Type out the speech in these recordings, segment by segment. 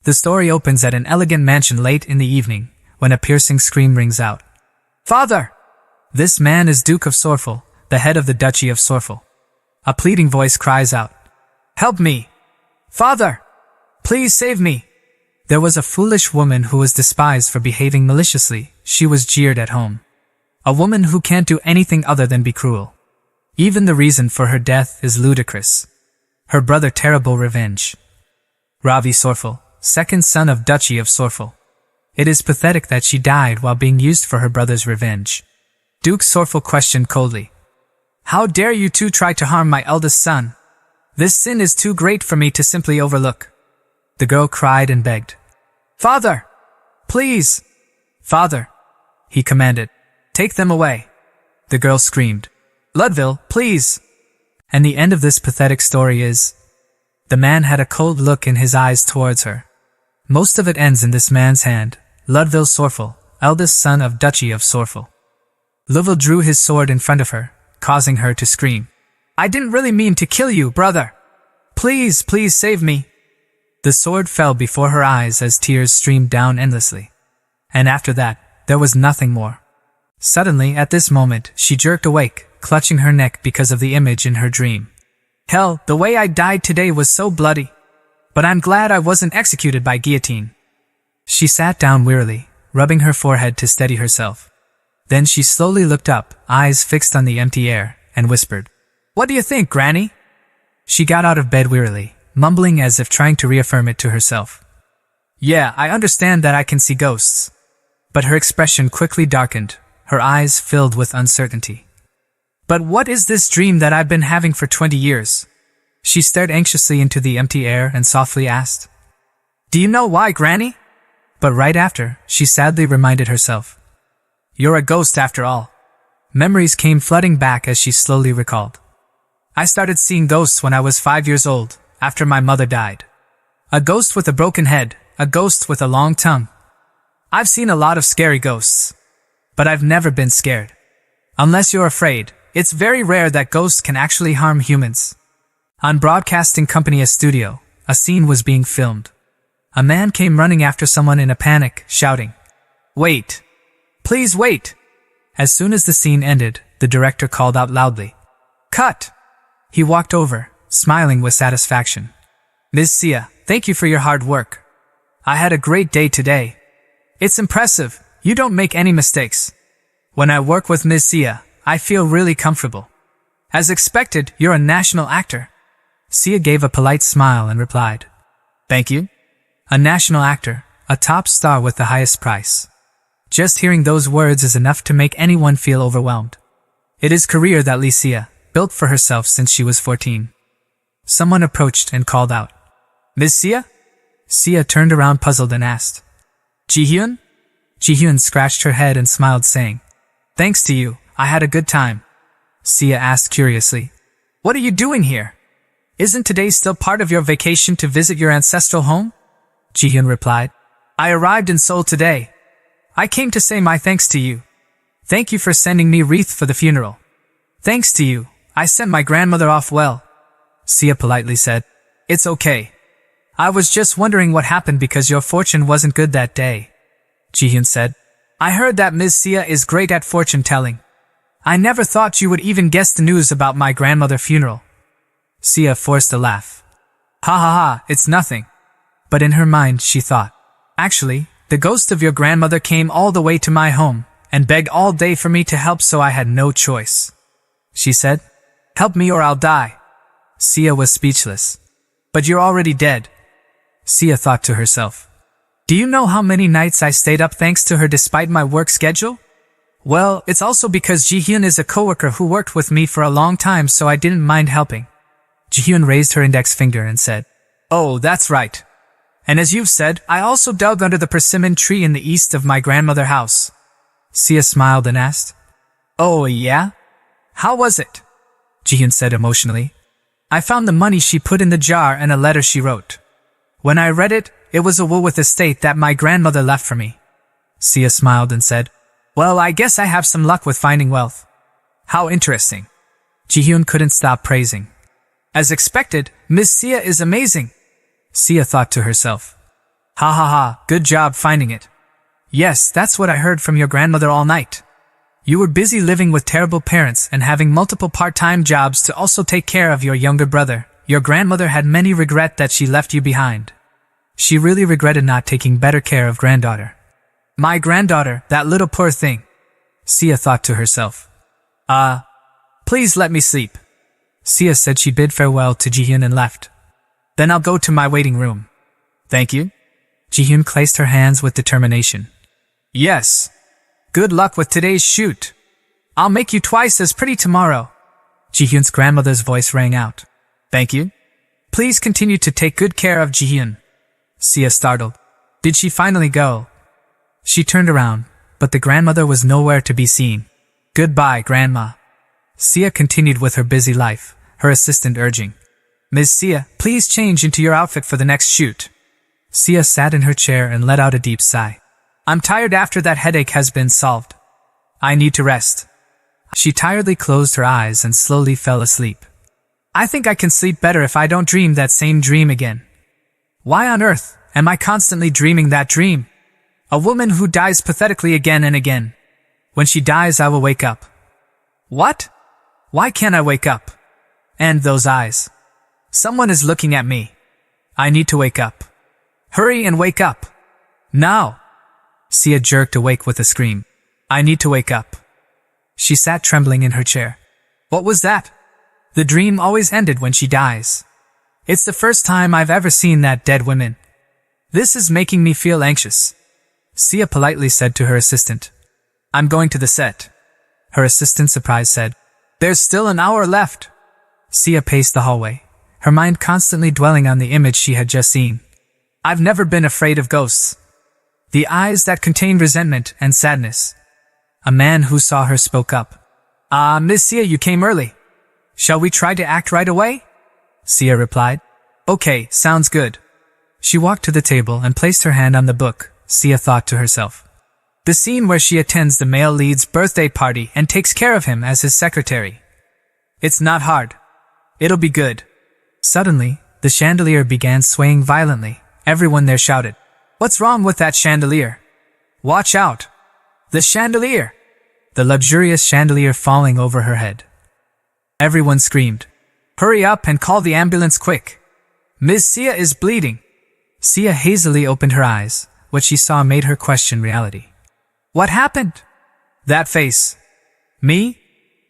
The story opens at an elegant mansion late in the evening, when a piercing scream rings out. "Father!" This man is Duke of Sorfel, the head of the Duchy of Sorfel. A pleading voice cries out, "Help me! Father! Please save me!" There was a foolish woman who was despised for behaving maliciously. She was jeered at home. A woman who can't do anything other than be cruel. Even the reason for her death is ludicrous. Her brother terrible revenge. Ravi Sorfel, second son of Duchy of Sorfel. It is pathetic that she died while being used for her brother's revenge. Duke Sorfel questioned coldly, "How dare you two try to harm my eldest son? This sin is too great for me to simply overlook." The girl cried and begged, "Father! Please! Father!" He commanded, "Take them away." The girl screamed, "Ludville, please!" And the end of this pathetic story is, the man had a cold look in his eyes towards her. Most of it ends in this man's hand, Ludville Sorfel, eldest son of Duchy of Sorfel. Ludville drew his sword in front of her, causing her to scream, "I didn't really mean to kill you, brother! Please, please save me!" The sword fell before her eyes as tears streamed down endlessly. And after that, there was nothing more. Suddenly, at this moment, she jerked awake, clutching her neck because of the image in her dream. "Hell, the way I died today was so bloody. But I'm glad I wasn't executed by guillotine." She sat down wearily, rubbing her forehead to steady herself. Then she slowly looked up, eyes fixed on the empty air, and whispered, "What do you think, Granny?" She got out of bed wearily, mumbling as if trying to reaffirm it to herself. "Yeah, I understand that I can see ghosts." But her expression quickly darkened, her eyes filled with uncertainty. "But what is this dream that I've been having for 20 years? She stared anxiously into the empty air and softly asked, "Do you know why, Granny?" But right after, she sadly reminded herself, "You're a ghost after all." Memories came flooding back as she slowly recalled. "I started seeing ghosts when I was 5 years old, after my mother died. A ghost with a broken head, a ghost with a long tongue. I've seen a lot of scary ghosts. But I've never been scared. Unless you're afraid, it's very rare that ghosts can actually harm humans." On Broadcasting Company studio, a scene was being filmed. A man came running after someone in a panic, shouting, "Wait! Please wait!" As soon as the scene ended, the director called out loudly, "Cut!" He walked over, smiling with satisfaction. "Ms. Sia, thank you for your hard work. I had a great day today. It's impressive, you don't make any mistakes. When I work with Ms. Sia, I feel really comfortable. As expected, you're a national actor." Sia gave a polite smile and replied, "Thank you." A national actor, a top star with the highest price. Just hearing those words is enough to make anyone feel overwhelmed. It is career that Sia built for herself since she was 14. Someone approached and called out, "Ms. Sia?" Sia turned around puzzled and asked, "Ji-hyun?" Ji-hyun scratched her head and smiled, saying, "Thanks to you, I had a good time." Sia asked curiously, "What are you doing here? Isn't today still part of your vacation to visit your ancestral home?" Ji-hyun replied, "I arrived in Seoul today. I came to say my thanks to you. Thank you for sending me wreath for the funeral. Thanks to you, I sent my grandmother off well." Sia politely said, "It's okay. I was just wondering what happened because your fortune wasn't good that day." Ji-hyun said, "I heard that Ms. Sia is great at fortune telling. I never thought you would even guess the news about my grandmother's funeral." Sia forced a laugh. "Ha ha ha, it's nothing." But in her mind she thought, "Actually, the ghost of your grandmother came all the way to my home and begged all day for me to help, so I had no choice. She said, 'Help me or I'll die.'" Sia was speechless. "But you're already dead." Sia thought to herself, "Do you know how many nights I stayed up thanks to her despite my work schedule? Well, it's also because Ji-hyun is a coworker who worked with me for a long time, so I didn't mind helping." Ji-hyun raised her index finger and said, "Oh, that's right. And as you've said, I also dug under the persimmon tree in the east of my grandmother's house." Sia smiled and asked, "Oh, yeah? How was it?" Ji-hyun said emotionally, "I found the money she put in the jar and a letter she wrote. When I read it, it was a will with estate that my grandmother left for me." Sia smiled and said, "Well, I guess I have some luck with finding wealth." "How interesting." Ji-hyun couldn't stop praising. "As expected, Miss Sia is amazing." Sia thought to herself, Ha ha ha, good job finding it. Yes, that's what I heard from your grandmother all night. You were busy living with terrible parents and having multiple part-time jobs to also take care of your younger brother. Your grandmother had many regret that she left you behind. She really regretted not taking better care of granddaughter. My granddaughter, that little poor thing. Sia thought to herself. Please let me sleep. Sia said she bid farewell to Jihyun and left. Then I'll go to my waiting room. Thank you. Jihyun placed her hands with determination. Yes. Good luck with today's shoot. I'll make you twice as pretty tomorrow. Jihyun's grandmother's voice rang out. Thank you. Please continue to take good care of Jihyun. Sia startled. Did she finally go? She turned around, but the grandmother was nowhere to be seen. Goodbye, Grandma. Sia continued with her busy life, her assistant urging. Ms. Sia, please change into your outfit for the next shoot. Sia sat in her chair and let out a deep sigh. I'm tired after that headache has been solved. I need to rest. She tiredly closed her eyes and slowly fell asleep. I think I can sleep better if I don't dream that same dream again. Why on earth am I constantly dreaming that dream? A woman who dies pathetically again and again. When she dies, I will wake up. What? Why can't I wake up? And those eyes. Someone is looking at me. I need to wake up. Hurry and wake up. Now. Sia jerked awake with a scream. I need to wake up. She sat trembling in her chair. What was that? The dream always ended when she dies. It's the first time I've ever seen that dead woman. This is making me feel anxious. Sia politely said to her assistant. I'm going to the set. Her assistant, surprised, said. There's still an hour left. Sia paced the hallway, her mind constantly dwelling on the image she had just seen. I've never been afraid of ghosts. The eyes that contained resentment and sadness. A man who saw her spoke up. Miss Sia, you came early. Shall we try to act right away? Sia replied. Okay, sounds good. She walked to the table and placed her hand on the book. Sia thought to herself. The scene where she attends the male lead's birthday party and takes care of him as his secretary. It's not hard. It'll be good. Suddenly, the chandelier began swaying violently. Everyone there shouted. What's wrong with that chandelier? Watch out! The chandelier! The luxurious chandelier falling over her head. Everyone screamed. Hurry up and call the ambulance quick. Ms. Sia is bleeding. Sia hazily opened her eyes. What she saw made her question reality. What happened? That face. Me?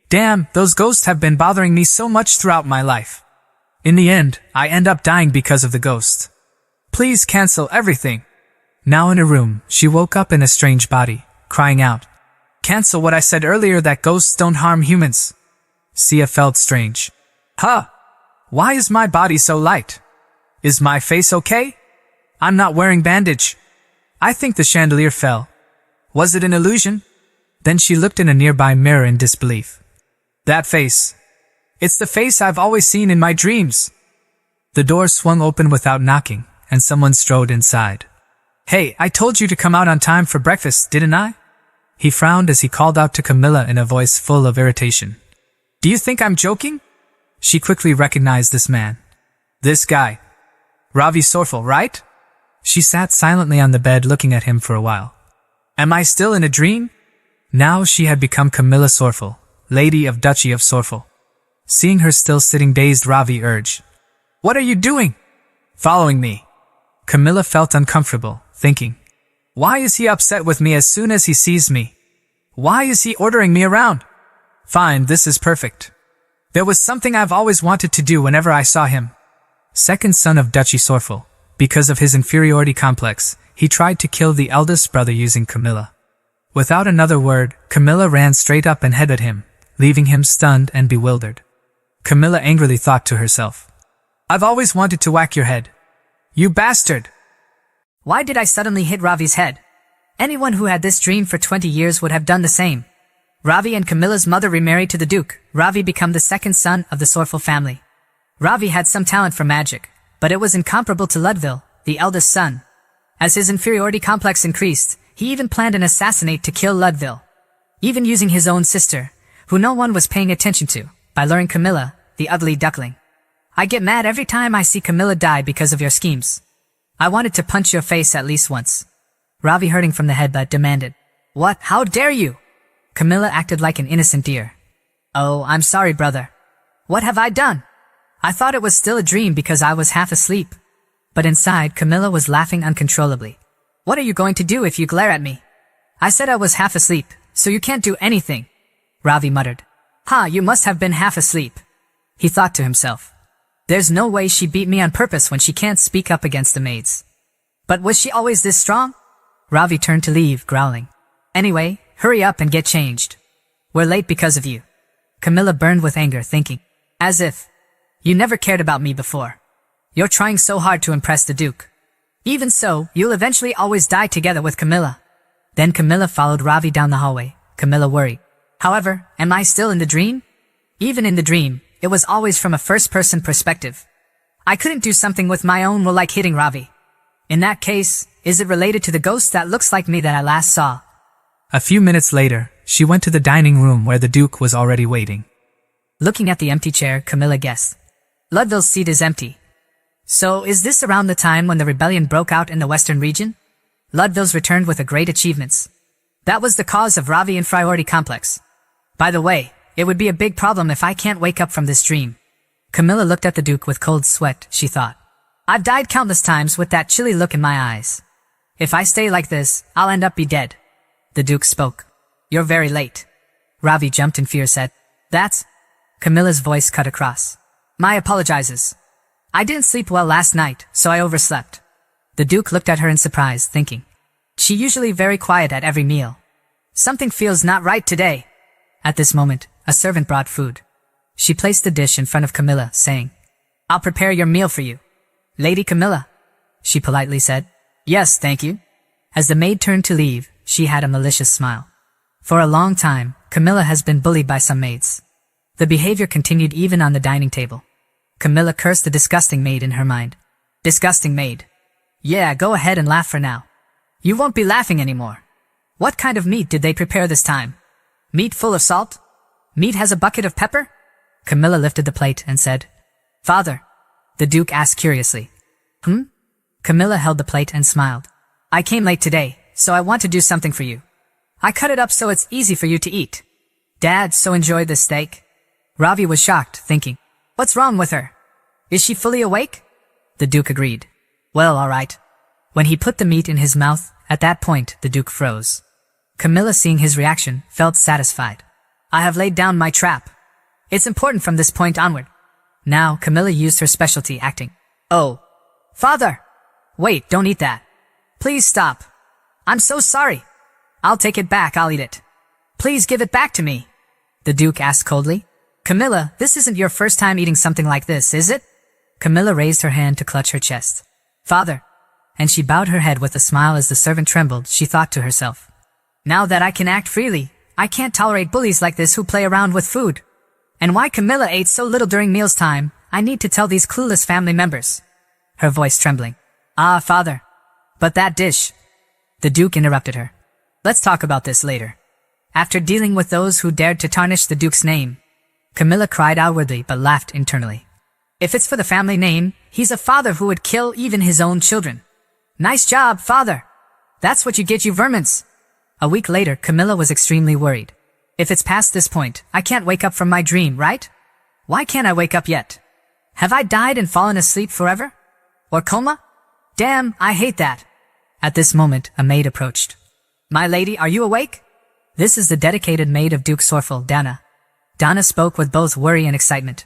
Damn, those ghosts have been bothering me so much throughout my life. In the end, I end up dying because of the ghost. Please cancel everything. Now in her room, she woke up in a strange body, crying out. Cancel what I said earlier that ghosts don't harm humans. Sia felt strange. Huh? Why is my body so light? Is my face okay? I'm not wearing bandage. I think the chandelier fell. Was it an illusion? Then she looked in a nearby mirror in disbelief. That face. It's the face I've always seen in my dreams. The door swung open without knocking, and someone strode inside. Hey, I told you to come out on time for breakfast, didn't I? He frowned as he called out to Camilla in a voice full of irritation. Do you think I'm joking? She quickly recognized this man. This guy. Ravi Sorful, right? She sat silently on the bed looking at him for a while. Am I still in a dream? Now she had become Camilla Sorful, Lady of Duchy of Sorful. Seeing her still sitting dazed, Ravi urged. What are you doing? Following me. Camilla felt uncomfortable, thinking. Why is he upset with me as soon as he sees me? Why is he ordering me around? Fine, this is perfect. There was something I've always wanted to do whenever I saw him. Second son of Duchy Sorful. Because of his inferiority complex, he tried to kill the eldest brother using Camilla. Without another word, Camilla ran straight up and headbutted him, leaving him stunned and bewildered. Camilla angrily thought to herself. I've always wanted to whack your head. You bastard! Why did I suddenly hit Ravi's head? Anyone who had this dream for 20 years would have done the same. Ravi and Camilla's mother remarried to the Duke. Ravi became the second son of the Sorful family. Ravi had some talent for magic, but it was incomparable to Ludville, the eldest son. As his inferiority complex increased, he even planned an assassinate to kill Ludville. Even using his own sister, who no one was paying attention to, by luring Camilla, the ugly duckling. I get mad every time I see Camilla die because of your schemes. I wanted to punch your face at least once. Ravi, hurting from the headbutt, demanded. What? How dare you? Camilla acted like an innocent deer. Oh, I'm sorry, brother. What have I done? I thought it was still a dream because I was half asleep. But inside, Camilla was laughing uncontrollably. What are you going to do if you glare at me? I said I was half asleep, so you can't do anything. Ravi muttered. Ha, you must have been half asleep. He thought to himself. There's no way she beat me on purpose when she can't speak up against the maids. But was she always this strong? Ravi turned to leave, growling. Anyway, hurry up and get changed. We're late because of you. Camilla burned with anger, thinking. As if. You never cared about me before. You're trying so hard to impress the Duke. Even so, you'll eventually always die together with Camilla. Then Camilla followed Ravi down the hallway. Camilla worried. However, am I still in the dream? Even in the dream, it was always from a first-person perspective. I couldn't do something with my own will like hitting Ravi. In that case, is it related to the ghost that looks like me that I last saw? A few minutes later, she went to the dining room where the Duke was already waiting. Looking at the empty chair, Camilla guessed. Ludville's seat is empty. So, is this around the time when the rebellion broke out in the western region? Ludville's returned with a great achievements. That was the cause of Ravi inferiority complex. By the way, it would be a big problem if I can't wake up from this dream. Camilla looked at the Duke with cold sweat, she thought. I've died countless times with that chilly look in my eyes. If I stay like this, I'll end up be dead. The Duke spoke. You're very late. Ravi jumped in fear, said. That's... Camilla's voice cut across. My apologizes. I didn't sleep well last night, so I overslept. The Duke looked at her in surprise, thinking. She usually very quiet at every meal. Something feels not right today. At this moment, a servant brought food. She placed the dish in front of Camilla, saying, I'll prepare your meal for you. Lady Camilla, she politely said. Yes, thank you. As the maid turned to leave, she had a malicious smile. For a long time, Camilla has been bullied by some maids. The behavior continued even on the dining table. Camilla cursed the disgusting maid in her mind. Disgusting maid. Yeah, go ahead and laugh for now. You won't be laughing anymore. What kind of meat did they prepare this time? Meat full of salt? Meat has a bucket of pepper? Camilla lifted the plate and said, Father. The Duke asked curiously. Camilla held the plate and smiled. I came late today, so I want to do something for you. I cut it up so it's easy for you to eat. Dad so enjoyed this steak. Ravi was shocked, thinking, What's wrong with her? Is she fully awake? The Duke agreed. Well, all right. When he put the meat in his mouth, at that point, the Duke froze. Camilla, seeing his reaction, felt satisfied. I have laid down my trap. It's important from this point onward. Now, Camilla used her specialty, acting. Oh. Father! Wait, don't eat that. Please stop. I'm so sorry. I'll take it back, I'll eat it. Please give it back to me. The Duke asked coldly. Camilla, this isn't your first time eating something like this, is it? Camilla raised her hand to clutch her chest. Father. And she bowed her head with a smile as the servant trembled, she thought to herself. Now that I can act freely, I can't tolerate bullies like this who play around with food. And why Camilla ate so little during meals time, I need to tell these clueless family members. Her voice trembling. Ah, Father. But that dish. The Duke interrupted her. Let's talk about this later. After dealing with those who dared to tarnish the Duke's name, Camilla cried outwardly but laughed internally. If it's for the family name, he's a father who would kill even his own children. Nice job, Father. That's what you get, you vermins. A week later, Camilla was extremely worried. If it's past this point, I can't wake up from my dream, right? Why can't I wake up yet? Have I died and fallen asleep forever? Or coma? Damn, I hate that. At this moment, a maid approached. My lady, are you awake? This is the dedicated maid of Duke Sorfel, Dana. Dana spoke with both worry and excitement.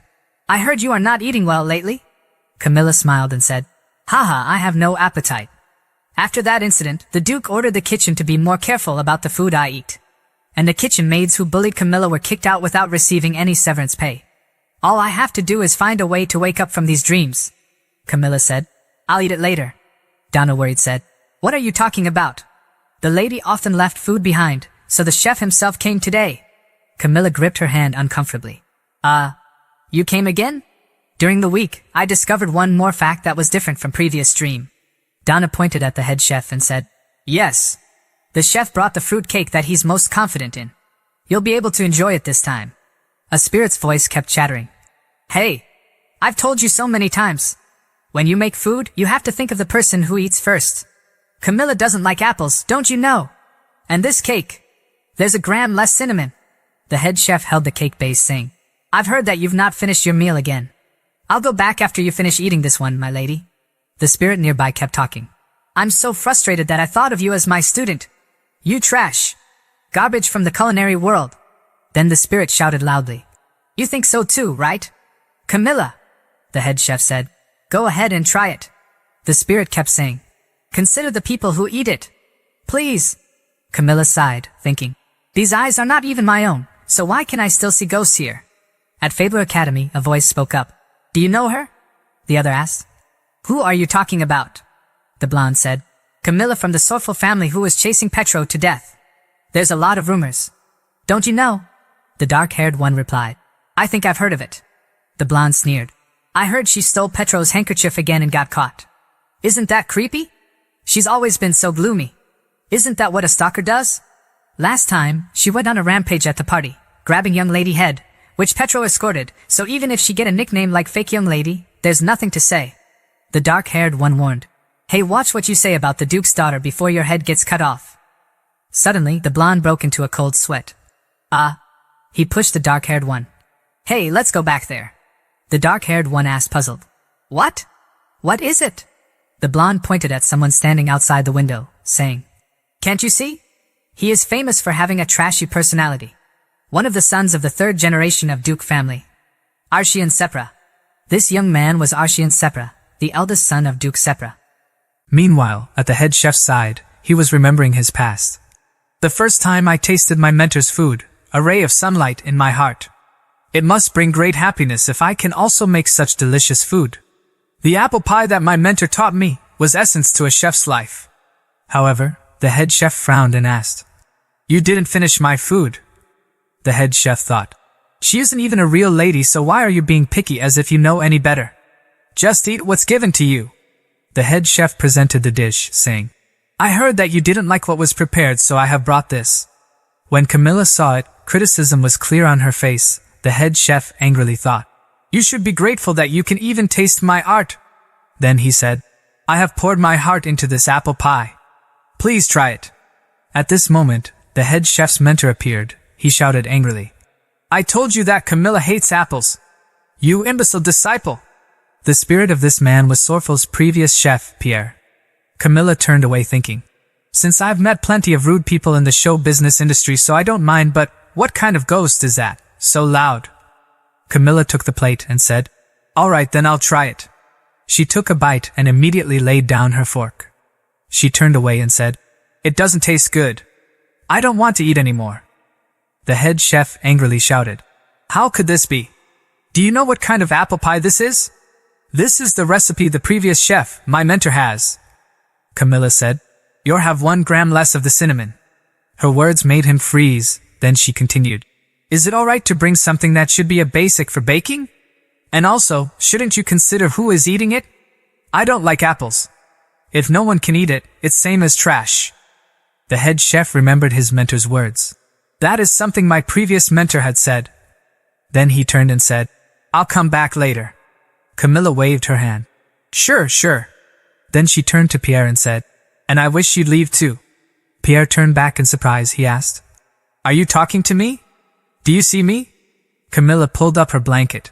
I heard you are not eating well lately. Camilla smiled and said, Haha, I have no appetite. After that incident, the Duke ordered the kitchen to be more careful about the food I eat. And the kitchen maids who bullied Camilla were kicked out without receiving any severance pay. All I have to do is find a way to wake up from these dreams. Camilla said. I'll eat it later. Donna worried said. What are you talking about? The lady often left food behind, so the chef himself came today. Camilla gripped her hand uncomfortably. You came again? During the week, I discovered one more fact that was different from previous dream. Donna pointed at the head chef and said, Yes. The chef brought the fruit cake that he's most confident in. You'll be able to enjoy it this time. A spirit's voice kept chattering. Hey, I've told you so many times. When you make food, you have to think of the person who eats first. Camilla doesn't like apples, don't you know? And this cake. There's a gram less cinnamon. The head chef held the cake base, saying, I've heard that you've not finished your meal again. I'll go back after you finish eating this one, my lady. The spirit nearby kept talking. I'm so frustrated that I thought of you as my student. You trash. Garbage from the culinary world. Then the spirit shouted loudly. You think so too, right? Camilla, the head chef said. Go ahead and try it. The spirit kept saying, Consider the people who eat it. Please. Camilla sighed, thinking, These eyes are not even my own, so why can I still see ghosts here? At Fabler Academy, a voice spoke up. Do you know her? The other asked. Who are you talking about? The blonde said. Camilla from the Sorful family who was chasing Petro to death. There's a lot of rumors. Don't you know? The dark-haired one replied. I think I've heard of it. The blonde sneered. I heard she stole Petro's handkerchief again and got caught. Isn't that creepy? She's always been so gloomy. Isn't that what a stalker does? Last time, she went on a rampage at the party, grabbing young lady head, which Petro escorted, so even if she get a nickname like fake young lady, there's nothing to say. The dark-haired one warned. Hey, watch what you say about the Duke's daughter before your head gets cut off. Suddenly, the blonde broke into a cold sweat. He pushed the dark-haired one. Hey, let's go back there. The dark-haired one asked, puzzled. What? What is it? The blonde pointed at someone standing outside the window, saying, Can't you see? He is famous for having a trashy personality. One of the sons of the third generation of Duke family. Arshian Sepra. This young man was Arshian Sepra, the eldest son of Duke Sepra. Meanwhile, at the head chef's side, he was remembering his past. The first time I tasted my mentor's food, a ray of sunlight in my heart. It must bring great happiness if I can also make such delicious food. The apple pie that my mentor taught me was essence to a chef's life. However, the head chef frowned and asked, You didn't finish my food. The head chef thought, She isn't even a real lady, so why are you being picky as if you know any better? Just eat what's given to you. The head chef presented the dish, saying, I heard that you didn't like what was prepared, so I have brought this. When Camilla saw it, criticism was clear on her face. The head chef angrily thought, You should be grateful that you can even taste my art. Then he said, I have poured my heart into this apple pie. Please try it. At this moment, the head chef's mentor appeared. He shouted angrily, I told you that Camilla hates apples. You imbecile disciple. The spirit of this man was Sorfel's previous chef, Pierre. Camilla turned away thinking, Since I've met plenty of rude people in the show business industry, so I don't mind, but what kind of ghost is that? So loud. Camilla took the plate and said, All right, then I'll try it. She took a bite and immediately laid down her fork. She turned away and said, It doesn't taste good. I don't want to eat anymore. The head chef angrily shouted, How could this be? Do you know what kind of apple pie this is? This is the recipe the previous chef, my mentor, has. Camilla said, You'll have 1 gram less of the cinnamon. Her words made him freeze. Then she continued, Is it all right to bring something that should be a basic for baking? And also, shouldn't you consider who is eating it? I don't like apples. If no one can eat it, it's same as trash. The head chef remembered his mentor's words. That is something my previous mentor had said. Then he turned and said, I'll come back later. Camilla waved her hand. Sure, sure. Then she turned to Pierre and said, And I wish you'd leave too. Pierre turned back in surprise. He asked, Are you talking to me? Do you see me? Camilla pulled up her blanket.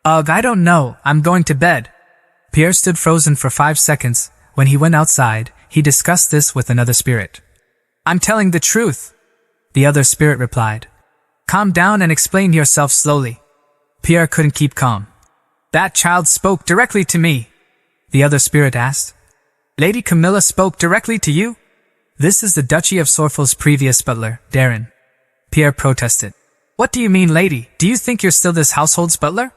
Ugh, I don't know. I'm going to bed. Pierre stood frozen for 5 seconds. When he went outside, he discussed this with another spirit. I'm telling the truth. The other spirit replied. Calm down and explain yourself slowly. Pierre couldn't keep calm. That child spoke directly to me. The other spirit asked. Lady Camilla spoke directly to you? This is the Duchy of Sorfel's previous butler, Darren. Pierre protested. What do you mean, lady? Do you think you're still this household's butler?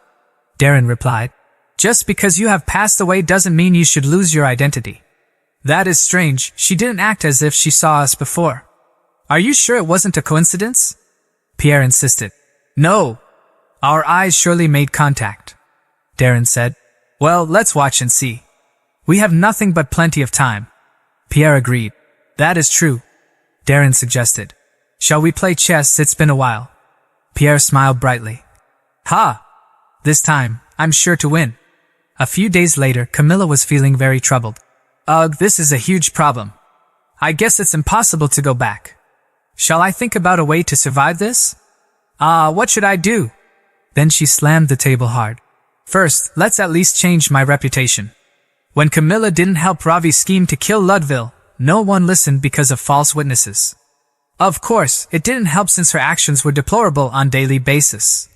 Darren replied. Just because you have passed away doesn't mean you should lose your identity. That is strange. She didn't act as if she saw us before. Are you sure it wasn't a coincidence? Pierre insisted. No. Our eyes surely made contact. Darren said. Well, let's watch and see. We have nothing but plenty of time. Pierre agreed. That is true. Darren suggested. Shall we play chess? It's been a while. Pierre smiled brightly. Ha! This time, I'm sure to win. A few days later, Camilla was feeling very troubled. Ugh, this is a huge problem. I guess it's impossible to go back. Shall I think about a way to survive this? What should I do? Then she slammed the table hard. First, let's at least change my reputation. When Camilla didn't help Ravi's scheme to kill Ludville, no one listened because of false witnesses. Of course, it didn't help since her actions were deplorable on daily basis.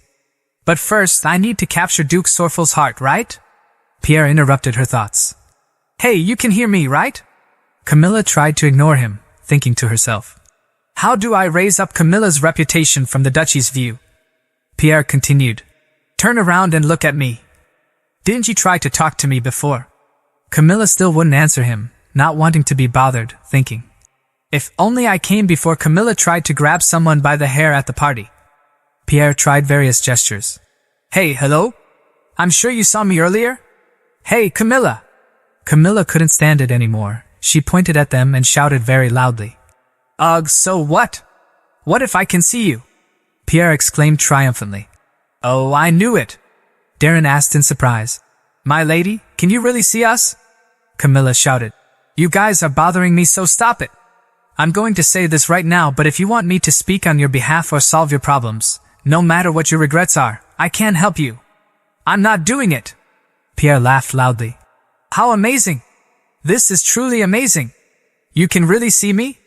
But first, I need to capture Duke Sorfel's heart, right? Pierre interrupted her thoughts. Hey, you can hear me, right? Camilla tried to ignore him, thinking to herself. How do I raise up Camilla's reputation from the duchy's view? Pierre continued. Turn around and look at me. Didn't you try to talk to me before? Camilla still wouldn't answer him, not wanting to be bothered, thinking. If only I came before Camilla tried to grab someone by the hair at the party. Pierre tried various gestures. Hey, hello? I'm sure you saw me earlier? Hey, Camilla! Camilla couldn't stand it anymore. She pointed at them and shouted very loudly. Ugh, so what? What if I can see you? Pierre exclaimed triumphantly. Oh, I knew it! Darren asked in surprise. My lady, can you really see us? Camilla shouted. You guys are bothering me, so stop it! I'm going to say this right now, but if you want me to speak on your behalf or solve your problems, no matter what your regrets are, I can't help you. I'm not doing it! Pierre laughed loudly. How amazing! This is truly amazing! You can really see me?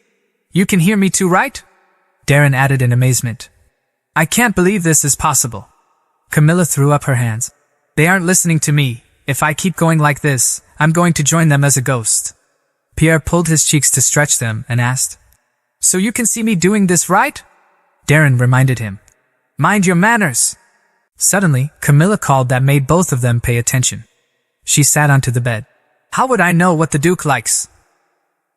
You can hear me too, right? Darren added in amazement. I can't believe this is possible. Camilla threw up her hands. They aren't listening to me. If I keep going like this, I'm going to join them as a ghost. Pierre pulled his cheeks to stretch them and asked, So you can see me doing this, right? Darren reminded him. Mind your manners! Suddenly, Camilla called that made both of them pay attention. She sat onto the bed. How would I know what the Duke likes?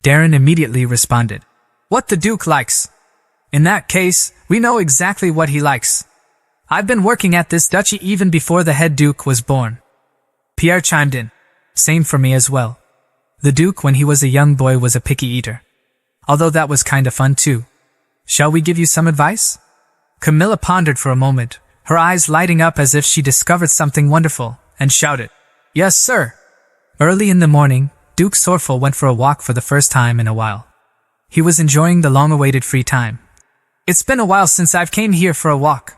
Darren immediately responded. What the Duke likes? In that case, we know exactly what he likes. I've been working at this duchy even before the head Duke was born. Pierre chimed in. Same for me as well. The Duke, when he was a young boy, was a picky eater. Although that was kinda fun too. Shall we give you some advice? Camilla pondered for a moment, her eyes lighting up as if she discovered something wonderful, and shouted, Yes, sir! Early in the morning, Duke Sorfel went for a walk for the first time in a while. He was enjoying the long-awaited free time. It's been a while since I've came here for a walk.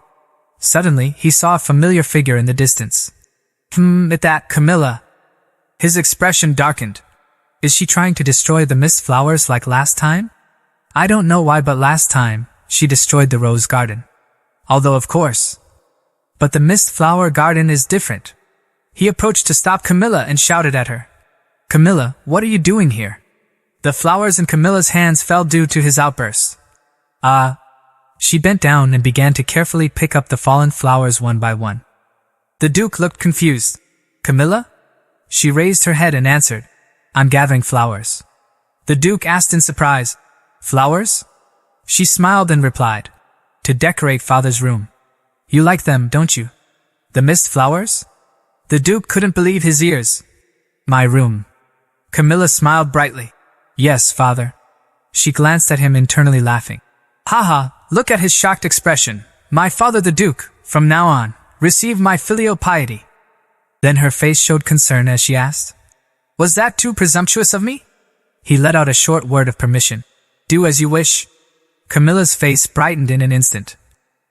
Suddenly, he saw a familiar figure in the distance. At that, Camilla. His expression darkened. Is she trying to destroy the mist flowers like last time? I don't know why, but last time, she destroyed the rose garden. Although, of course. But the mist flower garden is different. He approached to stop Camilla and shouted at her. Camilla, what are you doing here? The flowers in Camilla's hands fell due to his outburst. She bent down and began to carefully pick up the fallen flowers one by one. The Duke looked confused. Camilla? She raised her head and answered, I'm gathering flowers. The Duke asked in surprise, Flowers? She smiled and replied, To decorate Father's room. You like them, don't you? The mist flowers? The Duke couldn't believe his ears. My room. Camilla smiled brightly. Yes, Father. She glanced at him internally laughing. Haha, look at his shocked expression. My father the Duke, from now on, receive my filial piety. Then her face showed concern as she asked, Was that too presumptuous of me? He let out a short word of permission. Do as you wish. Camilla's face brightened in an instant.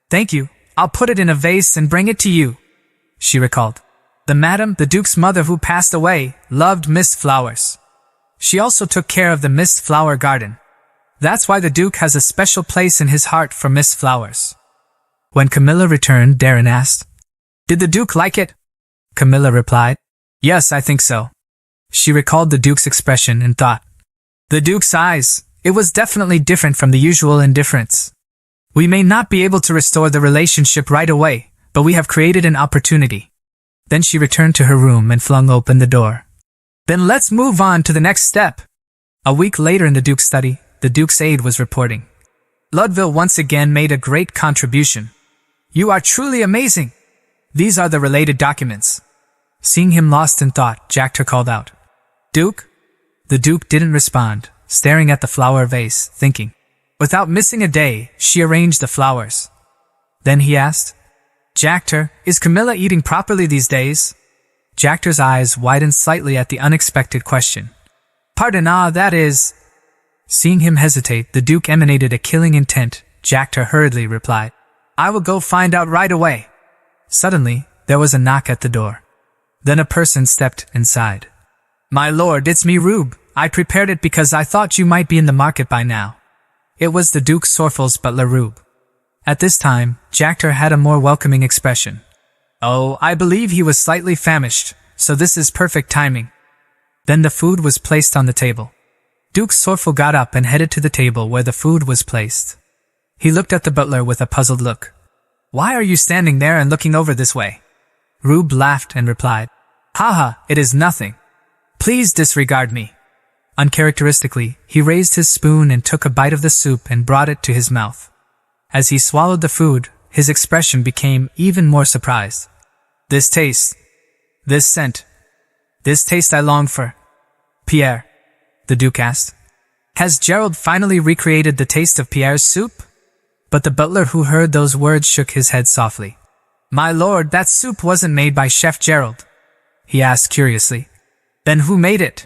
Thank you, I'll put it in a vase and bring it to you. She recalled. The madam, the Duke's mother who passed away, loved mist flowers. She also took care of the mist flower garden. That's why the Duke has a special place in his heart for mist flowers. When Camilla returned, Darren asked, Did the Duke like it? Camilla replied, Yes, I think so. She recalled the Duke's expression and thought, The Duke's eyes, it was definitely different from the usual indifference. We may not be able to restore the relationship right away, but we have created an opportunity. Then she returned to her room and flung open the door. Then let's move on to the next step. A week later in the Duke's study, the Duke's aide was reporting. Ludville once again made a great contribution. You are truly amazing. These are the related documents. Seeing him lost in thought, Jactor called out, Duke? The Duke didn't respond, staring at the flower vase, thinking. Without missing a day, she arranged the flowers. Then he asked, Jactor, is Camilla eating properly these days? Jactor's eyes widened slightly at the unexpected question. Pardon, that is... Seeing him hesitate, the Duke emanated a killing intent. Jactor hurriedly replied, I will go find out right away. Suddenly, there was a knock at the door. Then a person stepped inside. My lord, it's me, Rube. I prepared it because I thought you might be in the market by now. It was the Duke Sorfel's butler, Rube. At this time, Jactor had a more welcoming expression. Oh, I believe he was slightly famished, so this is perfect timing. Then the food was placed on the table. Duke Sorfel got up and headed to the table where the food was placed. He looked at the butler with a puzzled look. Why are you standing there and looking over this way? Rube laughed and replied, Haha, it is nothing. Please disregard me. Uncharacteristically, he raised his spoon and took a bite of the soup and brought it to his mouth. As he swallowed the food, his expression became even more surprised. This taste, this scent, this taste I long for. Pierre, the Duke asked, has Gerald finally recreated the taste of Pierre's soup? But the butler who heard those words shook his head softly. My lord, that soup wasn't made by Chef Gerald, he asked curiously. Then who made it?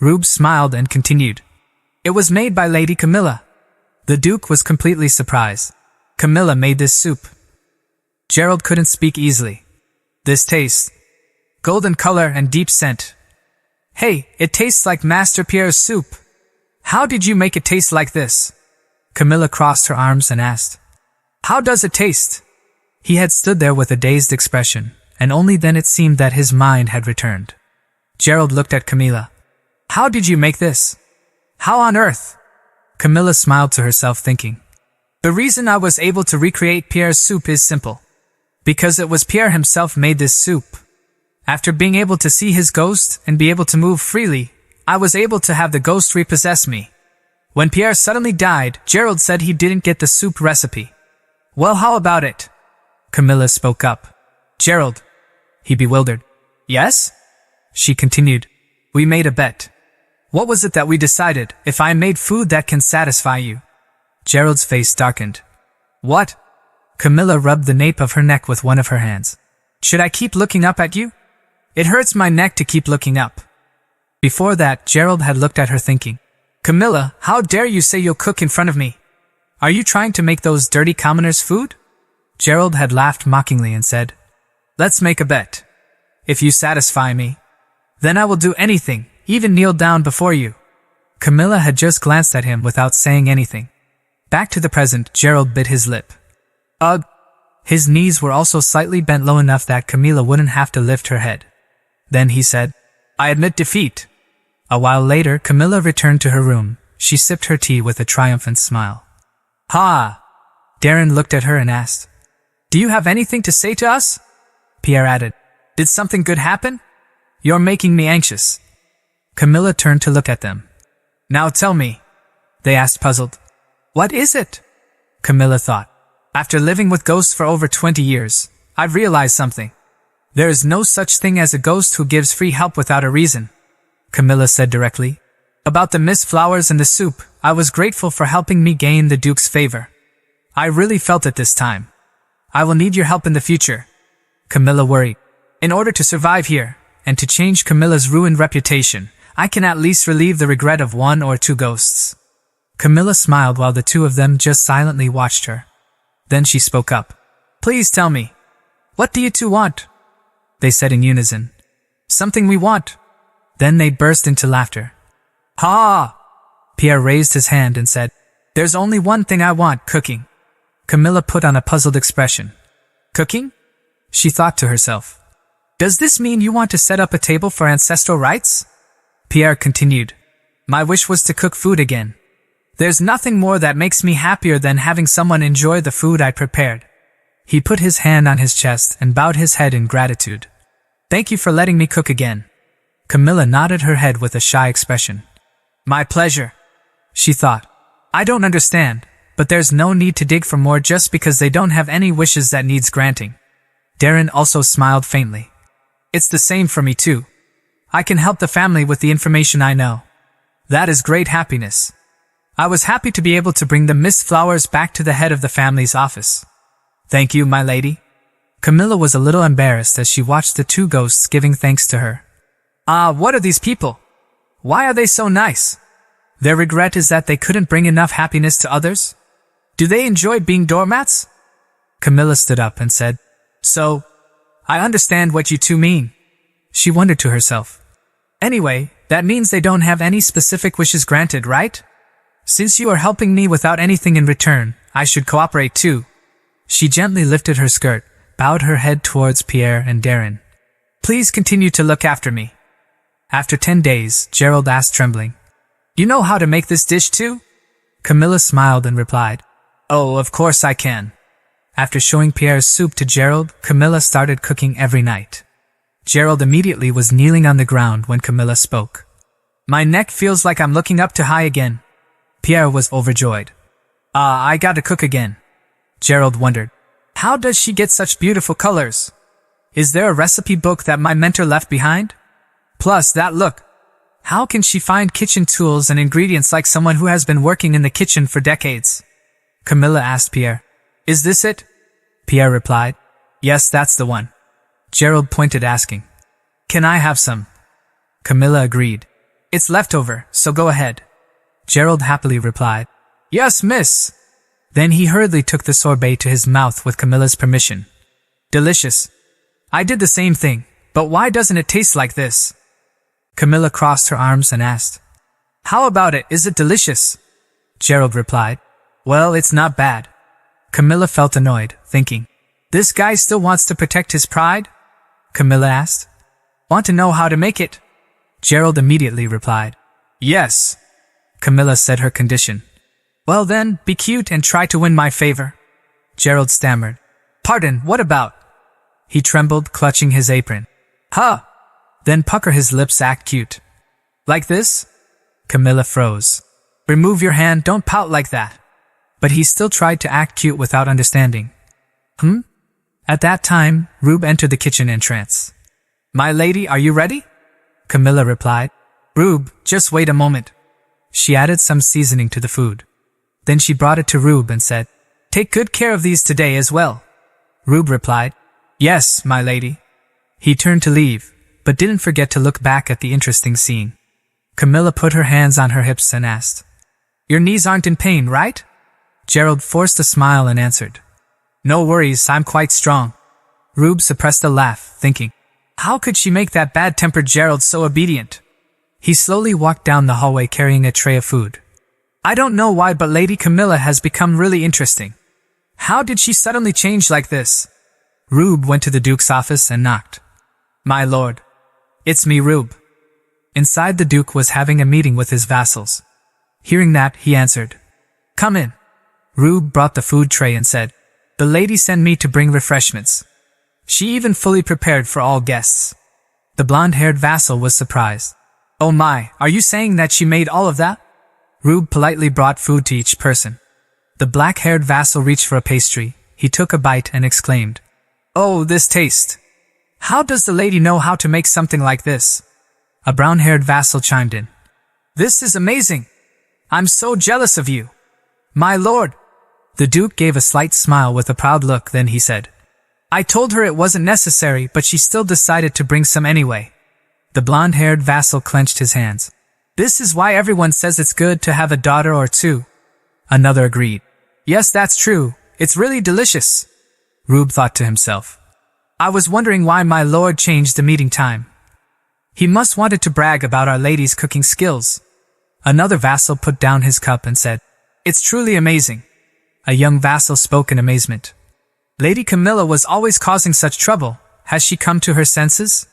Rube smiled and continued. It was made by Lady Camilla. The Duke was completely surprised. Camilla made this soup. Gerald couldn't speak easily. This taste. Golden color and deep scent. Hey, it tastes like Master Pierre's soup. How did you make it taste like this? Camilla crossed her arms and asked. How does it taste? He had stood there with a dazed expression, and only then it seemed that his mind had returned. Gerald looked at Camilla. How did you make this? How on earth? Camilla smiled to herself, thinking. The reason I was able to recreate Pierre's soup is simple. Because it was Pierre himself made this soup. After being able to see his ghost and be able to move freely, I was able to have the ghost repossess me. When Pierre suddenly died, Gerald said he didn't get the soup recipe. Well, how about it? Camilla spoke up. Gerald. He bewildered. Yes? She continued. We made a bet. What was it that we decided, if I made food that can satisfy you? Gerald's face darkened. What? Camilla rubbed the nape of her neck with one of her hands. Should I keep looking up at you? It hurts my neck to keep looking up. Before that, Gerald had looked at her thinking. Camilla, how dare you say you'll cook in front of me? Are you trying to make those dirty commoners food? Gerald had laughed mockingly and said, Let's make a bet. If you satisfy me, then I will do anything, even kneel down before you. Camilla had just glanced at him without saying anything. Back to the present, Gerald bit his lip. Ugh. His knees were also slightly bent low enough that Camilla wouldn't have to lift her head. Then he said, I admit defeat. A while later, Camilla returned to her room. She sipped her tea with a triumphant smile. Ha! Darren looked at her and asked, Do you have anything to say to us? Pierre added, Did something good happen? You're making me anxious. Camilla turned to look at them. Now tell me, they asked, puzzled. What is it? Camilla thought. After living with ghosts for over 20 years, I've realized something. There is no such thing as a ghost who gives free help without a reason, Camilla said directly. About the mist flowers and the soup, I was grateful for helping me gain the Duke's favor. I really felt it this time. I will need your help in the future. Camilla worried. In order to survive here, and to change Camilla's ruined reputation, I can at least relieve the regret of 1 or 2 ghosts. Camilla smiled while the two of them just silently watched her. Then she spoke up. Please tell me. What do you two want? They said in unison. Something we want. Then they burst into laughter. Ha! Pierre raised his hand and said, There's only one thing I want, cooking. Camilla put on a puzzled expression. Cooking? She thought to herself. Does this mean you want to set up a table for ancestral rites? Pierre continued. My wish was to cook food again. There's nothing more that makes me happier than having someone enjoy the food I prepared. He put his hand on his chest and bowed his head in gratitude. Thank you for letting me cook again. Camilla nodded her head with a shy expression. My pleasure, she thought. I don't understand, but there's no need to dig for more just because they don't have any wishes that needs granting. Darren also smiled faintly. It's the same for me too. I can help the family with the information I know. That is great happiness. I was happy to be able to bring the mist flowers back to the head of the family's office. Thank you, my lady. Camilla was a little embarrassed as she watched the two ghosts giving thanks to her. What are these people? Why are they so nice? Their regret is that they couldn't bring enough happiness to others? Do they enjoy being doormats? Camilla stood up and said, So, I understand what you two mean. She wondered to herself. Anyway, that means they don't have any specific wishes granted, right? Since you are helping me without anything in return, I should cooperate too. She gently lifted her skirt, bowed her head towards Pierre and Darren. Please continue to look after me. After 10 days, Gerald asked trembling. You know how to make this dish too? Camilla smiled and replied, Oh, of course I can. After showing Pierre's soup to Gerald, Camilla started cooking every night. Gerald immediately was kneeling on the ground when Camilla spoke. My neck feels like I'm looking up to high again. Pierre was overjoyed. I gotta cook again. Gerald wondered. How does she get such beautiful colors? Is there a recipe book that my mentor left behind? Plus, that look. How can she find kitchen tools and ingredients like someone who has been working in the kitchen for decades? Camilla asked Pierre. Is this it? Pierre replied. Yes, that's the one. Gerald pointed, asking. Can I have some? Camilla agreed. It's leftover, so go ahead. Gerald happily replied. Yes, miss. Then he hurriedly took the sorbet to his mouth with Camilla's permission. Delicious. I did the same thing, but why doesn't it taste like this? Camilla crossed her arms and asked. How about it? Is it delicious? Gerald replied. Well, it's not bad. Camilla felt annoyed, thinking, This guy still wants to protect his pride? Camilla asked. Want to know how to make it? Gerald immediately replied. Yes. Camilla said her condition. Well then, be cute and try to win my favor. Gerald stammered. Pardon, what about? He trembled, clutching his apron. Huh. Then pucker his lips, act cute. Like this? Camilla froze. Remove your hand, don't pout like that. But he still tried to act cute without understanding. At that time, Rube entered the kitchen in trance. My lady, are you ready? Camilla replied. Rube, just wait a moment. She added some seasoning to the food. Then she brought it to Rube and said, Take good care of these today as well. Rube replied, Yes, my lady. He turned to leave, but didn't forget to look back at the interesting scene. Camilla put her hands on her hips and asked, Your knees aren't in pain, right? Gerald forced a smile and answered, No worries, I'm quite strong. Rube suppressed a laugh, thinking, How could she make that bad-tempered Gerald so obedient? He slowly walked down the hallway carrying a tray of food. I don't know why, but Lady Camilla has become really interesting. How did she suddenly change like this? Rube went to the Duke's office and knocked. My lord. It's me, Rube. Inside, the Duke was having a meeting with his vassals. Hearing that, he answered, Come in. Rube brought the food tray and said, The lady sent me to bring refreshments. She even fully prepared for all guests. The blonde-haired vassal was surprised. Oh my, are you saying that she made all of that? Rube politely brought food to each person. The black-haired vassal reached for a pastry. He took a bite and exclaimed, Oh, this taste. How does the lady know how to make something like this? A brown-haired vassal chimed in. This is amazing. I'm so jealous of you. My lord. The Duke gave a slight smile with a proud look, then he said, I told her it wasn't necessary, but she still decided to bring some anyway. The blonde-haired vassal clenched his hands. This is why everyone says it's good to have a daughter or two. Another agreed. Yes, that's true. It's really delicious. Rube thought to himself. I was wondering why my lord changed the meeting time. He must wanted to brag about our lady's cooking skills. Another vassal put down his cup and said, It's truly amazing. A young vassal spoke in amazement. Lady Camilla was always causing such trouble. Has she come to her senses?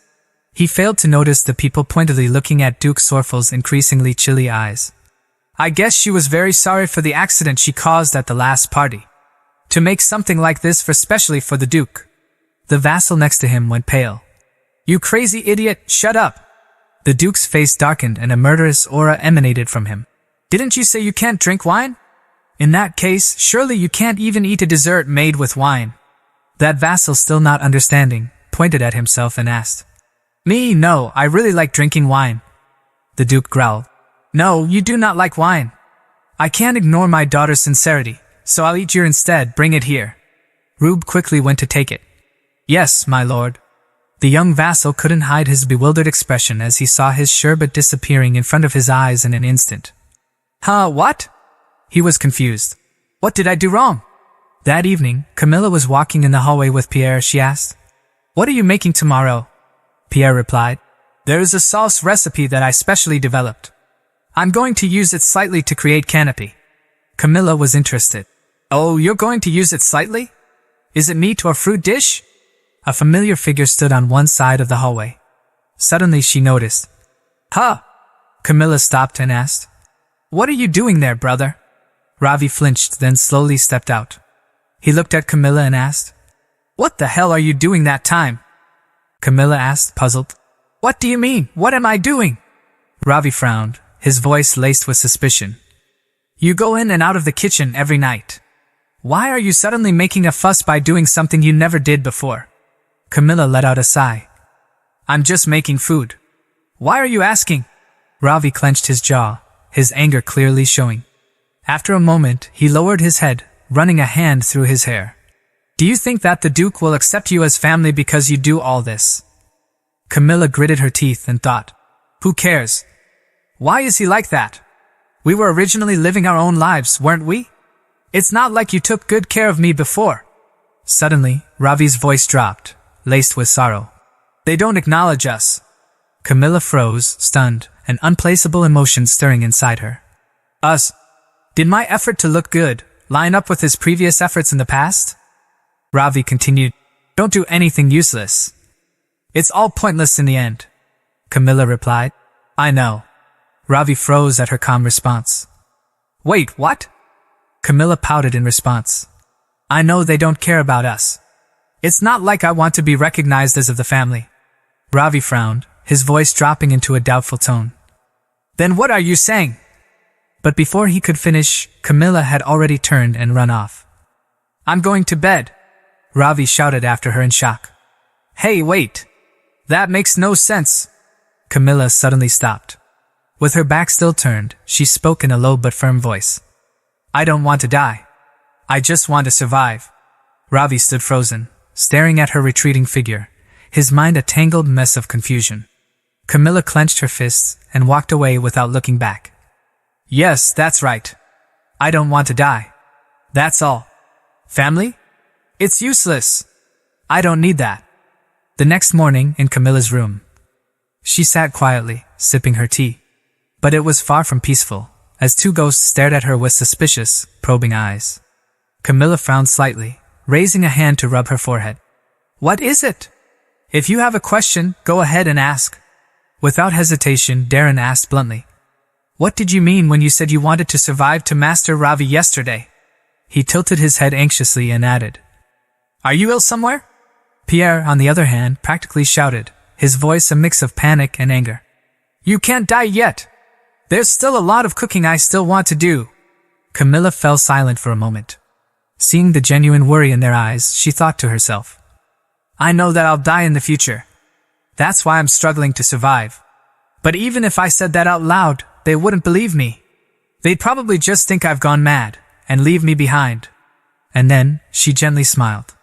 He failed to notice the people pointedly looking at Duke Sorfel's increasingly chilly eyes. I guess she was very sorry for the accident she caused at the last party. To make something like this specially for the Duke. The vassal next to him went pale. You crazy idiot, shut up! The Duke's face darkened and a murderous aura emanated from him. Didn't you say you can't drink wine? In that case, surely you can't even eat a dessert made with wine. That vassal, still not understanding, pointed at himself and asked, Me, no, I really like drinking wine. The Duke growled, No, you do not like wine. I can't ignore my daughter's sincerity, so I'll eat your instead, bring it here. Rube quickly went to take it. Yes, my lord. The young vassal couldn't hide his bewildered expression as he saw his sherbet disappearing in front of his eyes in an instant. Huh, what? He was confused. What did I do wrong? That evening, Camilla was walking in the hallway with Pierre. She asked, "What are you making tomorrow?" Pierre replied, "There is a sauce recipe that I specially developed. I'm going to use it slightly to create canopy." Camilla was interested. "Oh, you're going to use it slightly? Is it meat or fruit dish?" A familiar figure stood on one side of the hallway. Suddenly she noticed. "Huh!" Camilla stopped and asked, "What are you doing there, brother?" Ravi flinched, then slowly stepped out. He looked at Camilla and asked, "What the hell are you doing that time?" Camilla asked, puzzled. "What do you mean? What am I doing?" Ravi frowned, his voice laced with suspicion. "You go in and out of the kitchen every night. Why are you suddenly making a fuss by doing something you never did before?" Camilla let out a sigh. "I'm just making food. Why are you asking?" Ravi clenched his jaw, his anger clearly showing. After a moment, he lowered his head, running a hand through his hair. "Do you think that the Duke will accept you as family because you do all this?" Camilla gritted her teeth and thought, "Who cares? Why is he like that? We were originally living our own lives, weren't we? It's not like you took good care of me before." Suddenly, Ravi's voice dropped, laced with sorrow. "They don't acknowledge us." Camilla froze, stunned, an unplaceable emotion stirring inside her. "Us? Did my effort to look good line up with his previous efforts in the past?" Ravi continued, "Don't do anything useless. It's all pointless in the end." Camilla replied, "I know." Ravi froze at her calm response. "Wait, what?" Camilla pouted in response. "I know they don't care about us. It's not like I want to be recognized as of the family." Ravi frowned, his voice dropping into a doubtful tone. "Then what are you saying?" But before he could finish, Camilla had already turned and run off. "I'm going to bed," Ravi shouted after her in shock. "Hey, wait! That makes no sense." Camilla suddenly stopped. With her back still turned, she spoke in a low but firm voice. "I don't want to die. I just want to survive." Ravi stood frozen, staring at her retreating figure, his mind a tangled mess of confusion. Camilla clenched her fists and walked away without looking back. "Yes, that's right. I don't want to die. That's all. Family? It's useless. I don't need that." The next morning, in Camilla's room, she sat quietly, sipping her tea. But it was far from peaceful, as two ghosts stared at her with suspicious, probing eyes. Camilla frowned slightly, raising a hand to rub her forehead. "What is it?" "If you have a question, go ahead and ask." Without hesitation, Darren asked bluntly, "What did you mean when you said you wanted to survive to Master Ravi yesterday?" He tilted his head anxiously and added, "Are you ill somewhere?" Pierre, on the other hand, practically shouted, his voice a mix of panic and anger. "You can't die yet. There's still a lot of cooking I still want to do." Camilla fell silent for a moment. Seeing the genuine worry in their eyes, she thought to herself, "I know that I'll die in the future. That's why I'm struggling to survive. But even if I said that out loud, they wouldn't believe me. They'd probably just think I've gone mad and leave me behind." And then, she gently smiled.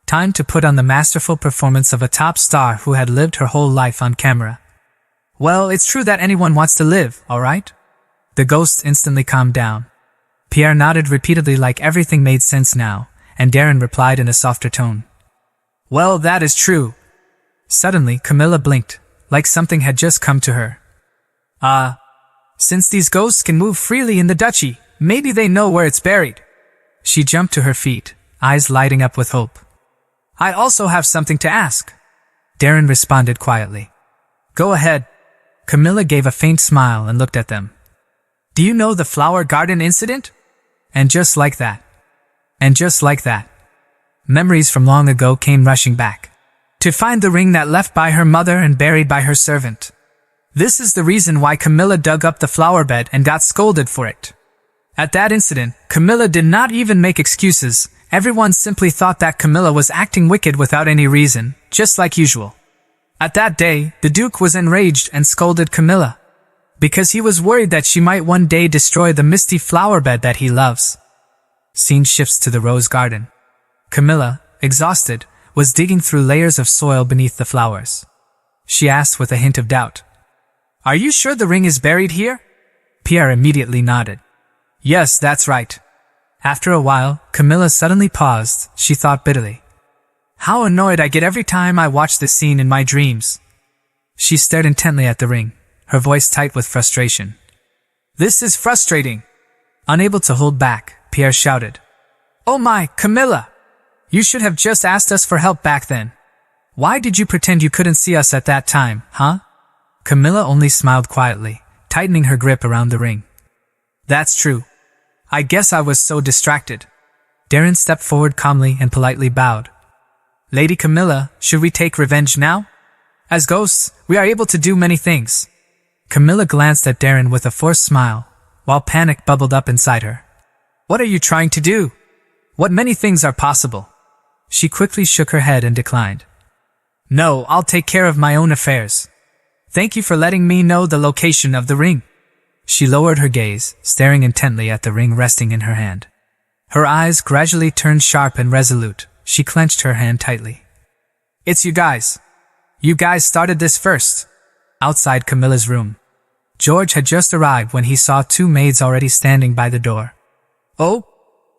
Time to put on the masterful performance of a top star who had lived her whole life on camera. "Well, it's true that anyone wants to live, all right?" The ghosts instantly calmed down. Pierre nodded repeatedly like everything made sense now, and Darren replied in a softer tone. "Well, that is true." Suddenly, Camilla blinked, like something had just come to her. Since these ghosts can move freely in the duchy, maybe they know where it's buried." She jumped to her feet, eyes lighting up with hope. "I also have something to ask." Darren responded quietly. "Go ahead." Camilla gave a faint smile and looked at them. "Do you know the flower garden incident?" And just like that. Memories from long ago came rushing back. To find the ring that left by her mother and buried by her servant. This is the reason why Camilla dug up the flower bed and got scolded for it. At that incident, Camilla did not even make excuses. Everyone simply thought that Camilla was acting wicked without any reason, just like usual. At that day, the Duke was enraged and scolded Camilla, because he was worried that she might one day destroy the misty flower bed that he loves. Scene shifts to the rose garden. Camilla, exhausted, was digging through layers of soil beneath the flowers. She asked with a hint of doubt. Are you sure the ring is buried here? Pierre immediately nodded. Yes, that's right. After a while, Camilla suddenly paused. She thought bitterly. How annoyed I get every time I watch this scene in my dreams. She stared intently at the ring, her voice tight with frustration. This is frustrating. Unable to hold back, Pierre shouted. Oh my, Camilla! You should have just asked us for help back then. Why did you pretend you couldn't see us at that time, huh? Camilla only smiled quietly, tightening her grip around the ring. That's true. I guess I was so distracted. Darren stepped forward calmly and politely bowed. Lady Camilla, should we take revenge now? As ghosts, we are able to do many things. Camilla glanced at Darren with a forced smile, while panic bubbled up inside her. What are you trying to do? What many things are possible? She quickly shook her head and declined. No, I'll take care of my own affairs. Thank you for letting me know the location of the ring. She lowered her gaze, staring intently at the ring resting in her hand. Her eyes gradually turned sharp and resolute. She clenched her hand tightly. It's you guys. You guys started this first. Outside Camilla's room, George had just arrived when he saw two maids already standing by the door. Oh?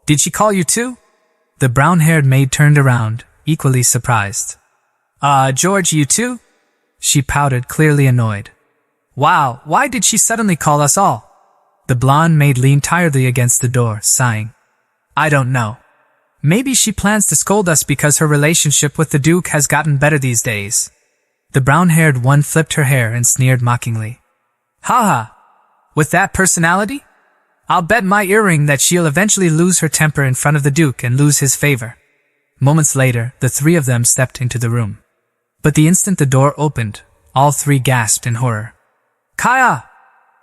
Did she call you too? The brown-haired maid turned around, equally surprised. George, you too? She pouted, clearly annoyed. Wow, why did she suddenly call us all? The blonde maid leaned tiredly against the door, sighing. I don't know. Maybe she plans to scold us because her relationship with the Duke has gotten better these days. The brown-haired one flipped her hair and sneered mockingly. Ha ha! With that personality? I'll bet my earring that she'll eventually lose her temper in front of the Duke and lose his favor. Moments later, the three of them stepped into the room. But the instant the door opened, all three gasped in horror. Kaya!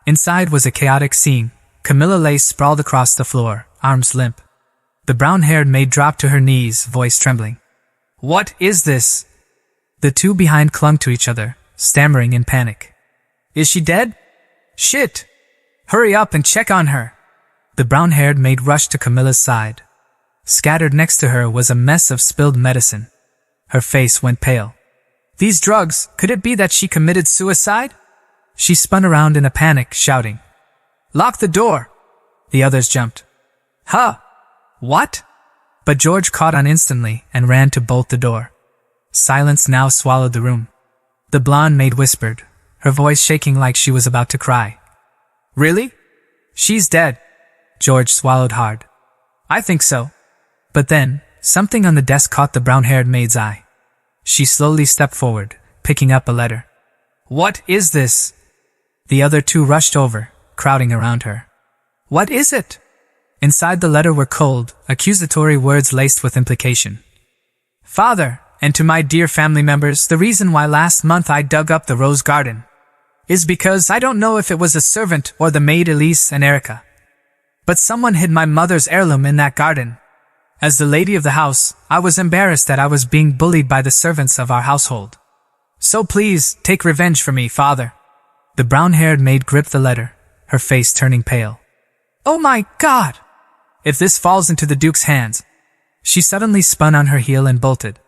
Inside was a chaotic scene. Camilla lay sprawled across the floor, arms limp. The brown-haired maid dropped to her knees, voice trembling. What is this? The two behind clung to each other, stammering in panic. Is she dead? Shit! Hurry up and check on her! The brown-haired maid rushed to Camilla's side. Scattered next to her was a mess of spilled medicine. Her face went pale. These drugs, could it be that she committed suicide? She spun around in a panic, shouting. Lock the door! The others jumped. Huh? What? But George caught on instantly and ran to bolt the door. Silence now swallowed the room. The blonde maid whispered, her voice shaking like she was about to cry. Really? She's dead. George swallowed hard. I think so. But then, something on the desk caught the brown-haired maid's eye. She slowly stepped forward, picking up a letter. What is this? The other two rushed over, crowding around her. What is it? Inside the letter were cold, accusatory words laced with implication. Father, and to my dear family members, the reason why last month I dug up the rose garden is because I don't know if it was a servant or the maid Elise and Erica. But someone hid my mother's heirloom in that garden. As the lady of the house, I was embarrassed that I was being bullied by the servants of our household. So please, take revenge for me, Father. The brown-haired maid gripped the letter, her face turning pale. Oh my God! If this falls into the Duke's hands. She suddenly spun on her heel and bolted.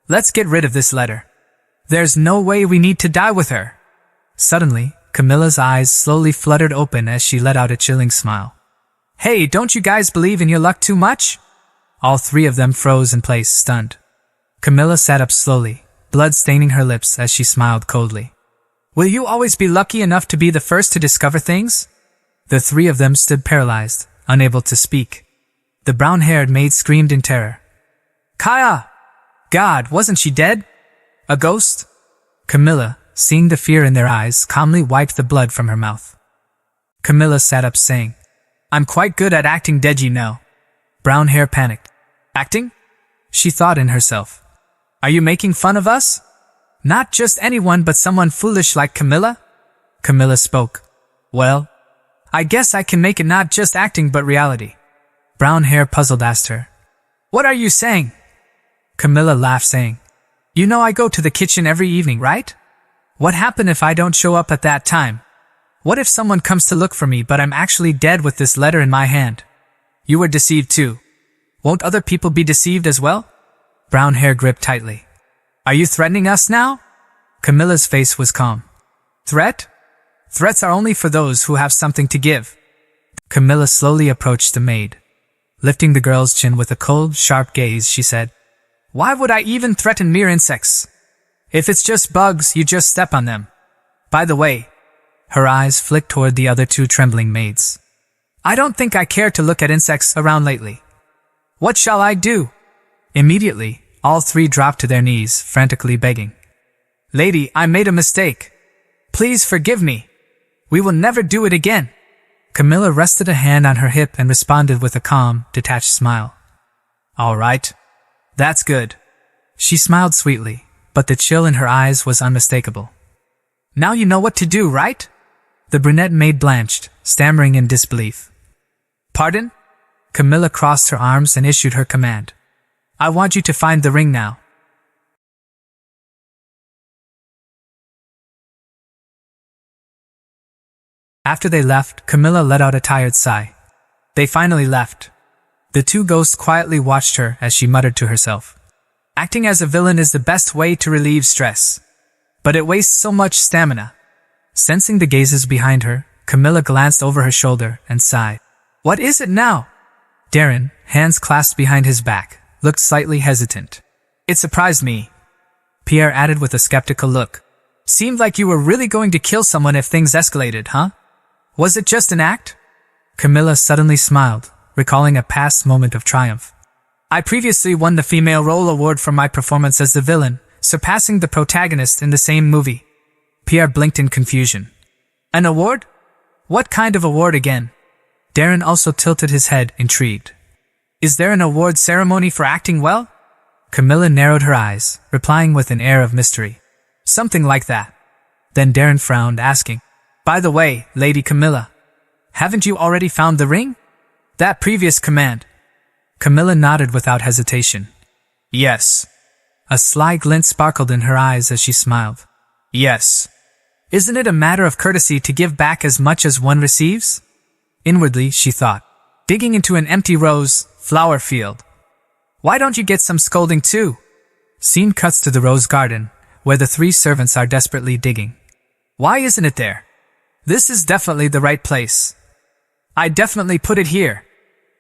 Let's get rid of this letter. There's no way we need to die with her. Suddenly, Camilla's eyes slowly fluttered open as she let out a chilling smile. Hey, don't you guys believe in your luck too much? All three of them froze in place, stunned. Camilla sat up slowly, blood staining her lips as she smiled coldly. Will you always be lucky enough to be the first to discover things? The three of them stood paralyzed, unable to speak. The brown-haired maid screamed in terror. Kaya! God, wasn't she dead? A ghost? Camilla, seeing the fear in their eyes, calmly wiped the blood from her mouth. Camilla sat up saying, I'm quite good at acting dead, you know. Brown hair panicked. Acting? She thought in herself. Are you making fun of us? Not just anyone but someone foolish like Camilla? Camilla spoke. Well, I guess I can make it not just acting but reality. Brown hair puzzled asked her. What are you saying? Camilla laughed saying, You know I go to the kitchen every evening, right? What happened if I don't show up at that time? What if someone comes to look for me but I'm actually dead with this letter in my hand? You were deceived too. Won't other people be deceived as well? brown hair gripped tightly. Are you threatening us now? Camilla's face was calm. Threat? Threats are only for those who have something to give. Camilla slowly approached the maid. Lifting the girl's chin with a cold, sharp gaze, she said, Why would I even threaten mere insects? If it's just bugs, you just step on them. By the way, her eyes flicked toward the other two trembling maids. I don't think I care to look at insects around lately. What shall I do? Immediately, all three dropped to their knees, frantically begging. Lady, I made a mistake. Please forgive me. We will never do it again. Camilla rested a hand on her hip and responded with a calm, detached smile. All right. That's good. She smiled sweetly, but the chill in her eyes was unmistakable. Now you know what to do, right? The brunette maid blanched, stammering in disbelief. Pardon? Camilla crossed her arms and issued her command. I want you to find the ring now. After they left, Camilla let out a tired sigh. They finally left. The two ghosts quietly watched her as she muttered to herself. Acting as a villain is the best way to relieve stress. But it wastes so much stamina. Sensing the gazes behind her, Camilla glanced over her shoulder and sighed. What is it now? Darren, hands clasped behind his back, looked slightly hesitant. It surprised me, Pierre added with a skeptical look. Seemed like you were really going to kill someone if things escalated, huh? Was it just an act? Camilla suddenly smiled, recalling a past moment of triumph. I previously won the Female Role Award for my performance as the villain, surpassing the protagonist in the same movie. Pierre blinked in confusion. An award? What kind of award again? Darren also tilted his head, intrigued. Is there an award ceremony for acting well? Camilla narrowed her eyes, replying with an air of mystery. Something like that. Then Darren frowned, asking, By the way, Lady Camilla, haven't you already found the ring? That previous command. Camilla nodded without hesitation. Yes. A sly glint sparkled in her eyes as she smiled. Yes. Isn't it a matter of courtesy to give back as much as one receives? Inwardly, she thought, digging into an empty rose flower field. Why don't you get some scolding too? Scene cuts to the rose garden, where the three servants are desperately digging. Why isn't it there? This is definitely the right place. I definitely put it here.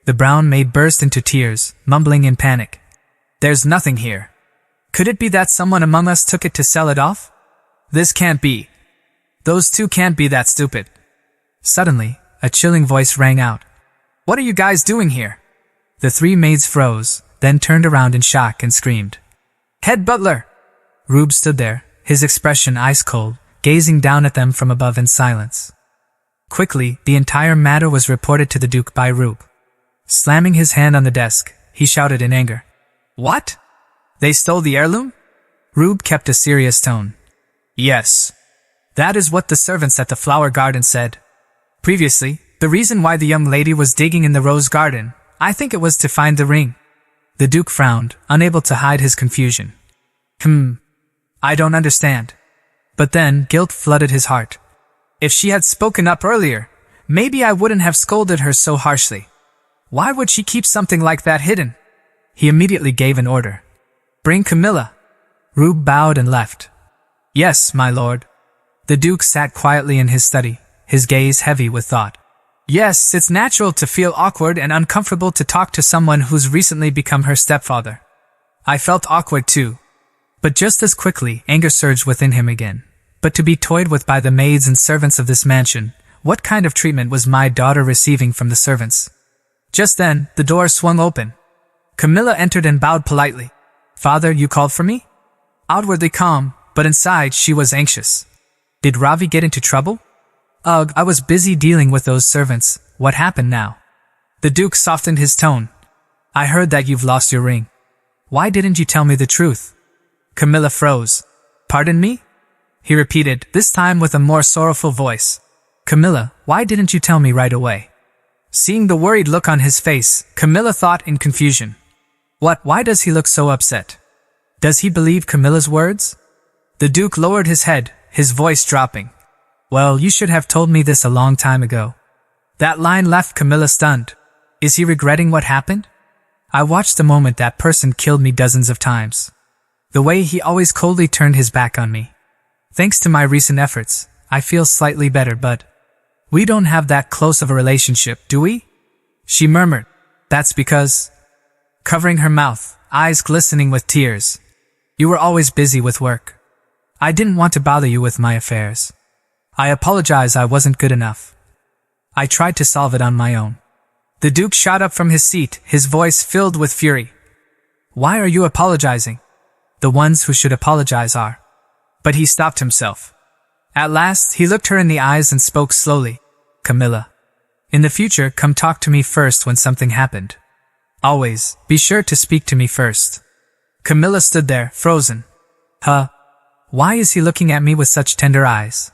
The brown maid burst into tears, mumbling in panic. There's nothing here. Could it be that someone among us took it to sell it off? This can't be. Those two can't be that stupid. Suddenly, a chilling voice rang out. What are you guys doing here? The three maids froze, then turned around in shock and screamed. Head butler! Rube stood there, his expression ice-cold, gazing down at them from above in silence. Quickly, the entire matter was reported to the Duke by Rube. Slamming his hand on the desk, he shouted in anger. What? They stole the heirloom? Rube kept a serious tone. Yes. That is what the servants at the flower garden said. Previously, the reason why the young lady was digging in the rose garden, I think it was to find the ring. The Duke frowned, unable to hide his confusion. I don't understand. But then, guilt flooded his heart. If she had spoken up earlier, maybe I wouldn't have scolded her so harshly. Why would she keep something like that hidden? He immediately gave an order. Bring Camilla. Rube bowed and left. Yes, my lord. The Duke sat quietly in his study, his gaze heavy with thought. Yes, it's natural to feel awkward and uncomfortable to talk to someone who's recently become her stepfather. I felt awkward too. But just as quickly, anger surged within him again. But to be toyed with by the maids and servants of this mansion, what kind of treatment was my daughter receiving from the servants? Just then, the door swung open. Camilla entered and bowed politely. Father, you called for me? Outwardly calm, but inside she was anxious. Did Ravi get into trouble? Ugh, I was busy dealing with those servants. What happened now? The Duke softened his tone. I heard that you've lost your ring. Why didn't you tell me the truth? Camilla froze. Pardon me? He repeated, this time with a more sorrowful voice. Camilla, why didn't you tell me right away? Seeing the worried look on his face, Camilla thought in confusion. What? Why does he look so upset? Does he believe Camilla's words? The Duke lowered his head, his voice dropping. Well, you should have told me this a long time ago. That line left Camilla stunned. Is he regretting what happened? I watched the moment that person killed me dozens of times. The way he always coldly turned his back on me. Thanks to my recent efforts, I feel slightly better, but we don't have that close of a relationship, do we? She murmured. That's because, covering her mouth, eyes glistening with tears, you were always busy with work. I didn't want to bother you with my affairs. I apologize, I wasn't good enough. I tried to solve it on my own. The Duke shot up from his seat, his voice filled with fury. Why are you apologizing? The ones who should apologize are. But he stopped himself. At last, he looked her in the eyes and spoke slowly. Camilla. In the future, come talk to me first when something happened. Always, be sure to speak to me first. Camilla stood there, frozen. Why is he looking at me with such tender eyes?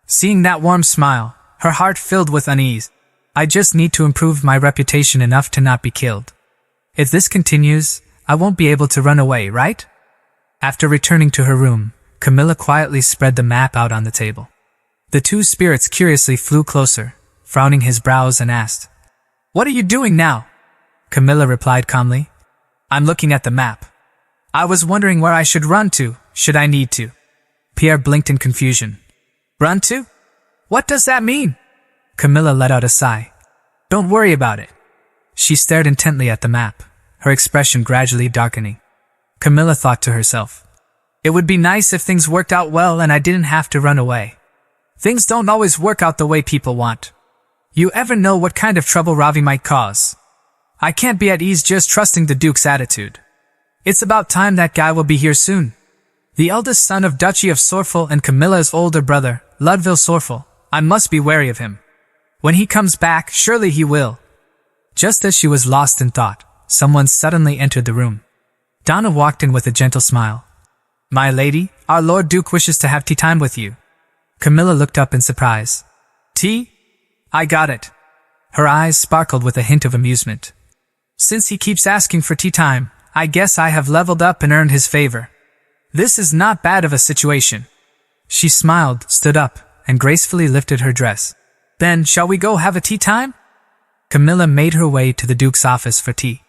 Seeing that warm smile, her heart filled with unease. I just need to improve my reputation enough to not be killed. If this continues, I won't be able to run away, right? After returning to her room, Camilla quietly spread the map out on the table. The two spirits curiously flew closer, frowning his brows, and asked, "What are you doing now?" Camilla replied calmly, "I'm looking at the map. I was wondering where I should run to, should I need to." Pierre blinked in confusion. "Run to? What does that mean?" Camilla let out a sigh. "Don't worry about it." She stared intently at the map, her expression gradually darkening. Camilla thought to herself, "It would be nice if things worked out well and I didn't have to run away. Things don't always work out the way people want. You ever know what kind of trouble Ravi might cause? I can't be at ease just trusting the Duke's attitude. It's about time that guy will be here soon. The eldest son of Duchy of Sorfel and Camilla's older brother, Ludville Sorfel. I must be wary of him. When he comes back, surely he will." Just as she was lost in thought, someone suddenly entered the room. Donna walked in with a gentle smile. "My lady, our Lord Duke wishes to have tea time with you." Camilla looked up in surprise. "Tea? I got it." Her eyes sparkled with a hint of amusement. "Since he keeps asking for tea time, I guess I have leveled up and earned his favor. This is not bad of a situation." She smiled, stood up, and gracefully lifted her dress. "Then, shall we go have a tea time?" Camilla made her way to the Duke's office for tea.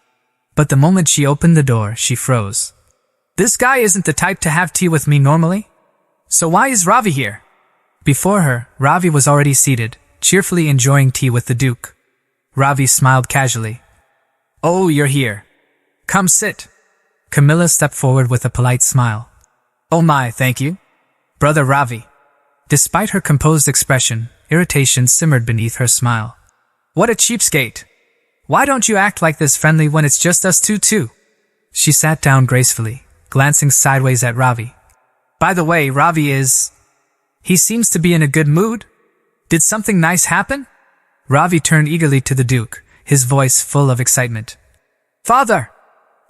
But the moment she opened the door, she froze. This guy isn't the type to have tea with me normally. So why is Ravi here? Before her, Ravi was already seated, cheerfully enjoying tea with the Duke. Ravi smiled casually. "Oh, you're here. Come sit." Camilla stepped forward with a polite smile. "Oh my, thank you. Brother Ravi." Despite her composed expression, irritation simmered beneath her smile. "What a cheapskate. Why don't you act like this friendly when it's just us two? She sat down gracefully, glancing sideways at Ravi. "By the way, Ravi is... He seems to be in a good mood. Did something nice happen?" Ravi turned eagerly to the Duke, his voice full of excitement. "Father!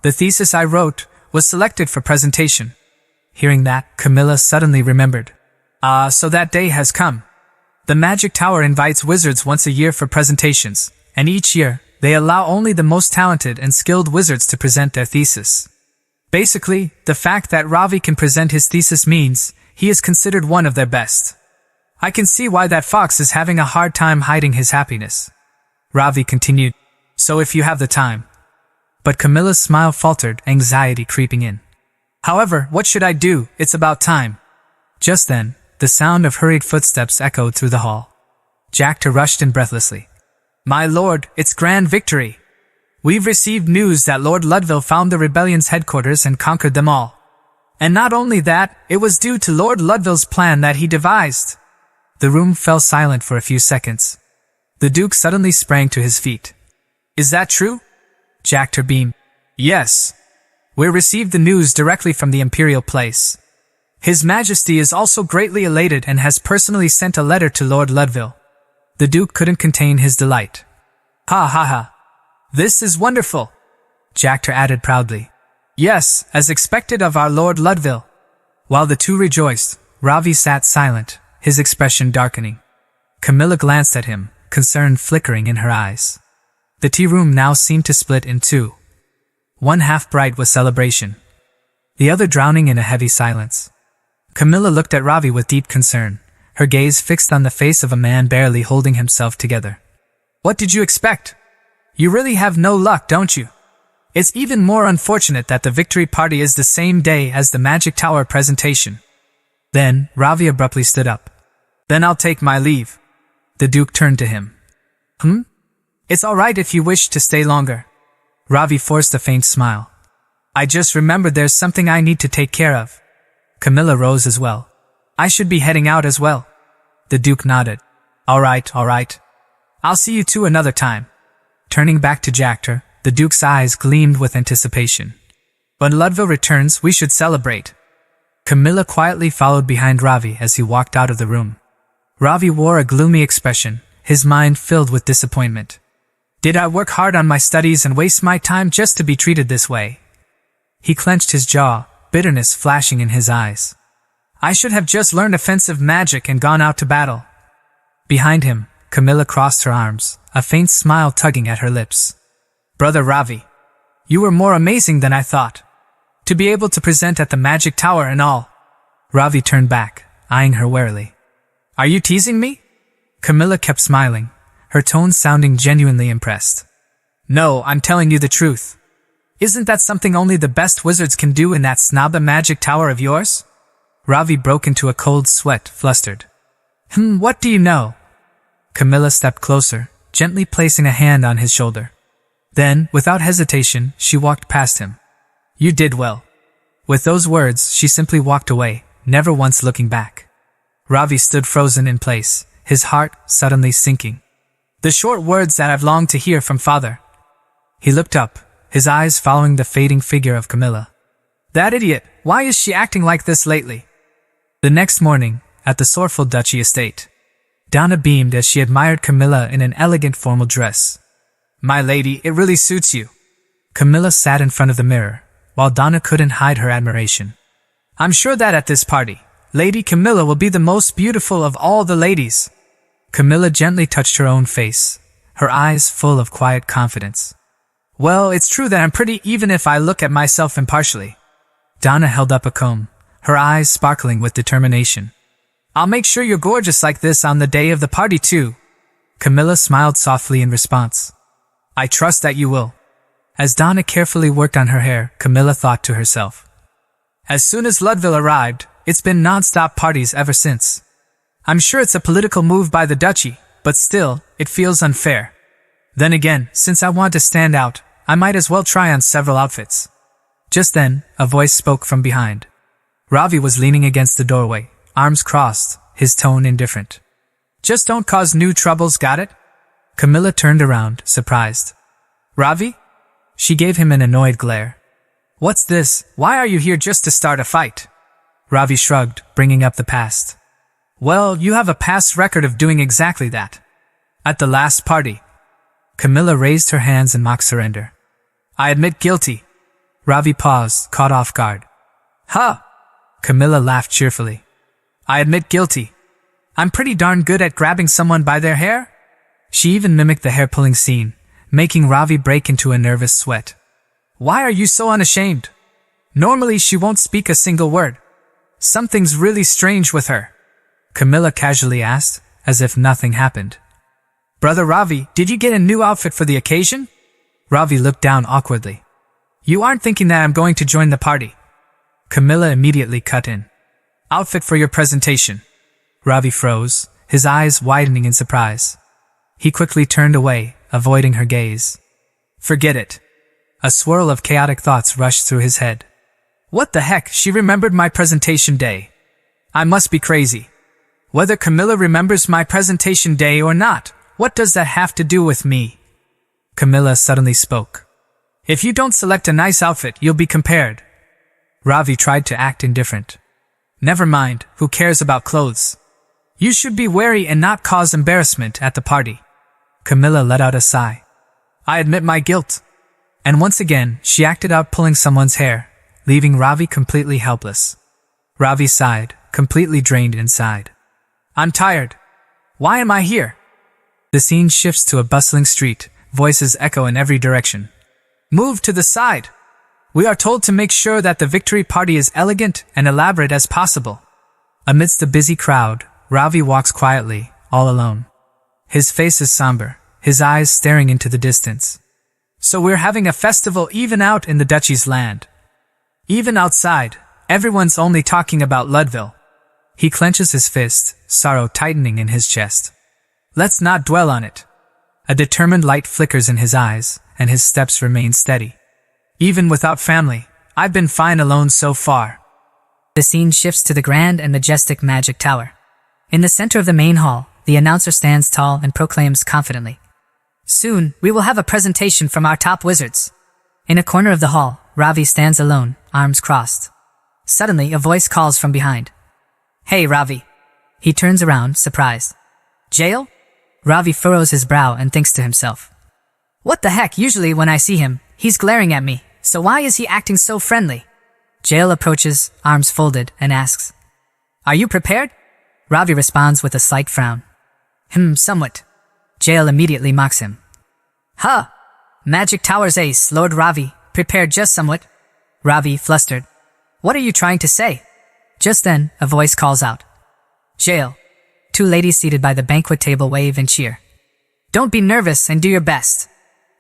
The thesis I wrote was selected for presentation." Hearing that, Camilla suddenly remembered. So that day has come. The Magic Tower invites wizards once a year for presentations, and each year, they allow only the most talented and skilled wizards to present their thesis. Basically, the fact that Ravi can present his thesis means he is considered one of their best. I can see why that fox is having a hard time hiding his happiness. Ravi continued, "So if you have the time." But Camilla's smile faltered, anxiety creeping in. "However, what should I do? It's about time." Just then, the sound of hurried footsteps echoed through the hall. Jactor rushed in breathlessly. "My lord, it's grand victory. We've received news that Lord Ludville found the rebellion's headquarters and conquered them all. And not only that, it was due to Lord Ludville's plan that he devised." The room fell silent for a few seconds. The Duke suddenly sprang to his feet. "Is that true?" Jactor beamed. "Yes. We received the news directly from the Imperial Place. His Majesty is also greatly elated and has personally sent a letter to Lord Ludville." The Duke couldn't contain his delight. "Ha ha ha. This is wonderful," Jactor added proudly. "Yes, as expected of our Lord Ludville." While the two rejoiced, Ravi sat silent, his expression darkening. Camilla glanced at him, concern flickering in her eyes. The tea room now seemed to split in two. One half bright with celebration, the other drowning in a heavy silence. Camilla looked at Ravi with deep concern, her gaze fixed on the face of a man barely holding himself together. "What did you expect? You really have no luck, don't you? It's even more unfortunate that the victory party is the same day as the Magic Tower presentation. Then, Ravi abruptly stood up. Then I'll take my leave. The Duke turned to him. It's alright if you wish to stay longer. Ravi forced a faint smile. I just remembered there's something I need to take care of. Camilla rose as well. I should be heading out as well. The Duke nodded. Alright. I'll see you two another time. Turning back to Jactor, the Duke's eyes gleamed with anticipation. When Ludwig returns, we should celebrate. Camilla quietly followed behind Ravi as he walked out of the room. Ravi wore a gloomy expression, his mind filled with disappointment. Did I work hard on my studies and waste my time just to be treated this way? He clenched his jaw, bitterness flashing in his eyes. I should have just learned offensive magic and gone out to battle. Behind him, Camilla crossed her arms, a faint smile tugging at her lips. Brother Ravi, you were more amazing than I thought. To be able to present at the Magic Tower and all. Ravi turned back, eyeing her warily. Are you teasing me? Camilla kept smiling, her tone sounding genuinely impressed. No, I'm telling you the truth. Isn't that something only the best wizards can do in that snobba Magic Tower of yours? Ravi broke into a cold sweat, flustered. What do you know? Camilla stepped closer, gently placing a hand on his shoulder. Then, without hesitation, she walked past him. You did well. With those words, she simply walked away, never once looking back. Ravi stood frozen in place, his heart suddenly sinking. The short words that I've longed to hear from father. He looked up, his eyes following the fading figure of Camilla. That idiot, why is she acting like this lately? The next morning, at the Sorful Duchy estate, Donna beamed as she admired Camilla in an elegant formal dress. My lady, it really suits you. Camilla sat in front of the mirror, while Donna couldn't hide her admiration. I'm sure that at this party, Lady Camilla will be the most beautiful of all the ladies. Camilla gently touched her own face, her eyes full of quiet confidence. Well, it's true that I'm pretty even if I look at myself impartially. Donna held up a comb, her eyes sparkling with determination. I'll make sure you're gorgeous like this on the day of the party too. Camilla smiled softly in response. I trust that you will. As Donna carefully worked on her hair, Camilla thought to herself. As soon as Ludwig arrived, it's been non-stop parties ever since. I'm sure it's a political move by the duchy, but still, it feels unfair. Then again, since I want to stand out, I might as well try on several outfits. Just then, a voice spoke from behind. Ravi was leaning against the doorway, arms crossed, his tone indifferent. Just don't cause new troubles, got it? Camilla turned around, surprised. Ravi? She gave him an annoyed glare. What's this? Why are you here just to start a fight? Ravi shrugged, bringing up the past. Well, you have a past record of doing exactly that. At the last party. Camilla raised her hands in mock surrender. I admit guilty. Ravi paused, caught off guard. Ha! Camilla laughed cheerfully. I admit guilty. I'm pretty darn good at grabbing someone by their hair. She even mimicked the hair-pulling scene, making Ravi break into a nervous sweat. Why are you so unashamed? Normally she won't speak a single word. Something's really strange with her. Camilla casually asked, as if nothing happened. Brother Ravi, did you get a new outfit for the occasion? Ravi looked down awkwardly. You aren't thinking that I'm going to join the party. Camilla immediately cut in. Outfit for your presentation. Ravi froze, his eyes widening in surprise. He quickly turned away, avoiding her gaze. Forget it. A swirl of chaotic thoughts rushed through his head. What the heck, she remembered my presentation day. I must be crazy. Whether Camilla remembers my presentation day or not, what does that have to do with me? Camilla suddenly spoke. If you don't select a nice outfit, you'll be compared. Ravi tried to act indifferent. Never mind, who cares about clothes? You should be wary and not cause embarrassment at the party. Camilla let out a sigh. I admit my guilt. And once again, she acted out pulling someone's hair, leaving Ravi completely helpless. Ravi sighed, completely drained inside. I'm tired. Why am I here? The scene shifts to a bustling street, voices echo in every direction. Move to the side. We are told to make sure that the victory party is elegant and elaborate as possible. Amidst the busy crowd, Ravi walks quietly, all alone. His face is somber, his eyes staring into the distance. So we're having a festival even out in the duchy's land. Even outside, everyone's only talking about Ludville. He clenches his fist, sorrow tightening in his chest. Let's not dwell on it. A determined light flickers in his eyes, and his steps remain steady. Even without family, I've been fine alone so far. The scene shifts to the grand and majestic Magic Tower. In the center of the main hall, the announcer stands tall and proclaims confidently, "Soon, we will have a presentation from our top wizards." In a corner of the hall, Ravi stands alone, arms crossed. Suddenly, a voice calls from behind. "Hey, Ravi." He turns around, surprised. "Jail?" Ravi furrows his brow and thinks to himself, "What the heck, usually when I see him, he's glaring at me, so why is he acting so friendly?" Jail approaches, arms folded, and asks, "Are you prepared?" Ravi responds with a slight frown. Somewhat." Jail immediately mocks him. "Huh! Magic Tower's ace, Lord Ravi, prepared just somewhat." Ravi, flustered. "What are you trying to say?" Just then, a voice calls out. "Jail." Two ladies seated by the banquet table wave and cheer. "Don't be nervous and do your best.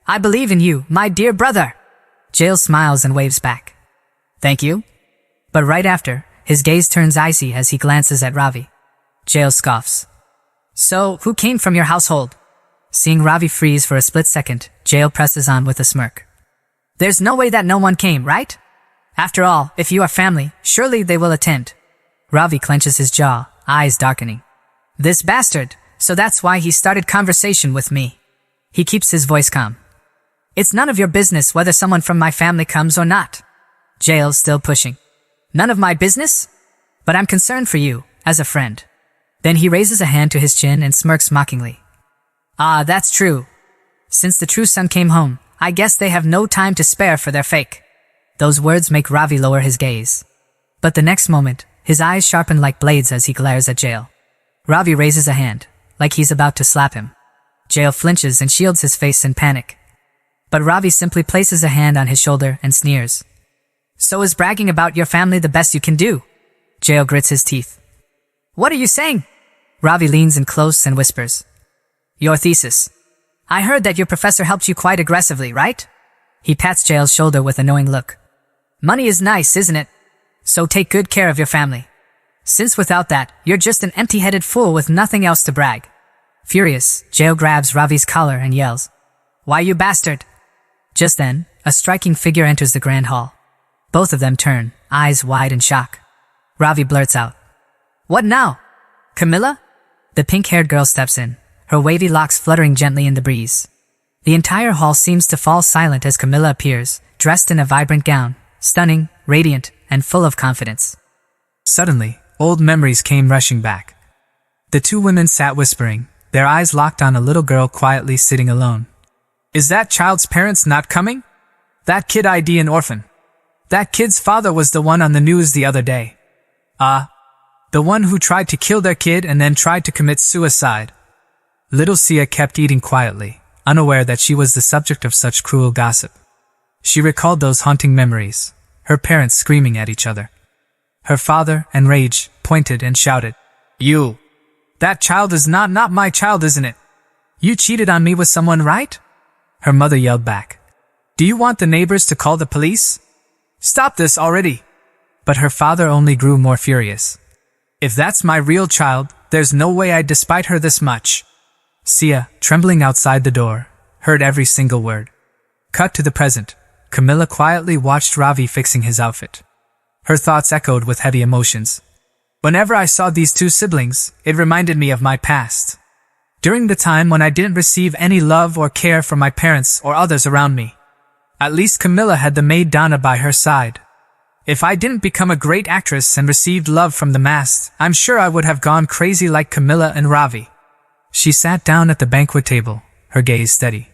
I believe in you, my dear brother." Jail smiles and waves back. "Thank you." But right after, his gaze turns icy as he glances at Ravi. Jail scoffs. "So, who came from your household?" Seeing Ravi freeze for a split second, Jail presses on with a smirk. "There's no way that no one came, right? After all, if you are family, surely they will attend." Ravi clenches his jaw, eyes darkening. "This bastard, so that's why he started conversation with me." He keeps his voice calm. "It's none of your business whether someone from my family comes or not." Jail still pushing. "None of my business? But I'm concerned for you, as a friend." Then he raises a hand to his chin and smirks mockingly. "Ah, that's true. Since the true son came home, I guess they have no time to spare for their fake." Those words make Ravi lower his gaze. But the next moment, his eyes sharpen like blades as he glares at Jail. Ravi raises a hand, like he's about to slap him. Jail flinches and shields his face in panic. But Ravi simply places a hand on his shoulder and sneers. "So is bragging about your family the best you can do?" Jail grits his teeth. "What are you saying?" Ravi leans in close and whispers. "Your thesis. I heard that your professor helped you quite aggressively, right?" He pats Jail's shoulder with a knowing look. "Money is nice, isn't it? So take good care of your family. Since without that, you're just an empty-headed fool with nothing else to brag." Furious, Jail grabs Ravi's collar and yells, "Why, you bastard!" Just then, a striking figure enters the grand hall. Both of them turn, eyes wide in shock. Ravi blurts out, "What now? Camilla?" The pink-haired girl steps in, her wavy locks fluttering gently in the breeze. The entire hall seems to fall silent as Camilla appears, dressed in a vibrant gown, stunning, radiant, and full of confidence. Suddenly, old memories came rushing back. The two women sat whispering, their eyes locked on a little girl quietly sitting alone. "Is that child's parents not coming? That kid ID an orphan. That kid's father was the one on the news the other day. The one who tried to kill their kid and then tried to commit suicide." Little Sia kept eating quietly, unaware that she was the subject of such cruel gossip. She recalled those haunting memories, her parents screaming at each other. Her father, enraged, pointed and shouted, "You! That child is not my child, isn't it? You cheated on me with someone, right?" Her mother yelled back, "Do you want the neighbors to call the police? Stop this already!" But her father only grew more furious. "If that's my real child, there's no way I'd despite her this much." Sia, trembling outside the door, heard every single word. Cut to the present. Camilla quietly watched Ravi fixing his outfit. Her thoughts echoed with heavy emotions. "Whenever I saw these two siblings, it reminded me of my past. During the time when I didn't receive any love or care from my parents or others around me. At least Camilla had the maid Donna by her side. If I didn't become a great actress and received love from the mass, I'm sure I would have gone crazy like Camilla and Ravi." She sat down at the banquet table, her gaze steady.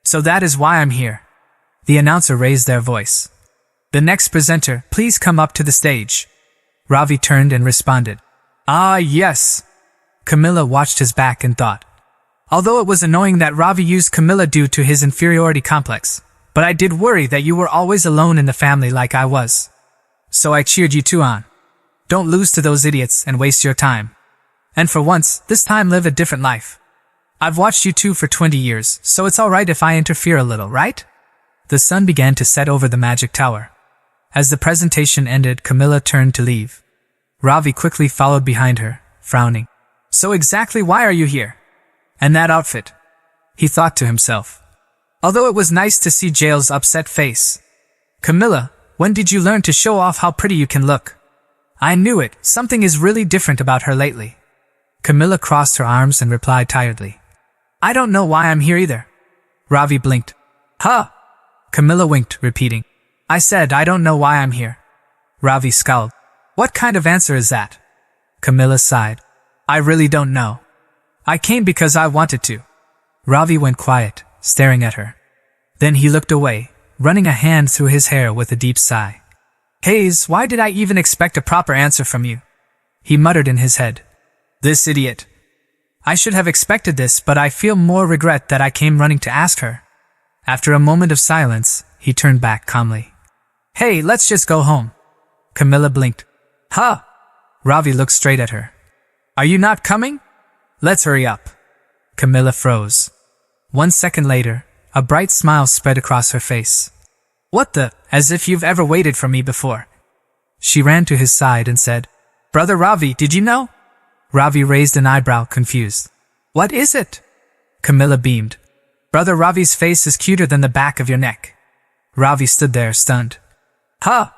"So that is why I'm here." The announcer raised their voice. "The next presenter, please come up to the stage." Ravi turned and responded, "Ah, yes." Camilla watched his back and thought, although it was annoying that Ravi used Camilla due to his inferiority complex, but I did worry that you were always alone in the family like I was. So I cheered you two on. Don't lose to those idiots and waste your time. And for once, this time live a different life. I've watched you two for 20 years, so it's alright if I interfere a little, right?" The sun began to set over the magic tower. As the presentation ended, Camilla turned to leave. Ravi quickly followed behind her, frowning. So exactly why are you here? And that outfit? He thought to himself. Although it was nice to see Jail's upset face. Camilla, when did you learn to show off how pretty you can look? I knew it, something is really different about her lately. Camilla crossed her arms and replied tiredly. I don't know why I'm here either. Ravi blinked. Huh? Camilla winked, repeating. I said I don't know why I'm here. Ravi scowled. What kind of answer is that? Camilla sighed. I really don't know. I came because I wanted to. Ravi went quiet, staring at her. Then he looked away, running a hand through his hair with a deep sigh. Hayes, why did I even expect a proper answer from you? He muttered in his head. This idiot. I should have expected this, but I feel more regret that I came running to ask her. After a moment of silence, he turned back calmly. Hey, let's just go home. Camilla blinked. Huh? Ravi looked straight at her. Are you not coming? Let's hurry up. Camilla froze. 1 second later, a bright smile spread across her face. What the? As if you've ever waited for me before. She ran to his side and said, Brother Ravi, did you know? Ravi raised an eyebrow, confused. What is it? Camilla beamed. Brother Ravi's face is cuter than the back of your neck. Ravi stood there, stunned. Huh?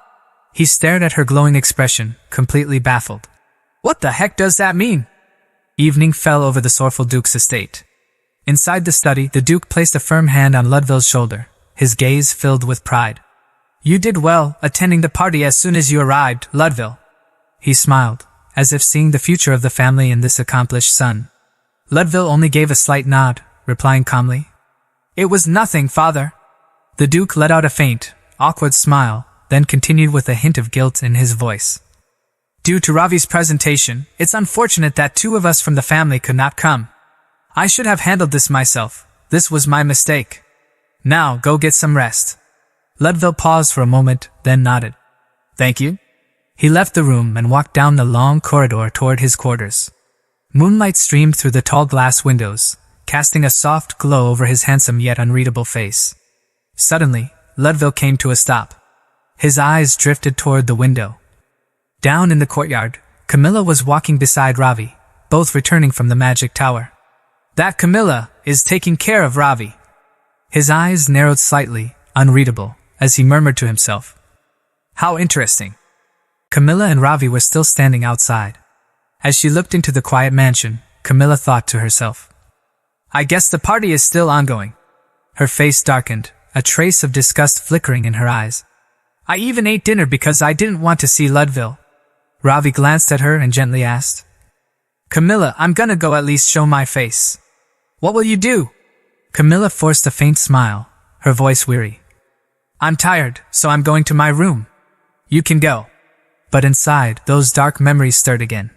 He stared at her glowing expression, completely baffled. What the heck does that mean? Evening fell over the sorrowful Duke's estate. Inside the study, the Duke placed a firm hand on Ludville's shoulder, his gaze filled with pride. You did well, attending the party as soon as you arrived, Ludville. He smiled, as if seeing the future of the family in this accomplished son. Ludville only gave a slight nod, replying calmly. It was nothing, father. The Duke let out a faint, awkward smile, then continued with a hint of guilt in his voice. Due to Ravi's presentation, it's unfortunate that 2 of us from the family could not come. I should have handled this myself. This was my mistake. Now, go get some rest. Ludville paused for a moment, then nodded. Thank you. He left the room and walked down the long corridor toward his quarters. Moonlight streamed through the tall glass windows, casting a soft glow over his handsome yet unreadable face. Suddenly, Ludville came to a stop. His eyes drifted toward the window. Down in the courtyard, Camilla was walking beside Ravi, both returning from the magic tower. That Camilla is taking care of Ravi. His eyes narrowed slightly, unreadable, as he murmured to himself. How interesting. Camilla and Ravi were still standing outside. As she looked into the quiet mansion, Camilla thought to herself. I guess the party is still ongoing. Her face darkened, a trace of disgust flickering in her eyes. I even ate dinner because I didn't want to see Ludville. Ravi glanced at her and gently asked. Camilla, I'm gonna go at least show my face. What will you do? Camilla forced a faint smile, her voice weary. I'm tired, so I'm going to my room. You can go. But inside, those dark memories stirred again.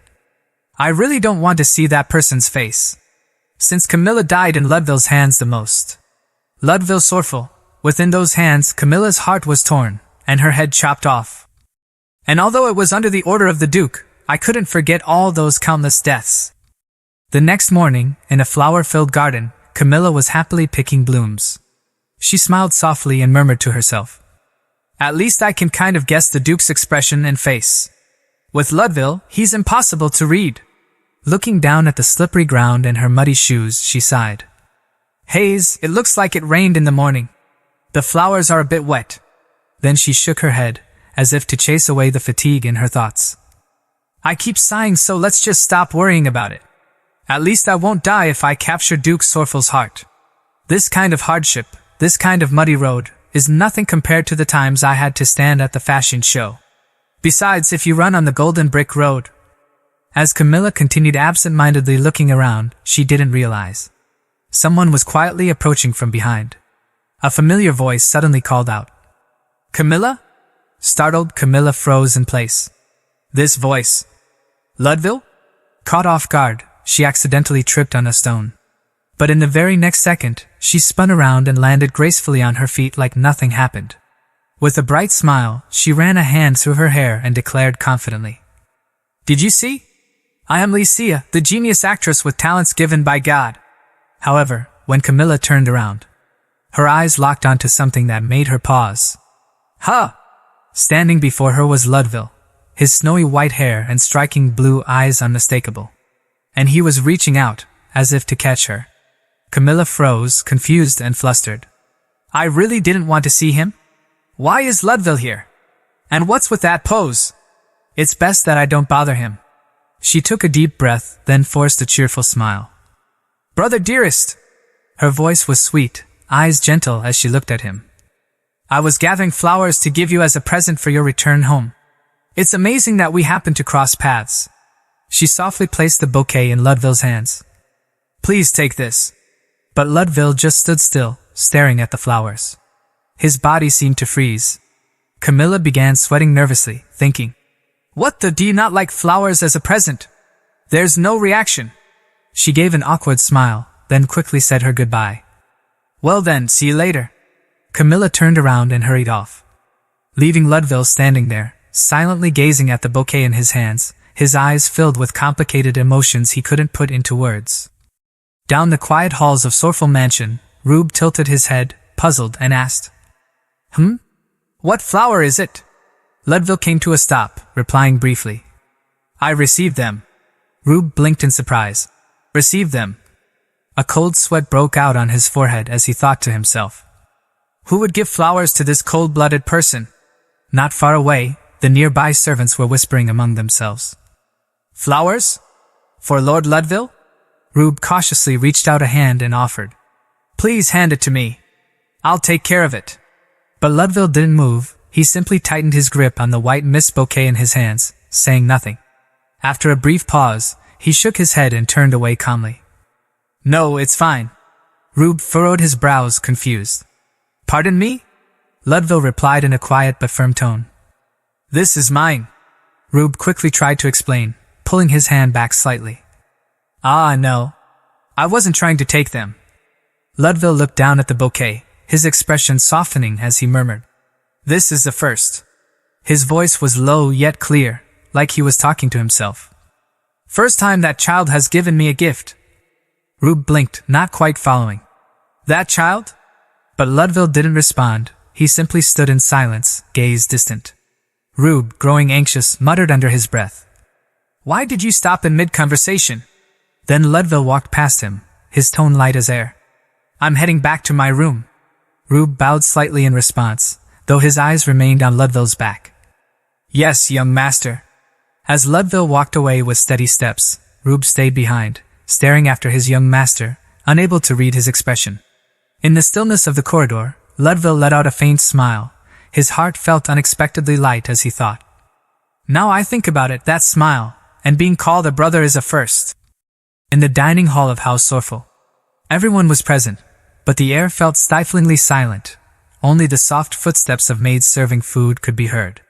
I really don't want to see that person's face. Since Camilla died in Ludville's hands the most. Ludville sorrowful. Within those hands, Camilla's heart was torn, and her head chopped off. And although it was under the order of the Duke, I couldn't forget all those countless deaths. The next morning, in a flower-filled garden, Camilla was happily picking blooms. She smiled softly and murmured to herself. At least I can kind of guess the Duke's expression and face. With Ludville, he's impossible to read. Looking down at the slippery ground and her muddy shoes, she sighed. Hayes, it looks like it rained in the morning. The flowers are a bit wet. Then she shook her head, as if to chase away the fatigue in her thoughts. I keep sighing, so let's just stop worrying about it. At least I won't die if I capture Duke Sorrowful's heart. This kind of hardship, this kind of muddy road, is nothing compared to the times I had to stand at the fashion show. Besides, if you run on the golden brick road. As Camilla continued absent-mindedly looking around, she didn't realize. Someone was quietly approaching from behind. A familiar voice suddenly called out. Camilla? Startled, Camilla froze in place. This voice. Ludville? Caught off guard, she accidentally tripped on a stone. But in the very next second, she spun around and landed gracefully on her feet like nothing happened. With a bright smile, she ran a hand through her hair and declared confidently. Did you see? I am Lycia, the genius actress with talents given by God. However, when Camilla turned around, Her eyes locked onto something that made her pause. Huh! Standing before her was Ludville, his snowy white hair and striking blue eyes unmistakable. And he was reaching out, as if to catch her. Camilla froze, confused and flustered. I really didn't want to see him? Why is Ludville here? And what's with that pose? It's best that I don't bother him. She took a deep breath, then forced a cheerful smile. Brother dearest! Her voice was sweet, eyes gentle as she looked at him. I was gathering flowers to give you as a present for your return home. It's amazing that we happened to cross paths. She softly placed the bouquet in Ludville's hands. Please take this. But Ludville just stood still, staring at the flowers. His body seemed to freeze. Camilla began sweating nervously, thinking, What the do you not like flowers as a present? There's no reaction. She gave an awkward smile, then quickly said her goodbye. Well then, see you later. Camilla turned around and hurried off, leaving Ludville standing there, silently gazing at the bouquet in his hands, his eyes filled with complicated emotions he couldn't put into words. Down the quiet halls of Sorfel Mansion, Rube tilted his head, puzzled, and asked, What flower is it? Ludville came to a stop, replying briefly, I received them. Rube blinked in surprise. Received them? A cold sweat broke out on his forehead as he thought to himself, Who would give flowers to this cold-blooded person? Not far away, the nearby servants were whispering among themselves. Flowers? For Lord Ludville? Rube cautiously reached out a hand and offered, Please hand it to me. I'll take care of it. But Ludville didn't move. He simply tightened his grip on the white mist bouquet in his hands, saying nothing. After a brief pause, he shook his head and turned away calmly. No, it's fine. Rube furrowed his brows, confused. Pardon me? Ludville replied in a quiet but firm tone. This is mine. Rube quickly tried to explain, pulling his hand back slightly. Ah, no. I wasn't trying to take them. Ludville looked down at the bouquet, his expression softening as he murmured, This is the first. His voice was low yet clear, like he was talking to himself. First time that child has given me a gift. Rube blinked, not quite following. That child? But Ludville didn't respond. He simply stood in silence, gaze distant. Rube, growing anxious, muttered under his breath, Why did you stop in mid-conversation? Then Ludville walked past him, his tone light as air. I'm heading back to my room. Rube bowed slightly in response, though his eyes remained on Ludville's back. Yes, young master. As Ludville walked away with steady steps, Rube stayed behind, staring after his young master, unable to read his expression. In the stillness of the corridor, Ludville let out a faint smile. His heart felt unexpectedly light as he thought. Now I think about it, that smile, and being called a brother is a first. In the dining hall of House Sorfel, everyone was present, but the air felt stiflingly silent. Only the soft footsteps of maids serving food could be heard.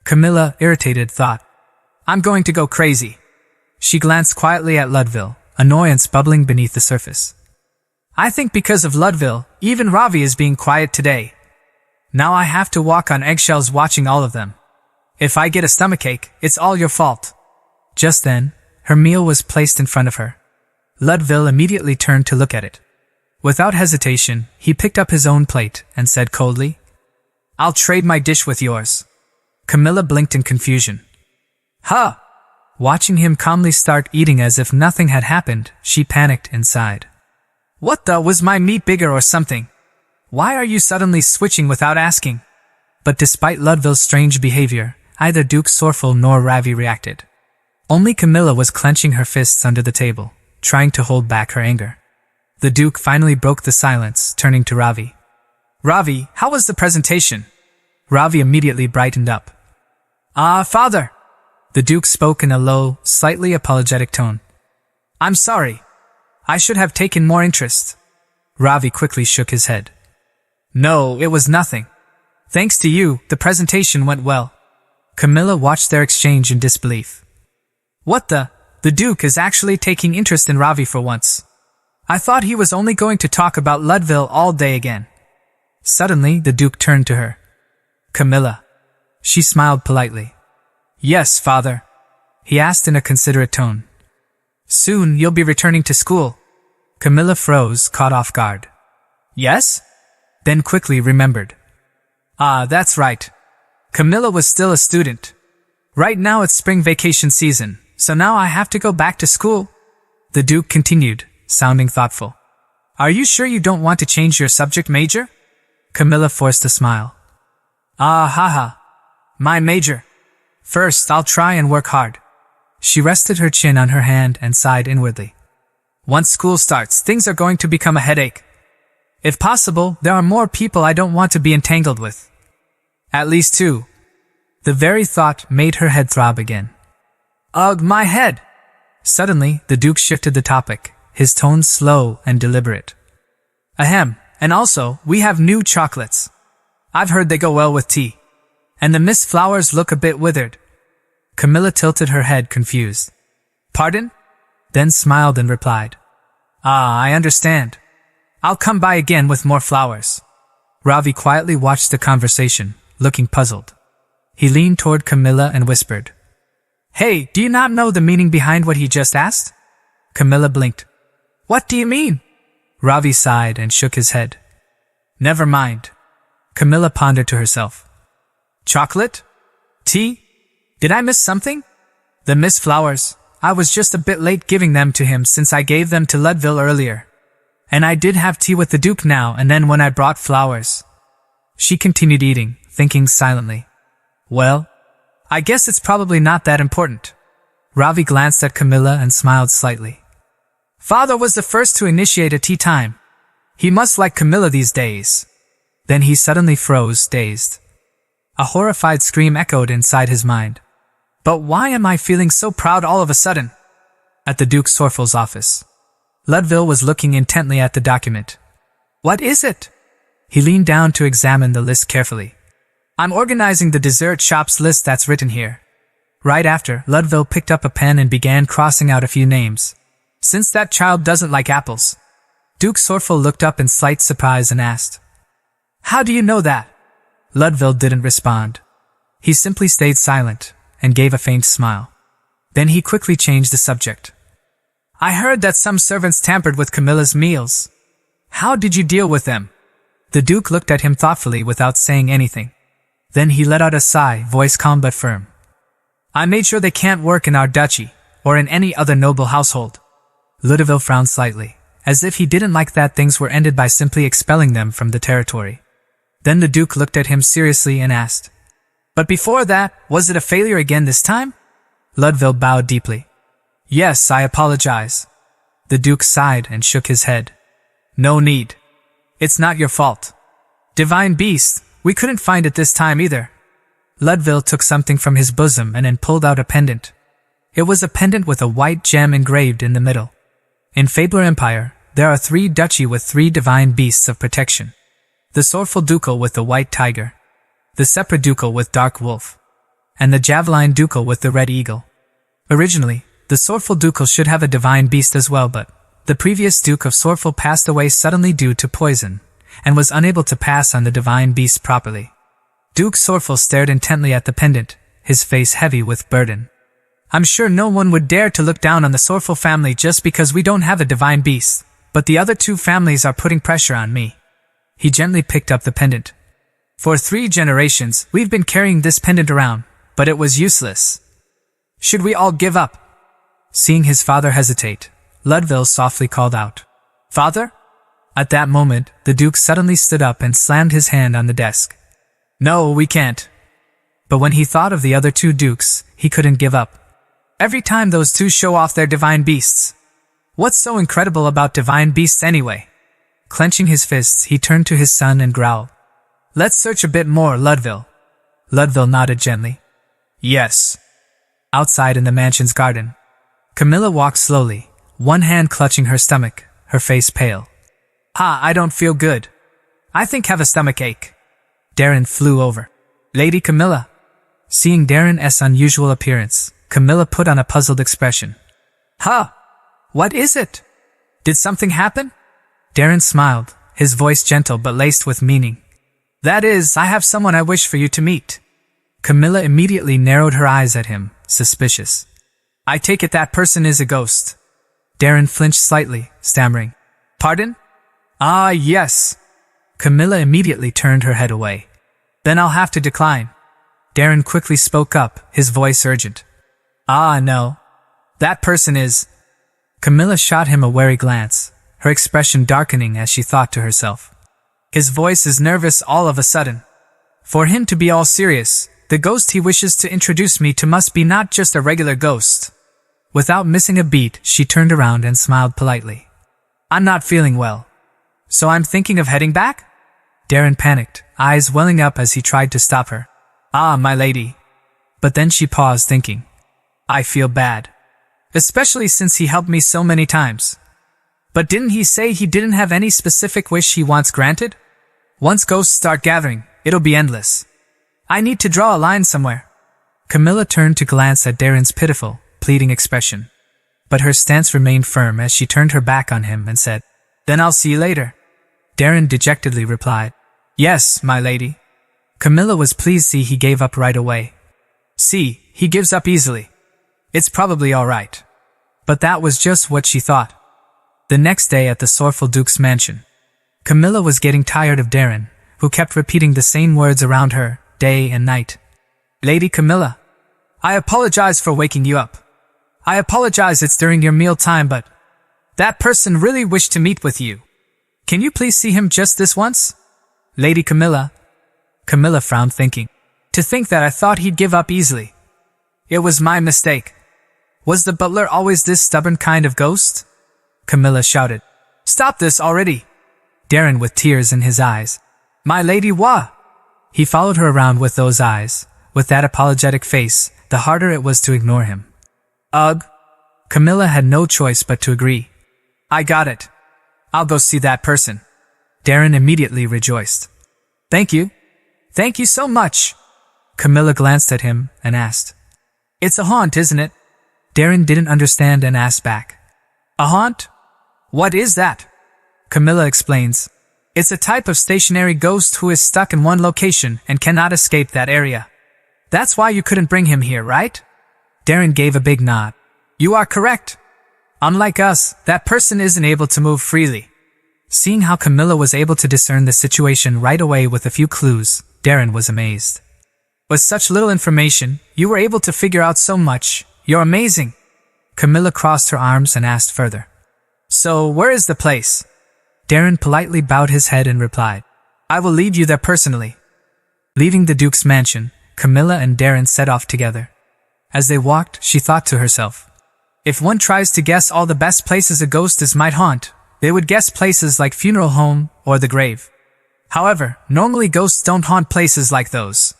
Camilla, irritated, thought, I'm going to go crazy. She glanced quietly at Ludville, annoyance bubbling beneath the surface. I think because of Ludville, even Ravi is being quiet today. Now I have to walk on eggshells watching all of them. If I get a stomachache, it's all your fault. Just then, her meal was placed in front of her. Ludville immediately turned to look at it. Without hesitation, he picked up his own plate and said coldly, I'll trade my dish with yours. Camilla blinked in confusion. Huh! Watching him calmly start eating as if nothing had happened, she panicked inside. What the, was my meat bigger or something? Why are you suddenly switching without asking? But despite Ludville's strange behavior, neither Duke Sorfel nor Ravi reacted. Only Camilla was clenching her fists under the table, trying to hold back her anger. The Duke finally broke the silence, turning to Ravi. Ravi, how was the presentation? Ravi immediately brightened up. Father. The Duke spoke in a low, slightly apologetic tone. I'm sorry. I should have taken more interest. Ravi quickly shook his head. No, it was nothing. Thanks to you, the presentation went well. Camilla watched their exchange in disbelief. What the? The Duke is actually taking interest in Ravi for once. I thought he was only going to talk about Ludville all day again. Suddenly, the Duke turned to her. Camilla. She smiled politely. Yes, father. He asked in a considerate tone. Soon you'll be returning to school. Camilla froze, caught off guard. Yes? then quickly remembered. Ah, that's right. Camilla was still a student. Right now it's spring vacation season, so now I have to go back to school. The Duke continued, sounding thoughtful. Are you sure you don't want to change your subject major? Camilla forced a smile. Ah, haha. My major. First, I'll try and work hard. She rested her chin on her hand and sighed inwardly. Once school starts, things are going to become a headache. If possible, there are more people I don't want to be entangled with. At least 2. The very thought made her head throb again. Ugh, my head! Suddenly, the Duke shifted the topic, his tone slow and deliberate. Ahem, and also, we have new chocolates. I've heard they go well with tea. And the Miss Flowers look a bit withered. Camilla tilted her head, confused. Pardon? Then smiled and replied. Ah, I understand. I'll come by again with more flowers. Ravi quietly watched the conversation, looking puzzled. He leaned toward Camilla and whispered. Hey, do you not know the meaning behind what he just asked? Camilla blinked. What do you mean? Ravi sighed and shook his head. Never mind. Camilla pondered to herself. Chocolate? Tea? Did I miss something? The Miss Flowers. I was just a bit late giving them to him since I gave them to Leadville earlier. And I did have tea with the Duke now and then when I brought flowers. She continued eating, thinking silently. Well, I guess it's probably not that important. Ravi glanced at Camilla and smiled slightly. Father was the first to initiate a tea time. He must like Camilla these days. Then he suddenly froze, dazed. A horrified scream echoed inside his mind. But why am I feeling so proud all of a sudden? At the Duke Sorfel's office. Leadville was looking intently at the document. What is it? He leaned down to examine the list carefully. I'm organizing the dessert shop's list that's written here. Right after, Leadville picked up a pen and began crossing out a few names. Since that child doesn't like apples. Duke Sorfel looked up in slight surprise and asked. How do you know that? Leadville didn't respond. He simply stayed silent and gave a faint smile. Then he quickly changed the subject. I heard that some servants tampered with Camilla's meals. How did you deal with them? The Duke looked at him thoughtfully without saying anything. Then he let out a sigh, voice calm but firm. I made sure they can't work in our duchy, or in any other noble household. Ludovic frowned slightly, as if he didn't like that things were ended by simply expelling them from the territory. Then the Duke looked at him seriously and asked, But before that, was it a failure again this time? Ludville bowed deeply. Yes, I apologize. The Duke sighed and shook his head. No need. It's not your fault. Divine Beast, we couldn't find it this time either. Ludville took something from his bosom and then pulled out a pendant. It was a pendant with a white gem engraved in the middle. In Fabler Empire, there are 3 duchy with 3 divine beasts of protection. The Sorful Ducal with the white tiger, the Separate Ducal with dark wolf, and the Javeline Ducal with the red eagle. Originally, the Sorful Ducal should have a divine beast as well, but the previous Duke of Sorful passed away suddenly due to poison, and was unable to pass on the divine beast properly. Duke Sorful stared intently at the pendant, his face heavy with burden. I'm sure no one would dare to look down on the Sorful family just because we don't have a divine beast, but the other 2 families are putting pressure on me. He gently picked up the pendant. For 3 generations, we've been carrying this pendant around, but it was useless. Should we all give up? Seeing his father hesitate, Ludville softly called out, Father? At that moment, the Duke suddenly stood up and slammed his hand on the desk. No, we can't. But when he thought of the other 2 dukes, he couldn't give up. Every time those 2 show off their divine beasts. What's so incredible about divine beasts anyway? Clenching his fists, he turned to his son and growled. Let's search a bit more, Ludville. Ludville nodded gently. Yes. Outside in the mansion's garden, Camilla walked slowly, one hand clutching her stomach, her face pale. I don't feel good. I think have a stomach ache. Darren flew over. Lady Camilla. Seeing Darren's unusual appearance, Camilla put on a puzzled expression. What is it? Did something happen? Darren smiled, his voice gentle but laced with meaning. That is, I have someone I wish for you to meet. Camilla immediately narrowed her eyes at him, suspicious. I take it that person is a ghost. Darren flinched slightly, stammering. Pardon? Ah, yes. Camilla immediately turned her head away. Then I'll have to decline. Darren quickly spoke up, his voice urgent. Ah, no. That person is... Camilla shot him a wary glance, her expression darkening as she thought to herself. His voice is nervous all of a sudden. For him to be all serious, the ghost he wishes to introduce me to must be not just a regular ghost. Without missing a beat, she turned around and smiled politely. I'm not feeling well. So I'm thinking of heading back? Darren panicked, eyes welling up as he tried to stop her. Ah, my lady. But then she paused, thinking. I feel bad. Especially since he helped me so many times. But didn't he say he didn't have any specific wish he wants granted? Once ghosts start gathering, it'll be endless. I need to draw a line somewhere. Camilla turned to glance at Darren's pitiful, pleading expression. But her stance remained firm as she turned her back on him and said, Then I'll see you later. Darren dejectedly replied, Yes, my lady. Camilla was pleased to see he gave up right away. See, he gives up easily. It's probably all right. But that was just what she thought. The next day at the Sorful Duke's mansion, Camilla was getting tired of Darren, who kept repeating the same words around her, day and night. Lady Camilla, I apologize for waking you up. I apologize it's during your meal time, but that person really wished to meet with you. Can you please see him just this once? Lady Camilla. Camilla frowned, thinking. To think that I thought he'd give up easily. It was my mistake. Was the butler always this stubborn kind of ghost? Camilla shouted. Stop this already. Darren with tears in his eyes. My lady Wa. He followed her around with those eyes, with that apologetic face, the harder it was to ignore him. Ugh. Camilla had no choice but to agree. I got it. I'll go see that person. Darren immediately rejoiced. Thank you. Thank you so much. Camilla glanced at him and asked. It's a haunt, isn't it? Darren didn't understand and asked back. A haunt? What is that? Camilla explains. It's a type of stationary ghost who is stuck in one location and cannot escape that area. That's why you couldn't bring him here, right? Darren gave a big nod. You are correct. Unlike us, that person isn't able to move freely. Seeing how Camilla was able to discern the situation right away with a few clues, Darren was amazed. With such little information, you were able to figure out so much. You're amazing. Camilla crossed her arms and asked further. So, where is the place? Darren politely bowed his head and replied, I will lead you there personally. Leaving the Duke's mansion, Camilla and Darren set off together. As they walked, she thought to herself, if one tries to guess all the best places a ghost might haunt, they would guess places like funeral home or the grave. However, normally ghosts don't haunt places like those.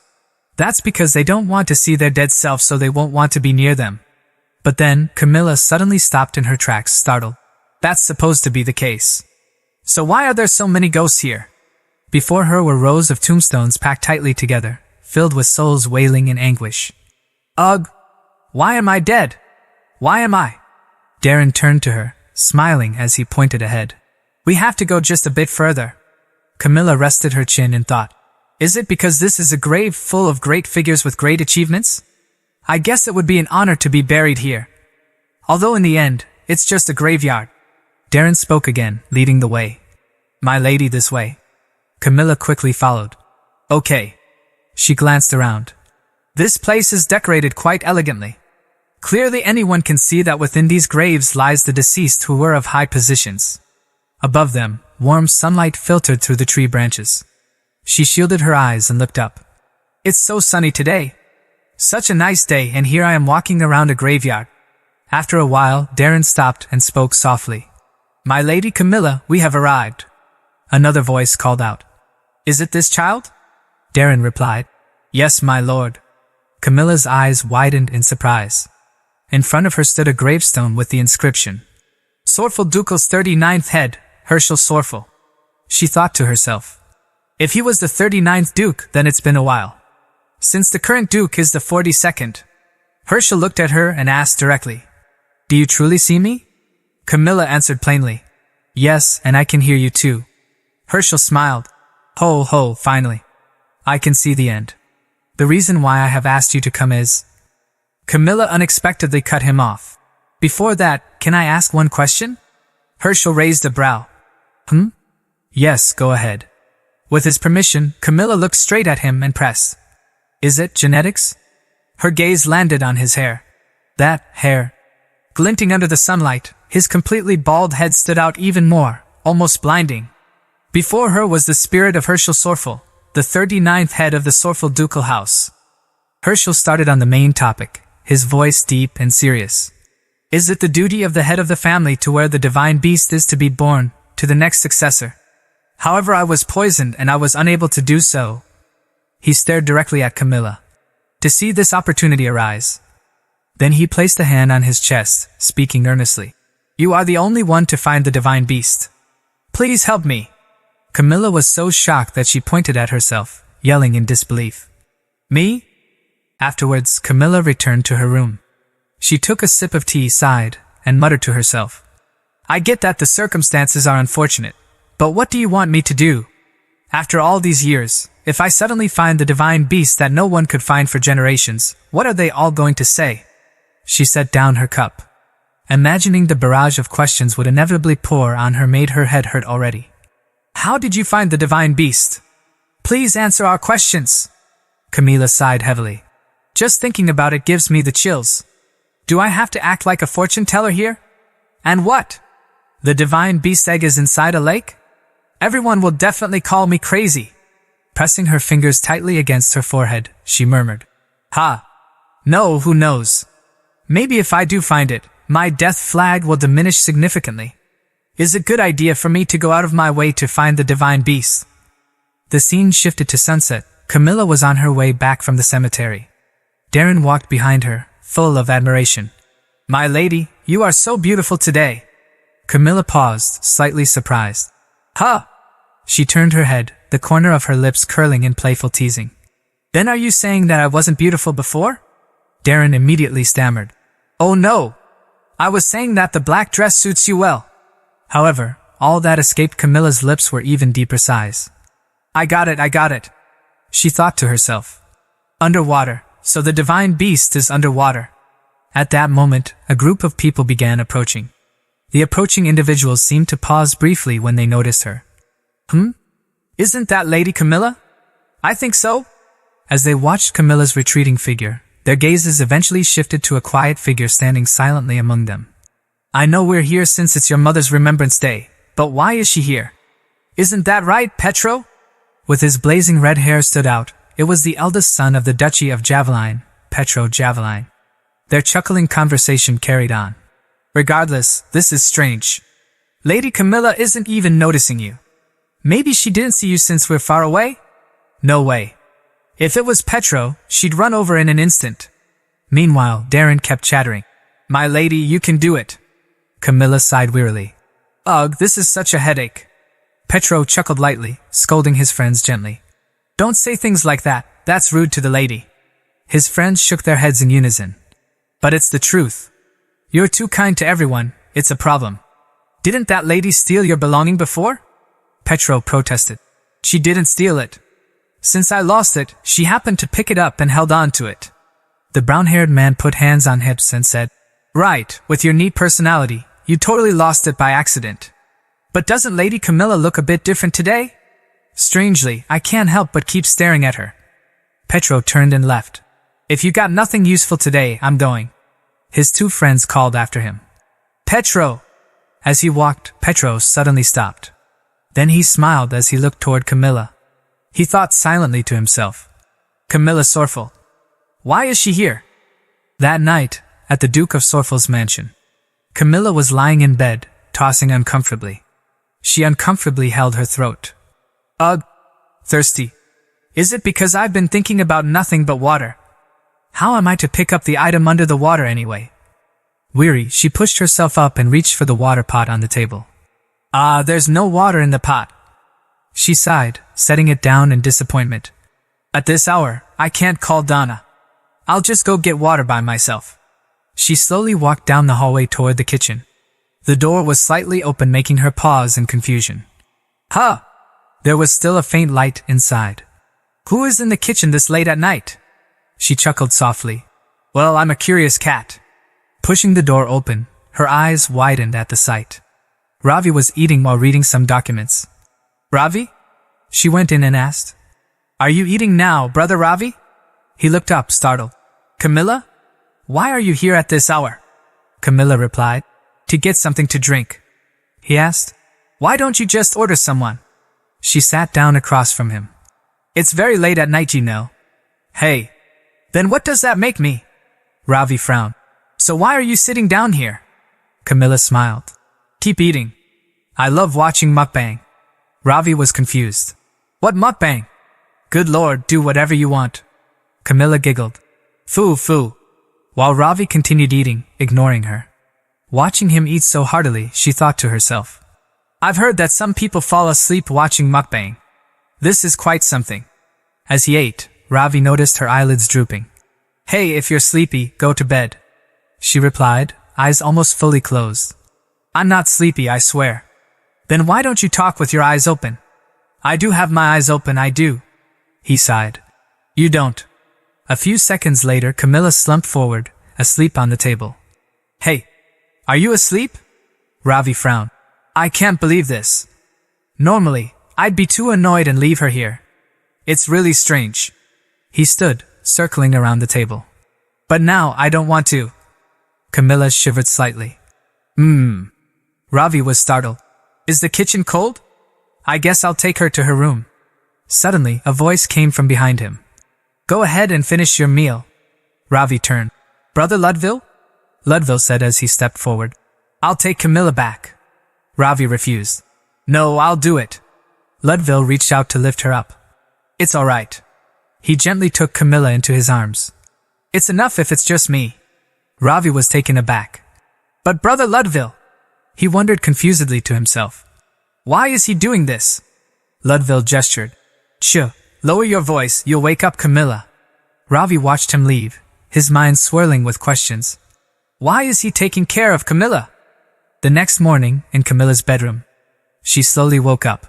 That's because they don't want to see their dead self, so they won't want to be near them. But then, Camilla suddenly stopped in her tracks, startled. That's supposed to be the case. So why are there so many ghosts here? Before her were rows of tombstones packed tightly together, filled with souls wailing in anguish. Ugh! Why am I dead? Why am I? Darren turned to her, smiling as he pointed ahead. We have to go just a bit further. Camilla rested her chin and thought. Is it because this is a grave full of great figures with great achievements? I guess it would be an honor to be buried here. Although in the end, it's just a graveyard. Darren spoke again, leading the way. My lady, this way. Camilla quickly followed. Okay. She glanced around. This place is decorated quite elegantly. Clearly anyone can see that within these graves lies the deceased who were of high positions. Above them, warm sunlight filtered through the tree branches. She shielded her eyes and looked up. It's so sunny today. Such a nice day, and here I am walking around a graveyard. After a while, Darren stopped and spoke softly. My lady Camilla, we have arrived. Another voice called out. Is it this child? Darren replied. Yes, my lord. Camilla's eyes widened in surprise. In front of her stood a gravestone with the inscription. Sorful Ducal's 39th head, Herschel Sorful. She thought to herself. If he was the 39th Duke, then it's been a while. Since the current Duke is the 42nd. Herschel looked at her and asked directly. Do you truly see me? Camilla answered plainly. Yes, and I can hear you too. Herschel smiled. Ho ho, finally. I can see the end. The reason why I have asked you to come is... Camilla unexpectedly cut him off. Before that, can I ask one question? Herschel raised a brow. Yes, go ahead. With his permission, Camilla looked straight at him and pressed. Is it genetics? Her gaze landed on his hair. That hair. Glinting under the sunlight, his completely bald head stood out even more, almost blinding. Before her was the spirit of Herschel Sorfel, the 39th head of the Sorfel ducal house. Herschel started on the main topic, his voice deep and serious. Is it the duty of the head of the family to where the divine beast is to be born to the next successor? However, I was poisoned and I was unable to do so. He stared directly at Camilla. To see this opportunity arise. Then he placed a hand on his chest, speaking earnestly. You are the only one to find the divine beast. Please help me. Camilla was so shocked that she pointed at herself, yelling in disbelief. Me? Afterwards, Camilla returned to her room. She took a sip of tea, sighed, and muttered to herself. I get that the circumstances are unfortunate, but what do you want me to do? After all these years, if I suddenly find the divine beast that no one could find for generations, what are they all going to say? She set down her cup. Imagining the barrage of questions would inevitably pour on her made her head hurt already. How did you find the divine beast? Please answer our questions. Camilla sighed heavily. Just thinking about it gives me the chills. Do I have to act like a fortune teller here? And what? The divine beast egg is inside a lake? Everyone will definitely call me crazy. Pressing her fingers tightly against her forehead, she murmured. Ha! No, who knows? Maybe if I do find it, my death flag will diminish significantly. Is it a good idea for me to go out of my way to find the divine beast? The scene shifted to sunset. Camilla was on her way back from the cemetery. Darren walked behind her, full of admiration. My lady, you are so beautiful today. Camilla paused, slightly surprised. Huh! She turned her head, the corner of her lips curling in playful teasing. Then are you saying that I wasn't beautiful before? Darren immediately stammered. Oh no! I was saying that the black dress suits you well. However, all that escaped Camilla's lips were even deeper sighs. I got it. She thought to herself. Underwater, so the divine beast is underwater. At that moment, a group of people began approaching. The approaching individuals seemed to pause briefly when they noticed her. Isn't that Lady Camilla? I think so. As they watched Camilla's retreating figure, their gazes eventually shifted to a quiet figure standing silently among them. I know we're here since it's your mother's Remembrance Day, but why is she here? Isn't that right, Petro? With his blazing red hair stood out, it was the eldest son of the Duchy of Javeline, Petro Javeline. Their chuckling conversation carried on. Regardless, this is strange. Lady Camilla isn't even noticing you. Maybe she didn't see you since we're far away? No way. If it was Petro, she'd run over in an instant. Meanwhile, Darren kept chattering. My lady, you can do it. Camilla sighed wearily. Ugh, this is such a headache. Petro chuckled lightly, scolding his friends gently. Don't say things like that, that's rude to the lady. His friends shook their heads in unison. But it's the truth. You're too kind to everyone, it's a problem. Didn't that lady steal your belonging before? Petro protested. She didn't steal it. Since I lost it, she happened to pick it up and held on to it. The brown-haired man put hands on hips and said, Right, with your neat personality, you totally lost it by accident. But doesn't Lady Camilla look a bit different today? Strangely, I can't help but keep staring at her. Petro turned and left. If you got nothing useful today, I'm going. His two friends called after him. Petro! As he walked, Petro suddenly stopped. Then he smiled as he looked toward Camilla. He thought silently to himself. Camilla Sorfel. Why is she here? That night, at the Duke of Sorfel's mansion, Camilla was lying in bed, tossing uncomfortably. She uncomfortably held her throat. Ugh, thirsty. Is it because I've been thinking about nothing but water? How am I to pick up the item under the water anyway? Weary, she pushed herself up and reached for the water pot on the table. There's no water in the pot. She sighed, setting it down in disappointment. At this hour, I can't call Donna. I'll just go get water by myself. She slowly walked down the hallway toward the kitchen. The door was slightly open, making her pause in confusion. Huh! There was still a faint light inside. Who is in the kitchen this late at night? She chuckled softly. Well, I'm a curious cat. Pushing the door open, her eyes widened at the sight. Ravi was eating while reading some documents. Ravi? She went in and asked, "Are you eating now, Brother Ravi?" He looked up, startled. "Camilla? Why are you here at this hour?" Camilla replied, "To get something to drink." He asked, "Why don't you just order someone?" She sat down across from him. "It's very late at night, you know." "Hey, then what does that make me?" Ravi frowned. "So why are you sitting down here?" Camilla smiled. "Keep eating. I love watching mukbang." Ravi was confused. "What mukbang?" "Good Lord, do whatever you want." Camilla giggled. "Foo, foo," while Ravi continued eating, ignoring her. Watching him eat so heartily, she thought to herself, "I've heard that some people fall asleep watching mukbang. This is quite something." As he ate, Ravi noticed her eyelids drooping. "Hey, if you're sleepy, go to bed," she replied, eyes almost fully closed. "I'm not sleepy, I swear." "Then why don't you talk with your eyes open?" "I do have my eyes open, I do." He sighed. "You don't." A few seconds later, Camilla slumped forward, asleep on the table. "Hey, are you asleep?" Ravi frowned. "I can't believe this. Normally, I'd be too annoyed and leave her here. It's really strange." He stood, circling around the table. "But now I don't want to." Camilla shivered slightly. Ravi was startled. "Is the kitchen cold? I guess I'll take her to her room." Suddenly, a voice came from behind him. "Go ahead and finish your meal." Ravi turned. "Brother Ludville?" Ludville said as he stepped forward. "I'll take Camilla back." Ravi refused. "No, I'll do it." Ludville reached out to lift her up. "It's all right." He gently took Camilla into his arms. "It's enough if it's just me." Ravi was taken aback. "But Brother Ludville," he wondered confusedly to himself. "Why is he doing this?" Ludville gestured. "Shh, lower your voice, you'll wake up Camilla." Ravi watched him leave, his mind swirling with questions. Why is he taking care of Camilla? The next morning, in Camilla's bedroom, she slowly woke up.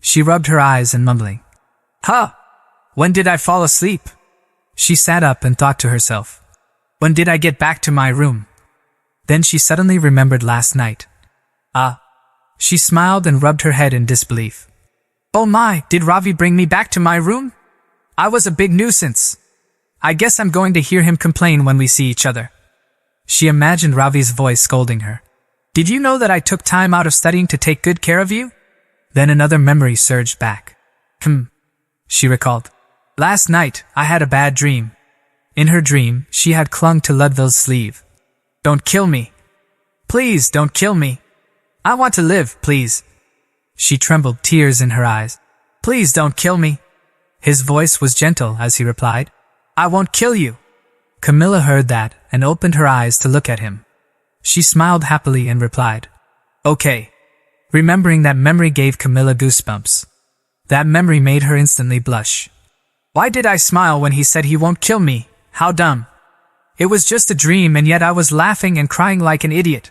She rubbed her eyes and mumbling, "Huh! When did I fall asleep?" She sat up and thought to herself, "When did I get back to my room?" Then she suddenly remembered last night. She smiled and rubbed her head in disbelief. "Oh my, did Ravi bring me back to my room? I was a big nuisance. I guess I'm going to hear him complain when we see each other." She imagined Ravi's voice scolding her. "Did you know that I took time out of studying to take good care of you?" Then another memory surged back. She recalled. "Last night, I had a bad dream." In her dream, she had clung to Ludville's sleeve. "Don't kill me. Please don't kill me. I want to live, please." She trembled, tears in her eyes. "Please don't kill me." His voice was gentle as he replied, "I won't kill you." Camilla heard that and opened her eyes to look at him. She smiled happily and replied, "Okay." Remembering that memory gave Camilla goosebumps. That memory made her instantly blush. "Why did I smile when he said he won't kill me? How dumb. It was just a dream and yet I was laughing and crying like an idiot.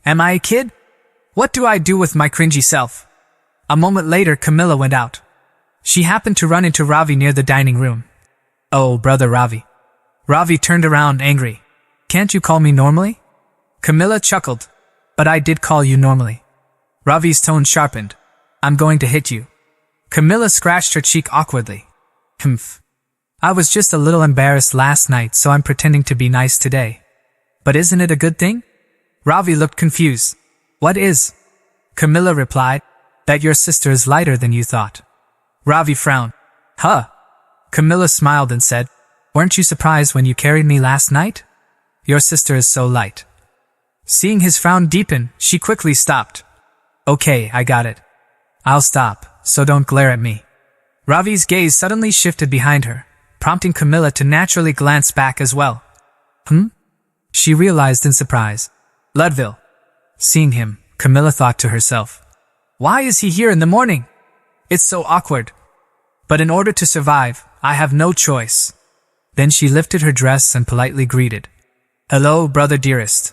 Am I a kid? What do I do with my cringy self?" A moment later, Camilla went out. She happened to run into Ravi near the dining room. "Oh, brother Ravi." Ravi turned around angry. "Can't you call me normally?" Camilla chuckled. "But I did call you normally." Ravi's tone sharpened. "I'm going to hit you." Camilla scratched her cheek awkwardly. "I was just a little embarrassed last night, so I'm pretending to be nice today. But isn't it a good thing?" Ravi looked confused. "What is?" Camilla replied, "That your sister is lighter than you thought." Ravi frowned. "Huh?" Camilla smiled and said, "Weren't you surprised when you carried me last night? Your sister is so light." Seeing his frown deepen, she quickly stopped. "Okay, I got it. I'll stop, so don't glare at me." Ravi's gaze suddenly shifted behind her, prompting Camilla to naturally glance back as well. She realized in surprise. Ludville. Seeing him, Camilla thought to herself, "Why is he here in the morning? It's so awkward. But in order to survive, I have no choice." Then she lifted her dress and politely greeted, "Hello, brother dearest."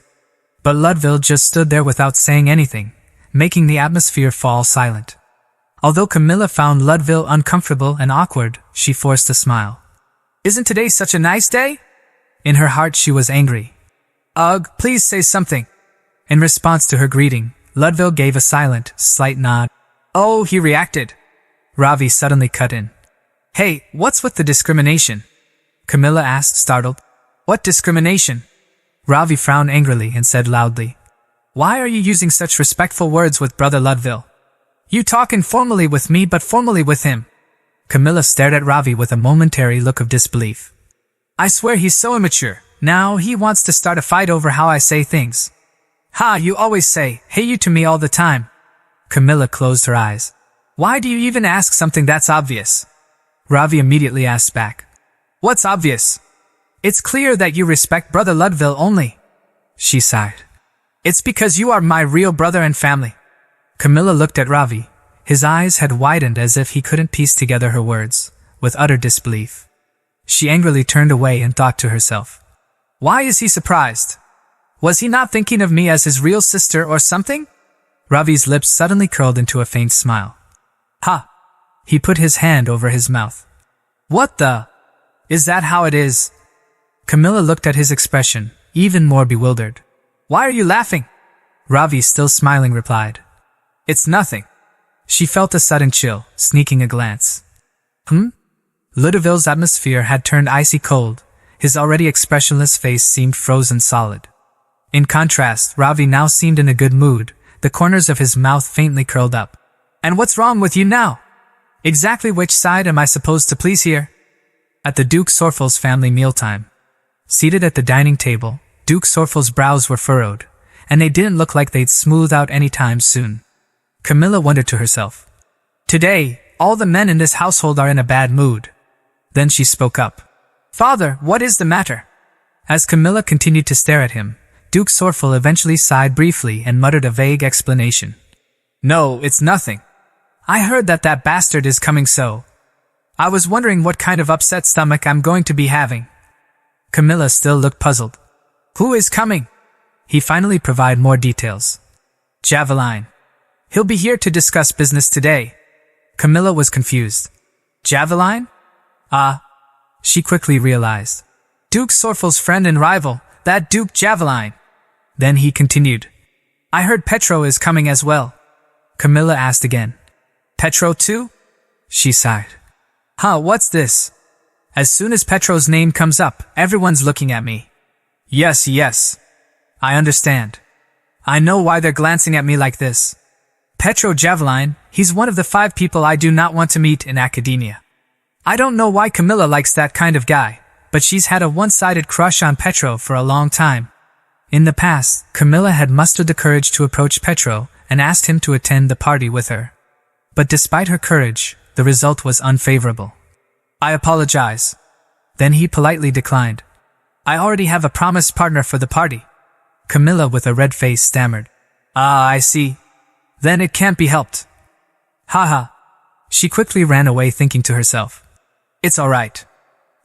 But Ludville just stood there without saying anything, making the atmosphere fall silent. Although Camilla found Ludville uncomfortable and awkward, she forced a smile. "Isn't today such a nice day?" In her heart she was angry. "Ugh, please say something." In response to her greeting, Ludville gave a silent, slight nod. Oh, he reacted. Ravi suddenly cut in. Hey, what's with the discrimination? Camilla asked, startled. What discrimination? Ravi frowned angrily and said loudly. Why are you using such respectful words with Brother Ludville? You talk informally with me but formally with him. Camilla stared at Ravi with a momentary look of disbelief. I swear he's so immature. Now he wants to start a fight over how I say things. Ha, you always say, hey you to me all the time. Camilla closed her eyes. Why do you even ask something that's obvious? Ravi immediately asked back. What's obvious? It's clear that you respect Brother Ludville only. She sighed. It's because you are my real brother and family. Camilla looked at Ravi. His eyes had widened as if he couldn't piece together her words, with utter disbelief. She angrily turned away and thought to herself. Why is he surprised? Was he not thinking of me as his real sister or something? Ravi's lips suddenly curled into a faint smile. Ha! He put his hand over his mouth. What the? Is that how it is? Camilla looked at his expression, even more bewildered. Why are you laughing? Ravi, still smiling, replied. It's nothing. She felt a sudden chill, sneaking a glance. Ludville's atmosphere had turned icy cold. His already expressionless face seemed frozen solid. In contrast, Ravi now seemed in a good mood, the corners of his mouth faintly curled up. And what's wrong with you now? Exactly which side am I supposed to please here? At the Duke Sorfel's family mealtime. Seated at the dining table, Duke Sorfel's brows were furrowed, and they didn't look like they'd smooth out any time soon. Camilla wondered to herself. Today, all the men in this household are in a bad mood. Then she spoke up. Father, what is the matter? As Camilla continued to stare at him, Duke Sorfel eventually sighed briefly and muttered a vague explanation. No, it's nothing. I heard that bastard is coming so. I was wondering what kind of upset stomach I'm going to be having. Camilla still looked puzzled. Who is coming? He finally provided more details. Javeline. He'll be here to discuss business today. Camilla was confused. Javeline? She quickly realized. Duke Sorfel's friend and rival, that Duke Javeline. Then he continued. I heard Petro is coming as well. Camilla asked again. Petro too? She sighed. What's this? As soon as Petro's name comes up, everyone's looking at me. Yes. I understand. I know why they're glancing at me like this. Petro Javeline, he's one of the 5 people I do not want to meet in academia. I don't know why Camilla likes that kind of guy, but she's had a one-sided crush on Petro for a long time. In the past, Camilla had mustered the courage to approach Petro and asked him to attend the party with her. But despite her courage, the result was unfavorable. I apologize. Then he politely declined. I already have a promised partner for the party. Camilla with a red face stammered. I see. Then it can't be helped. Haha. She quickly ran away thinking to herself. It's alright.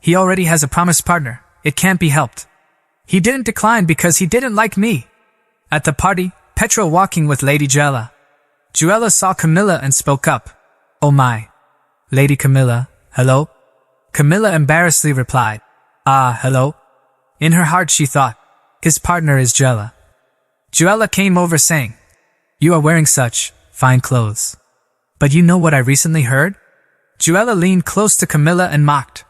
He already has a promised partner. It can't be helped. He didn't decline because he didn't like me. At the party, Petro walking with Lady Juella. Juella saw Camilla and spoke up. Oh my. Lady Camilla, hello? Camilla embarrassedly replied. Hello? In her heart she thought, his partner is Juella. Juella came over saying, you are wearing such fine clothes. But you know what I recently heard? Juella leaned close to Camilla and mocked.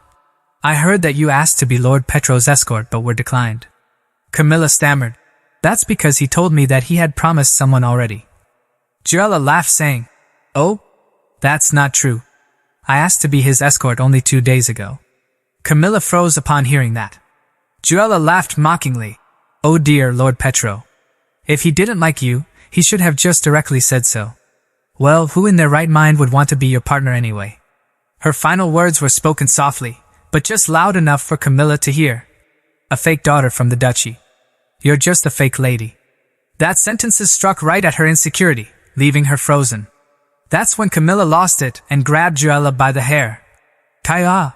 I heard that you asked to be Lord Petro's escort but were declined. Camilla stammered. That's because he told me that he had promised someone already. Juella laughed saying, oh? That's not true. I asked to be his escort only 2 days ago. Camilla froze upon hearing that. Juella laughed mockingly. Oh dear Lord Petro. If he didn't like you, he should have just directly said so. Well, who in their right mind would want to be your partner anyway? Her final words were spoken softly, but just loud enough for Camilla to hear. A fake daughter from the duchy. You're just a fake lady. That sentences struck right at her insecurity, leaving her frozen. That's when Camilla lost it and grabbed Juella by the hair. Kaya!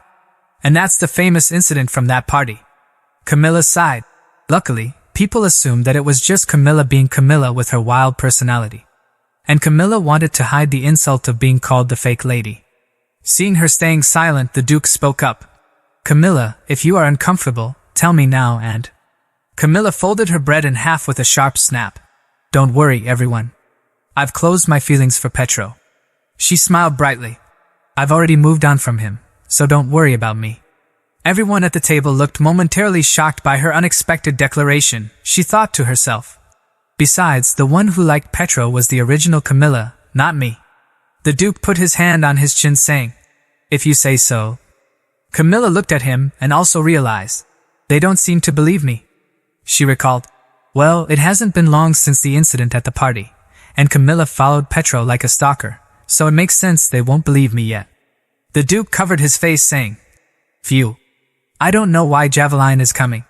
And that's the famous incident from that party. Camilla sighed. Luckily, people assumed that it was just Camilla being Camilla with her wild personality. And Camilla wanted to hide the insult of being called the fake lady. Seeing her staying silent, the Duke spoke up. Camilla, if you are uncomfortable, tell me now and... Camilla folded her bread in half with a sharp snap. Don't worry, everyone. I've closed my feelings for Petro. She smiled brightly. I've already moved on from him, so don't worry about me. Everyone at the table looked momentarily shocked by her unexpected declaration. She thought to herself. Besides, the one who liked Petro was the original Camilla, not me. The Duke put his hand on his chin saying, If you say so. Camilla looked at him and also realized, They don't seem to believe me. She recalled, Well, it hasn't been long since the incident at the party, and Camilla followed Petro like a stalker, so it makes sense they won't believe me yet. The Duke covered his face saying, Phew. I don't know why Javeline is coming.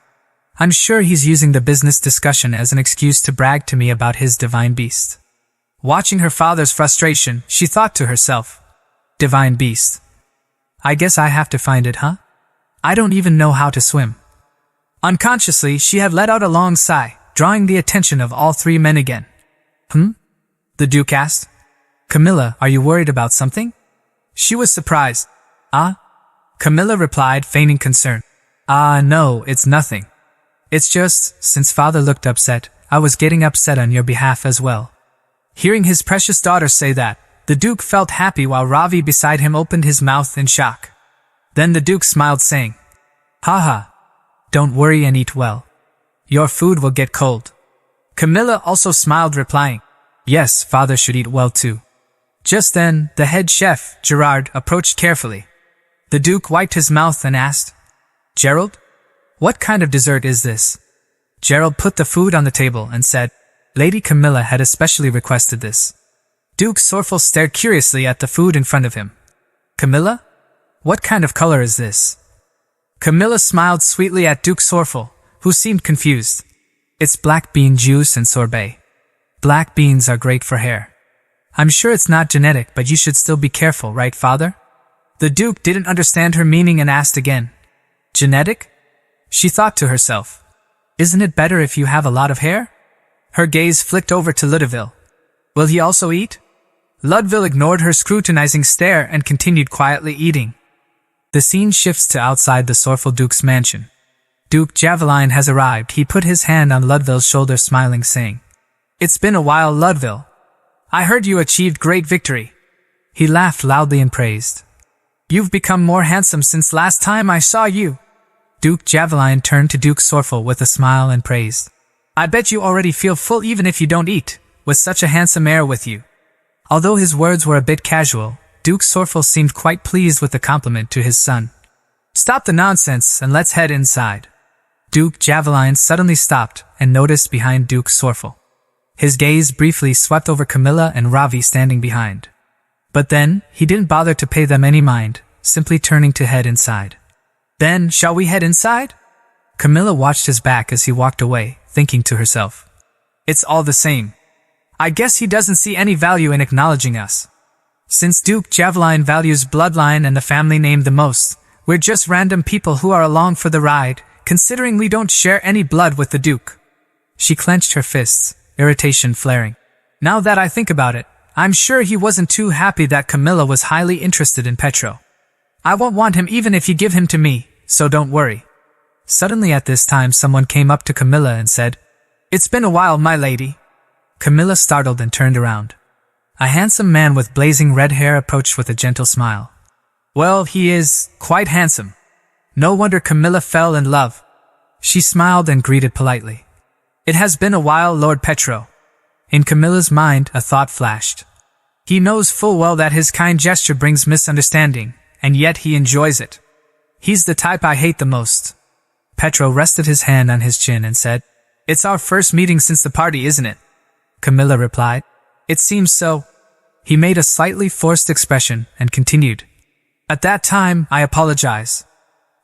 I'm sure he's using the business discussion as an excuse to brag to me about his divine beast. Watching her father's frustration, she thought to herself, Divine beast. I guess I have to find it, huh? I don't even know how to swim. Unconsciously, she had let out a long sigh, drawing the attention of all three men again. The Duke asked. Camilla, are you worried about something? She was surprised. Camilla replied, feigning concern. No, it's nothing. It's just, since father looked upset, I was getting upset on your behalf as well. Hearing his precious daughter say that, the Duke felt happy while Ravi beside him opened his mouth in shock. Then the Duke smiled saying, Haha, don't worry and eat well. Your food will get cold. Camilla also smiled replying, Yes, father should eat well too. Just then, the head chef, Gerard, approached carefully. The Duke wiped his mouth and asked, Gerald? What kind of dessert is this? Gerald put the food on the table and said, Lady Camilla had especially requested this. Duke Sorfel stared curiously at the food in front of him. Camilla? What kind of color is this? Camilla smiled sweetly at Duke Sorfel, who seemed confused. It's black bean juice and sorbet. Black beans are great for hair. I'm sure it's not genetic, but you should still be careful, right, father? The Duke didn't understand her meaning and asked again. Genetic? She thought to herself. Isn't it better if you have a lot of hair? Her gaze flicked over to Ludoville. Will he also eat? Ludoville ignored her scrutinizing stare and continued quietly eating. The scene shifts to outside the Sorfel Duke's mansion. Duke Javeline has arrived. He put his hand on Ludoville's shoulder smiling saying, It's been a while, Ludoville. I heard you achieved great victory. He laughed loudly and praised. You've become more handsome since last time I saw you. Duke Javeline turned to Duke Sorfel with a smile and praised. I bet you already feel full even if you don't eat, with such a handsome air with you. Although his words were a bit casual, Duke Sorfel seemed quite pleased with the compliment to his son. Stop the nonsense and let's head inside. Duke Javeline suddenly stopped and noticed behind Duke Sorfel. His gaze briefly swept over Camilla and Ravi standing behind. But then, he didn't bother to pay them any mind, simply turning to head inside. Then, shall we head inside? Camilla watched his back as he walked away, thinking to herself. It's all the same. I guess he doesn't see any value in acknowledging us. Since Duke Javeline values bloodline and the family name the most, we're just random people who are along for the ride, considering we don't share any blood with the Duke. She clenched her fists, irritation flaring. Now that I think about it, I'm sure he wasn't too happy that Camilla was highly interested in Petro. I won't want him even if you give him to me, so don't worry. Suddenly at this time someone came up to Camilla and said, It's been a while, my lady. Camilla startled and turned around. A handsome man with blazing red hair approached with a gentle smile. Well, he is quite handsome. No wonder Camilla fell in love. She smiled and greeted politely. It has been a while, Lord Petro. In Camilla's mind, a thought flashed. He knows full well that his kind gesture brings misunderstanding, and yet he enjoys it. He's the type I hate the most. Petro rested his hand on his chin and said, It's our first meeting since the party, isn't it? Camilla replied, It seems so. He made a slightly forced expression and continued, At that time, I apologize.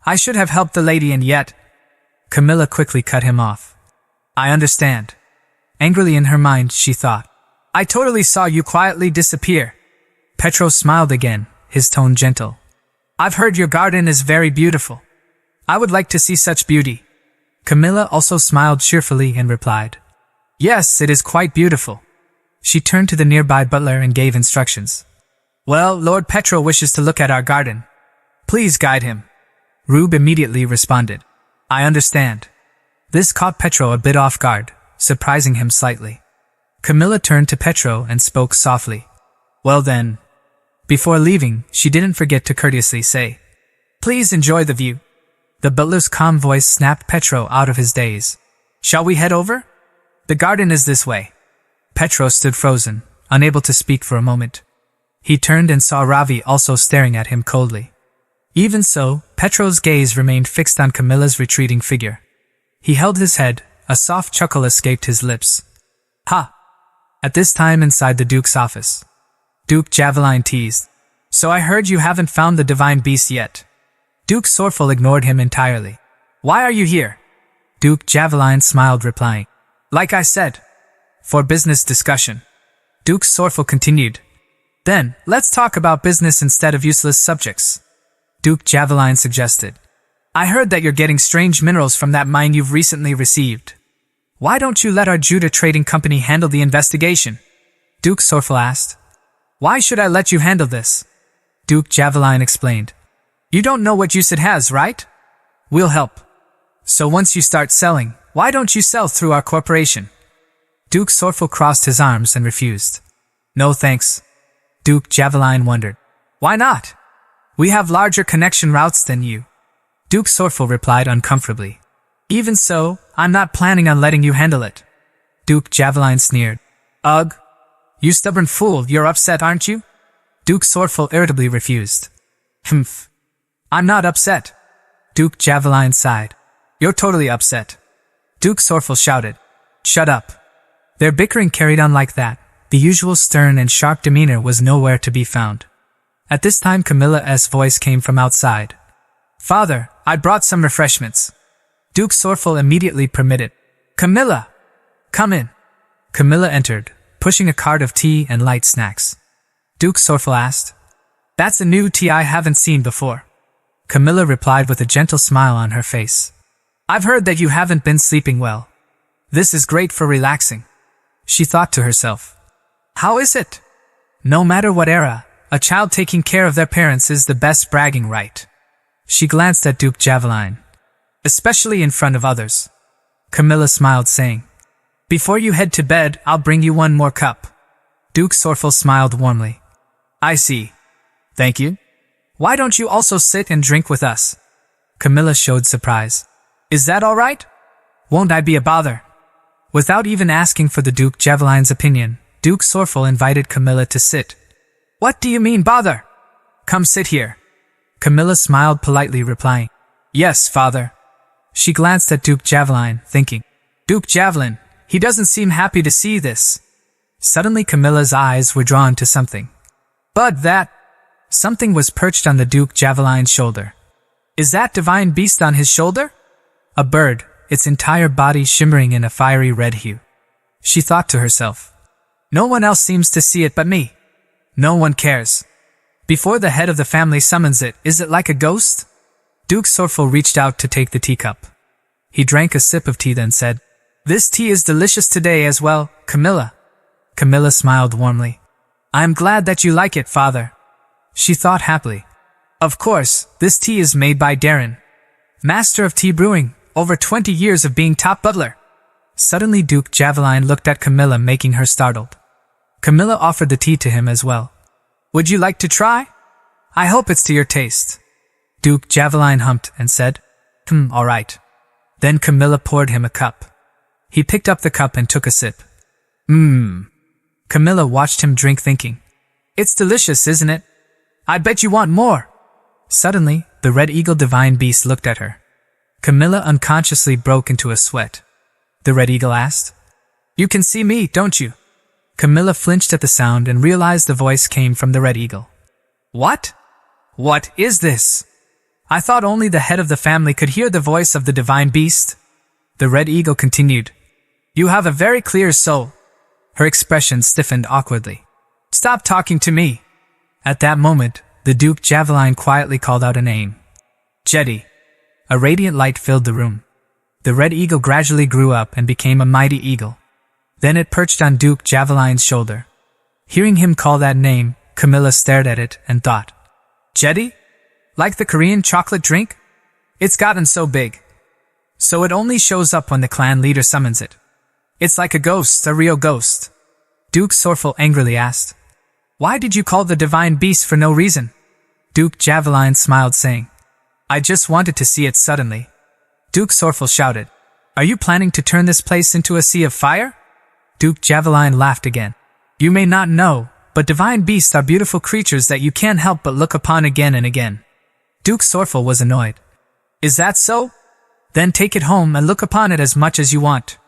I should have helped the lady and yet. Camilla quickly cut him off. I understand. Angrily in her mind, she thought, I totally saw you quietly disappear. Petro smiled again, his tone gentle. I've heard your garden is very beautiful. I would like to see such beauty. Camilla also smiled cheerfully and replied, Yes, it is quite beautiful. She turned to the nearby butler and gave instructions. Well, Lord Petro wishes to look at our garden. Please guide him. Rube immediately responded, I understand. This caught Petro a bit off guard, surprising him slightly. Camilla turned to Petro and spoke softly. Well then, Before leaving, she didn't forget to courteously say, "Please enjoy the view." The butler's calm voice snapped Petro out of his daze. "Shall we head over? The garden is this way." Petro stood frozen, unable to speak for a moment. He turned and saw Ravi also staring at him coldly. Even so, Petro's gaze remained fixed on Camilla's retreating figure. He held his head, a soft chuckle escaped his lips. "Ha!" At this time inside the Duke's office, Duke Javeline teased, "So I heard you haven't found the divine beast yet." Duke Sorful ignored him entirely. "Why are you here?" Duke Javeline smiled, replying, "Like I said, for business discussion." Duke Sorful continued, "Then, let's talk about business instead of useless subjects." Duke Javeline suggested, "I heard that you're getting strange minerals from that mine you've recently received. Why don't you let our Judah trading company handle the investigation?" Duke Sorful asked. "Why should I let you handle this?" Duke Javeline explained, "You don't know what use it has, right? We'll help. So once you start selling, why don't you sell through our corporation?" Duke Sorful crossed his arms and refused. "No thanks." Duke Javeline wondered, "Why not? We have larger connection routes than you." Duke Sorful replied uncomfortably, "Even so, I'm not planning on letting you handle it." Duke Javeline sneered, "Ugh. You stubborn fool, you're upset, aren't you?" Duke Sorful irritably refused. "Humph. I'm not upset." Duke Javeline sighed. "You're totally upset." Duke Sorful shouted, "Shut up." Their bickering carried on like that. The usual stern and sharp demeanor was nowhere to be found. At this time Camilla's voice came from outside. "Father, I brought some refreshments." Duke Sorful immediately permitted. "Camilla! Come in." Camilla entered, pushing a cart of tea and light snacks. Duke Sorful asked, "That's a new tea I haven't seen before." Camilla replied with a gentle smile on her face. "I've heard that you haven't been sleeping well. This is great for relaxing." She thought to herself, "How is it? No matter what era, a child taking care of their parents is the best bragging right." She glanced at Duke Javeline. "Especially in front of others." Camilla smiled, saying, "Before you head to bed, I'll bring you one more cup." Duke Sorful smiled warmly. "I see. Thank you. Why don't you also sit and drink with us?" Camilla showed surprise. "Is that all right? Won't I be a bother?" Without even asking for the Duke Javeline's opinion, Duke Sorful invited Camilla to sit. "What do you mean, bother? Come sit here." Camilla smiled politely, replying, "Yes, father." She glanced at Duke Javeline, thinking, "Duke Javeline, he doesn't seem happy to see this." Suddenly Camilla's eyes were drawn to something. "But that..." Something was perched on the Duke Javeline's shoulder. "Is that divine beast on his shoulder?" A bird, its entire body shimmering in a fiery red hue. She thought to herself, "No one else seems to see it but me. No one cares. Before the head of the family summons it, is it like a ghost?" Duke Sorful reached out to take the teacup. He drank a sip of tea, then said, "This tea is delicious today as well, Camilla." Camilla smiled warmly. "I am glad that you like it, father." She thought happily. "Of course, this tea is made by Darren, master of tea brewing, over 20 years of being top butler." Suddenly Duke Javeline looked at Camilla, making her startled. Camilla offered the tea to him as well. "Would you like to try? I hope it's to your taste." Duke Javeline humped and said, All right." Then Camilla poured him a cup. He picked up the cup and took a sip. Camilla watched him drink, thinking, "It's delicious, isn't it? I bet you want more." Suddenly, the red eagle divine beast looked at her. Camilla unconsciously broke into a sweat. The red eagle asked, "You can see me, don't you?" Camilla flinched at the sound and realized the voice came from the red eagle. "What? What is this? I thought only the head of the family could hear the voice of the divine beast." The red eagle continued, "You have a very clear soul." Her expression stiffened awkwardly. "Stop talking to me." At that moment, the Duke Javeline quietly called out a name. "Jetty." A radiant light filled the room. The red eagle gradually grew up and became a mighty eagle. Then it perched on Duke Javeline's shoulder. Hearing him call that name, Camilla stared at it and thought, "Jetty? Like the Korean chocolate drink? It's gotten so big. So it only shows up when the clan leader summons it. It's like a ghost, a real ghost." Duke Sorful angrily asked, Why did you call the divine beast for no reason? Duke Javeline smiled, saying, I just wanted to see it suddenly. Duke Sorful shouted, Are you planning to turn this place into a sea of fire? Duke Javeline laughed again. You may not know, but divine beasts are beautiful creatures that you can't help but look upon again and again. Duke Sorful was annoyed. Is that so? Then take it home and look upon it as much as you want.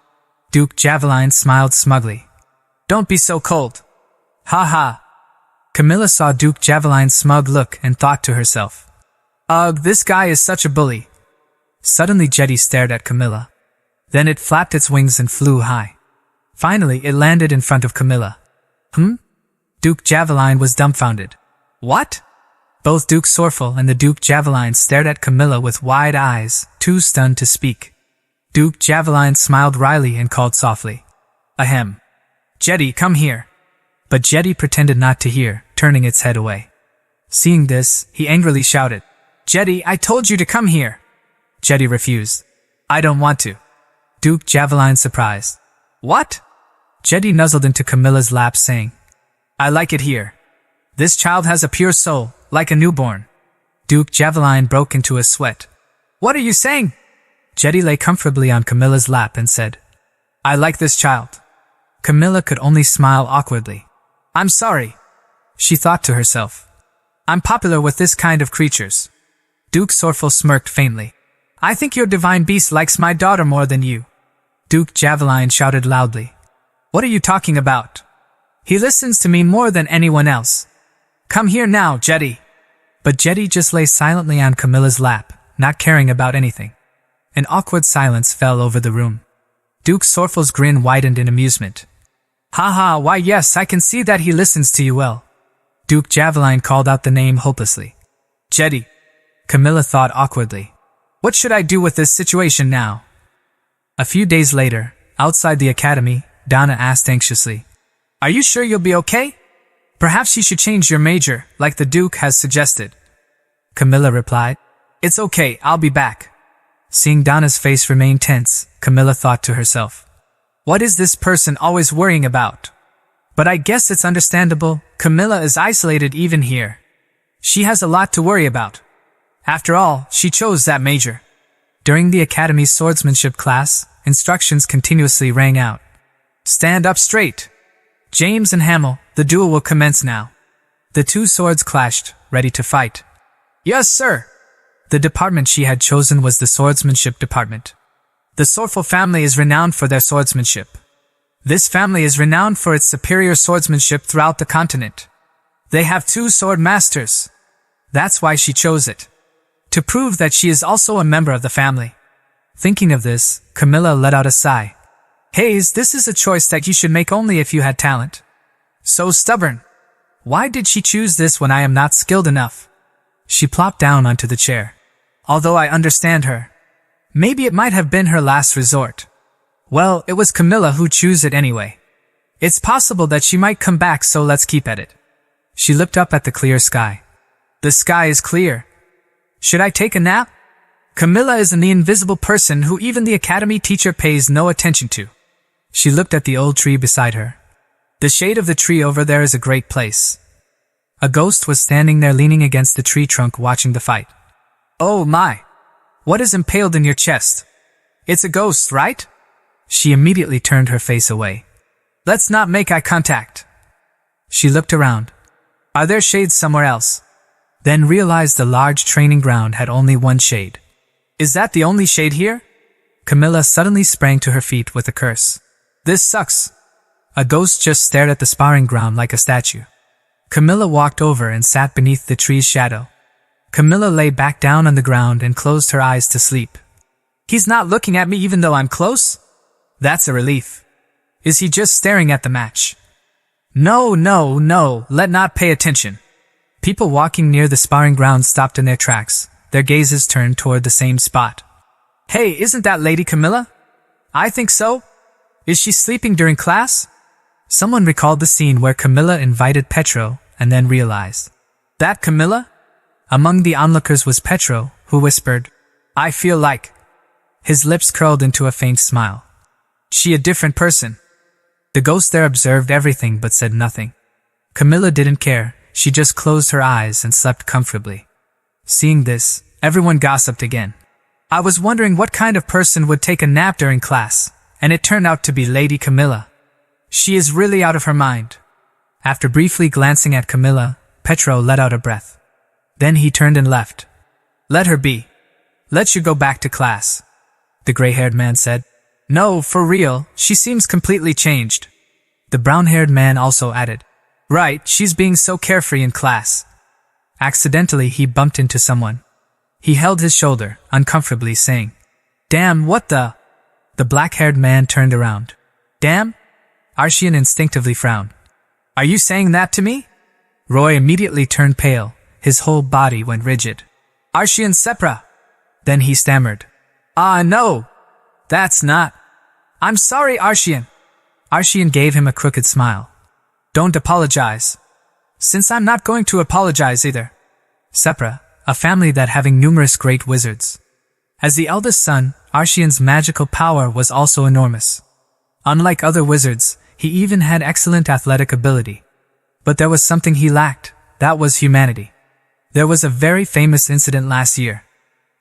Duke Javeline smiled smugly. Don't be so cold. Ha ha. Camilla saw Duke Javeline's smug look and thought to herself, Ugh, this guy is such a bully. Suddenly Jetty stared at Camilla. Then it flapped its wings and flew high. Finally, it landed in front of Camilla. Duke Javeline was dumbfounded. What? Both Duke Sorful and the Duke Javeline stared at Camilla with wide eyes, too stunned to speak. Duke Javeline smiled wryly and called softly, Ahem. Jetty, come here. But Jetty pretended not to hear, turning its head away. Seeing this, he angrily shouted, Jetty, I told you to come here. Jetty refused. I don't want to. Duke Javeline surprised. What? Jetty nuzzled into Camilla's lap, saying, I like it here. This child has a pure soul, like a newborn. Duke Javeline broke into a sweat. What are you saying? Jetty lay comfortably on Camilla's lap and said, I like this child. Camilla could only smile awkwardly. I'm sorry. She thought to herself. I'm popular with this kind of creatures. Duke Sorful smirked faintly. I think your divine beast likes my daughter more than you. Duke Javeline shouted loudly. What are you talking about? He listens to me more than anyone else. Come here now, Jetty. But Jetty just lay silently on Camilla's lap, not caring about anything. An awkward silence fell over the room. Duke Sorful's grin widened in amusement. Ha ha, why yes, I can see that he listens to you well. Duke Javeline called out the name hopelessly. Jetty. Camilla thought awkwardly. What should I do with this situation now? A few days later, outside the academy, Donna asked anxiously, Are you sure you'll be okay? Perhaps you should change your major, like the Duke has suggested. Camilla replied, It's okay, I'll be back. Seeing Donna's face remain tense, Camilla thought to herself, What is this person always worrying about? But I guess it's understandable, Camilla is isolated even here. She has a lot to worry about. After all, she chose that major. During the Academy's swordsmanship class, instructions continuously rang out. Stand up straight. James and Hamill, the duel will commence now. The two swords clashed, ready to fight. Yes, sir. The department she had chosen was the swordsmanship department. The Sorful family is renowned for their swordsmanship. This family is renowned for its superior swordsmanship throughout the continent. They have 2 sword masters. That's why she chose it. To prove that she is also a member of the family. Thinking of this, Camilla let out a sigh. Hayes, this is a choice that you should make only if you had talent. So stubborn. Why did she choose this when I am not skilled enough? She plopped down onto the chair. Although I understand her. Maybe it might have been her last resort. Well, it was Camilla who chose it anyway. It's possible that she might come back, so let's keep at it. She looked up at the clear sky. The sky is clear. Should I take a nap? Camilla is the invisible person who even the academy teacher pays no attention to. She looked at the old tree beside her. The shade of the tree over there is a great place. A ghost was standing there leaning against the tree trunk watching the fight. Oh my! What is impaled in your chest? It's a ghost, right? She immediately turned her face away. Let's not make eye contact. She looked around. Are there shades somewhere else? Then realized the large training ground had only one shade. Is that the only shade here? Camilla suddenly sprang to her feet with a curse. This sucks. A ghost just stared at the sparring ground like a statue. Camilla walked over and sat beneath the tree's shadow. Camilla lay back down on the ground and closed her eyes to sleep. He's not looking at me even though I'm close? That's a relief. Is he just staring at the match? No, let not pay attention. People walking near the sparring ground stopped in their tracks, their gazes turned toward the same spot. Hey, isn't that Lady Camilla? I think so. Is she sleeping during class? Someone recalled the scene where Camilla invited Petro and then realized. That Camilla? Among the onlookers was Petro, who whispered, I feel like. His lips curled into a faint smile. She a different person. The ghost there observed everything but said nothing. Camilla didn't care, she just closed her eyes and slept comfortably. Seeing this, everyone gossiped again. I was wondering what kind of person would take a nap during class, and it turned out to be Lady Camilla. She is really out of her mind. After briefly glancing at Camilla, Petro let out a breath. Then he turned and left. Let her be. Let you go back to class, the gray-haired man said. No, for real, she seems completely changed. The brown-haired man also added. Right, she's being so carefree in class. Accidentally, he bumped into someone. He held his shoulder, uncomfortably saying, Damn, what the? The black-haired man turned around. Damn? Arshian instinctively frowned. Are you saying that to me? Roy immediately turned pale. His whole body went rigid. Arshian Sepra. Then he stammered. No. That's not. I'm sorry, Arshian. Arshian gave him a crooked smile. Don't apologize. Since I'm not going to apologize either. Sepra, a family that having numerous great wizards. As the eldest son, Arshian's magical power was also enormous. Unlike other wizards, he even had excellent athletic ability. But there was something he lacked, that was humanity. There was a very famous incident last year.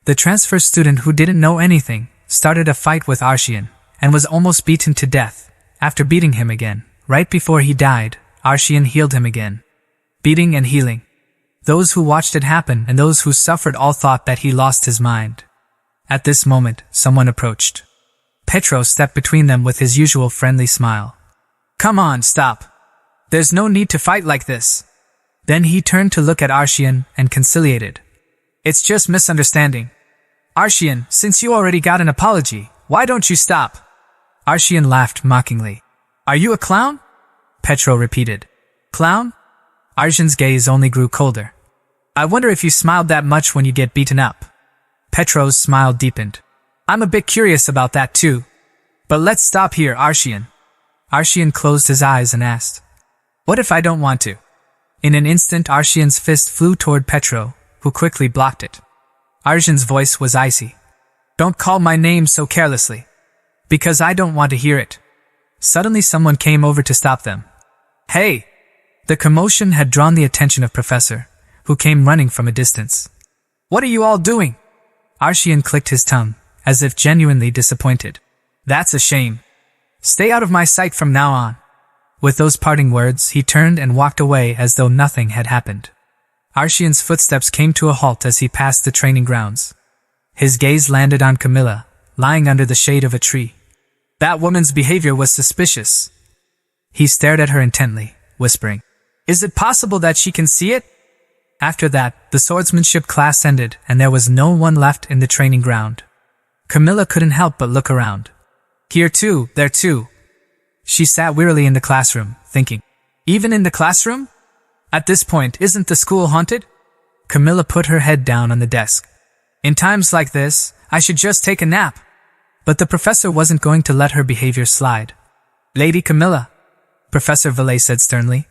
The transfer student who didn't know anything started a fight with Arshian and was almost beaten to death. After beating him again, right before he died, Arshian healed him again. Beating and healing. Those who watched it happen and those who suffered all thought that he lost his mind. At this moment, someone approached. Petro stepped between them with his usual friendly smile. Come on, stop. There's no need to fight like this. Then he turned to look at Arshian and conciliated. It's just misunderstanding. Arshian, since you already got an apology, why don't you stop? Arshian laughed mockingly. Are you a clown? Petro repeated. Clown? Arshian's gaze only grew colder. I wonder if you smiled that much when you get beaten up. Petro's smile deepened. I'm a bit curious about that too. But let's stop here, Arshian. Arshian closed his eyes and asked, What if I don't want to? In an instant, Arshian's fist flew toward Petro, who quickly blocked it. Arshian's voice was icy. Don't call my name so carelessly. Because I don't want to hear it. Suddenly someone came over to stop them. Hey! The commotion had drawn the attention of Professor, who came running from a distance. What are you all doing? Arshian clicked his tongue, as if genuinely disappointed. That's a shame. Stay out of my sight from now on. With those parting words, he turned and walked away as though nothing had happened. Arshian's footsteps came to a halt as he passed the training grounds. His gaze landed on Camilla, lying under the shade of a tree. That woman's behavior was suspicious. He stared at her intently, whispering, Is it possible that she can see it? After that, the swordsmanship class ended and there was no one left in the training ground. Camilla couldn't help but look around. Here too, there too. She sat wearily in the classroom, thinking, Even in the classroom? At this point, isn't the school haunted? Camilla put her head down on the desk. In times like this, I should just take a nap. But the professor wasn't going to let her behavior slide. Lady Camilla, Professor Valet said sternly,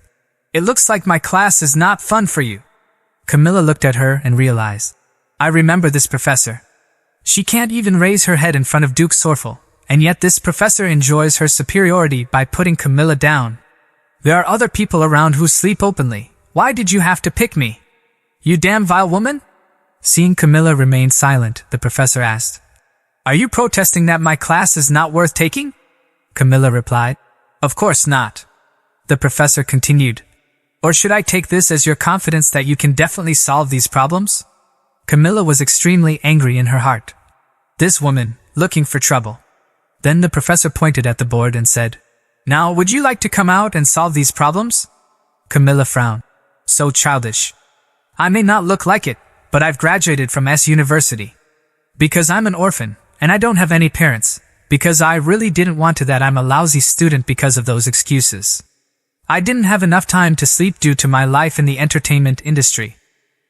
It looks like my class is not fun for you. Camilla looked at her and realized, I remember this professor. She can't even raise her head in front of Duke Sorfel, and yet this professor enjoys her superiority by putting Camilla down. There are other people around who sleep openly. Why did you have to pick me? You damn vile woman? Seeing Camilla remain silent, the professor asked, Are you protesting that my class is not worth taking? Camilla replied, Of course not. The professor continued, Or should I take this as your confidence that you can definitely solve these problems? Camilla was extremely angry in her heart. This woman, looking for trouble. Then the professor pointed at the board and said, Now, would you like to come out and solve these problems? Camilla frowned. So childish. I may not look like it, but I've graduated from S University. Because I'm an orphan, and I don't have any parents. Because I really didn't want to that I'm a lousy student because of those excuses. I didn't have enough time to sleep due to my life in the entertainment industry.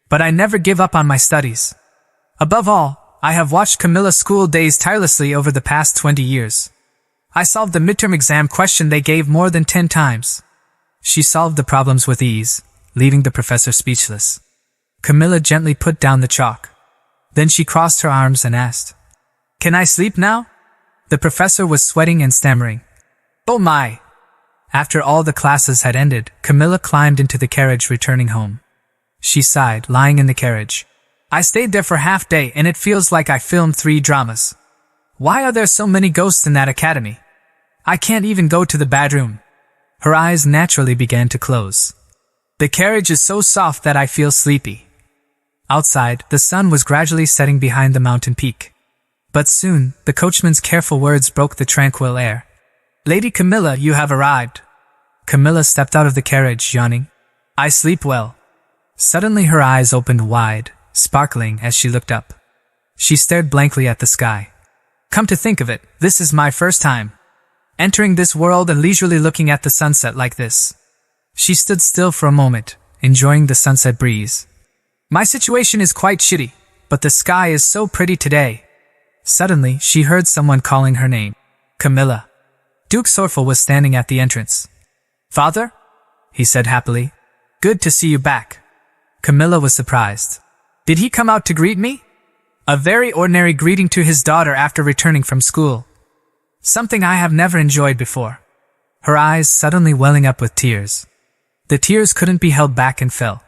But I never give up on my studies. Above all, I have watched Camilla's school days tirelessly over the past 20 years. I solved the midterm exam question they gave more than 10 times. She solved the problems with ease, leaving the professor speechless. Camilla gently put down the chalk. Then she crossed her arms and asked, Can I sleep now? The professor was sweating and stammering. Oh my! After all the classes had ended, Camilla climbed into the carriage returning home. She sighed, lying in the carriage. I stayed there for half day and it feels like I filmed 3 dramas. Why are there so many ghosts in that academy? I can't even go to the bedroom. Her eyes naturally began to close. The carriage is so soft that I feel sleepy. Outside, the sun was gradually setting behind the mountain peak. But soon, the coachman's careful words broke the tranquil air. Lady Camilla, you have arrived. Camilla stepped out of the carriage, yawning. I sleep well. Suddenly her eyes opened wide, sparkling as she looked up. She stared blankly at the sky. Come to think of it, this is my first time entering this world and leisurely looking at the sunset like this. She stood still for a moment, enjoying the sunset breeze. My situation is quite shitty, but the sky is so pretty today. Suddenly, she heard someone calling her name. Camilla. Duke Sorfel was standing at the entrance. Father? He said happily. Good to see you back. Camilla was surprised. Did he come out to greet me? A very ordinary greeting to his daughter after returning from school. Something I have never enjoyed before. Her eyes suddenly welling up with tears. The tears couldn't be held back and fell.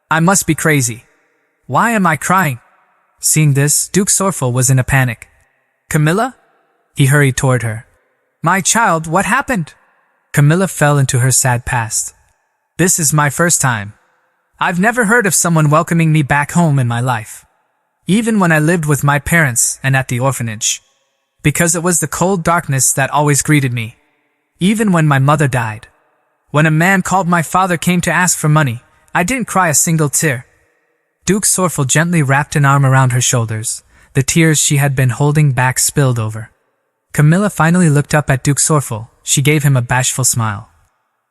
I must be crazy. Why am I crying? Seeing this, Duke Sorfel was in a panic. Camilla? He hurried toward her. My child, what happened? Camilla fell into her sad past. This is my first time. I've never heard of someone welcoming me back home in my life. Even when I lived with my parents and at the orphanage. Because it was the cold darkness that always greeted me. Even when my mother died. When a man called my father came to ask for money, I didn't cry a single tear. Duke Sorfel gently wrapped an arm around her shoulders. The tears she had been holding back spilled over. Camilla finally looked up at Duke Sorfel. She gave him a bashful smile.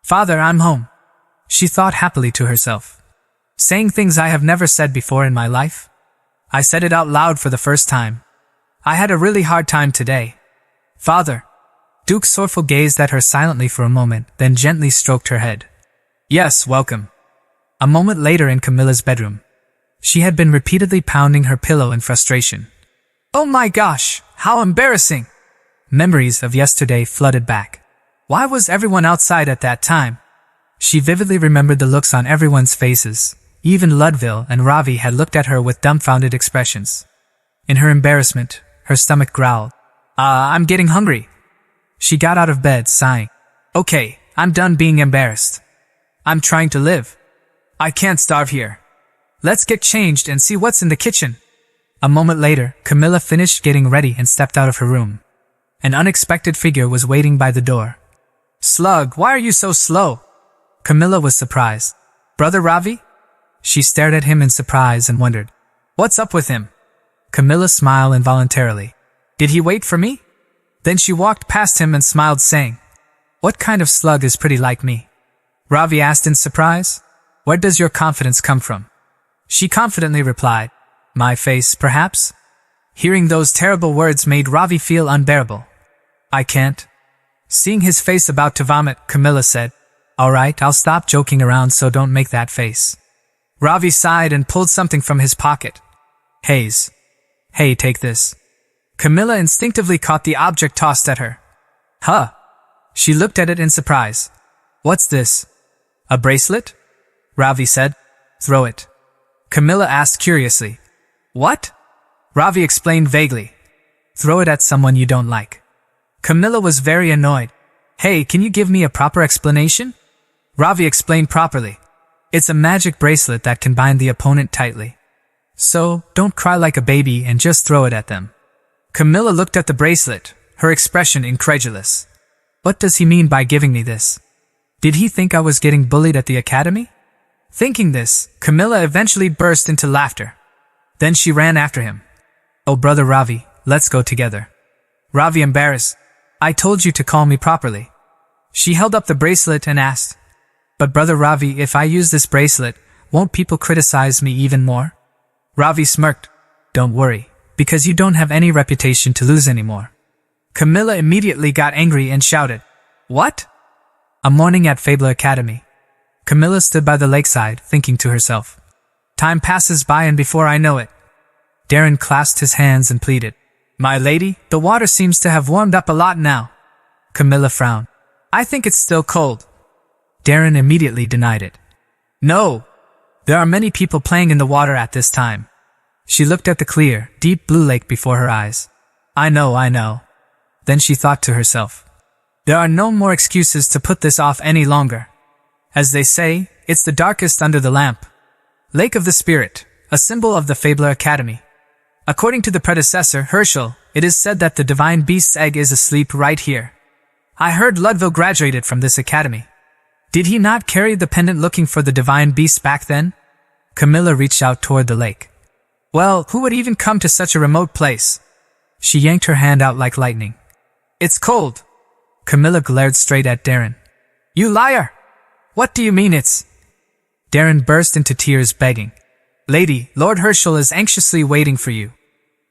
Father, I'm home. She thought happily to herself. Saying things I have never said before in my life. I said it out loud for the first time. I had a really hard time today. Father. Duke Sorfel gazed at her silently for a moment, then gently stroked her head. Yes, welcome. A moment later in Camilla's bedroom. She had been repeatedly pounding her pillow in frustration. Oh my gosh, how embarrassing! Memories of yesterday flooded back. Why was everyone outside at that time? She vividly remembered the looks on everyone's faces. Even Ludwig and Ravi had looked at her with dumbfounded expressions. In her embarrassment, her stomach growled. I'm getting hungry. She got out of bed, sighing. Okay, I'm done being embarrassed. I'm trying to live. I can't starve here. Let's get changed and see what's in the kitchen. A moment later, Camilla finished getting ready and stepped out of her room. An unexpected figure was waiting by the door. Slug, why are you so slow? Camilla was surprised. Brother Ravi? She stared at him in surprise and wondered. What's up with him? Camilla smiled involuntarily. Did he wait for me? Then she walked past him and smiled, saying, What kind of slug is pretty like me? Ravi asked in surprise. Where does your confidence come from? She confidently replied, My face, perhaps? Hearing those terrible words made Ravi feel unbearable. I can't. Seeing his face about to vomit, Camilla said, Alright, I'll stop joking around, so don't make that face. Ravi sighed and pulled something from his pocket. Haze. Hey, take this. Camilla instinctively caught the object tossed at her. Huh. She looked at it in surprise. What's this? A bracelet? Ravi said. Throw it. Camilla asked curiously. What? Ravi explained vaguely. Throw it at someone you don't like. Camilla was very annoyed. Hey, can you give me a proper explanation? Ravi explained properly. It's a magic bracelet that can bind the opponent tightly. So, don't cry like a baby and just throw it at them. Camilla looked at the bracelet, her expression incredulous. What does he mean by giving me this? Did he think I was getting bullied at the academy? Thinking this, Camilla eventually burst into laughter. Then she ran after him. Oh, brother Ravi, let's go together. Ravi embarrassed. I told you to call me properly. She held up the bracelet and asked, But brother Ravi, if I use this bracelet, won't people criticize me even more? Ravi smirked. Don't worry, because you don't have any reputation to lose anymore. Camilla immediately got angry and shouted, What? A morning at Fable Academy. Camilla stood by the lakeside, thinking to herself. Time passes by and before I know it. Darren clasped his hands and pleaded, My lady, the water seems to have warmed up a lot now. Camilla frowned. I think it's still cold. Darren immediately denied it. No. There are many people playing in the water at this time. She looked at the clear, deep blue lake before her eyes. I know. Then she thought to herself. There are no more excuses to put this off any longer. As they say, it's the darkest under the lamp. Lake of the Spirit, a symbol of the Fabler Academy. According to the predecessor, Herschel, it is said that the divine beast's egg is asleep right here. I heard Ludwig graduated from this academy. Did he not carry the pendant looking for the divine beast back then? Camilla reached out toward the lake. Well, who would even come to such a remote place? She yanked her hand out like lightning. It's cold. Camilla glared straight at Darren. You liar! What do you mean it's... Darren burst into tears begging. Lady, Lord Herschel is anxiously waiting for you,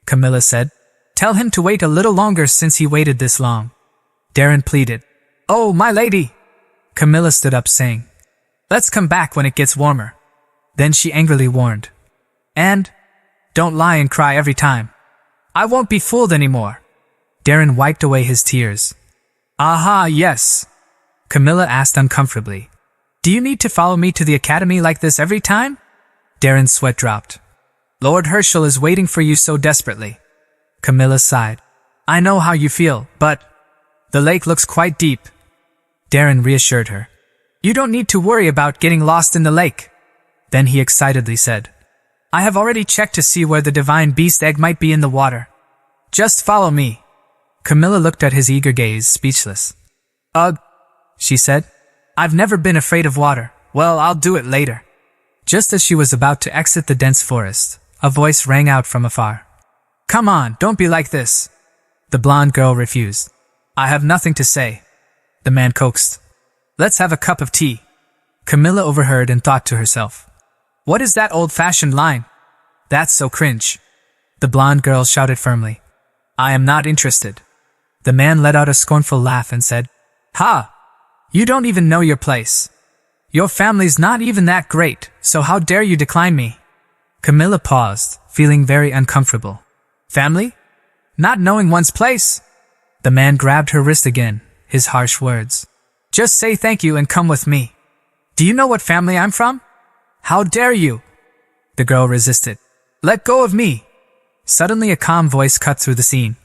Camilla said. Tell him to wait a little longer since he waited this long. Darren pleaded. Oh, my lady! Camilla stood up saying. Let's come back when it gets warmer. Then she angrily warned. And? Don't lie and cry every time. I won't be fooled anymore. Darren wiped away his tears. Aha, yes. Camilla asked uncomfortably. Do you need to follow me to the academy like this every time? Darren's sweat dropped. Lord Herschel is waiting for you so desperately. Camilla sighed. I know how you feel, but... The lake looks quite deep. Darren reassured her. You don't need to worry about getting lost in the lake. Then he excitedly said. I have already checked to see where the divine beast egg might be in the water. Just follow me. Camilla looked at his eager gaze, speechless. Ugh, she said. I've never been afraid of water. Well, I'll do it later. Just as she was about to exit the dense forest, a voice rang out from afar. Come on, don't be like this. The blonde girl refused. I have nothing to say. The man coaxed. Let's have a cup of tea. Camilla overheard and thought to herself. What is that old-fashioned line? That's so cringe. The blonde girl shouted firmly. I am not interested. The man let out a scornful laugh and said, Ha! You don't even know your place. Your family's not even that great, so how dare you decline me? Camilla paused, feeling very uncomfortable. Family? Not knowing one's place? The man grabbed her wrist again, his harsh words. Just say thank you and come with me. Do you know what family I'm from? How dare you? The girl resisted. Let go of me. Suddenly a calm voice cut through the scene.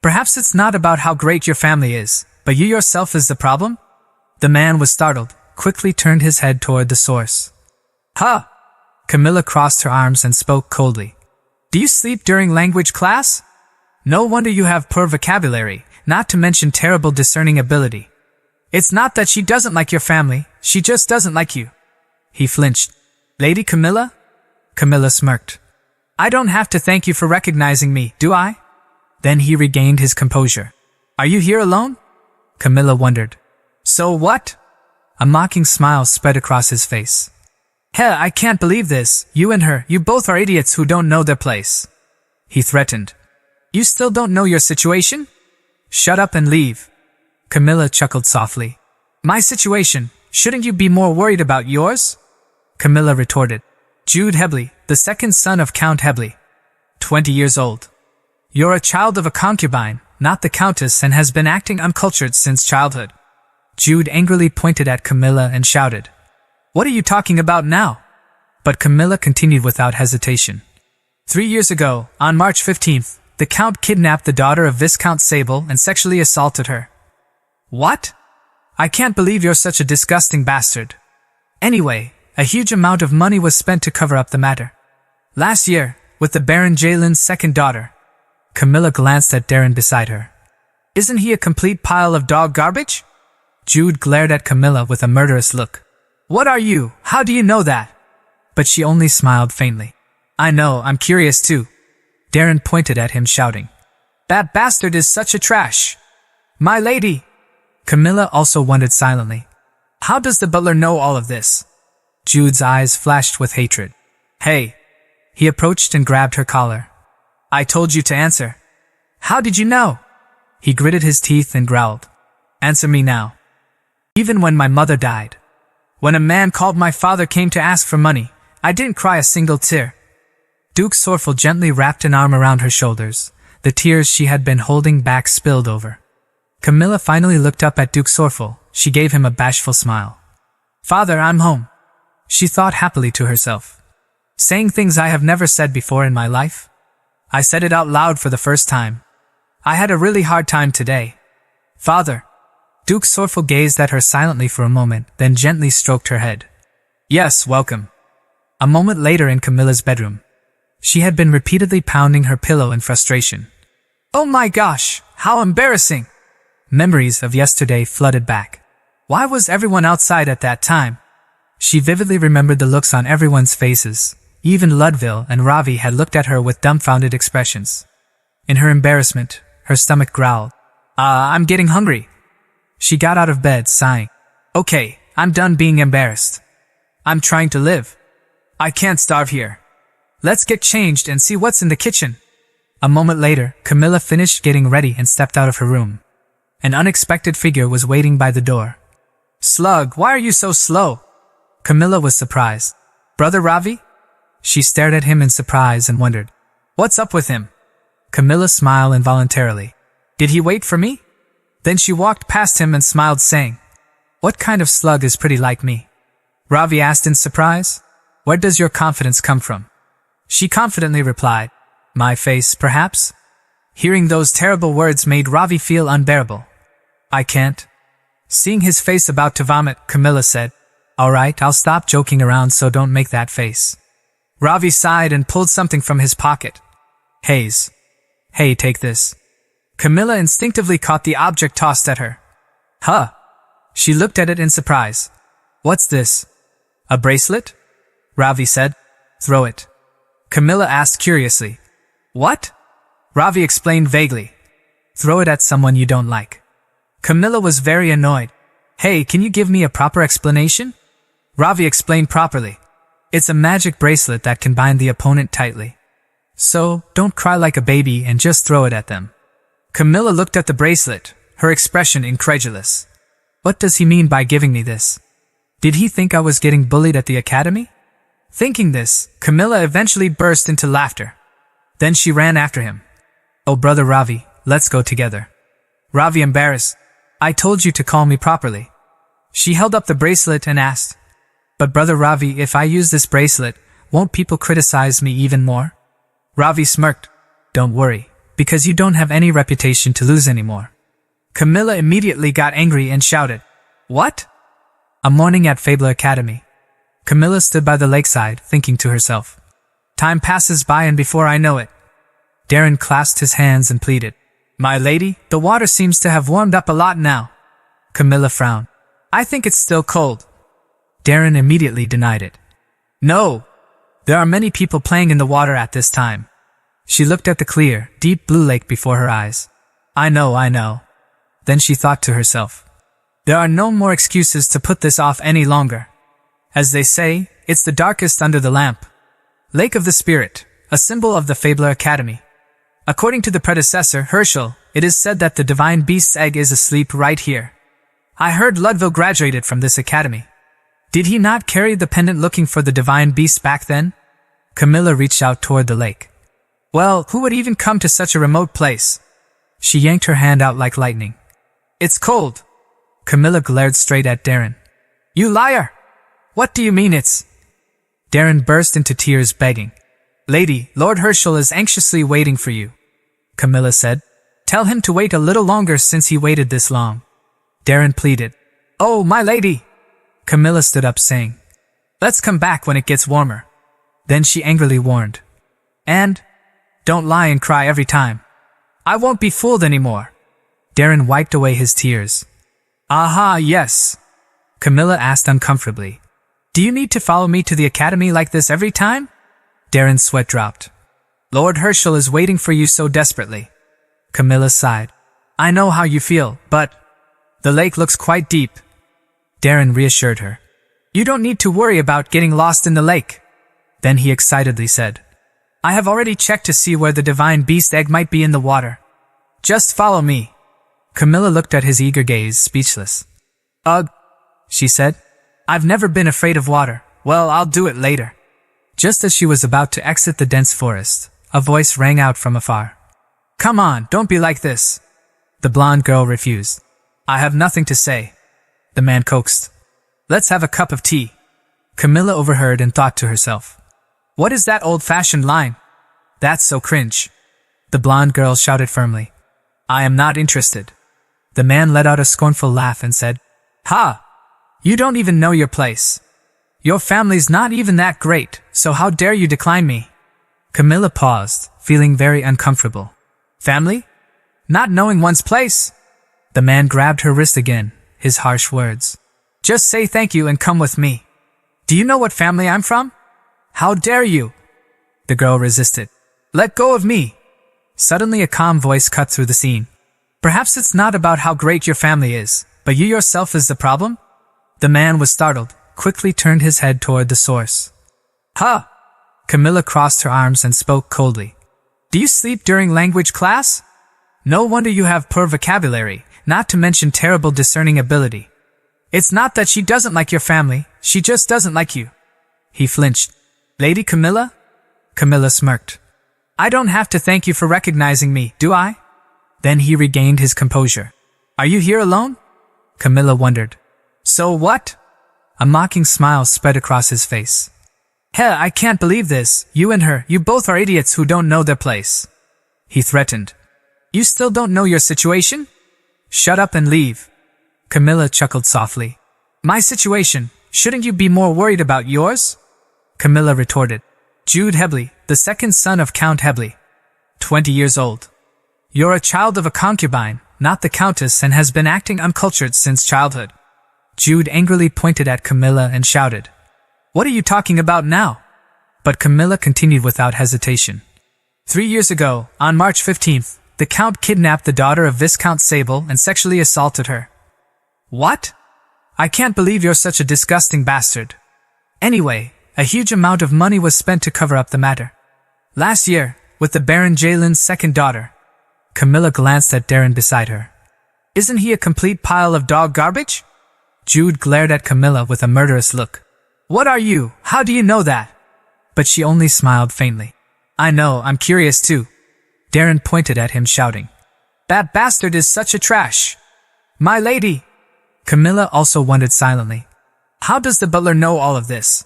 Perhaps it's not about how great your family is, but you yourself is the problem? The man was startled, quickly turned his head toward the source. Huh! Camilla crossed her arms and spoke coldly. Do you sleep during language class? No wonder you have poor vocabulary, not to mention terrible discerning ability. It's not that she doesn't like your family, she just doesn't like you. He flinched. Lady Camilla? Camilla smirked. I don't have to thank you for recognizing me, do I? Then he regained his composure. Are you here alone? Camilla wondered. So what? A mocking smile spread across his face. Hell, I can't believe this. You and her, you both are idiots who don't know their place. He threatened. You still don't know your situation? Shut up and leave. Camilla chuckled softly. My situation? Shouldn't you be more worried about yours? Camilla retorted. Jude Hebley, the second son of Count Hebley. 20 years old. You're a child of a concubine, not the countess, and has been acting uncultured since childhood. Jude angrily pointed at Camilla and shouted. What are you talking about now? But Camilla continued without hesitation. 3 years ago, on March 15th, the Count kidnapped the daughter of Viscount Sable and sexually assaulted her. What? I can't believe you're such a disgusting bastard. Anyway, a huge amount of money was spent to cover up the matter. Last year, with the Baron Jalen's second daughter. Camilla glanced at Darren beside her. Isn't he a complete pile of dog garbage? Jude glared at Camilla with a murderous look. What are you? How do you know that? But she only smiled faintly. I know, I'm curious too. Darren pointed at him shouting. That bastard is such a trash. My lady! Camilla also wondered silently. How does the butler know all of this? Jude's eyes flashed with hatred. Hey! He approached and grabbed her collar. I told you to answer. How did you know? He gritted his teeth and growled. Answer me now. Even when my mother died. When a man called my father came to ask for money, I didn't cry a single tear. Duke Sorfel gently wrapped an arm around her shoulders. The tears she had been holding back spilled over. Camilla finally looked up at Duke Sorfel, she gave him a bashful smile. "Father, I'm home," she thought happily to herself. "Saying things I have never said before in my life? I said it out loud for the first time. I had a really hard time today. Father." Duke Sorful gazed at her silently for a moment, then gently stroked her head. "Yes, welcome." A moment later in Camilla's bedroom. She had been repeatedly pounding her pillow in frustration. "Oh my gosh, how embarrassing!" Memories of yesterday flooded back. Why was everyone outside at that time? She vividly remembered the looks on everyone's faces. Even Ludville and Ravi had looked at her with dumbfounded expressions. In her embarrassment, her stomach growled. I'm getting hungry." She got out of bed, sighing. "Okay, I'm done being embarrassed. I'm trying to live. I can't starve here. Let's get changed and see what's in the kitchen." A moment later, Camilla finished getting ready and stepped out of her room. An unexpected figure was waiting by the door. "Slug, why are you so slow?" Camilla was surprised. "Brother Ravi?" She stared at him in surprise and wondered, "What's up with him?" Camilla smiled involuntarily. "Did he wait for me?" Then she walked past him and smiled, saying, "What kind of slug is pretty like me?" Ravi asked in surprise. "Where does your confidence come from?" She confidently replied, "My face, perhaps?" Hearing those terrible words made Ravi feel unbearable. "I can't." Seeing his face about to vomit, Camilla said, "Alright, I'll stop joking around, so don't make that face." Ravi sighed and pulled something from his pocket. "Haze. Hey, take this." Camilla instinctively caught the object tossed at her. "Huh." She looked at it in surprise. "What's this?" "A bracelet?" Ravi said. "Throw it." Camilla asked curiously. "What?" Ravi explained vaguely. "Throw it at someone you don't like." Camilla was very annoyed. "Hey, can you give me a proper explanation?" Ravi explained properly. "It's a magic bracelet that can bind the opponent tightly. So, don't cry like a baby and just throw it at them." Camilla looked at the bracelet, her expression incredulous. What does he mean by giving me this? Did he think I was getting bullied at the academy? Thinking this, Camilla eventually burst into laughter. Then she ran after him. "Oh, brother Ravi, let's go together." Ravi embarrassed. "I told you to call me properly." She held up the bracelet and asked, "But brother Ravi, if I use this bracelet, won't people criticize me even more?" Ravi smirked. "Don't worry, because you don't have any reputation to lose anymore." Camilla immediately got angry and shouted, "What?" A morning at Fabler Academy. Camilla stood by the lakeside, thinking to herself, "Time passes by and before I know it." Darren clasped his hands and pleaded, "My lady, the water seems to have warmed up a lot now." Camilla frowned. "I think it's still cold." Darren immediately denied it. "No, there are many people playing in the water at this time." She looked at the clear, deep blue lake before her eyes. I know. Then she thought to herself, "There are no more excuses to put this off any longer. As they say, it's the darkest under the lamp." Lake of the Spirit, a symbol of the Fabler Academy. According to the predecessor, Herschel, it is said that the divine beast's egg is asleep right here. I heard Ludville graduated from this academy. Did he not carry the pendant looking for the divine beast back then? Camilla reached out toward the lake. Well, who would even come to such a remote place? She yanked her hand out like lightning. "It's cold." Camilla glared straight at Darren. "You liar! What do you mean it's—" Darren burst into tears, begging. "Lady, Lord Herschel is anxiously waiting for you," Camilla said. "Tell him to wait a little longer since he waited this long." Darren pleaded. "Oh, my lady!" Camilla stood up, saying, "Let's come back when it gets warmer." Then she angrily warned, "And don't lie and cry every time. I won't be fooled anymore." Darren wiped away his tears. "Aha, yes," Camilla asked uncomfortably. "Do you need to follow me to the academy like this every time?" Darren's sweat dropped. "Lord Herschel is waiting for you so desperately." Camilla sighed. "I know how you feel, but the lake looks quite deep." Darren reassured her. "You don't need to worry about getting lost in the lake." Then he excitedly said, "I have already checked to see where the divine beast egg might be in the water. Just follow me." Camilla looked at his eager gaze, speechless. "Ugh," she said. "I've never been afraid of water. Well, I'll do it later." Just as she was about to exit the dense forest, a voice rang out from afar. "Come on, don't be like this." The blonde girl refused. "I have nothing to say." the man coaxed. Let's have a cup of tea. Camilla overheard and thought to herself. What is that old-fashioned line? That's so cringe. The blonde girl shouted firmly. I am not interested. The man let out a scornful laugh and said, Ha! You don't even know your place. Your family's not even that great, so how dare you decline me? Camilla paused, feeling very uncomfortable. Family? Not knowing one's place? The man grabbed her wrist again, his harsh words. Just say thank you and come with me. Do you know what family I'm from? How dare you? The girl resisted. Let go of me. Suddenly a calm voice cut through the scene. Perhaps it's not about how great your family is, but you yourself is the problem? The man was startled, quickly turned his head toward the source. Huh! Camilla crossed her arms and spoke coldly. Do you sleep during language class? No wonder you have poor vocabulary, not to mention terrible discerning ability. It's not that she doesn't like your family, she just doesn't like you. He flinched. Lady Camilla? Camilla smirked. I don't have to thank you for recognizing me, do I? Then he regained his composure. Are you here alone? Camilla wondered. So what? A mocking smile spread across his face. Hell, I can't believe this. You and her, you both are idiots who don't know their place. He threatened. You still don't know your situation? Shut up and leave. Camilla chuckled softly. My situation? Shouldn't you be more worried about yours? Camilla retorted. Jude Hebley, the second son of Count Hebley. 20 years old. You're a child of a concubine, not the countess, and has been acting uncultured since childhood. Jude angrily pointed at Camilla and shouted. What are you talking about now? But Camilla continued without hesitation. 3 years ago, on March 15th, the Count kidnapped the daughter of Viscount Sable and sexually assaulted her. What? I can't believe you're such a disgusting bastard. Anyway, a huge amount of money was spent to cover up the matter. Last year, with the Baron Jalen's second daughter. Camilla glanced at Darren beside her. Isn't he a complete pile of dog garbage? Jude glared at Camilla with a murderous look. What are you? How do you know that? But she only smiled faintly. I know, I'm curious too. Darren pointed at him shouting. That bastard is such a trash. My lady! Camilla also wondered silently. How does the butler know all of this?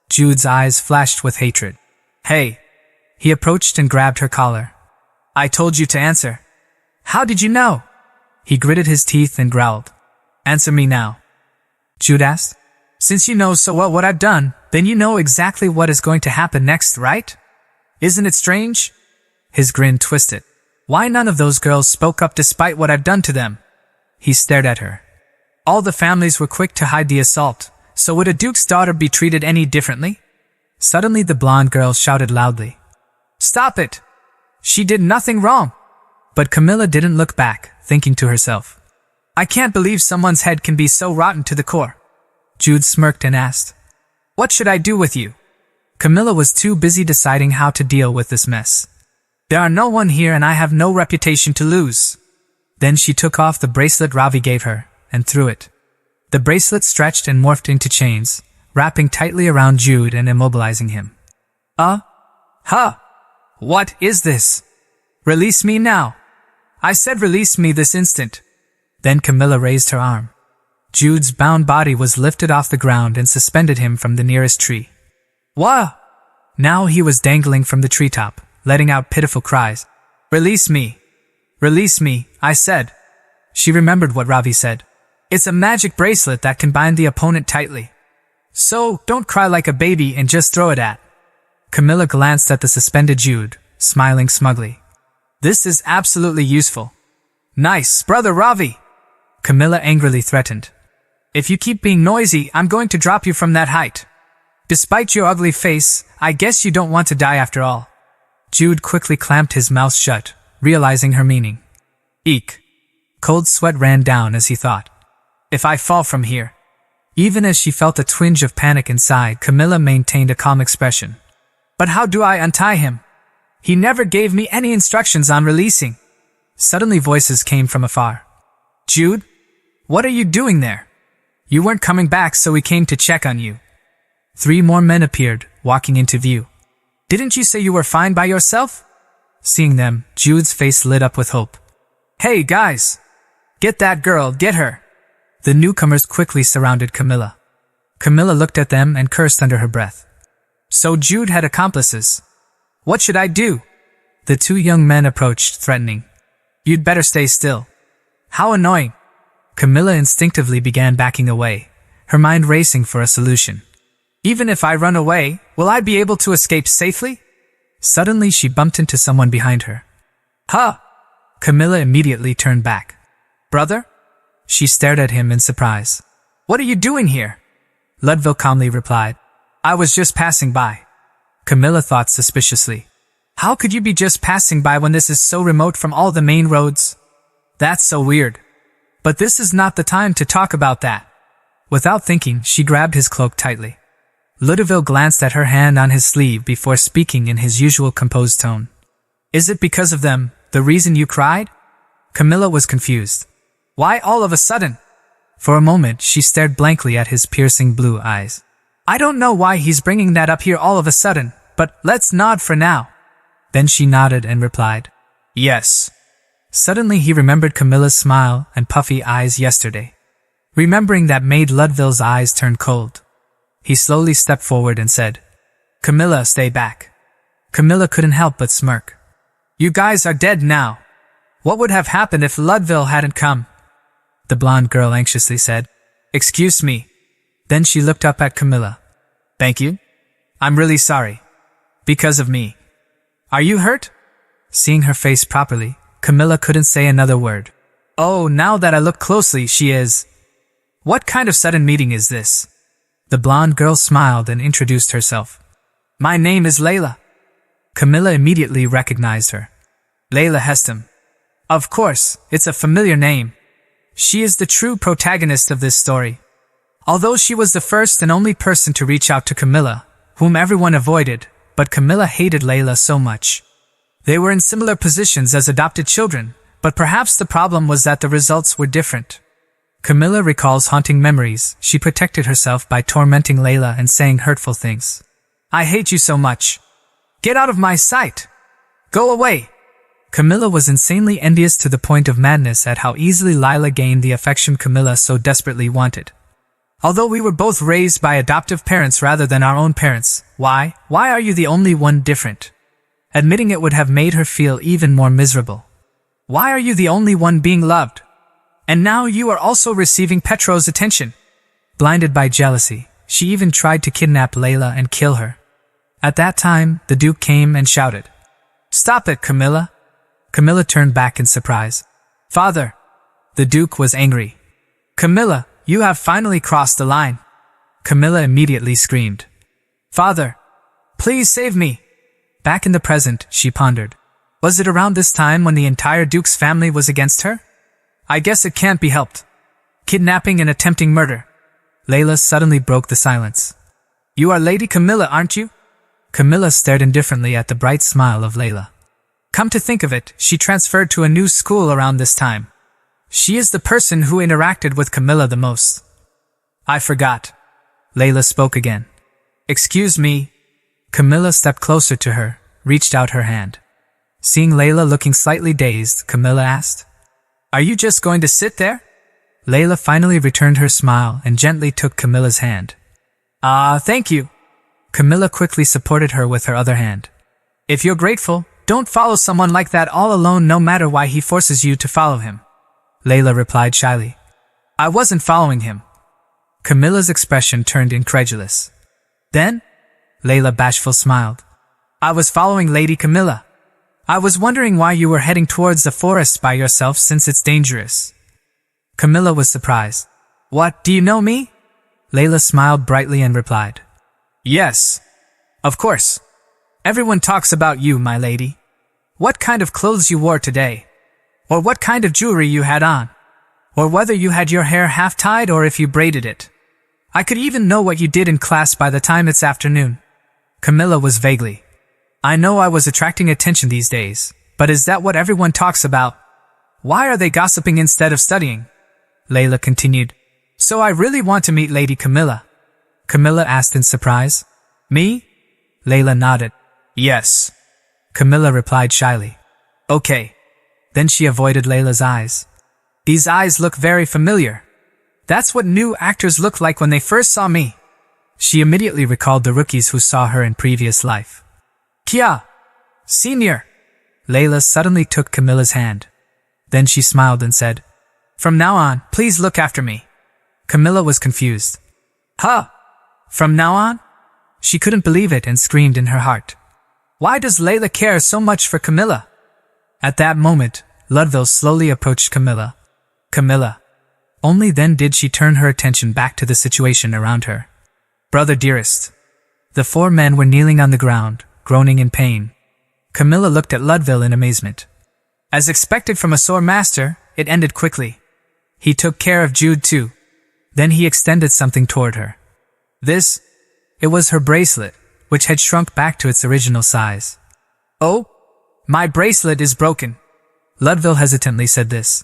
Jude's eyes flashed with hatred. Hey! He approached and grabbed her collar. I told you to answer. How did you know? He gritted his teeth and growled. Answer me now. Jude asked. Since you know so well what I've done, then you know exactly what is going to happen next, right? Isn't it strange? His grin twisted. Why none of those girls spoke up despite what I've done to them? He stared at her. All the families were quick to hide the assault, so would a duke's daughter be treated any differently? Suddenly the blonde girl shouted loudly. Stop it! She did nothing wrong! But Camilla didn't look back, thinking to herself. I can't believe someone's head can be so rotten to the core. Jude smirked and asked. What should I do with you? Camilla was too busy deciding how to deal with this mess. There are no one here and I have no reputation to lose. Then she took off the bracelet Ravi gave her and threw it. The bracelet stretched and morphed into chains, wrapping tightly around Jude and immobilizing him. What is this? Release me now. I said release me this instant. Then Camilla raised her arm. Jude's bound body was lifted off the ground and suspended him from the nearest tree. Wah! Now he was dangling from the treetop, letting out pitiful cries. Release me! Release me, I said. She remembered what Ravi said. It's a magic bracelet that can bind the opponent tightly. So, don't cry like a baby and just throw it at. Camilla glanced at the suspended Jude, smiling smugly. This is absolutely useful. Nice, brother Ravi! Camilla angrily threatened. If you keep being noisy, I'm going to drop you from that height. Despite your ugly face, I guess you don't want to die after all. Jude quickly clamped his mouth shut, realizing her meaning. Eek. Cold sweat ran down as he thought. If I fall from here. Even as she felt a twinge of panic inside, Camilla maintained a calm expression. But how do I untie him? He never gave me any instructions on releasing. Suddenly voices came from afar. Jude? What are you doing there? You weren't coming back, so we came to check on you. 3 more men appeared, walking into view. Didn't you say you were fine by yourself? Seeing them, Jude's face lit up with hope. Hey, guys! Get that girl, get her! The newcomers quickly surrounded Camilla. Camilla looked at them and cursed under her breath. So Jude had accomplices. What should I do? The two young men approached, threatening. You'd better stay still. How annoying. Camilla instinctively began backing away, her mind racing for a solution. Even if I run away, will I be able to escape safely? Suddenly she bumped into someone behind her. Huh! Camilla immediately turned back. Brother? She stared at him in surprise. What are you doing here? Ludwig calmly replied. I was just passing by. Camilla thought suspiciously. How could you be just passing by when this is so remote from all the main roads? That's so weird. But this is not the time to talk about that. Without thinking, she grabbed his cloak tightly. Ludwig glanced at her hand on his sleeve before speaking in his usual composed tone. Is it because of them, the reason you cried? Camilla was confused. Why all of a sudden? For a moment, she stared blankly at his piercing blue eyes. I don't know why he's bringing that up here all of a sudden, but let's nod for now. Then she nodded and replied, Yes. Suddenly he remembered Camilla's smile and puffy eyes yesterday. Remembering that made Ludwig's eyes turn cold. He slowly stepped forward and said, Camilla, stay back. Camilla couldn't help but smirk. You guys are dead now. What would have happened if Ludwig hadn't come? The blonde girl anxiously said, Excuse me. Then she looked up at Camilla. Thank you. I'm really sorry. Because of me. Are you hurt? Seeing her face properly, Camilla couldn't say another word. Oh, now that I look closely, she is. What kind of sudden meeting is this? The blonde girl smiled and introduced herself. My name is Layla. Camilla immediately recognized her. Layla Heston. Of course, it's a familiar name. She is the true protagonist of this story. Although she was the first and only person to reach out to Camilla, whom everyone avoided, but Camilla hated Layla so much. They were in similar positions as adopted children, but perhaps the problem was that the results were different. Camilla recalls haunting memories. She protected herself by tormenting Layla and saying hurtful things. I hate you so much. Get out of my sight. Go away. Camilla was insanely envious to the point of madness at how easily Layla gained the affection Camilla so desperately wanted. Although we were both raised by adoptive parents rather than our own parents, why are you the only one different? Admitting it would have made her feel even more miserable. Why are you the only one being loved? And now you are also receiving Petro's attention. Blinded by jealousy, she even tried to kidnap Layla and kill her. At that time, the Duke came and shouted, Stop it, Camilla. Camilla turned back in surprise. Father! The Duke was angry. Camilla, you have finally crossed the line. Camilla immediately screamed. Father! Please save me! Back in the present, she pondered. Was it around this time when the entire Duke's family was against her? I guess it can't be helped. Kidnapping and attempting murder. Layla suddenly broke the silence. You are Lady Camilla, aren't you? Camilla stared indifferently at the bright smile of Layla. Come to think of it, she transferred to a new school around this time. She is the person who interacted with Camilla the most. I forgot. Layla spoke again. Excuse me. Camilla stepped closer to her, reached out her hand. Seeing Layla looking slightly dazed, Camilla asked, Are you just going to sit there? Layla finally returned her smile and gently took Camilla's hand. Thank you. Camilla quickly supported her with her other hand. If you're grateful, don't follow someone like that all alone no matter why he forces you to follow him. Layla replied shyly. I wasn't following him. Camilla's expression turned incredulous. Then? Layla bashful smiled. I was following Lady Camilla. I was wondering why you were heading towards the forest by yourself since it's dangerous. Camilla was surprised. What, do you know me? Layla smiled brightly and replied. Yes. Of course. Everyone talks about you, my lady. What kind of clothes you wore today? Or what kind of jewelry you had on? Or whether you had your hair half-tied or if you braided it. I could even know what you did in class by the time it's afternoon. Camilla was vaguely. I know I was attracting attention these days, but is that what everyone talks about? Why are they gossiping instead of studying? Layla continued. So I really want to meet Lady Camilla. Camilla asked in surprise. Me? Layla nodded. Yes. Camilla replied shyly. Okay. Then she avoided Layla's eyes. These eyes look very familiar. That's what new actors look like when they first saw me. She immediately recalled the rookies who saw her in previous life. Kia! Senior! Layla suddenly took Camilla's hand. Then she smiled and said, "From now on, please look after me." Camilla was confused. Huh? From now on? She couldn't believe it and screamed in her heart. Why does Layla care so much for Camilla? At that moment, Ludwig slowly approached Camilla. Camilla. Only then did she turn her attention back to the situation around her. Brother dearest. The 4 men were kneeling on the ground, groaning in pain. Camilla looked at Ludwig in amazement. As expected from a sword master, it ended quickly. He took care of Jude too. Then he extended something toward her. It was her bracelet, which had shrunk back to its original size. Oh? My bracelet is broken. Ludwig hesitantly said this.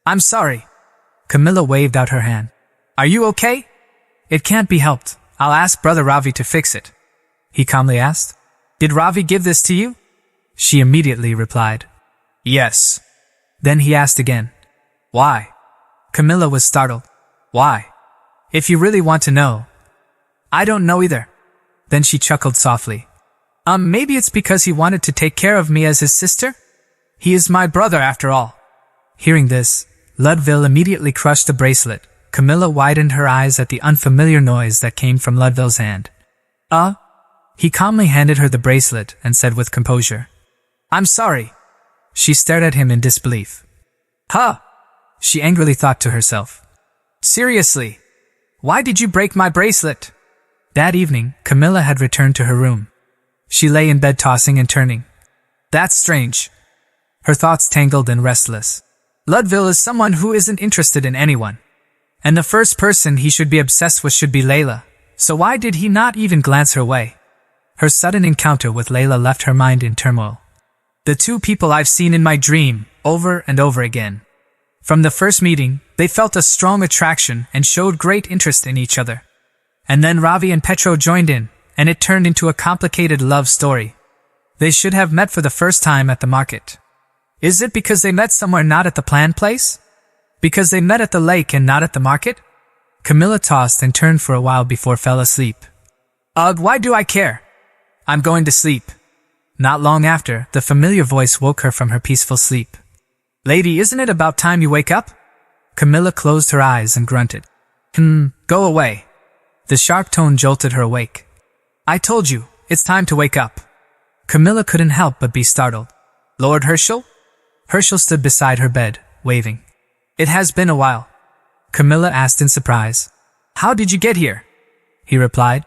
I'm sorry. Camilla waved out her hand. Are you okay? It can't be helped. I'll ask Brother Ravi to fix it. He calmly asked. Did Ravi give this to you? She immediately replied. Yes. Then he asked again. Why? Camilla was startled. Why? If you really want to know. I don't know either. Then she chuckled softly. Maybe it's because he wanted to take care of me as his sister? He is my brother after all. Hearing this, Ludwig immediately crushed the bracelet. Camilla widened her eyes at the unfamiliar noise that came from Ludwig's hand. He calmly handed her the bracelet and said with composure. I'm sorry. She stared at him in disbelief. Huh? She angrily thought to herself. Seriously? Why did you break my bracelet? That evening, Camilla had returned to her room. She lay in bed tossing and turning. That's strange. Her thoughts tangled and restless. Ludwig is someone who isn't interested in anyone. And the first person he should be obsessed with should be Layla. So why did he not even glance her way? Her sudden encounter with Layla left her mind in turmoil. The 2 people I've seen in my dream, over and over again. From the first meeting, they felt a strong attraction and showed great interest in each other. And then Ravi and Petro joined in, and it turned into a complicated love story. They should have met for the first time at the market. Is it because they met somewhere not at the planned place? Because they met at the lake and not at the market? Camilla tossed and turned for a while before fell asleep. Ugh, why do I care? I'm going to sleep. Not long after, the familiar voice woke her from her peaceful sleep. Lady, isn't it about time you wake up? Camilla closed her eyes and grunted. Go away. The sharp tone jolted her awake. I told you, it's time to wake up. Camilla couldn't help but be startled. Lord Herschel? Herschel stood beside her bed, waving. It has been a while. Camilla asked in surprise. How did you get here? He replied.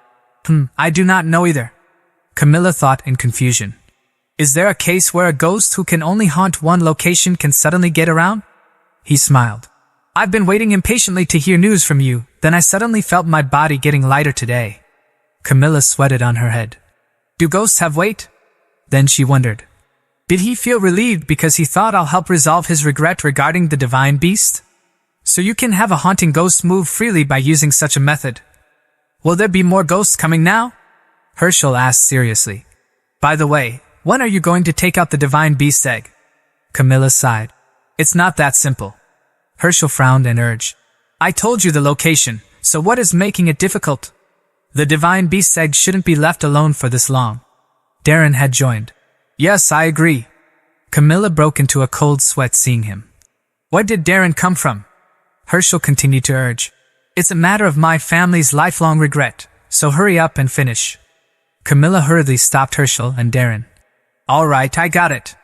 I do not know either. Camilla thought in confusion. Is there a case where a ghost who can only haunt one location can suddenly get around? He smiled. I've been waiting impatiently to hear news from you, then I suddenly felt my body getting lighter today. Camilla sweated on her head. Do ghosts have weight? Then she wondered. Did he feel relieved because he thought I'll help resolve his regret regarding the divine beast? So you can have a haunting ghost move freely by using such a method. Will there be more ghosts coming now? Herschel asked seriously. By the way, when are you going to take out the divine beast's egg? Camilla sighed. It's not that simple. Herschel frowned and urged. I told you the location, so what is making it difficult? The divine beast's egg shouldn't be left alone for this long. Darren had joined. Yes, I agree. Camilla broke into a cold sweat seeing him. Where did Darren come from? Herschel continued to urge. It's a matter of my family's lifelong regret, so hurry up and finish. Camilla hurriedly stopped Herschel and Darren. All right, I got it.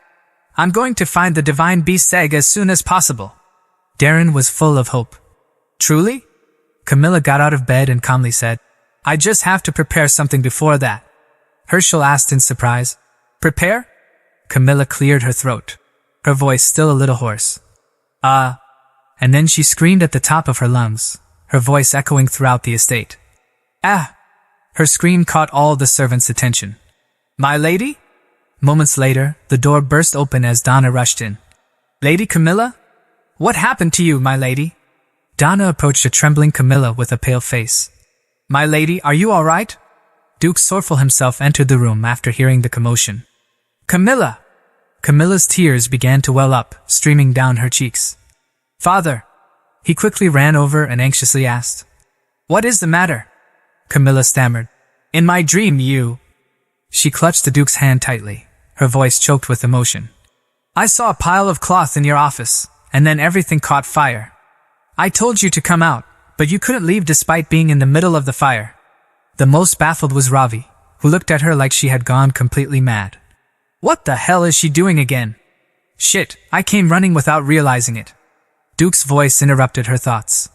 I'm going to find the divine beast's egg as soon as possible. Darren was full of hope. Truly? Camilla got out of bed and calmly said, I just have to prepare something before that. Herschel asked in surprise. Prepare? Camilla cleared her throat, her voice still a little hoarse. And then she screamed at the top of her lungs, her voice echoing throughout the estate. Ah! Her scream caught all the servants' attention. My lady? Moments later, the door burst open as Donna rushed in. Lady Camilla? What happened to you, my lady? Donna approached a trembling Camilla with a pale face. My lady, are you all right? Duke Sorfel himself entered the room after hearing the commotion. Camilla! Camilla's tears began to well up, streaming down her cheeks. Father! He quickly ran over and anxiously asked, "What is the matter?" Camilla stammered, "In my dream you—" She clutched the Duke's hand tightly, her voice choked with emotion. "I saw a pile of cloth in your office, and then everything caught fire. I told you to come out, but you couldn't leave despite being in the middle of the fire." The most baffled was Ravi, who looked at her like she had gone completely mad. "What the hell is she doing again? Shit, I came running without realizing it." Duke's voice interrupted her thoughts.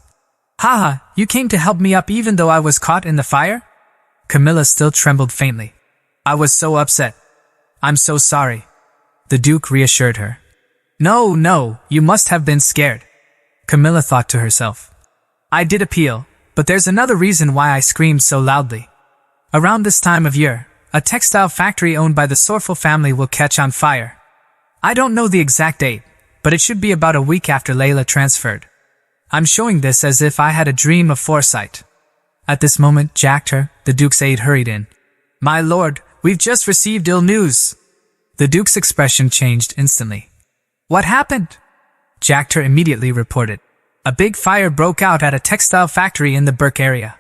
"Haha, you came to help me up even though I was caught in the fire?" Camilla still trembled faintly. "I was so upset. I'm so sorry." The Duke reassured her. No, you must have been scared." Camilla thought to herself. "I did appeal, but there's another reason why I screamed so loudly. Around this time of year, a textile factory owned by the Sorful family will catch on fire. I don't know the exact date, but it should be about a week after Layla transferred. I'm showing this as if I had a dream of foresight." At this moment, Jactor, the Duke's aide, hurried in. "My lord, we've just received ill news." The Duke's expression changed instantly. "What happened?" Jactor immediately reported. "A big fire broke out at a textile factory in the Burke area.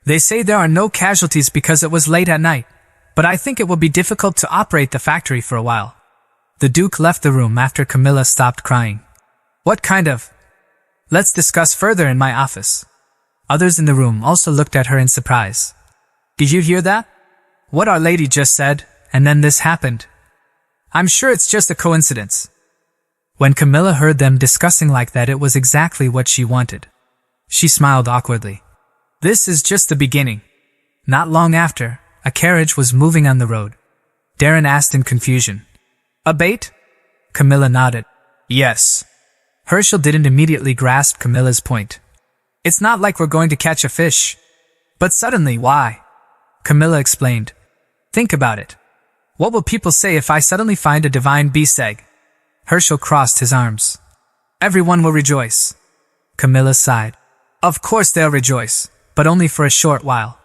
They say there are no casualties because it was late at night, but I think it will be difficult to operate the factory for a while." The Duke left the room after Camilla stopped crying. "What kind of—" "Let's discuss further in my office." Others in the room also looked at her in surprise. "Did you hear that? What Our Lady just said, and then this happened. I'm sure it's just a coincidence." When Camilla heard them discussing like that, it was exactly what she wanted. She smiled awkwardly. "This is just the beginning." Not long after, a carriage was moving on the road. Darren asked in confusion, "A bait?" Camilla nodded. "Yes." Herschel didn't immediately grasp Camilla's point. "It's not like we're going to catch a fish." "But suddenly, why?" Camilla explained. "Think about it. What will people say if I suddenly find a divine beast egg?" Herschel crossed his arms. "Everyone will rejoice." Camilla sighed. "Of course they'll rejoice, but only for a short while.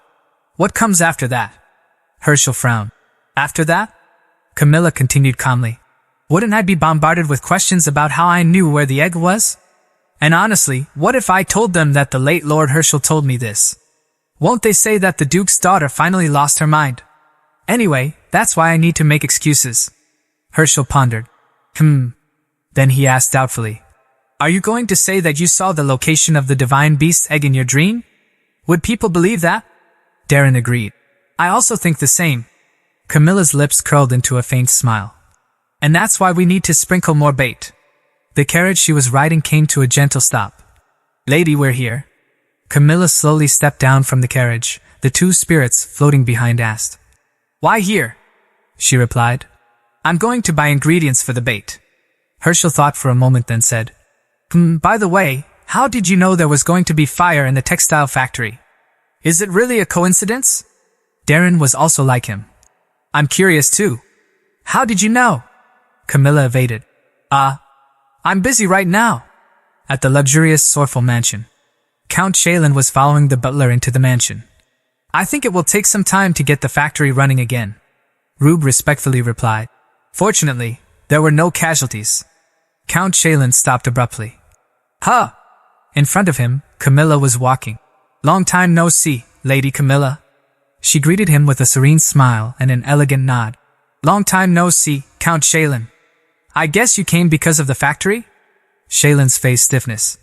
What comes after that?" Herschel frowned. "After that?" Camilla continued calmly. "Wouldn't I be bombarded with questions about how I knew where the egg was? And honestly, what if I told them that the late Lord Herschel told me this? Won't they say that the Duke's daughter finally lost her mind? Anyway, that's why I need to make excuses." Herschel pondered. Then he asked doubtfully, "Are you going to say that you saw the location of the divine beast's egg in your dream? Would people believe that?" Darren agreed. "I also think the same." Camilla's lips curled into a faint smile. "And that's why we need to sprinkle more bait." The carriage she was riding came to a gentle stop. "Lady, we're here." Camilla slowly stepped down from the carriage. The two spirits floating behind asked, "Why here?" She replied, "I'm going to buy ingredients for the bait." Herschel thought for a moment, then said, By the way, how did you know there was going to be fire in the textile factory? Is it really a coincidence?" Darren was also like him. "I'm curious too. How did you know?" Camilla evaded. I'm busy right now." At the luxurious Sorful mansion, Count Shaylin was following the butler into the mansion. "I think it will take some time to get the factory running again," Rube respectfully replied. Fortunately, there were no casualties. Count Shaylin stopped abruptly. "Huh!" In front of him, Camilla was walking. "Long time no see, Lady Camilla." She greeted him with a serene smile and an elegant nod. "Long time no see, Count Shaylin. I guess you came because of the factory?" Shaylin's face stiffness.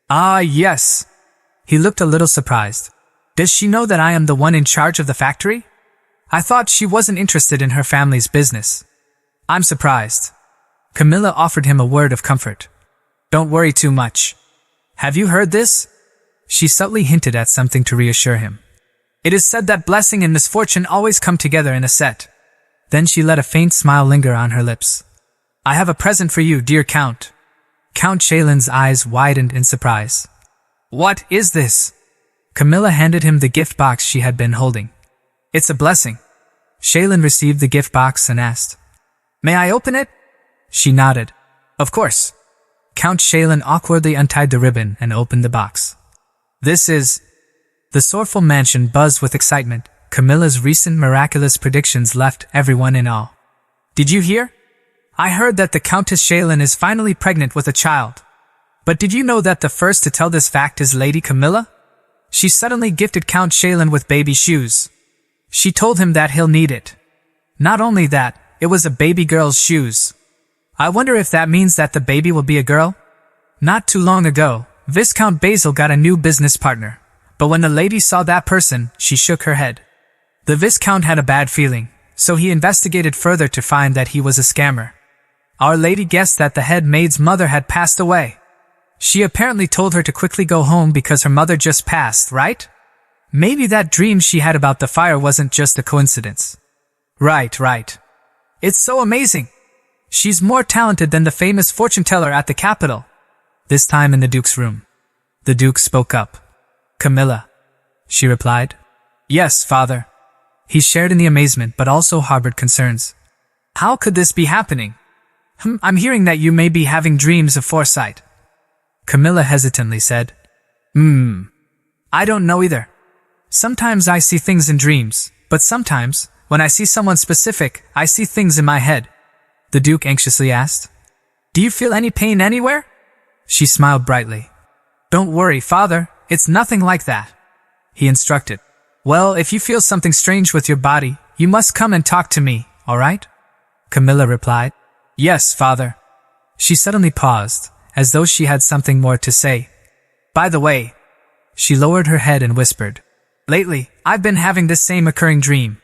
"Ah, yes." He looked a little surprised. "Does she know that I am the one in charge of the factory? I thought she wasn't interested in her family's business." "I'm surprised." Camilla offered him a word of comfort. "Don't worry too much. Have you heard this?" She subtly hinted at something to reassure him. "It is said that blessing and misfortune always come together in a set." Then she let a faint smile linger on her lips. "I have a present for you, dear Count." Count Shaylin's eyes widened in surprise. "What is this?" Camilla handed him the gift box she had been holding. "It's a blessing." Shaylin received the gift box and asked, "May I open it?" She nodded. "Of course." Count Shaylin awkwardly untied the ribbon and opened the box. "This is—" The Sorful mansion buzzed with excitement. Camilla's recent miraculous predictions left everyone in awe. "Did you hear? I heard that the Countess Shaylin is finally pregnant with a child." But did you know that the first to tell this fact is Lady Camilla? She suddenly gifted Count Shaylin with baby shoes. She told him that he'll need it. Not only that, it was a baby girl's shoes. I wonder if that means that the baby will be a girl? Not too long ago, Viscount Basil got a new business partner. But when the lady saw that person, she shook her head. The Viscount had a bad feeling, so he investigated further to find that he was a scammer. Our lady guessed that the head maid's mother had passed away. She apparently told her to quickly go home because her mother just passed, right? Maybe that dream she had about the fire wasn't just a coincidence. Right. It's so amazing. She's more talented than the famous fortune teller at the capital. This time in the Duke's room. The Duke spoke up. Camilla, she replied. Yes, father. He shared in the amazement but also harbored concerns. How could this be happening? I'm hearing that you may be having dreams of foresight. Camilla hesitantly said. I don't know either. Sometimes I see things in dreams, but sometimes, when I see someone specific, I see things in my head. The Duke anxiously asked. Do you feel any pain anywhere? She smiled brightly. Don't worry, father, it's nothing like that. He instructed. Well, if you feel something strange with your body, you must come and talk to me, all right? Camilla replied. Yes, father. She suddenly paused, as though she had something more to say. By the way, she lowered her head and whispered. Lately, I've been having this same occurring dream.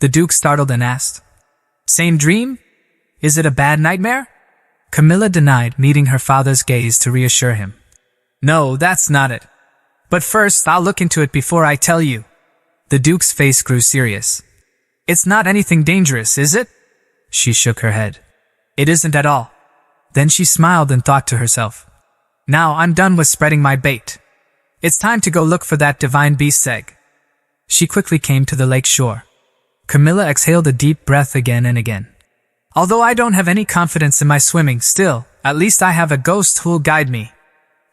The Duke startled and asked. Same dream? Is it a bad nightmare? Camilla denied, meeting her father's gaze to reassure him. No, that's not it. But first, I'll look into it before I tell you. The Duke's face grew serious. It's not anything dangerous, is it? She shook her head. It isn't at all. Then she smiled and thought to herself. Now I'm done with spreading my bait. It's time to go look for that divine beast's egg. She quickly came to the lake shore. Camilla exhaled a deep breath again and again. Although I don't have any confidence in my swimming, still, at least I have a ghost who'll guide me.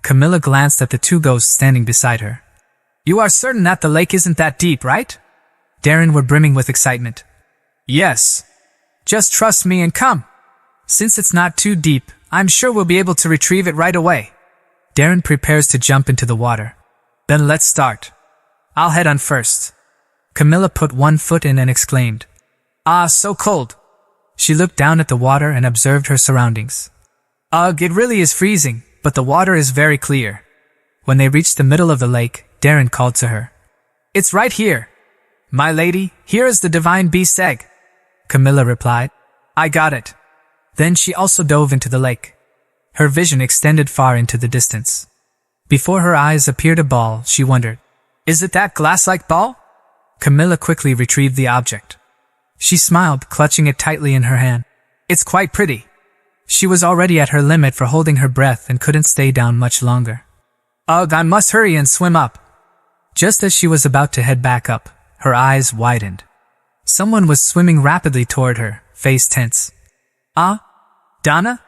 Camilla glanced at the two ghosts standing beside her. You are certain that the lake isn't that deep, right? Darren were brimming with excitement. Yes. Just trust me and come. Since it's not too deep, I'm sure we'll be able to retrieve it right away. Darren prepares to jump into the water. Then let's start. I'll head on first. Camilla put one foot in and exclaimed. Ah, so cold. She looked down at the water and observed her surroundings. Ugh, it really is freezing, but the water is very clear. When they reached the middle of the lake, Darren called to her. It's right here. My lady, here is the divine beast's egg. Camilla replied. I got it. Then she also dove into the lake. Her vision extended far into the distance. Before her eyes appeared a ball, she wondered. Is it that glass-like ball? Camilla quickly retrieved the object. She smiled, clutching it tightly in her hand. It's quite pretty. She was already at her limit for holding her breath and couldn't stay down much longer. Ugh, I must hurry and swim up. Just as she was about to head back up, her eyes widened. Someone was swimming rapidly toward her, face tense. Ah? Donna?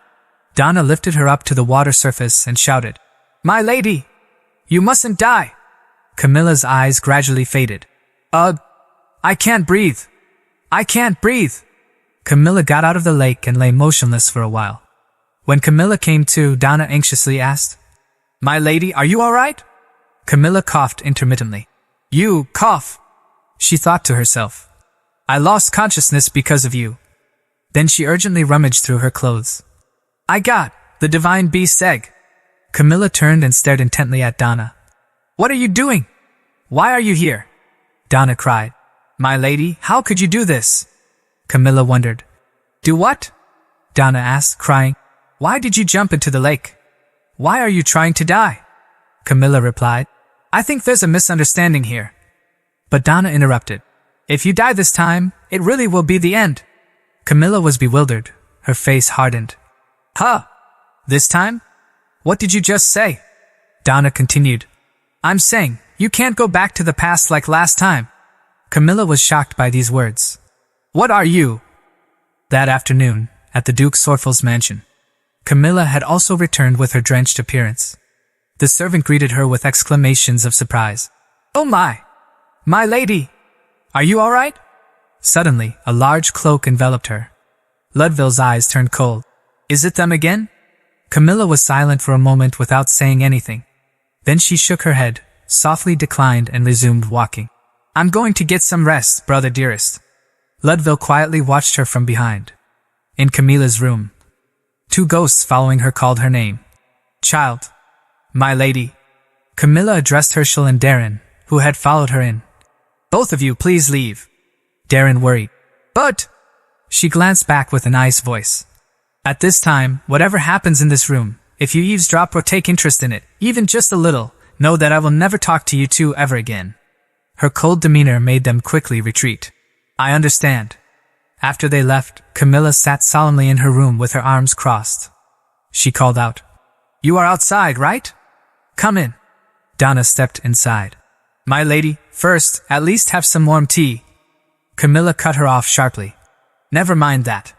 Donna lifted her up to the water surface and shouted. My lady! You mustn't die! Camilla's eyes gradually faded. I can't breathe. I can't breathe. Camilla got out of the lake and lay motionless for a while. When Camilla came to, Donna anxiously asked, My lady, are you all right? Camilla coughed intermittently. You cough. She thought to herself. I lost consciousness because of you. Then she urgently rummaged through her clothes. I got the divine beast's egg. Camilla turned and stared intently at Donna. What are you doing? Why are you here? Donna cried. My lady, how could you do this? Camilla wondered. Do what? Donna asked, crying. Why did you jump into the lake? Why are you trying to die? Camilla replied. I think there's a misunderstanding here. But Donna interrupted. If you die this time, it really will be the end. Camilla was bewildered. Her face hardened. Huh? This time? What did you just say? Donna continued. I'm saying, you can't go back to the past like last time. Camilla was shocked by these words. What are you? That afternoon, at the Duke Sorfel's mansion, Camilla had also returned with her drenched appearance. The servant greeted her with exclamations of surprise. Oh my! My lady! Are you all right? Suddenly, a large cloak enveloped her. Ludville's eyes turned cold. Is it them again? Camilla was silent for a moment without saying anything. Then she shook her head, softly declined and resumed walking. I'm going to get some rest, brother dearest. Ludwig quietly watched her from behind. In Camilla's room, 2 ghosts following her called her name. Child. My lady. Camilla addressed Herschel and Darren, who had followed her in. Both of you, please leave. Darren worried. But... She glanced back with an ice voice. At this time, whatever happens in this room, if you eavesdrop or take interest in it, even just a little, know that I will never talk to you two ever again. Her cold demeanor made them quickly retreat. I understand. After they left, Camilla sat solemnly in her room with her arms crossed. She called out, You are outside, right? Come in. Donna stepped inside. My lady, first, at least have some warm tea. Camilla cut her off sharply. Never mind that.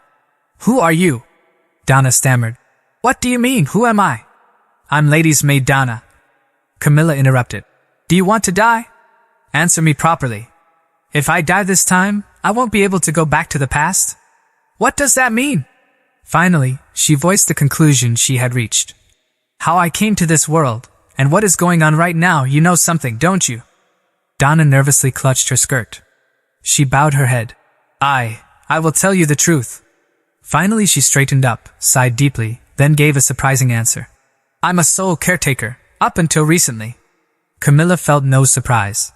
Who are you? Donna stammered. What do you mean, who am I? I'm lady's maid Donna. Camilla interrupted. Do you want to die? Answer me properly. If I die this time, I won't be able to go back to the past. What does that mean? Finally, she voiced the conclusion she had reached. How I came to this world, and what is going on right now, you know something, don't you? Donna nervously clutched her skirt. She bowed her head. I will tell you the truth. Finally she straightened up, sighed deeply, then gave a surprising answer. I'm a soul caretaker, up until recently. Camilla felt no surprise.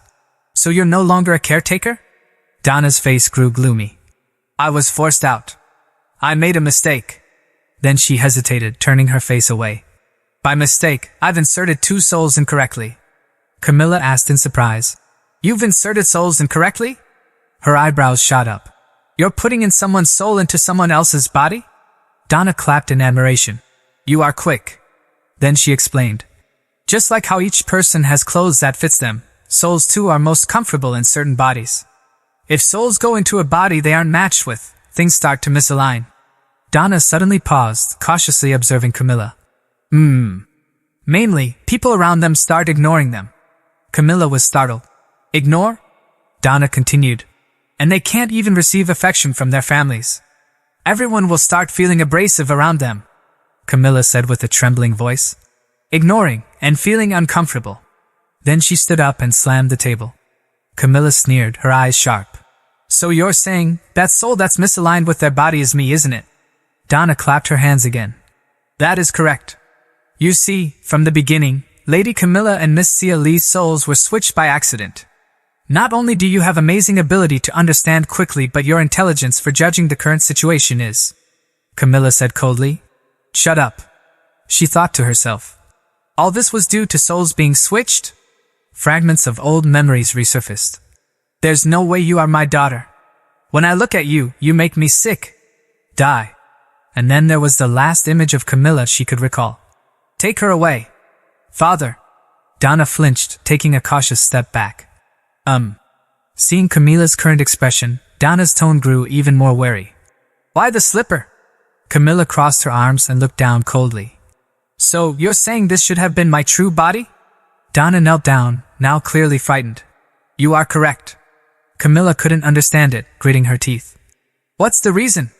So you're no longer a caretaker? Donna's face grew gloomy. I was forced out. I made a mistake. Then she hesitated, turning her face away. By mistake, I've inserted 2 souls incorrectly. Camilla asked in surprise. You've inserted souls incorrectly? Her eyebrows shot up. You're putting in someone's soul into someone else's body? Donna clapped in admiration. You are quick. Then she explained. Just like how each person has clothes that fits them, souls too are most comfortable in certain bodies. If souls go into a body they aren't matched with, things start to misalign. Donna suddenly paused, cautiously observing Camilla. Mainly, people around them start ignoring them. Camilla was startled. Ignore? Donna continued. And they can't even receive affection from their families. Everyone will start feeling abrasive around them, Camilla said with a trembling voice. Ignoring and feeling uncomfortable. Then she stood up and slammed the table. Camilla sneered, her eyes sharp. So you're saying, that soul that's misaligned with their body is me, isn't it? Donna clapped her hands again. That is correct. You see, from the beginning, Lady Camilla and Miss Sia Lee's souls were switched by accident. Not only do you have amazing ability to understand quickly, but your intelligence for judging the current situation is... Camilla said coldly. Shut up. She thought to herself. All this was due to souls being switched? Fragments of old memories resurfaced. There's no way you are my daughter. When I look at you, you make me sick. Die. And then there was the last image of Camilla she could recall. Take her away. Father. Donna flinched, taking a cautious step back. Seeing Camilla's current expression, Donna's tone grew even more wary. Why the slipper? Camilla crossed her arms and looked down coldly. So, you're saying this should have been my true body? Donna knelt down, now clearly frightened. You are correct. Camilla couldn't understand it, gritting her teeth. What's the reason?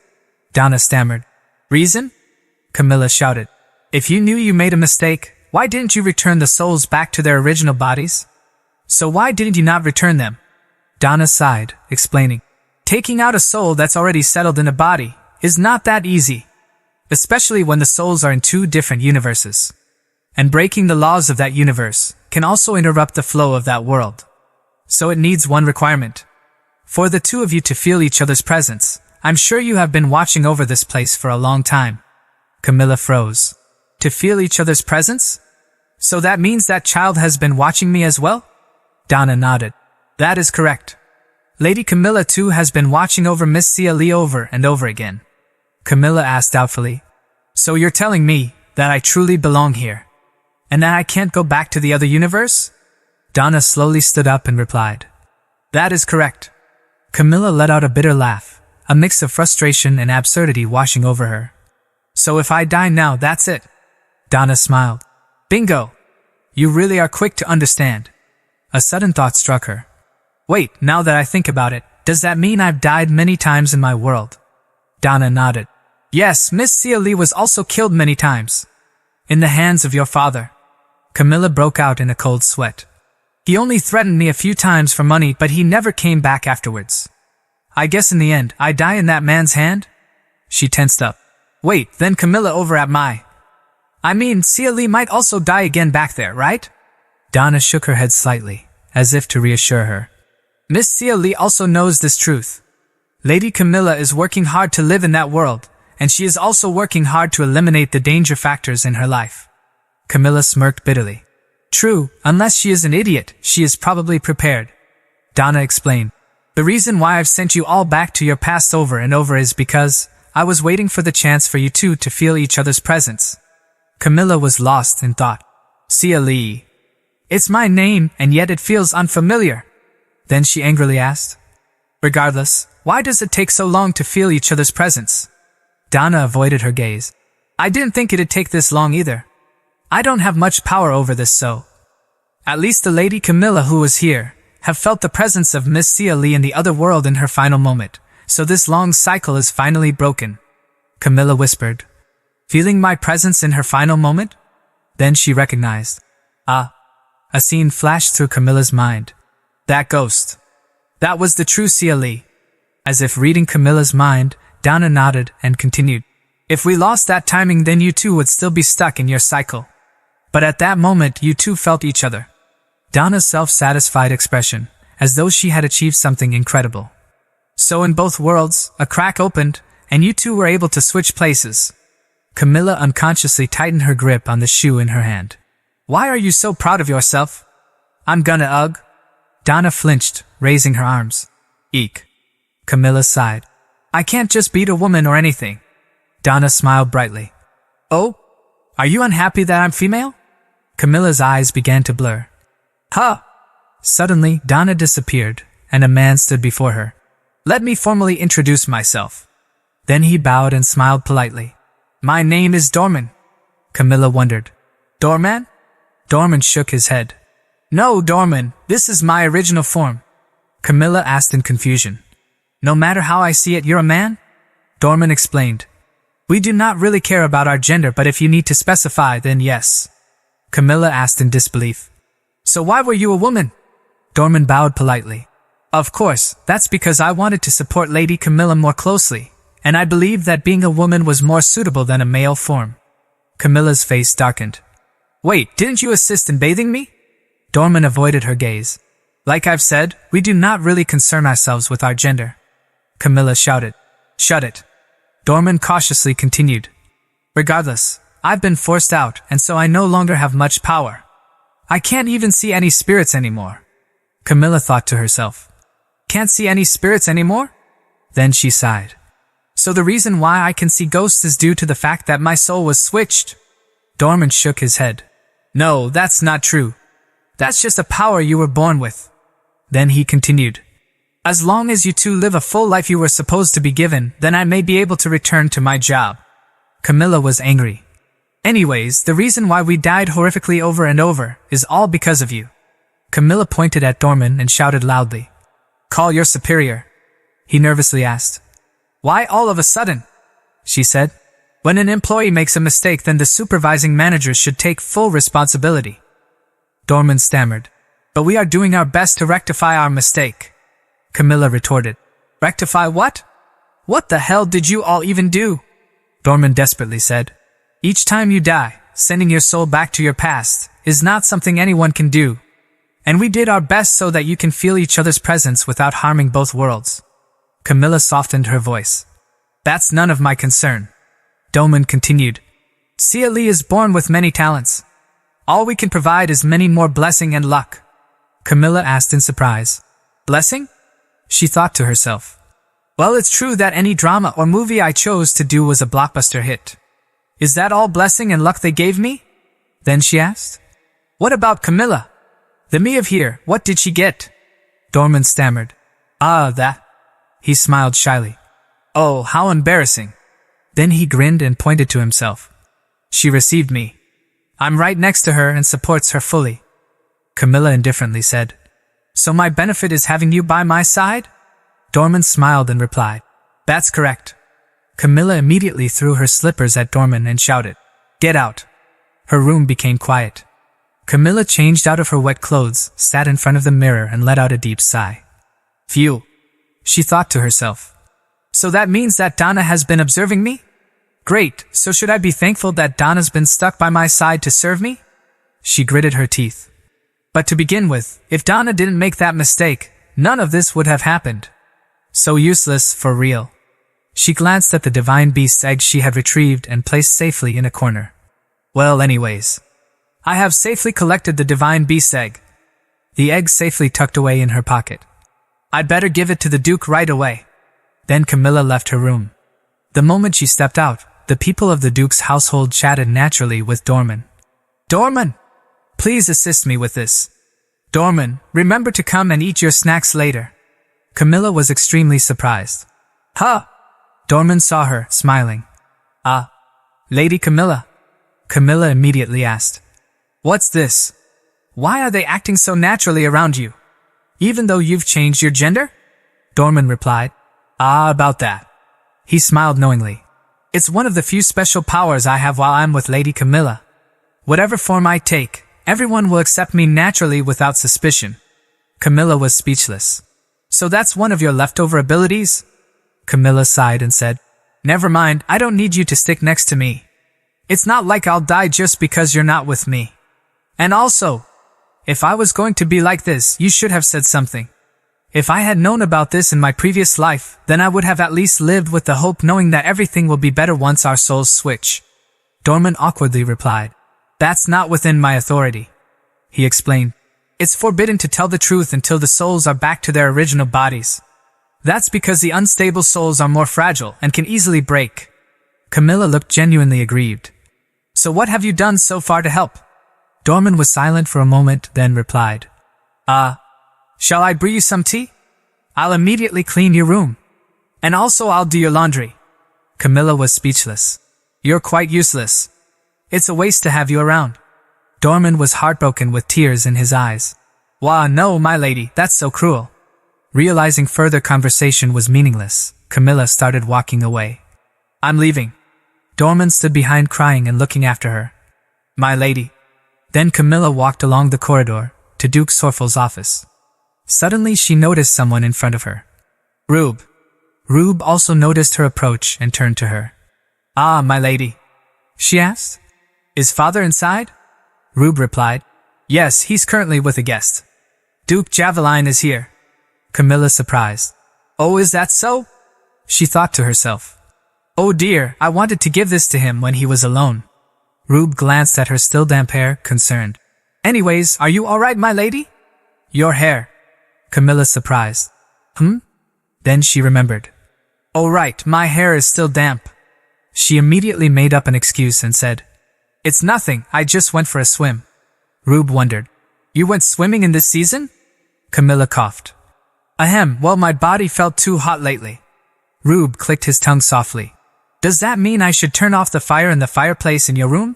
Donna stammered. Reason? Camilla shouted. If you knew you made a mistake, why didn't you return the souls back to their original bodies? So why didn't you not return them? Donna sighed, explaining. Taking out a soul that's already settled in a body is not that easy, especially when the souls are in 2 different universes. And breaking the laws of that universe can also interrupt the flow of that world. So it needs one requirement. For the 2 of you to feel each other's presence. I'm sure you have been watching over this place for a long time. Camilla froze. To feel each other's presence? So that means that child has been watching me as well? Donna nodded. That is correct. Lady Camilla too has been watching over Miss Sia Lee over and over again. Camilla asked doubtfully. So you're telling me that I truly belong here, and that I can't go back to the other universe? Donna slowly stood up and replied. That is correct. Camilla let out a bitter laugh, a mix of frustration and absurdity washing over her. So if I die now, that's it? Donna smiled. Bingo! You really are quick to understand. A sudden thought struck her. Wait, now that I think about it, does that mean I've died many times in my world? Donna nodded. Yes, Miss Sia Lee was also killed many times. In the hands of your father. Camilla broke out in a cold sweat. He only threatened me a few times for money, but he never came back afterwards. I guess in the end, I die in that man's hand? She tensed up. Wait, then Camilla over at my... I mean, Sia Lee might also die again back there, right? Donna shook her head slightly, as if to reassure her. Miss Sia Lee also knows this truth. Lady Camilla is working hard to live in that world, and she is also working hard to eliminate the danger factors in her life. Camilla smirked bitterly. True, unless she is an idiot, she is probably prepared. Donna explained. The reason why I've sent you all back to your past over and over is because I was waiting for the chance for you two to feel each other's presence. Camilla was lost in thought. Sia Lee. It's my name, and yet it feels unfamiliar. Then she angrily asked. Regardless, why does it take so long to feel each other's presence? Donna avoided her gaze. I didn't think it'd take this long either. I don't have much power over this, so... At least the Lady Camilla who was here have felt the presence of Miss Sia Lee in the other world in her final moment, so this long cycle is finally broken. Camilla whispered. Feeling my presence in her final moment? Then she recognized. A scene flashed through Camilla's mind. That ghost. That was the true Sia Lee. As if reading Camilla's mind, Donna nodded and continued. If we lost that timing, then you two would still be stuck in your cycle. But at that moment, you two felt each other. Donna's self-satisfied expression, as though she had achieved something incredible. So in both worlds, a crack opened, and you two were able to switch places. Camilla unconsciously tightened her grip on the shoe in her hand. Why are you so proud of yourself? I'm gonna ugh. Donna flinched, raising her arms. Eek. Camilla sighed. I can't just beat a woman or anything. Donna smiled brightly. Oh? Are you unhappy that I'm female? Camilla's eyes began to blur. Huh! Suddenly, Donna disappeared, and a man stood before her. Let me formally introduce myself. Then he bowed and smiled politely. My name is Dorman. Camilla wondered. Dorman? Dorman shook his head. No, Dorman, this is my original form. Camilla asked in confusion. No matter how I see it, you're a man? Dorman explained. We do not really care about our gender, but if you need to specify, then yes. Camilla asked in disbelief. So why were you a woman? Dorman bowed politely. Of course, that's because I wanted to support Lady Camilla more closely, and I believed that being a woman was more suitable than a male form. Camilla's face darkened. Wait, didn't you assist in bathing me? Dorman avoided her gaze. Like I've said, we do not really concern ourselves with our gender. Camilla shouted. Shut it. Dorman cautiously continued. Regardless, I've been forced out, and so I no longer have much power. I can't even see any spirits anymore. Camilla thought to herself. Can't see any spirits anymore? Then she sighed. So the reason why I can see ghosts is due to the fact that my soul was switched. Dorman shook his head. No, that's not true. That's just a power you were born with. Then he continued. As long as you two live a full life you were supposed to be given, then I may be able to return to my job. Camilla was angry. Anyways, the reason why we died horrifically over and over is all because of you. Camilla pointed at Dorman and shouted loudly. Call your superior. He nervously asked. Why all of a sudden? She said. When an employee makes a mistake, then the supervising manager should take full responsibility. Dorman stammered. But we are doing our best to rectify our mistake. Camilla retorted. Rectify what? What the hell did you all even do? Dorman desperately said. Each time you die, sending your soul back to your past is not something anyone can do. And we did our best so that you can feel each other's presence without harming both worlds. Camilla softened her voice. That's none of my concern. Dorman continued. Sia Lee is born with many talents. All we can provide is many more blessing and luck. Camilla asked in surprise. Blessing? She thought to herself. Well, it's true that any drama or movie I chose to do was a blockbuster hit. Is that all blessing and luck they gave me? Then she asked. What about Camilla? The me of here, what did she get? Dorman stammered. That. He smiled shyly. Oh, how embarrassing. Then he grinned and pointed to himself. She received me. I'm right next to her and supports her fully. Camilla indifferently said. So my benefit is having you by my side? Dorman smiled and replied. That's correct. Camilla immediately threw her slippers at Dorman and shouted. Get out. Her room became quiet. Camilla changed out of her wet clothes, sat in front of the mirror and let out a deep sigh. Phew, she thought to herself. So that means that Donna has been observing me? Great, so should I be thankful that Donna's been stuck by my side to serve me? She gritted her teeth. But to begin with, if Donna didn't make that mistake, none of this would have happened. So useless, for real. She glanced at the divine beast's egg she had retrieved and placed safely in a corner. Well, anyways, I have safely collected the divine beast egg. The egg safely tucked away in her pocket. I'd better give it to the Duke right away. Then Camilla left her room. The moment she stepped out, the people of the Duke's household chatted naturally with Dorman. Dorman, please assist me with this. Dorman, remember to come and eat your snacks later. Camilla was extremely surprised. Huh? Dorman saw her, smiling. Ah, Lady Camilla. Camilla immediately asked. What's this? Why are they acting so naturally around you? Even though you've changed your gender? Dorman replied. Ah, about that. He smiled knowingly. It's one of the few special powers I have while I'm with Lady Camilla. Whatever form I take, everyone will accept me naturally without suspicion. Camilla was speechless. So that's one of your leftover abilities? Camilla sighed and said, Never mind, I don't need you to stick next to me. It's not like I'll die just because you're not with me. And also, if I was going to be like this, you should have said something. If I had known about this in my previous life, then I would have at least lived with the hope knowing that everything will be better once our souls switch. Dorman awkwardly replied, That's not within my authority. He explained, It's forbidden to tell the truth until the souls are back to their original bodies. That's because the unstable souls are more fragile and can easily break. Camilla looked genuinely aggrieved. So what have you done so far to help? Dorman was silent for a moment, then replied, Shall I brew you some tea? I'll immediately clean your room. And also I'll do your laundry. Camilla was speechless. You're quite useless. It's a waste to have you around. Dorman was heartbroken with tears in his eyes. Wah, no, my lady, that's so cruel. Realizing further conversation was meaningless, Camilla started walking away. I'm leaving. Dorman stood behind crying and looking after her. My lady. Then Camilla walked along the corridor to Duke Sorfel's office. Suddenly she noticed someone in front of her. Rube. Rube also noticed her approach and turned to her. Ah, my lady. She asked. Is father inside? Rube replied. Yes, he's currently with a guest. Duke Javeline is here. Camilla surprised. Oh, is that so? She thought to herself. Oh dear, I wanted to give this to him when he was alone. Rube glanced at her still damp hair, concerned. Anyways, are you alright, my lady? Your hair. Camilla surprised. Then she remembered. Oh right, my hair is still damp. She immediately made up an excuse and said, It's nothing, I just went for a swim. Rube wondered. You went swimming in this season? Camilla coughed. Ahem, well my body felt too hot lately. Rube clicked his tongue softly. Does that mean I should turn off the fire in the fireplace in your room?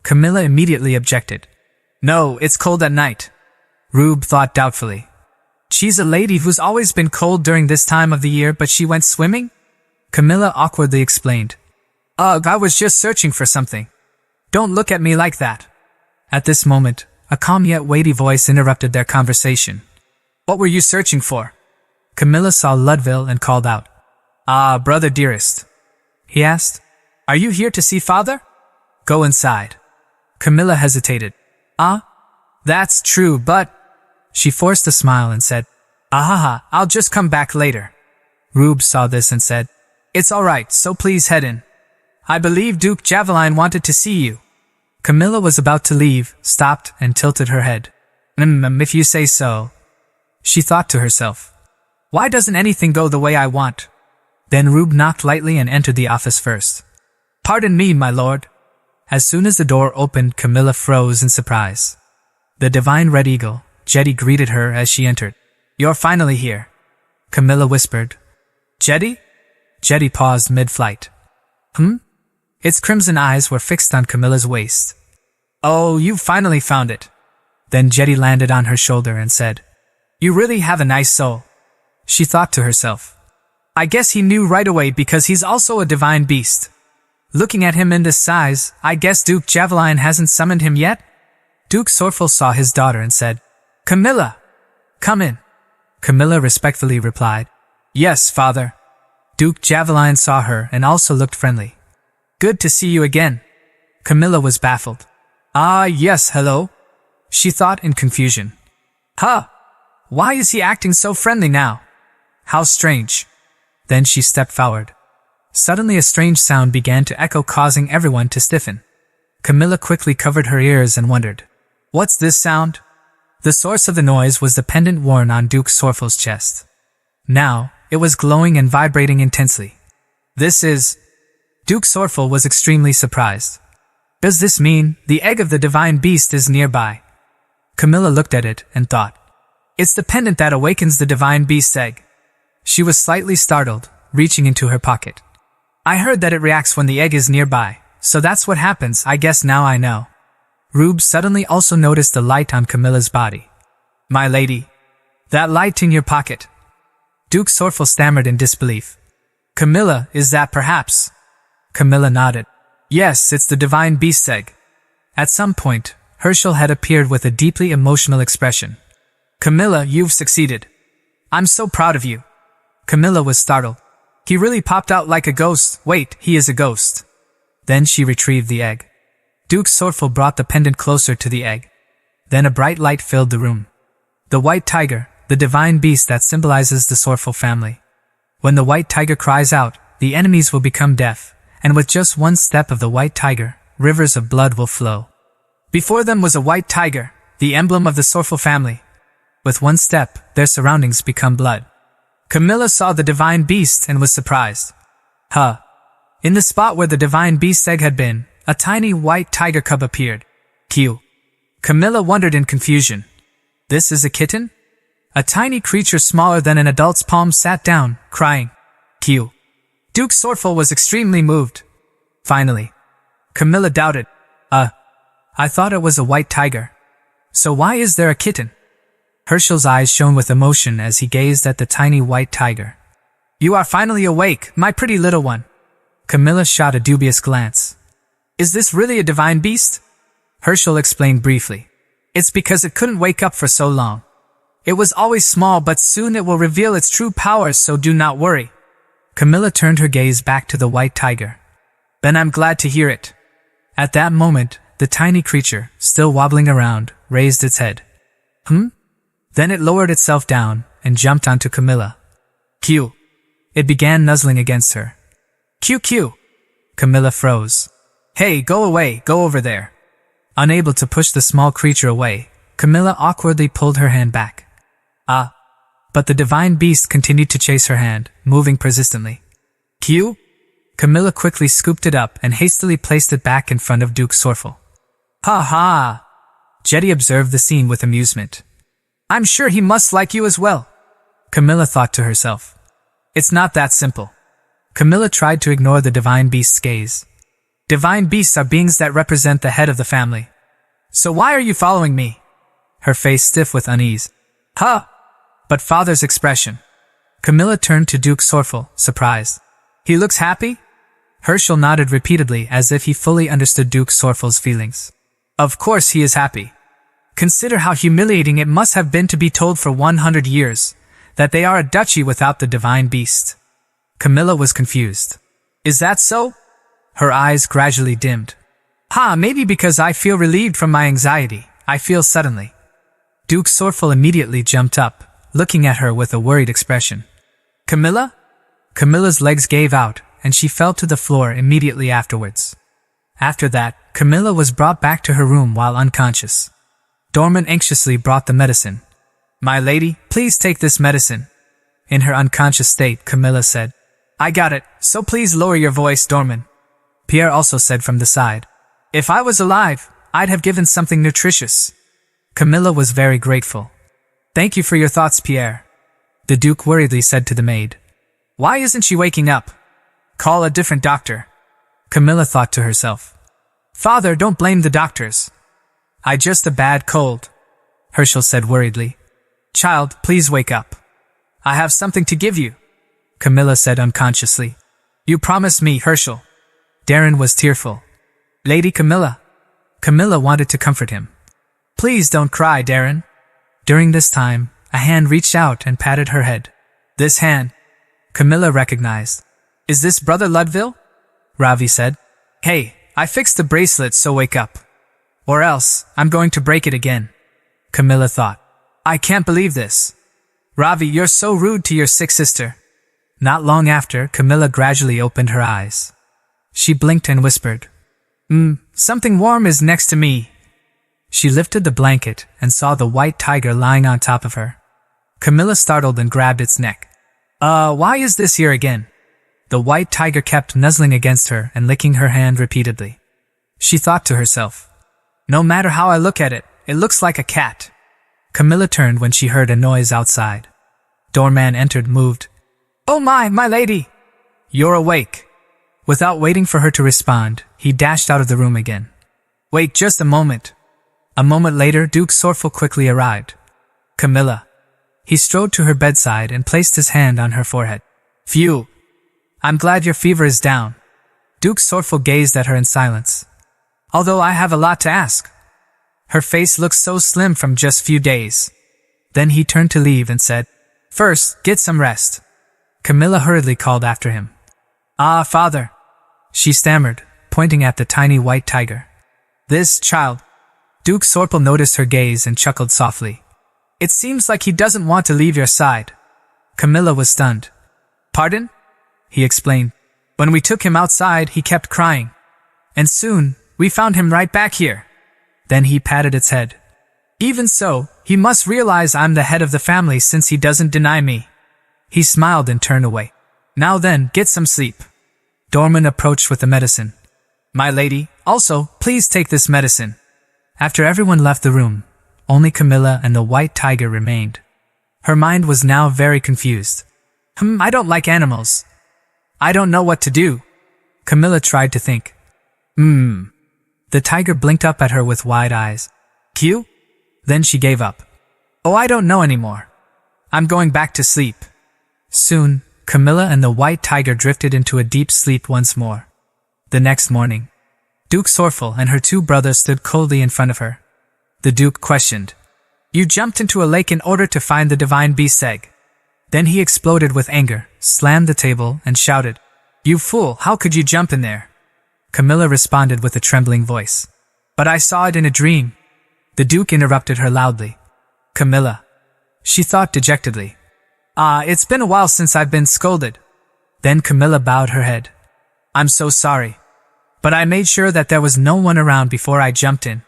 Camilla immediately objected. No, it's cold at night. Rube thought doubtfully. She's a lady who's always been cold during this time of the year, but she went swimming? Camilla awkwardly explained. Ugh, I was just searching for something. Don't look at me like that. At this moment, a calm yet weighty voice interrupted their conversation. What were you searching for? Camilla saw Ludville and called out. Ah, brother dearest. He asked. Are you here to see father? Go inside. Camilla hesitated. Ah? That's true, but... She forced a smile and said, Ahaha, I'll just come back later. Rube saw this and said, It's alright, so please head in. I believe Duke Javeline wanted to see you. Camilla was about to leave, stopped, and tilted her head. If you say so. She thought to herself. Why doesn't anything go the way I want? Then Rube knocked lightly and entered the office first. Pardon me, my lord. As soon as the door opened, Camilla froze in surprise. The divine Red Eagle, Jetty, greeted her as she entered. You're finally here. Camilla whispered. Jetty? Jetty paused mid-flight. Its crimson eyes were fixed on Camilla's waist. Oh, you finally found it. Then Jetty landed on her shoulder and said, You really have a nice soul. She thought to herself. I guess he knew right away because he's also a divine beast. Looking at him in this size, I guess Duke Javeline hasn't summoned him yet? Duke Sorful saw his daughter and said, Camilla, come in. Camilla respectfully replied, Yes, father. Duke Javeline saw her and also looked friendly. Good to see you again. Camilla was baffled. Ah, yes, hello. She thought in confusion. Huh. Why is he acting so friendly now? How strange. Then she stepped forward. Suddenly a strange sound began to echo, causing everyone to stiffen. Camilla quickly covered her ears and wondered, What's this sound? The source of the noise was the pendant worn on Duke Sorful's chest. Now, it was glowing and vibrating intensely. This is... Duke Sorful was extremely surprised. Does this mean the egg of the divine beast is nearby? Camilla looked at it and thought, It's the pendant that awakens the divine beast's egg. She was slightly startled, reaching into her pocket. I heard that it reacts when the egg is nearby, so that's what happens. I guess now I know. Rube suddenly also noticed the light on Camilla's body. My lady, that light in your pocket. Duke Sorful stammered in disbelief. Camilla, is that perhaps? Camilla nodded. Yes, it's the divine beast's egg. At some point, Herschel had appeared with a deeply emotional expression. Camilla, you've succeeded. I'm so proud of you. Camilla was startled. He really popped out like a ghost. Wait, he is a ghost. Then she retrieved the egg. Duke Sorful brought the pendant closer to the egg. Then a bright light filled the room. The white tiger, the divine beast that symbolizes the Sorful family. When the white tiger cries out, the enemies will become deaf, and with just one step of the white tiger, rivers of blood will flow. Before them was a white tiger, the emblem of the Sorful family. With one step, their surroundings become blood. Camilla saw the divine beast and was surprised. Huh. In the spot where the divine beast's egg had been, a tiny white tiger cub appeared. Q. Camilla wondered in confusion. This is a kitten? A tiny creature smaller than an adult's palm sat down, crying. Q. Duke Sorful was extremely moved. Finally, Camilla doubted. I thought it was a white tiger. So why is there a kitten? Herschel's eyes shone with emotion as he gazed at the tiny white tiger. You are finally awake, my pretty little one. Camilla shot a dubious glance. Is this really a divine beast? Herschel explained briefly. It's because it couldn't wake up for so long. It was always small, but soon it will reveal its true powers, so do not worry. Camilla turned her gaze back to the white tiger. Then I'm glad to hear it. At that moment, the tiny creature, still wobbling around, raised its head. Then it lowered itself down and jumped onto Camilla. Q. It began nuzzling against her. Q. Camilla froze. Hey, go away, go over there. Unable to push the small creature away, Camilla awkwardly pulled her hand back. But the divine beast continued to chase her hand, moving persistently. Q? Camilla quickly scooped it up and hastily placed it back in front of Duke Sorful. Ha ha! Jetty observed the scene with amusement. I'm sure he must like you as well. Camilla thought to herself. It's not that simple. Camilla tried to ignore the divine beast's gaze. Divine beasts are beings that represent the head of the family. So why are you following me? Her face stiff with unease. Huh! But father's expression. Camilla turned to Duke Sorful, surprised. He looks happy? Herschel nodded repeatedly as if he fully understood Duke Sorful's feelings. Of course he is happy. Consider how humiliating it must have been to be told for 100 years that they are a duchy without the divine beast. Camilla was confused. Is that so? Her eyes gradually dimmed. Maybe because I feel relieved from my anxiety, I feel suddenly. Duke Sorful immediately jumped up, looking at her with a worried expression. Camilla? Camilla's legs gave out, and she fell to the floor immediately afterwards. After that, Camilla was brought back to her room while unconscious. Dorman anxiously brought the medicine. My lady, please take this medicine. In her unconscious state, Camilla said. I got it, so please lower your voice, Dorman. Pierre also said from the side. If I was alive, I'd have given something nutritious. Camilla was very grateful. Thank you for your thoughts, Pierre. The Duke worriedly said to the maid. Why isn't she waking up? Call a different doctor. Camilla thought to herself. Father, don't blame the doctors. I just a bad cold. Herschel said worriedly. Child, please wake up. I have something to give you. Camilla said unconsciously. You promised me, Herschel. Darren was tearful. Lady Camilla. Camilla wanted to comfort him. Please don't cry, Darren. During this time, a hand reached out and patted her head. This hand, Camilla recognized. Is this Brother Ludville? Ravi said. Hey, I fixed the bracelet, so wake up. Or else, I'm going to break it again. Camilla thought. I can't believe this. Ravi, you're so rude to your sick sister. Not long after, Camilla gradually opened her eyes. She blinked and whispered, something warm is next to me. She lifted the blanket and saw the white tiger lying on top of her. Camilla startled and grabbed its neck. Why is this here again? The white tiger kept nuzzling against her and licking her hand repeatedly. She thought to herself, no matter how I look at it, it looks like a cat. Camilla turned when she heard a noise outside. Doorman entered, moved. Oh my lady! You're awake. Without waiting for her to respond, he dashed out of the room again. Wait just a moment. A moment later, Duke Sorful quickly arrived. Camilla. He strode to her bedside and placed his hand on her forehead. Phew. I'm glad your fever is down. Duke Sorful gazed at her in silence. Although I have a lot to ask. Her face looked so slim from just few days. Then he turned to leave and said, First, get some rest. Camilla hurriedly called after him. Ah, father. She stammered, pointing at the tiny white tiger. This child. Duke Sorpal noticed her gaze and chuckled softly. It seems like he doesn't want to leave your side. Camilla was stunned. Pardon? He explained. When we took him outside, he kept crying. And soon, we found him right back here. Then he patted its head. Even so, he must realize I'm the head of the family since he doesn't deny me. He smiled and turned away. Now then, get some sleep. Dorman approached with the medicine. My lady, also, please take this medicine. After everyone left the room, only Camilla and the white tiger remained. Her mind was now very confused. I don't like animals. I don't know what to do. Camilla tried to think. The tiger blinked up at her with wide eyes. Q? Then she gave up. Oh, I don't know anymore. I'm going back to sleep. Soon, Camilla and the white tiger drifted into a deep sleep once more. The next morning, Duke Sorful and her two brothers stood coldly in front of her. The Duke questioned, You jumped into a lake in order to find the divine beast's egg. Then he exploded with anger, slammed the table, and shouted, You fool, how could you jump in there? Camilla responded with a trembling voice. But I saw it in a dream. The Duke interrupted her loudly. Camilla. She thought dejectedly. It's been a while since I've been scolded. Then Camilla bowed her head. I'm so sorry. But I made sure that there was no one around before I jumped in.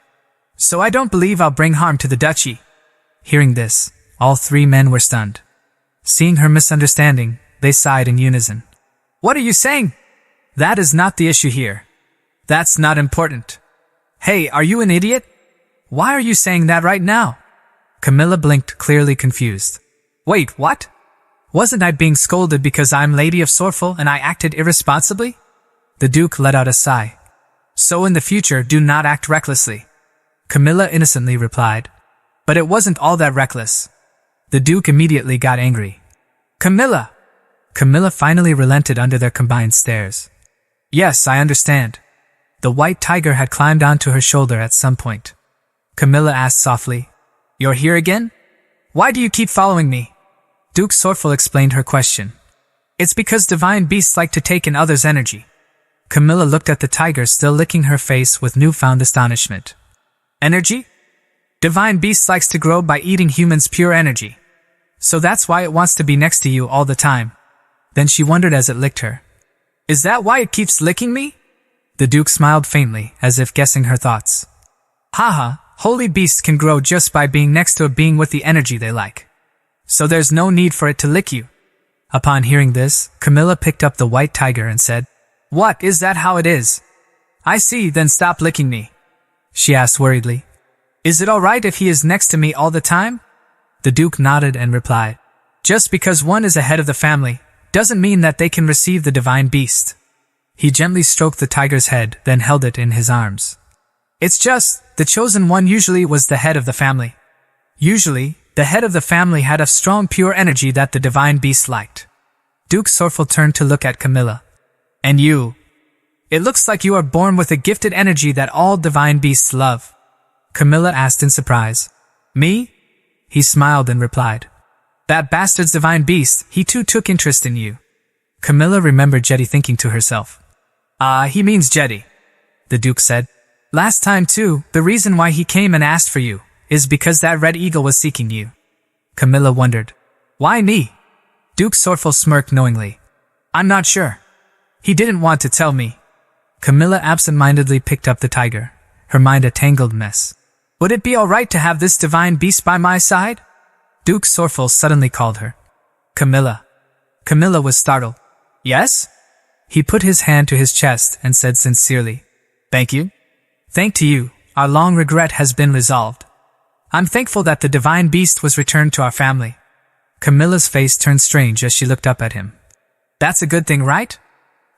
So I don't believe I'll bring harm to the duchy. Hearing this, all three men were stunned. Seeing her misunderstanding, they sighed in unison. What are you saying? That is not the issue here. That's not important. Hey, are you an idiot? Why are you saying that right now? Camilla blinked, clearly confused. Wait, what? Wasn't I being scolded because I'm Lady of Sorful and I acted irresponsibly? The Duke let out a sigh. So in the future, do not act recklessly. Camilla innocently replied. But it wasn't all that reckless. The Duke immediately got angry. Camilla! Camilla finally relented under their combined stares. Yes, I understand. The white tiger had climbed onto her shoulder at some point. Camilla asked softly, You're here again? Why do you keep following me? Duke Sorful explained her question. It's because divine beasts like to take in others' energy. Camilla looked at the tiger, still licking her face with newfound astonishment. Energy? Divine beast likes to grow by eating humans' pure energy. So that's why it wants to be next to you all the time. Then she wondered as it licked her. Is that why it keeps licking me? The Duke smiled faintly, as if guessing her thoughts. Haha, holy beasts can grow just by being next to a being with the energy they like. So there's no need for it to lick you. Upon hearing this, Camilla picked up the white tiger and said, What, is that how it is? I see, then stop licking me. She asked worriedly. Is it alright if he is next to me all the time? The Duke nodded and replied, Just because one is a head of the family, doesn't mean that they can receive the divine beast. He gently stroked the tiger's head, then held it in his arms. It's just, the chosen one usually was the head of the family. Usually, the head of the family had a strong pure energy that the divine beast liked. Duke Sorful turned to look at Camilla. And you? It looks like you are born with a gifted energy that all divine beasts love. Camilla asked in surprise. Me? He smiled and replied. That bastard's divine beast, he too took interest in you. Camilla remembered Jetty thinking to herself. He means Jetty, the Duke said. Last time too, the reason why he came and asked for you is because that red eagle was seeking you. Camilla wondered. Why me? Duke Sorful smirked knowingly. I'm not sure. He didn't want to tell me. Camilla absent-mindedly picked up the tiger, her mind a tangled mess. Would it be alright to have this divine beast by my side? Duke Sorful suddenly called her. Camilla. Camilla was startled. Yes? He put his hand to his chest and said sincerely. Thank you. Thank to you, our long regret has been resolved. I'm thankful that the divine beast was returned to our family. Camilla's face turned strange as she looked up at him. That's a good thing, right?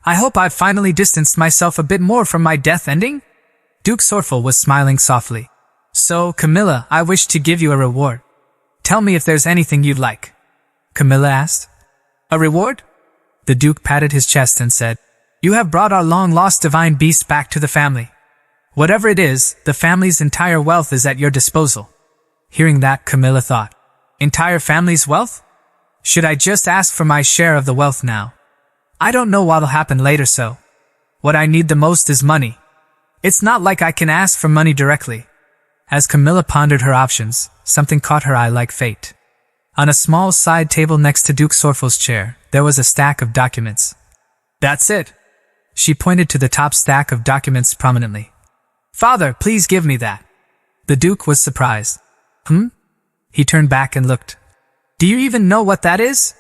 I hope I've finally distanced myself a bit more from my death ending? Duke Sorful was smiling softly. So, Camilla, I wish to give you a reward. Tell me if there's anything you'd like. Camilla asked. A reward? The Duke patted his chest and said, You have brought our long-lost divine beast back to the family. Whatever it is, the family's entire wealth is at your disposal. Hearing that, Camilla thought, Entire family's wealth? Should I just ask for my share of the wealth now? I don't know what'll happen later, so. What I need the most is money. It's not like I can ask for money directly. As Camilla pondered her options, something caught her eye like fate. On a small side table next to Duke Sorful's chair, there was a stack of documents. That's it. She pointed to the top stack of documents prominently. Father, please give me that. The Duke was surprised. He turned back and looked. Do you even know what that is?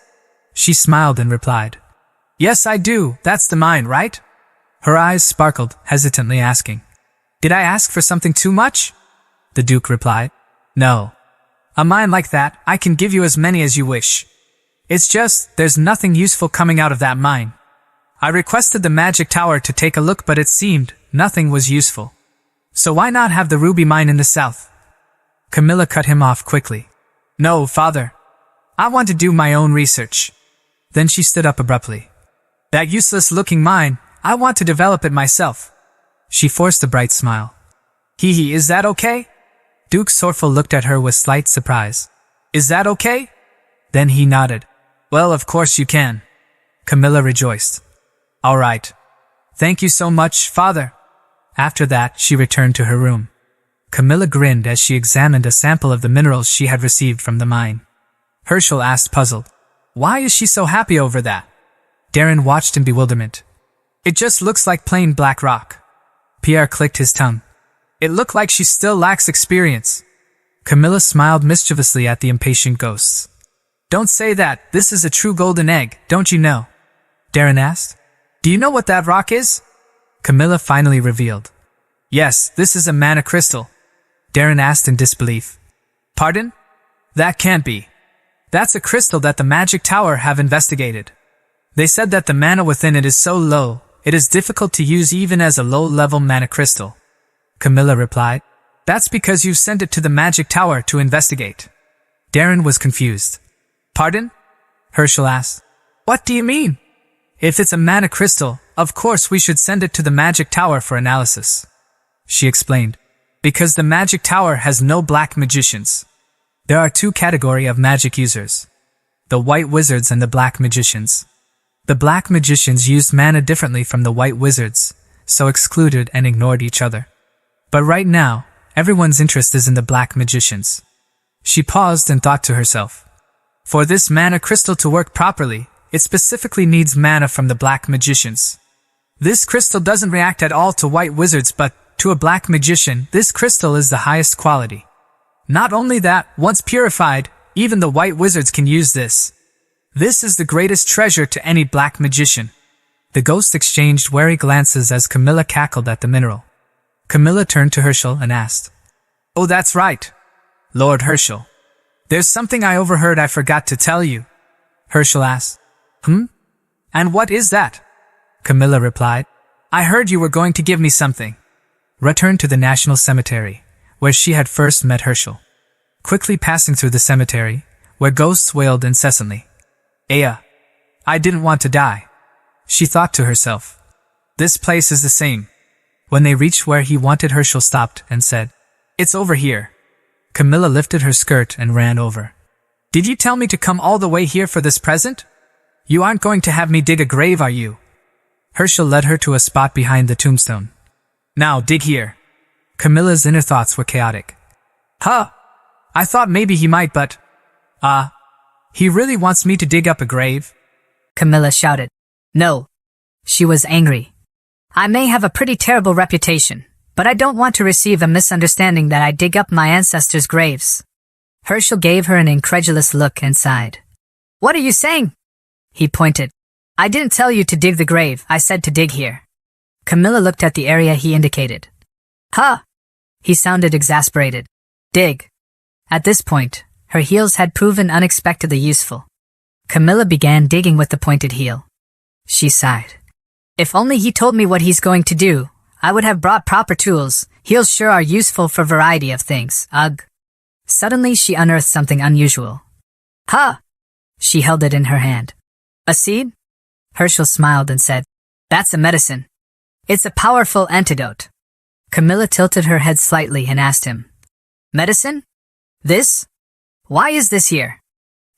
She smiled and replied. Yes, I do. That's the mine, right? Her eyes sparkled, hesitantly asking. Did I ask for something too much? The Duke replied. No. A mine like that, I can give you as many as you wish. It's just, there's nothing useful coming out of that mine. I requested the magic tower to take a look, but it seemed nothing was useful. So why not have the ruby mine in the south? Camilla cut him off quickly. No, father. I want to do my own research. Then she stood up abruptly. That useless-looking mine, I want to develop it myself. She forced a bright smile. Hee, is that okay? Duke Sorful looked at her with slight surprise. Is that okay? Then he nodded. Well, of course you can. Camilla rejoiced. All right. Thank you so much, father. After that, she returned to her room. Camilla grinned as she examined a sample of the minerals she had received from the mine. Herschel asked puzzled, Why is she so happy over that? Darren watched in bewilderment. It just looks like plain black rock. Pierre clicked his tongue. It looked like she still lacks experience. Camilla smiled mischievously at the impatient ghosts. Don't say that, this is a true golden egg, don't you know? Darren asked. Do you know what that rock is? Camilla finally revealed. Yes, this is a mana crystal. Darren asked in disbelief. Pardon? That can't be. That's a crystal that the magic tower have investigated. They said that the mana within it is so low, it is difficult to use even as a low-level mana crystal. Camilla replied. That's because you've sent it to the magic tower to investigate. Darren was confused. Pardon? Herschel asked. What do you mean? If it's a mana crystal, of course we should send it to the magic tower for analysis. She explained. Because the magic tower has no black magicians. There are two categories of magic users. The white wizards and the black magicians. The black magicians used mana differently from the white wizards, so excluded and ignored each other. But right now, everyone's interest is in the black magicians. She paused and thought to herself. For this mana crystal to work properly, it specifically needs mana from the black magicians. This crystal doesn't react at all to white wizards, but to a black magician, this crystal is the highest quality. Not only that, once purified, even the white wizards can use this. This is the greatest treasure to any black magician. The ghosts exchanged wary glances as Camilla cackled at the mineral. Camilla turned to Herschel and asked, Oh, that's right. Lord Herschel. There's something I overheard I forgot to tell you. Herschel asked, And what is that? Camilla replied, I heard you were going to give me something. Returned to the National Cemetery, where she had first met Herschel. Quickly passing through the cemetery, where ghosts wailed incessantly. I didn't want to die. She thought to herself. This place is the same. When they reached where he wanted, Herschel stopped and said, "It's over here." Camilla lifted her skirt and ran over. "Did you tell me to come all the way here for this present? You aren't going to have me dig a grave, are you?" Herschel led her to a spot behind the tombstone. "Now, dig here." Camilla's inner thoughts were chaotic. "Huh? I thought maybe he might, but… he really wants me to dig up a grave?" Camilla shouted. No. She was angry. "I may have a pretty terrible reputation, but I don't want to receive a misunderstanding that I dig up my ancestors' graves." Herschel gave her an incredulous look and sighed. "What are you saying?" He pointed. "I didn't tell you to dig the grave, I said to dig here." Camilla looked at the area he indicated. "Huh?" He sounded exasperated. "Dig." At this point, her heels had proven unexpectedly useful. Camilla began digging with the pointed heel. She sighed. "If only he told me what he's going to do, I would have brought proper tools. Heels sure are useful for a variety of things, ugh." Suddenly she unearthed something unusual. "Huh!" She held it in her hand. "A seed?" Herschel smiled and said, "That's a medicine. It's a powerful antidote." Camilla tilted her head slightly and asked him, "Medicine? This? Why is this here?"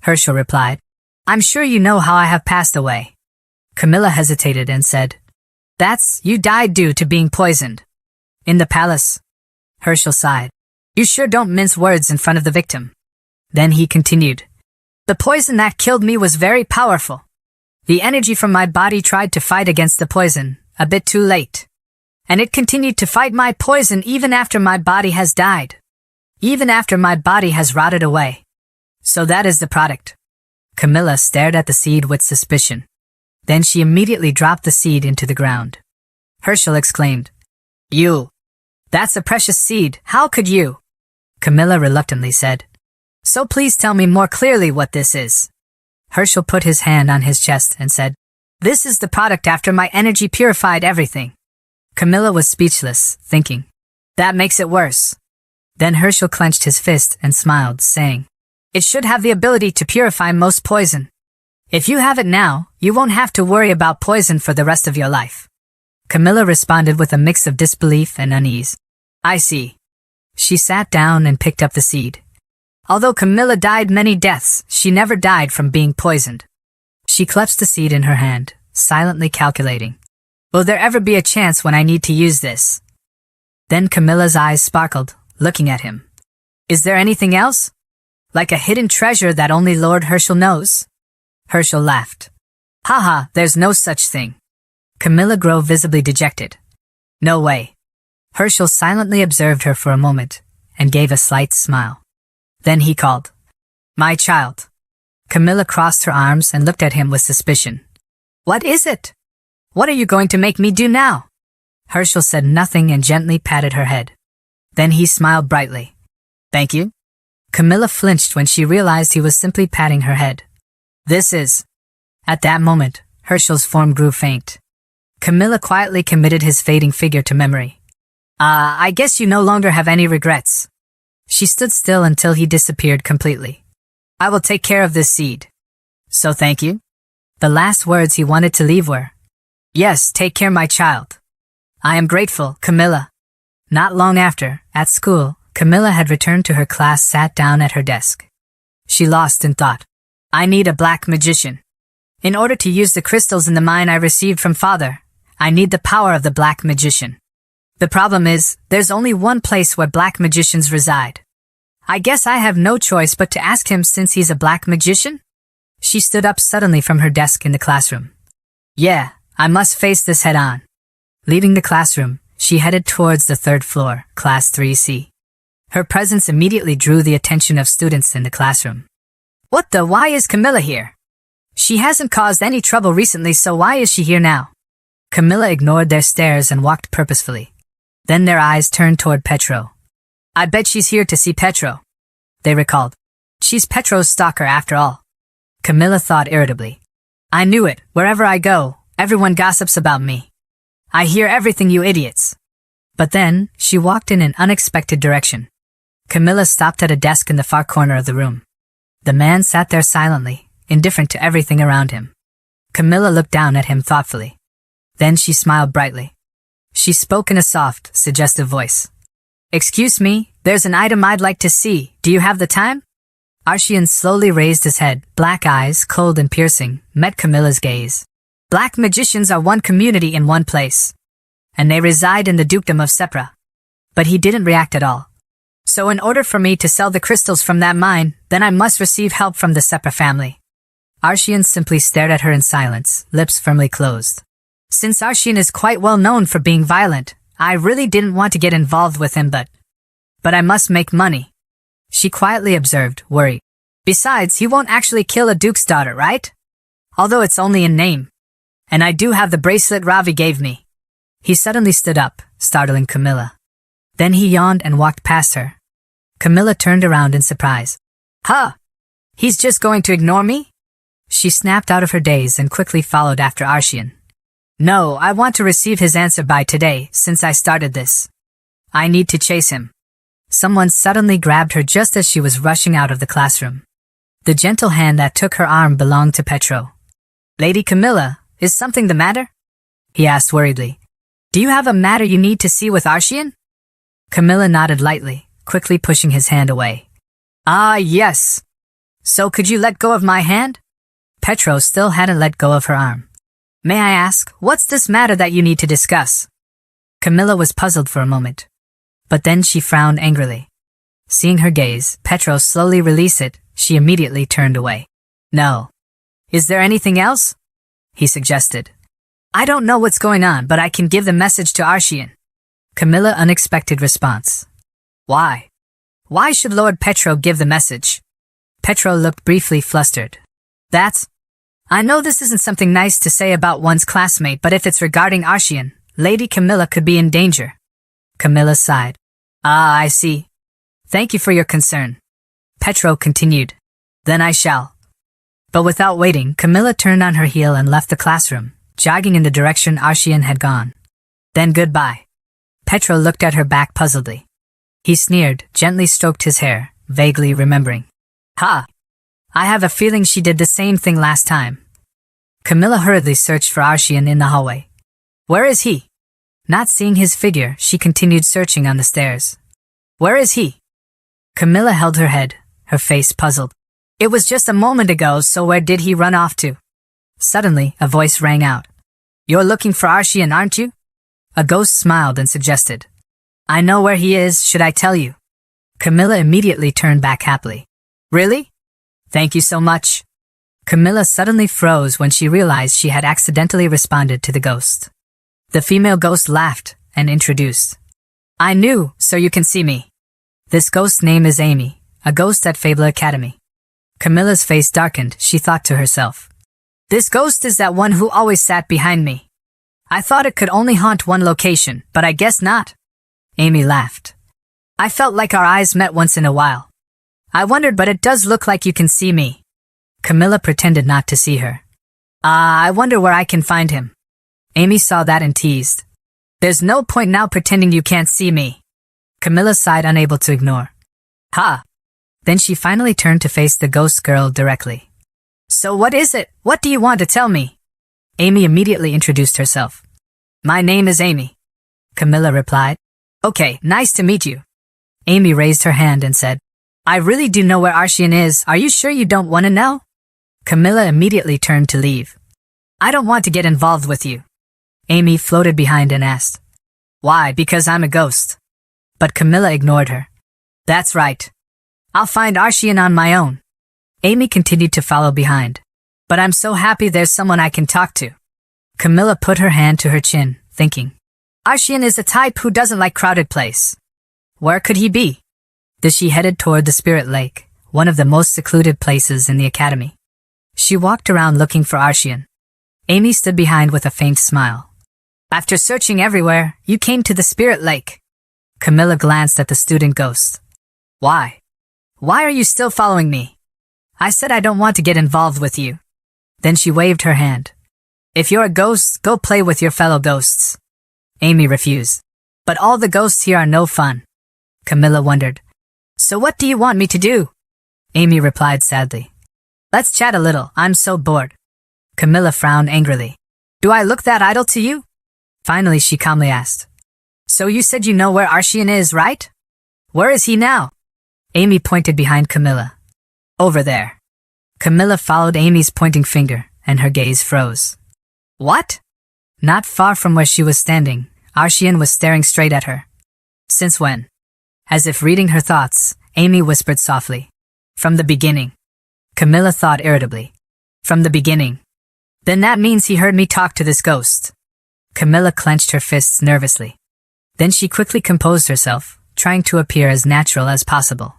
Herschel replied, "I'm sure you know how I have passed away." Camilla hesitated and said, You died due to being poisoned." "In the palace." Herschel sighed. "You sure don't mince words in front of the victim." Then he continued, "The poison that killed me was very powerful. The energy from my body tried to fight against the poison, a bit too late. And it continued to fight my poison even after my body has died. Even after my body has rotted away. So that is the product." Camilla stared at the seed with suspicion. Then she immediately dropped the seed into the ground. Herschel exclaimed, "You! That's a precious seed, how could you?" Camilla reluctantly said, "So please tell me more clearly what this is." Herschel put his hand on his chest and said, "This is the product after my energy purified everything." Camilla was speechless, thinking, "That makes it worse." Then Herschel clenched his fist and smiled, saying, "It should have the ability to purify most poison. If you have it now, you won't have to worry about poison for the rest of your life." Camilla responded with a mix of disbelief and unease. "I see." She sat down and picked up the seed. Although Camilla died many deaths, she never died from being poisoned. She clutched the seed in her hand, silently calculating, "Will there ever be a chance when I need to use this?" Then Camilla's eyes sparkled, looking at him. "Is there anything else? Like a hidden treasure that only Lord Herschel knows?" Herschel laughed. "Haha, there's no such thing." Camilla grew visibly dejected. "No way." Herschel silently observed her for a moment and gave a slight smile. Then he called, "My child." Camilla crossed her arms and looked at him with suspicion. "What is it? What are you going to make me do now?" Herschel said nothing and gently patted her head. Then he smiled brightly. "Thank you." Camilla flinched when she realized he was simply patting her head. "This is…" At that moment, Herschel's form grew faint. Camilla quietly committed his fading figure to memory. I guess you no longer have any regrets." She stood still until he disappeared completely. "I will take care of this seed." "So thank you?" The last words he wanted to leave were, "Yes, take care, my child." "I am grateful, Camilla." Not long after, at school, Camilla had returned to her class, sat down at her desk. She lost in thought. "I need a black magician. In order to use the crystals in the mine I received from Father, I need the power of the black magician. The problem is, there's only one place where black magicians reside. I guess I have no choice but to ask him since he's a black magician?" She stood up suddenly from her desk in the classroom. "Yeah, I must face this head on." Leaving the classroom, she headed towards the third floor, Class 3C. Her presence immediately drew the attention of students in the classroom. Why is Camilla here? She hasn't caused any trouble recently, so why is she here now?" Camilla ignored their stares and walked purposefully. Then their eyes turned toward Petro. "I bet she's here to see Petro," they recalled. "She's Petro's stalker after all." Camilla thought irritably. "I knew it. Wherever I go, everyone gossips about me. I hear everything, you idiots." But then, she walked in an unexpected direction. Camilla stopped at a desk in the far corner of the room. The man sat there silently, indifferent to everything around him. Camilla looked down at him thoughtfully. Then she smiled brightly. She spoke in a soft, suggestive voice. "Excuse me, there's an item I'd like to see. Do you have the time?" Arshian slowly raised his head. Black eyes, cold and piercing, met Camilla's gaze. Black magicians are one community in one place, and they reside in the dukedom of Sepra. But he didn't react at all. "So in order for me to sell the crystals from that mine, then I must receive help from the Sepra family." Arshian simply stared at her in silence, lips firmly closed. Since Arshian is quite well known for being violent, I really didn't want to get involved with him, but I must make money, she quietly observed, worried. "Besides, he won't actually kill a duke's daughter, right? Although it's only in name. And I do have the bracelet Ravi gave me." He suddenly stood up, startling Camilla. Then he yawned and walked past her. Camilla turned around in surprise. "Huh? He's just going to ignore me?" She snapped out of her daze and quickly followed after Arshian. "No, I want to receive his answer by today, since I started this. I need to chase him." Someone suddenly grabbed her just as she was rushing out of the classroom. The gentle hand that took her arm belonged to Petro. "Lady Camilla, is something the matter?" he asked worriedly. "Do you have a matter you need to see with Arshian?" Camilla nodded lightly, quickly pushing his hand away. "Ah, yes. So could you let go of my hand?" Petro still hadn't let go of her arm. "May I ask, what's this matter that you need to discuss?" Camilla was puzzled for a moment. But then she frowned angrily. Seeing her gaze, Petro slowly release it, she immediately turned away. "No. Is there anything else?" he suggested. "I don't know what's going on, but I can give the message to Arshian." Camilla unexpected response. "Why? Why should Lord Petro give the message?" Petro looked briefly flustered. I know this isn't something nice to say about one's classmate, but if it's regarding Arshian, Lady Camilla could be in danger." Camilla sighed. "Ah, I see. Thank you for your concern." Petro continued. "Then I shall." But without waiting, Camilla turned on her heel and left the classroom, jogging in the direction Arshian had gone. "Then goodbye." Petro looked at her back puzzledly. He sneered, gently stroked his hair, vaguely remembering. "Ha! I have a feeling she did the same thing last time." Camilla hurriedly searched for Arshian in the hallway. "Where is he?" Not seeing his figure, she continued searching on the stairs. "Where is he?" Camilla held her head, her face puzzled. "It was just a moment ago, so where did he run off to?" Suddenly, a voice rang out. "You're looking for Arshian, aren't you?" A ghost smiled and suggested. "I know where he is, should I tell you?" Camilla immediately turned back happily. "Really? Thank you so much." Camilla suddenly froze when she realized she had accidentally responded to the ghost. The female ghost laughed and introduced. "I knew, so you can see me. This ghost's name is Amy, a ghost at Fable Academy." Camilla's face darkened, she thought to herself. "This ghost is that one who always sat behind me. I thought it could only haunt one location, but I guess not." Amy laughed. "I felt like our eyes met once in a while. I wondered, but it does look like you can see me." Camilla pretended not to see her. I wonder where I can find him." Amy saw that and teased. "There's no point now pretending you can't see me." Camilla sighed, unable to ignore. "Ha!" Then she finally turned to face the ghost girl directly. "So what is it? What do you want to tell me?" Amy immediately introduced herself. "My name is Amy," Camilla replied. "Okay, nice to meet you." Amy raised her hand and said, "I really do know where Arshian is. Are you sure you don't want to know?" Camilla immediately turned to leave. "I don't want to get involved with you." Amy floated behind and asked, "Why? Because I'm a ghost." But Camilla ignored her. "That's right. I'll find Arshian on my own." Amy continued to follow behind. "But I'm so happy there's someone I can talk to." Camilla put her hand to her chin, thinking, "Arshian is a type who doesn't like crowded place. Where could he be?" Then she headed toward the Spirit Lake, one of the most secluded places in the academy. She walked around looking for Arshian. Amy stood behind with a faint smile. "After searching everywhere, you came to the Spirit Lake." Camilla glanced at the student ghost. "Why? Why are you still following me?" "I said I don't want to get involved with you." Then she waved her hand. "If you're a ghost, go play with your fellow ghosts." Amy refused. "But all the ghosts here are no fun." Camilla wondered. "So what do you want me to do?" Amy replied sadly. "Let's chat a little, I'm so bored." Camilla frowned angrily. "Do I look that idle to you?" Finally, she calmly asked. So you said you know where Arshian is, right? Where is he now? Amy pointed behind Camilla. Over there. Camilla followed Amy's pointing finger, and her gaze froze. What? Not far from where she was standing, Arshian was staring straight at her. Since when? As if reading her thoughts, Amy whispered softly. From the beginning. Camilla thought irritably. From the beginning. Then that means he heard me talk to this ghost. Camilla clenched her fists nervously. Then she quickly composed herself, trying to appear as natural as possible.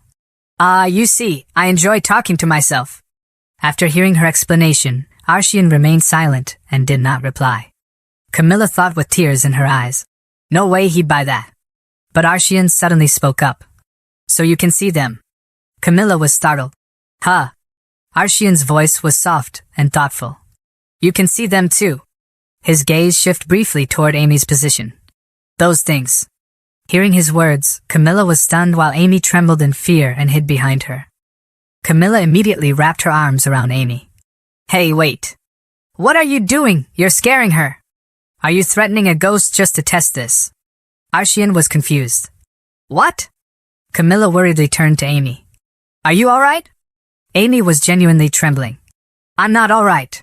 You see, I enjoy talking to myself. After hearing her explanation, Arshian remained silent and did not reply. Camilla thought with tears in her eyes. No way he'd buy that. But Arshian suddenly spoke up. So you can see them. Camilla was startled. Huh. Arshian's voice was soft and thoughtful. You can see them too. His gaze shifted briefly toward Amy's position. Those things. Hearing his words, Camilla was stunned while Amy trembled in fear and hid behind her. Camilla immediately wrapped her arms around Amy. Hey, wait. What are you doing? You're scaring her. Are you threatening a ghost just to test this? Arshian was confused. What? Camilla worriedly turned to Amy. Are you alright? Amy was genuinely trembling. I'm not alright.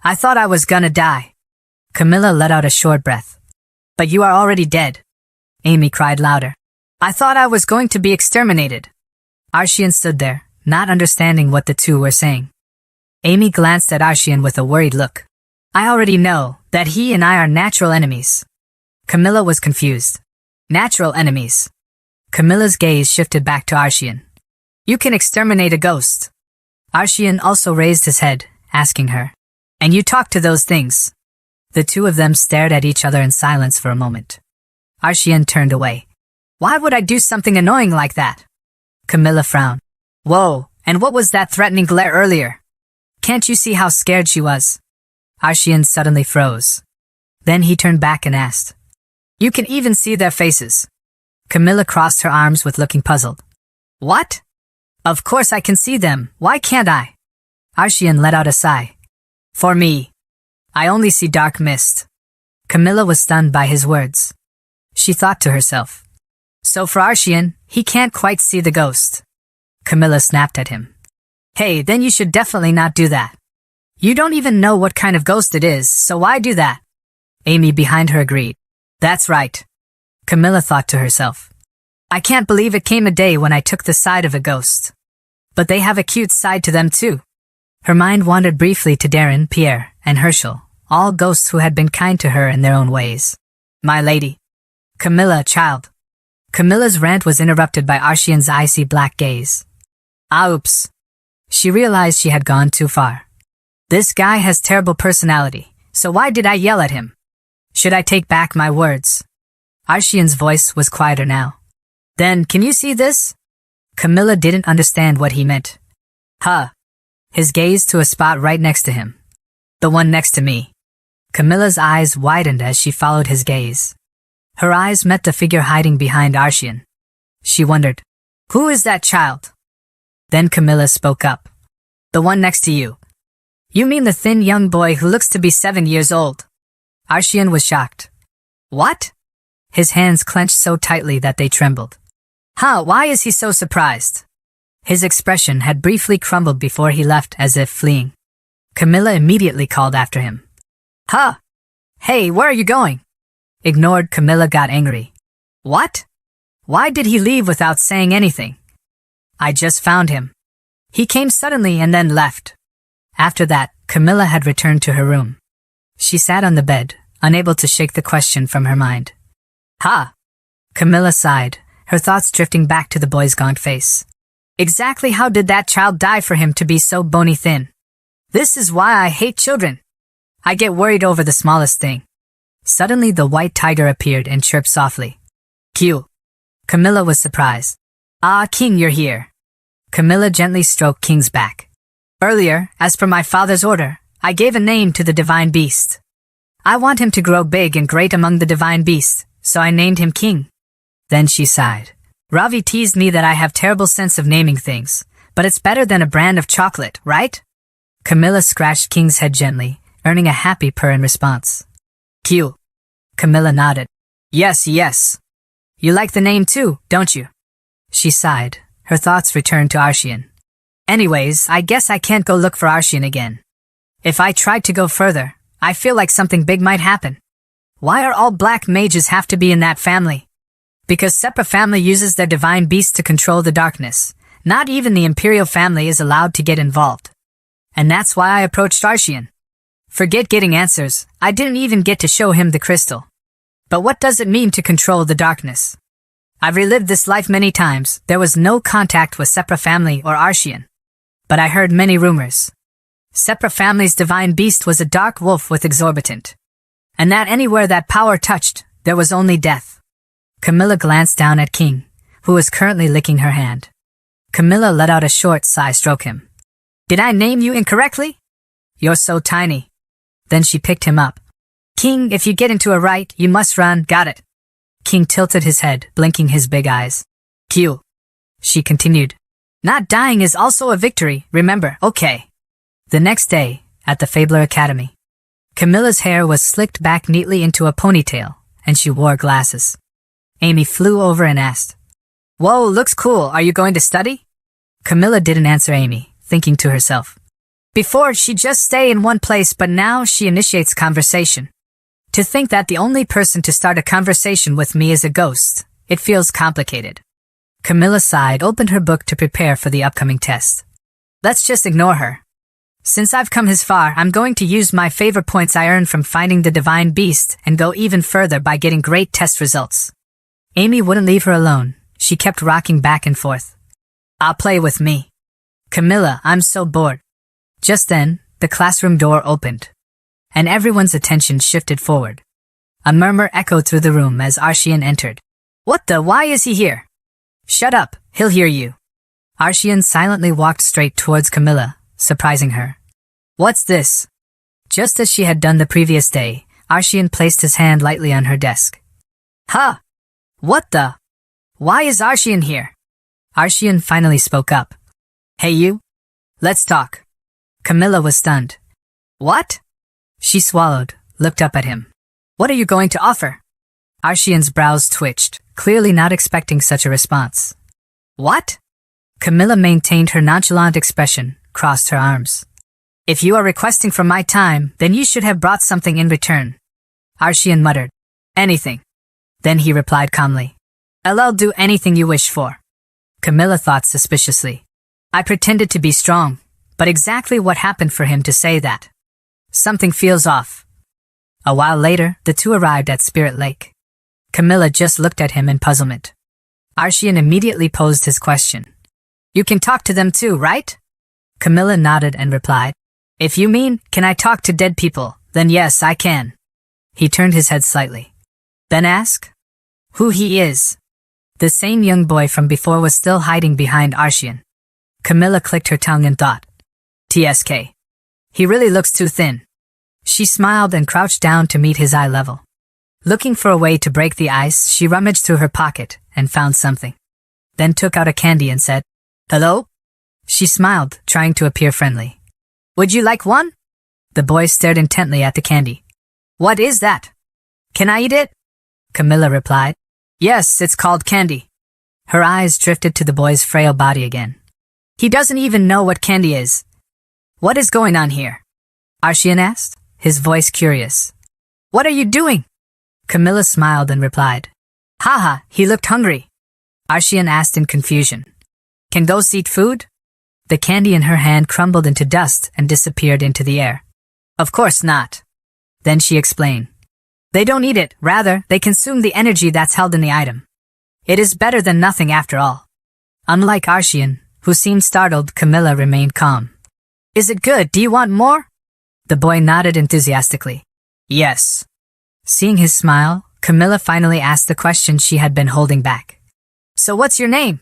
I thought I was gonna die. Camilla let out a short breath. But you are already dead. Amy cried louder. I thought I was going to be exterminated. Arshian stood there, not understanding what the two were saying. Amy glanced at Arshian with a worried look. I already know that he and I are natural enemies. Camilla was confused. Natural enemies. Camilla's gaze shifted back to Arshian. You can exterminate a ghost. Arshian also raised his head, asking her. And you talk to those things. The two of them stared at each other in silence for a moment. Arshian turned away. Why would I do something annoying like that? Camilla frowned. Whoa, and what was that threatening glare earlier? Can't you see how scared she was? Arshian suddenly froze. Then he turned back and asked. You can even see their faces. Camilla crossed her arms with looking puzzled. What? Of course I can see them, why can't I? Arshian let out a sigh. For me. I only see dark mist. Camilla was stunned by his words. She thought to herself. So for Arshian, he can't quite see the ghost. Camilla snapped at him. Hey, then you should definitely not do that. You don't even know what kind of ghost it is, so why do that? Amy behind her agreed. That's right. Camilla thought to herself. I can't believe it came a day when I took the side of a ghost. But they have a cute side to them too. Her mind wandered briefly to Darren, Pierre, and Herschel, all ghosts who had been kind to her in their own ways. My lady. Camilla, child. Camilla's rant was interrupted by Arshian's icy black gaze. Oops. She realized she had gone too far. This guy has terrible personality, so why did I yell at him? Should I take back my words? Arshian's voice was quieter now. Then, can you see this? Camilla didn't understand what he meant. Huh. His gaze to a spot right next to him. The one next to me. Camilla's eyes widened as she followed his gaze. Her eyes met the figure hiding behind Arshian. She wondered, who is that child? Then Camilla spoke up. The one next to you. You mean the thin young boy who looks to be 7 years old? Arshian was shocked. What? His hands clenched so tightly that they trembled. Huh, why is he so surprised? His expression had briefly crumbled before he left as if fleeing. Camilla immediately called after him. Huh? Hey, where are you going? Ignored, Camilla got angry. What? Why did he leave without saying anything? I just found him. He came suddenly and then left. After that, Camilla had returned to her room. She sat on the bed, unable to shake the question from her mind. Ha! Camilla sighed, her thoughts drifting back to the boy's gaunt face. Exactly how did that child die for him to be so bony thin? This is why I hate children. I get worried over the smallest thing. Suddenly the white tiger appeared and chirped softly. Q. Camilla was surprised. Ah, King, you're here. Camilla gently stroked King's back. Earlier, as per my father's order, I gave a name to the divine beast. I want him to grow big and great among the divine beasts, so I named him King. Then she sighed. Ravi teased me that I have terrible sense of naming things, but it's better than a brand of chocolate, right? Camilla scratched King's head gently, earning a happy purr in response. Q. Camilla nodded. Yes, yes. You like the name too, don't you? She sighed. Her thoughts returned to Arshian. Anyways, I guess I can't go look for Arshian again. If I tried to go further, I feel like something big might happen. Why are all black mages have to be in that family? Because Sepra family uses their divine beast to control the darkness. Not even the Imperial family is allowed to get involved. And that's why I approached Arshian. Forget getting answers, I didn't even get to show him the crystal. But what does it mean to control the darkness? I've relived this life many times. There was no contact with Sepra family or Arshian. But I heard many rumors. Sepra family's divine beast was a dark wolf with exorbitant. And that anywhere that power touched, there was only death. Camilla glanced down at King, who was currently licking her hand. Camilla let out a short sigh, stroke him. Did I name you incorrectly? You're so tiny. Then she picked him up. King, if you get into a right, you must run, got it. King tilted his head, blinking his big eyes. Q. She continued. Not dying is also a victory, remember, okay. The next day, at the Fabler Academy, Camilla's hair was slicked back neatly into a ponytail, and she wore glasses. Amy flew over and asked, Whoa, looks cool, are you going to study? Camilla didn't answer Amy, thinking to herself. Before, she'd just stay in one place, but now she initiates conversation. To think that the only person to start a conversation with me is a ghost, it feels complicated. Camilla sighed, opened her book to prepare for the upcoming test. Let's just ignore her. Since I've come this far, I'm going to use my favor points I earned from finding the divine beast and go even further by getting great test results. Amy wouldn't leave her alone. She kept rocking back and forth. I'll play with me. Camilla, I'm so bored. Just then, the classroom door opened, and everyone's attention shifted forward. A murmur echoed through the room as Arshian entered. Why is he here? Shut up, he'll hear you. Arshian silently walked straight towards Camilla, surprising her. What's this? Just as she had done the previous day, Arshian placed his hand lightly on her desk. Huh? Why is Arshian here? Arshian finally spoke up. Hey you? Let's talk. Camilla was stunned. What? She swallowed, looked up at him. What are you going to offer? Arshian's brows twitched, clearly not expecting such a response. What? Camilla maintained her nonchalant expression, crossed her arms. If you are requesting from my time, then you should have brought something in return. Arshian muttered. Anything. Then he replied calmly. I'll do anything you wish for. Camilla thought suspiciously. I pretended to be strong, but exactly what happened for him to say that? Something feels off. A while later, the two arrived at Spirit Lake. Camilla just looked at him in puzzlement. Arshian immediately posed his question. You can talk to them too, right? Camilla nodded and replied. If you mean, can I talk to dead people, then yes, I can. He turned his head slightly. Then ask who he is. The same young boy from before was still hiding behind Arshian. Camilla clicked her tongue and thought. TSK. He really looks too thin. She smiled and crouched down to meet his eye level. Looking for a way to break the ice, she rummaged through her pocket and found something. Then took out a candy and said, Hello? She smiled, trying to appear friendly. Would you like one? The boy stared intently at the candy. What is that? Can I eat it? Camilla replied. Yes, it's called candy. Her eyes drifted to the boy's frail body again. He doesn't even know what candy is. What is going on here? Arshian asked, his voice curious. What are you doing? Camilla smiled and replied. Haha, he looked hungry. Arshian asked in confusion. Can ghosts eat food? The candy in her hand crumbled into dust and disappeared into the air. Of course not. Then she explained. They don't eat it, rather, they consume the energy that's held in the item. It is better than nothing after all. Unlike Arshian, who seemed startled, Camilla remained calm. Is it good? Do you want more? The boy nodded enthusiastically. Yes. Seeing his smile, Camilla finally asked the question she had been holding back. So what's your name?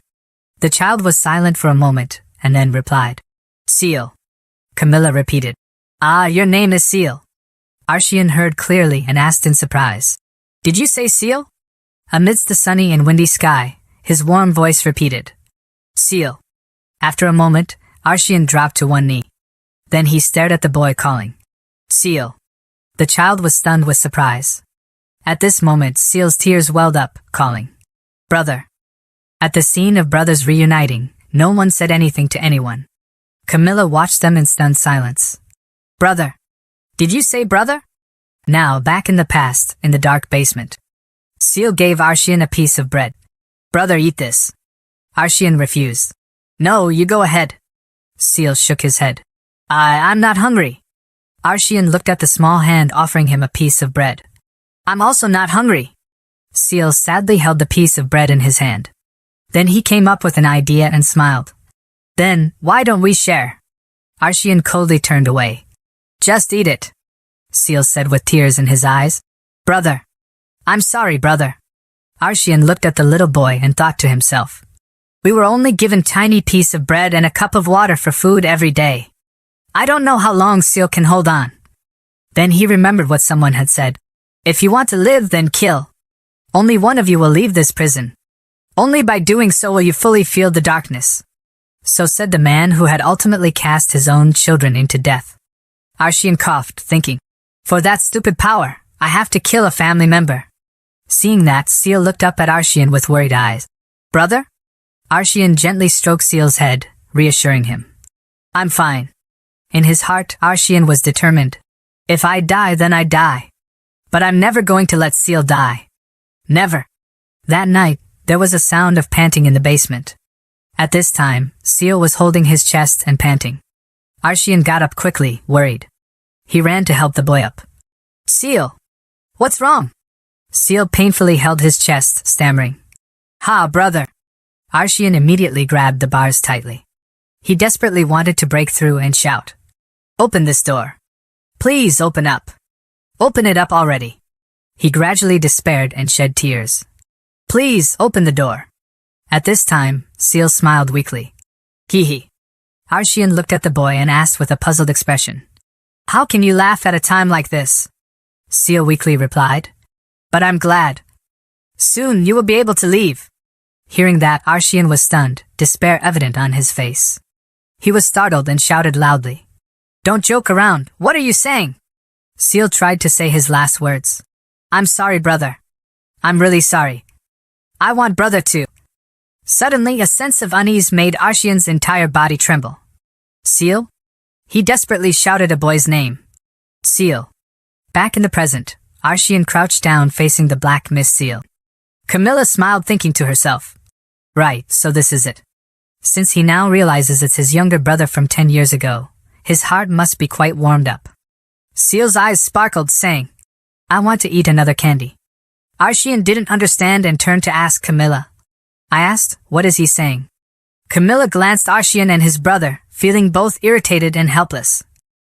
The child was silent for a moment, and then replied. Seal. Camilla repeated. Ah, your name is Seal. Arshian heard clearly and asked in surprise. Did you say Seal? Amidst the sunny and windy sky, his warm voice repeated. Seal. After a moment, Arshian dropped to one knee. Then he stared at the boy calling. Seal. The child was stunned with surprise. At this moment, Seal's tears welled up, calling, "Brother." At the scene of brothers reuniting, no one said anything to anyone. Camilla watched them in stunned silence. "Brother. Did you say brother?" Now, back in the past, in the dark basement. Seal gave Arshian a piece of bread. "Brother, eat this." Arshian refused. "No, you go ahead." Seal shook his head. I'm not hungry." Arshian looked at the small hand offering him a piece of bread. "I'm also not hungry." Seal sadly held the piece of bread in his hand. Then he came up with an idea and smiled. "Then, why don't we share?" Arshian coldly turned away. "Just eat it," Seal said with tears in his eyes. "Brother." "I'm sorry, brother." Arshian looked at the little boy and thought to himself, "We were only given tiny piece of bread and a cup of water for food every day. I don't know how long Seal can hold on." Then he remembered what someone had said. "If you want to live, then kill. Only one of you will leave this prison. Only by doing so will you fully feel the darkness." So said the man who had ultimately cast his own children into death. Arshian coughed, thinking, "For that stupid power, I have to kill a family member." Seeing that, Seal looked up at Arshian with worried eyes. "Brother?" Arshian gently stroked Seal's head, reassuring him. "I'm fine." In his heart, Arshian was determined. "If I die, then I die. But I'm never going to let Seal die. Never." That night, there was a sound of panting in the basement. At this time, Seal was holding his chest and panting. Arshian got up quickly, worried. He ran to help the boy up. "Seal! What's wrong?" Seal painfully held his chest, stammering. "Ha, brother!" Arshian immediately grabbed the bars tightly. He desperately wanted to break through and shout, "Open this door. Please open up. Open it up already." He gradually despaired and shed tears. "Please open the door." At this time, Seal smiled weakly. "Hee hee." Arshian looked at the boy and asked with a puzzled expression, "How can you laugh at a time like this?" Seal weakly replied, "But I'm glad. Soon you will be able to leave." Hearing that, Arshian was stunned, despair evident on his face. He was startled and shouted loudly, "Don't joke around. What are you saying?" Seal tried to say his last words. "I'm sorry, brother. I'm really sorry. I want brother to." Suddenly, a sense of unease made Arshian's entire body tremble. "Seal?" He desperately shouted a boy's name. "Seal." Back in the present, Arshian crouched down facing the black mist Seal. Camilla smiled, thinking to herself, "Right, so this is it." Since he now realizes it's his younger brother from 10 years ago, his heart must be quite warmed up. Seal's eyes sparkled, saying, "I want to eat another candy." Arshian didn't understand and turned to ask Camilla. I asked, "What is he saying?" Camilla glanced Arshian and his brother, feeling both irritated and helpless.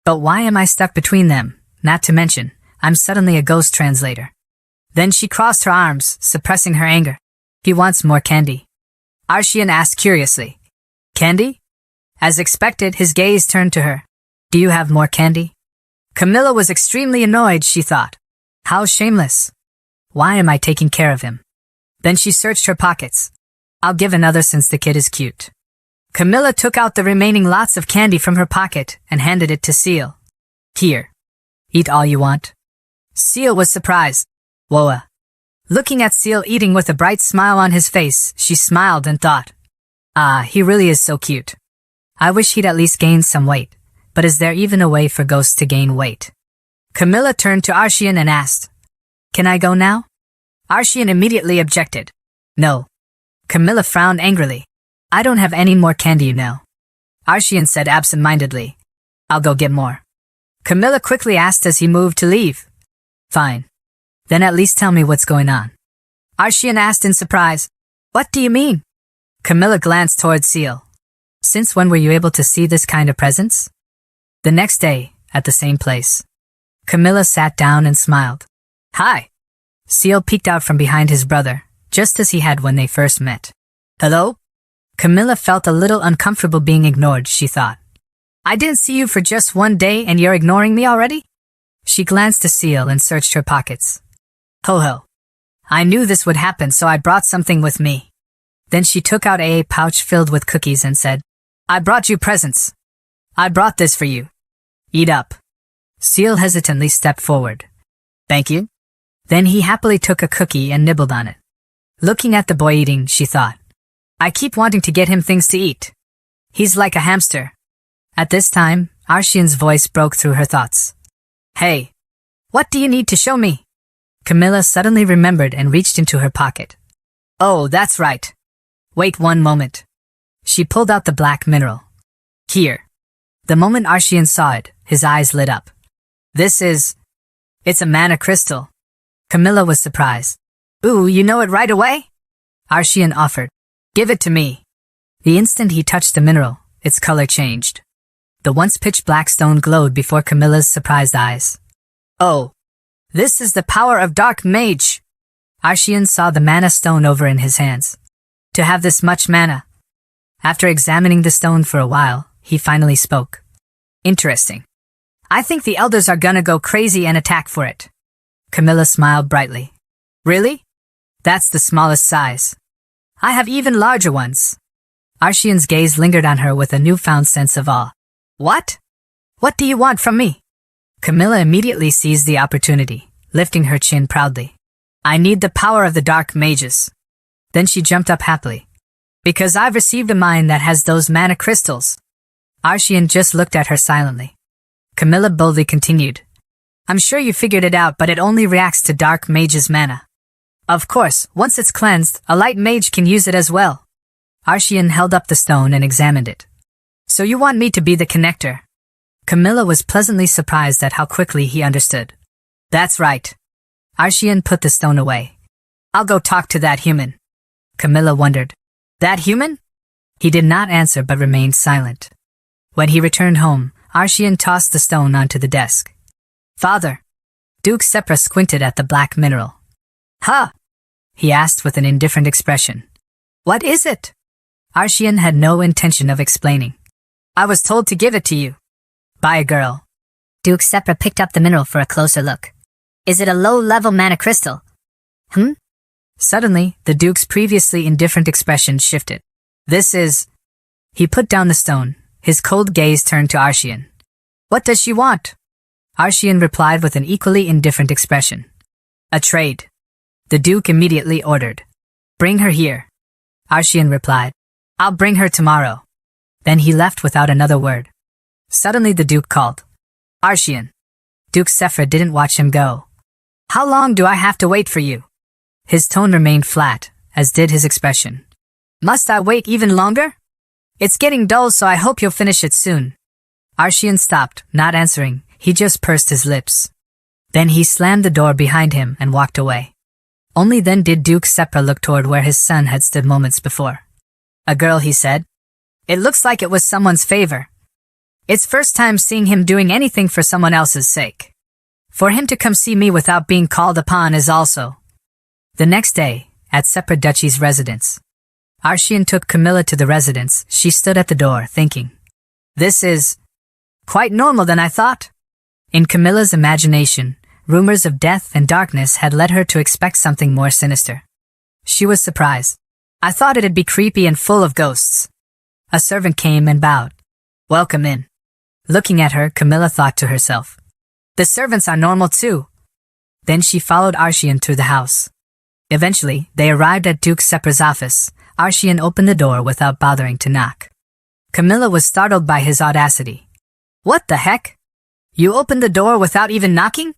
But why am I stuck between them? Not to mention, I'm suddenly a ghost translator. Then she crossed her arms, suppressing her anger. "He wants more candy." Arshian asked curiously, "Candy?" As expected, his gaze turned to her. "Do you have more candy?" Camilla was extremely annoyed, she thought. How shameless. Why am I taking care of him? Then she searched her pockets. "I'll give another since the kid is cute." Camilla took out the remaining lots of candy from her pocket and handed it to Seal. "Here. Eat all you want." Seal was surprised. "Whoa." Looking at Seal eating with a bright smile on his face, she smiled and thought, "Ah, he really is so cute. I wish he'd at least gain some weight, but is there even a way for ghosts to gain weight?" Camilla turned to Arshian and asked, "Can I go now?" Arshian immediately objected. "No." Camilla frowned angrily. "I don't have any more candy, you know." Arshian said absent-mindedly, "I'll go get more." Camilla quickly asked as he moved to leave. "Fine. Then at least tell me what's going on." Arshian asked in surprise, "What do you mean?" Camilla glanced towards Seal. "Since when were you able to see this kind of presence?" The next day, at the same place. Camilla sat down and smiled. "Hi." Seal peeked out from behind his brother, just as he had when they first met. "Hello?" Camilla felt a little uncomfortable being ignored, she thought. "I didn't see you for just one day and you're ignoring me already?" She glanced to Seal and searched her pockets. "Ho ho. I knew this would happen, so I brought something with me." Then she took out a pouch filled with cookies and said, "I brought you presents. I brought this for you. Eat up." Seal hesitantly stepped forward. "Thank you." Then he happily took a cookie and nibbled on it. Looking at the boy eating, she thought, I keep wanting to get him things to eat. He's like a hamster. At this time, Arshian's voice broke through her thoughts. Hey, what do you need to show me? Camilla suddenly remembered and reached into her pocket. Oh, that's right. Wait one moment. She pulled out the black mineral. Here. The moment Arshian saw it, his eyes lit up. It's a mana crystal. Camilla was surprised. Ooh, you know it right away? Arshian offered. Give it to me. The instant he touched the mineral, its color changed. The once pitch-black stone glowed before Camilla's surprised eyes. Oh, this is the power of Dark Mage. Arshian saw the mana stone over in his hands. To have this much mana. After examining the stone for a while, he finally spoke. Interesting. I think the elders are gonna go crazy and attack for it. Camilla smiled brightly. Really? That's the smallest size. I have even larger ones. Arshian's gaze lingered on her with a newfound sense of awe. What? What do you want from me? Camilla immediately seized the opportunity, lifting her chin proudly. I need the power of the dark mages. Then she jumped up happily. Because I've received a mine that has those mana crystals. Arshian just looked at her silently. Camilla boldly continued. I'm sure you figured it out, but it only reacts to dark mage's mana. Of course, once it's cleansed, a light mage can use it as well. Arshian held up the stone and examined it. So you want me to be the connector? Camilla was pleasantly surprised at how quickly he understood. That's right. Arshian put the stone away. I'll go talk to that human. Camilla wondered. That human? He did not answer but remained silent. When he returned home, Arshian tossed the stone onto the desk. Father. Duke Sepra squinted at the black mineral. Huh? He asked with an indifferent expression. What is it? Arshian had no intention of explaining. I was told to give it to you. By a girl. Duke Sepra picked up the mineral for a closer look. Is it a low-level mana crystal? Suddenly, the Duke's previously indifferent expression shifted. He put down the stone. His cold gaze turned to Arshian. What does she want? Arshian replied with an equally indifferent expression. A trade. The Duke immediately ordered. Bring her here. Arshian replied. I'll bring her tomorrow. Then he left without another word. Suddenly the Duke called. Arshian. Duke Sepra didn't watch him go. How long do I have to wait for you? His tone remained flat, as did his expression. Must I wait even longer? It's getting dull, so I hope you'll finish it soon. Arshian stopped, not answering. He just pursed his lips. Then he slammed the door behind him and walked away. Only then did Duke Sepra look toward where his son had stood moments before. A girl, he said. It looks like it was someone's favor. It's first time seeing him doing anything for someone else's sake. For him to come see me without being called upon is also. The next day, at Sepra Duchy's residence. Arshian took Camilla to the residence. She stood at the door, thinking. This is quite normal than I thought. In Camilla's imagination, rumors of death and darkness had led her to expect something more sinister. She was surprised. I thought it'd be creepy and full of ghosts. A servant came and bowed. Welcome in. Looking at her, Camilla thought to herself. The servants are normal too. Then she followed Arshian through the house. Eventually, they arrived at Duke Sepra's office. Arshian opened the door without bothering to knock. Camilla was startled by his audacity. What the heck? You opened the door without even knocking?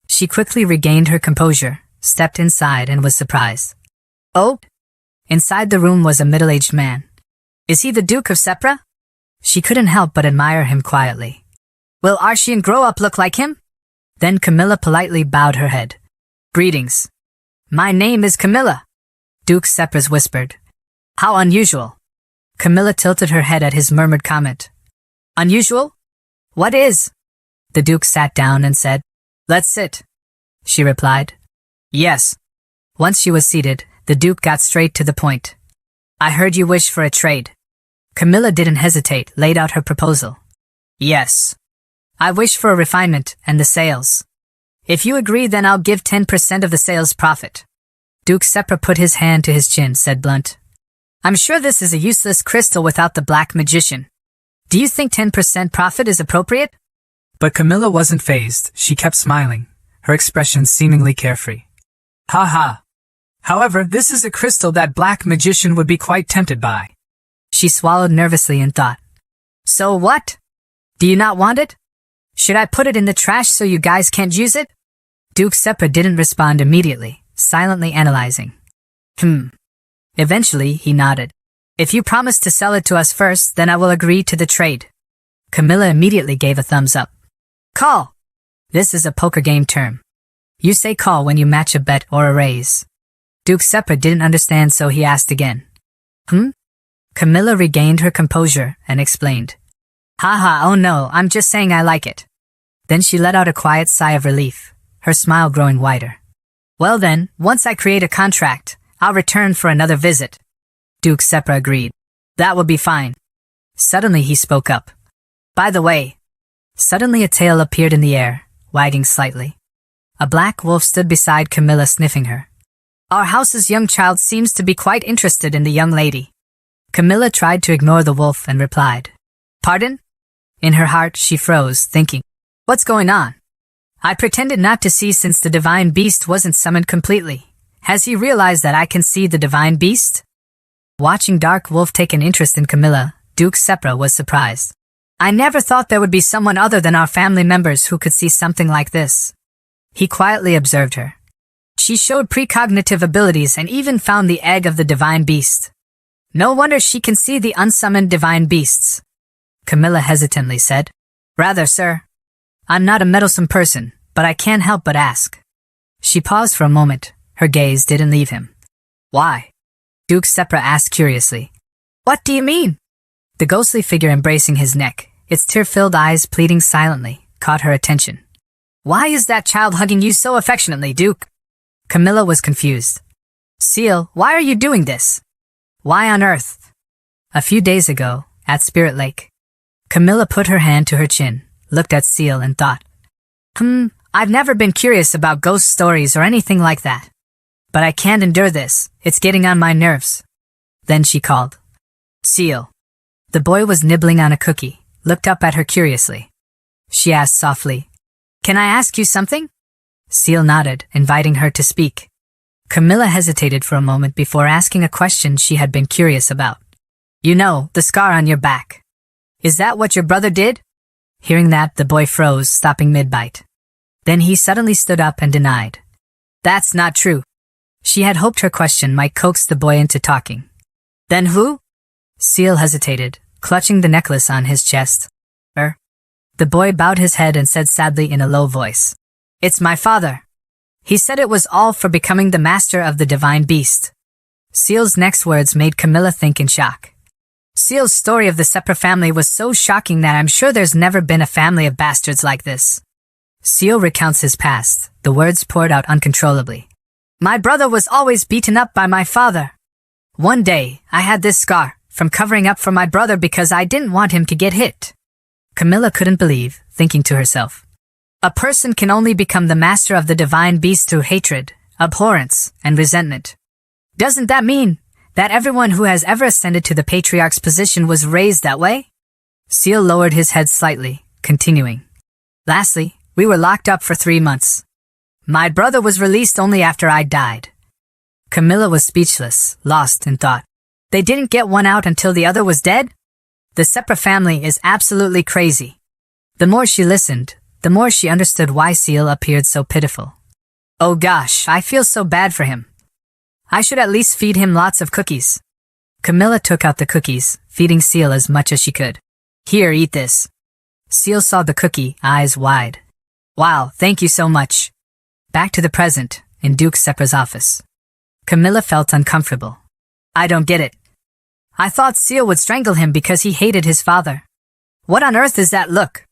She quickly regained her composure, stepped inside, and was surprised. Oh? Inside the room was a middle-aged man. Is he the Duke of Sepra? She couldn't help but admire him quietly. Will Arshian grow up look like him? Then Camilla politely bowed her head. Greetings. My name is Camilla. Duke Sepras whispered. How unusual. Camilla tilted her head at his murmured comment. Unusual? What is? The Duke sat down and said. Let's sit. She replied. Yes. Once she was seated, the Duke got straight to the point. I heard you wish for a trade. Camilla didn't hesitate, laid out her proposal. Yes. I wish for a refinement and the sales. If you agree, then I'll give 10% of the sales profit. Duke Sepra put his hand to his chin, said blunt. I'm sure this is a useless crystal without the black magician. Do you think 10% profit is appropriate? But Camilla wasn't fazed. She kept smiling, her expression seemingly carefree. Ha ha. However, this is a crystal that black magician would be quite tempted by. She swallowed nervously and thought. So what? Do you not want it? Should I put it in the trash so you guys can't use it? Duke Sepra didn't respond immediately, silently analyzing. Eventually, he nodded. If you promise to sell it to us first, then I will agree to the trade. Camilla immediately gave a thumbs up. Call. This is a poker game term. You say call when you match a bet or a raise. Duke Sepra didn't understand, so he asked again. Camilla regained her composure and explained. Haha, oh no, I'm just saying I like it. Then she let out a quiet sigh of relief, her smile growing wider. Well then, once I create a contract, I'll return for another visit. Duke Sepra agreed. That will be fine. Suddenly he spoke up. By the way. Suddenly a tail appeared in the air, wagging slightly. A black wolf stood beside Camilla, sniffing her. Our house's young child seems to be quite interested in the young lady. Camilla tried to ignore the wolf and replied. Pardon? In her heart she froze, thinking, what's going on? I pretended not to see since the divine beast wasn't summoned completely. Has he realized that I can see the divine beast? Watching Dark Wolf take an interest in Camilla, Duke Sepra was surprised. I never thought there would be someone other than our family members who could see something like this. He quietly observed her. She showed precognitive abilities and even found the egg of the divine beast. No wonder she can see the unsummoned divine beasts. Camilla hesitantly said. Rather, sir. I'm not a meddlesome person, but I can't help but ask. She paused for a moment. Her gaze didn't leave him. Why? Duke Sepra asked curiously. What do you mean? The ghostly figure embracing his neck, its tear-filled eyes pleading silently, caught her attention. Why is that child hugging you so affectionately, Duke? Camilla was confused. Seal, why are you doing this? Why on earth? A few days ago, at Spirit Lake. Camilla put her hand to her chin, looked at Seal and thought. I've never been curious about ghost stories or anything like that. But I can't endure this, it's getting on my nerves. Then she called. Seal. The boy was nibbling on a cookie, looked up at her curiously. She asked softly, Can I ask you something? Seal nodded, inviting her to speak. Camilla hesitated for a moment before asking a question she had been curious about. You know, the scar on your back. Is that what your brother did? Hearing that, the boy froze, stopping mid-bite. Then he suddenly stood up and denied. That's not true. She had hoped her question might coax the boy into talking. Then who? Seal hesitated, clutching the necklace on his chest. The boy bowed his head and said sadly in a low voice. It's my father. He said it was all for becoming the master of the divine beast. Seal's next words made Camilla think in shock. Seal's story of the Sepra family was so shocking that I'm sure there's never been a family of bastards like this. Seal recounts his past, the words poured out uncontrollably. My brother was always beaten up by my father. One day, I had this scar, from covering up for my brother because I didn't want him to get hit. Camilla couldn't believe, thinking to herself. A person can only become the master of the divine beast through hatred, abhorrence, and resentment. Doesn't that mean that everyone who has ever ascended to the patriarch's position was raised that way? Seal lowered his head slightly, continuing. Lastly, we were locked up for 3 months. My brother was released only after I died. Camilla was speechless, lost in thought. They didn't get one out until the other was dead? The Sepra family is absolutely crazy. The more she listened, the more she understood why Seal appeared so pitiful. Oh gosh, I feel so bad for him. I should at least feed him lots of cookies. Camilla took out the cookies, feeding Seal as much as she could. Here, eat this. Seal saw the cookie, eyes wide. Wow, thank you so much. Back to the present, in Duke Sepra's office. Camilla felt uncomfortable. I don't get it. I thought Seal would strangle him because he hated his father. What on earth is that look?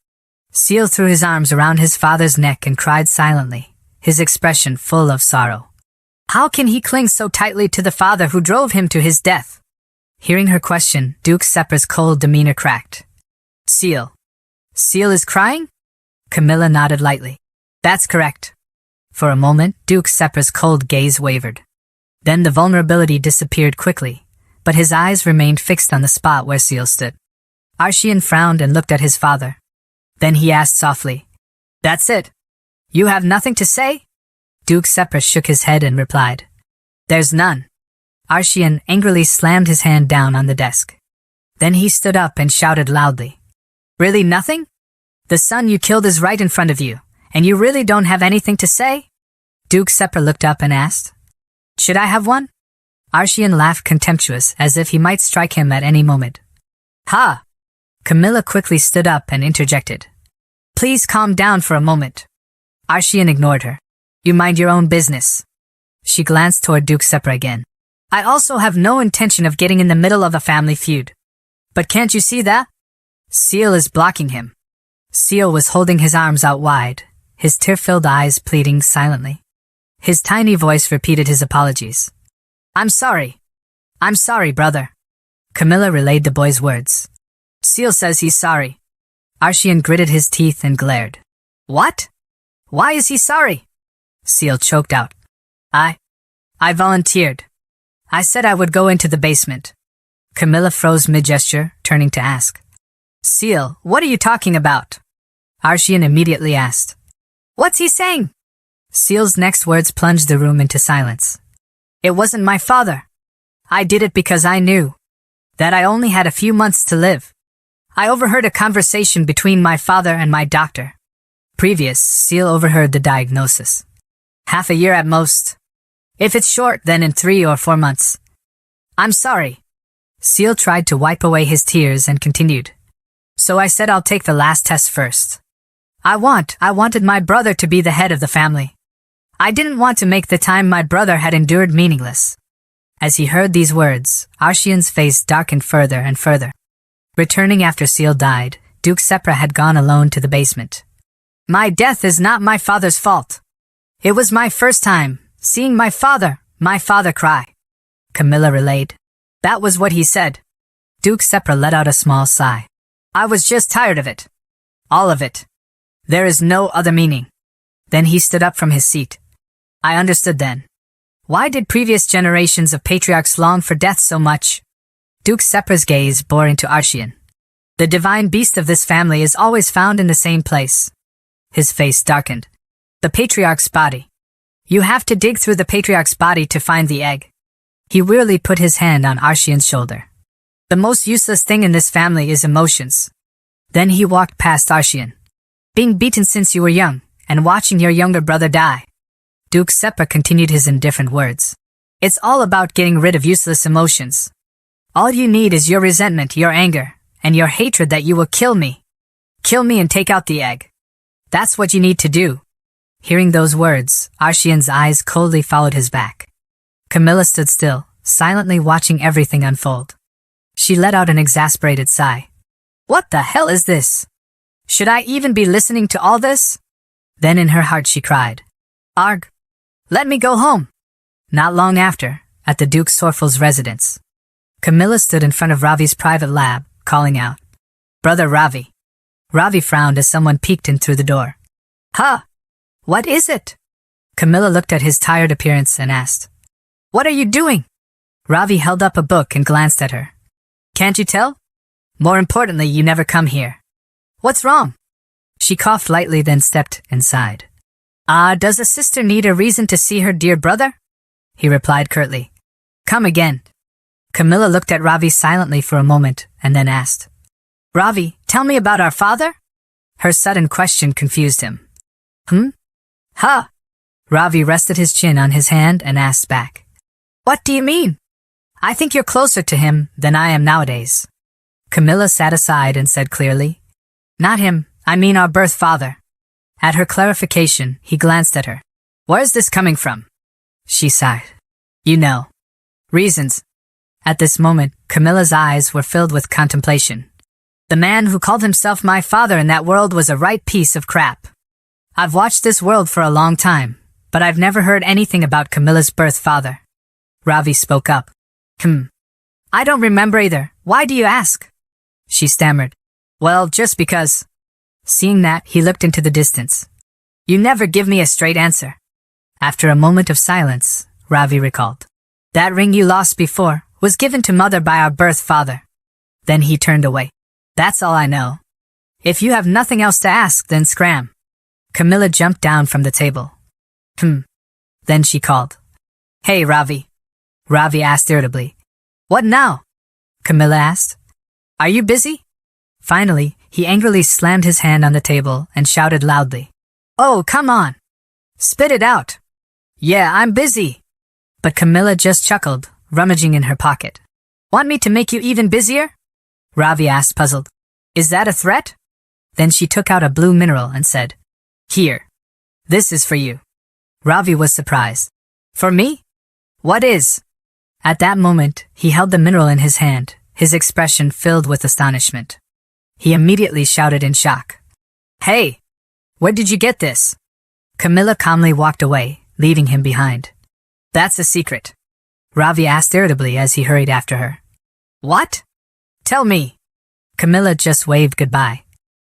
Seal threw his arms around his father's neck and cried silently, his expression full of sorrow. How can he cling so tightly to the father who drove him to his death? Hearing her question, Duke Sepra's cold demeanor cracked. Seal. Seal is crying? Camilla nodded lightly. That's correct. For a moment, Duke Sepra's cold gaze wavered. Then the vulnerability disappeared quickly, but his eyes remained fixed on the spot where Seal stood. Arshian frowned and looked at his father. Then he asked softly, That's it? You have nothing to say? Duke Sepra shook his head and replied, "There's none." Arshian angrily slammed his hand down on the desk. Then he stood up and shouted loudly, "Really nothing? The son you killed is right in front of you, and you really don't have anything to say?" Duke Sepra looked up and asked, "Should I have one?" Arshian laughed contemptuous as if he might strike him at any moment. "Ha!" Camilla quickly stood up and interjected, "Please calm down for a moment." Arshian ignored her. "You mind your own business." She glanced toward Duke Sepra again. "I also have no intention of getting in the middle of a family feud. But can't you see that? Seal is blocking him." Seal was holding his arms out wide, his tear-filled eyes pleading silently. His tiny voice repeated his apologies. "I'm sorry. I'm sorry, brother." Camilla relayed the boy's words. "Seal says he's sorry." Arshian gritted his teeth and glared. "What? Why is he sorry?" Seal choked out. I volunteered. I said I would go into the basement." Camilla froze mid-gesture, turning to ask, "Seal, what are you talking about?" Arshian immediately asked, "What's he saying?" Seal's next words plunged the room into silence. "It wasn't my father. I did it because I knew that I only had a few months to live. I overheard a conversation between my father and my doctor. Previous, Seal overheard the diagnosis. Half a year at most. If it's short, then in 3 or 4 months. I'm sorry." Seal tried to wipe away his tears and continued. "So I said I'll take the last test first. I wanted my brother to be the head of the family. I didn't want to make the time my brother had endured meaningless." As he heard these words, Arshian's face darkened further and further. Returning after Seal died, Duke Sepra had gone alone to the basement. "My death is not my father's fault. It was my first time seeing my father cry," Camilla relayed. "That was what he said." Duke Sepra let out a small sigh. "I was just tired of it. All of it. There is no other meaning." Then he stood up from his seat. "I understood then. Why did previous generations of patriarchs long for death so much?" Duke Sepra's gaze bore into Arshian. "The divine beast of this family is always found in the same place." His face darkened. "The patriarch's body. You have to dig through the patriarch's body to find the egg." He wearily put his hand on Arshian's shoulder. "The most useless thing in this family is emotions." Then he walked past Arshian. "Being beaten since you were young, and watching your younger brother die." Duke Sepra continued his indifferent words. "It's all about getting rid of useless emotions. All you need is your resentment, your anger, and your hatred that you will kill me. Kill me and take out the egg. That's what you need to do." Hearing those words, Arshian's eyes coldly followed his back. Camilla stood still, silently watching everything unfold. She let out an exasperated sigh. "What the hell is this? Should I even be listening to all this?" Then in her heart she cried, "Arg! Let me go home." Not long after, at the Duke Sorfel's residence, Camilla stood in front of Ravi's private lab, calling out, "Brother Ravi." Ravi frowned as someone peeked in through the door. "Huh? What is it?" Camilla looked at his tired appearance and asked, "What are you doing?" Ravi held up a book and glanced at her. "Can't you tell? More importantly, you never come here. What's wrong?" She coughed lightly, then stepped inside. Does a sister need a reason to see her dear brother?" He replied curtly. "Come again." Camilla looked at Ravi silently for a moment and then asked, "Ravi, tell me about our father?" Her sudden question confused him. Huh? Ravi rested his chin on his hand and asked back, "What do you mean? I think you're closer to him than I am nowadays." Camilla sat aside and said clearly, "Not him, I mean our birth father." At her clarification, he glanced at her. "Where's this coming from?" She sighed. "You know. Reasons." At this moment, Camilla's eyes were filled with contemplation. "The man who called himself my father in that world was a right piece of crap. I've watched this world for a long time, but I've never heard anything about Camilla's birth father." Ravi spoke up. I don't remember either. Why do you ask?" She stammered. "Well, just because." Seeing that, he looked into the distance. "You never give me a straight answer." After a moment of silence, Ravi recalled. "That ring you lost before was given to Mother by our birth father." Then he turned away. "That's all I know. If you have nothing else to ask, then scram." Camilla jumped down from the table. Then she called. "Hey, Ravi." Ravi asked irritably. "What now?" Camilla asked. "Are you busy?" Finally, he angrily slammed his hand on the table and shouted loudly. "Oh, come on. Spit it out." "Yeah, I'm busy." But Camilla just chuckled, rummaging in her pocket. "Want me to make you even busier?" Ravi asked, puzzled. "Is that a threat?" Then she took out a blue mineral and said, "Here. This is for you." Ravi was surprised. "For me? What is?" At that moment, he held the mineral in his hand, his expression filled with astonishment. He immediately shouted in shock. "Hey! Where did you get this?" Camilla calmly walked away, leaving him behind. "That's a secret," Ravi asked irritably as he hurried after her. "What? Tell me." Camilla just waved goodbye.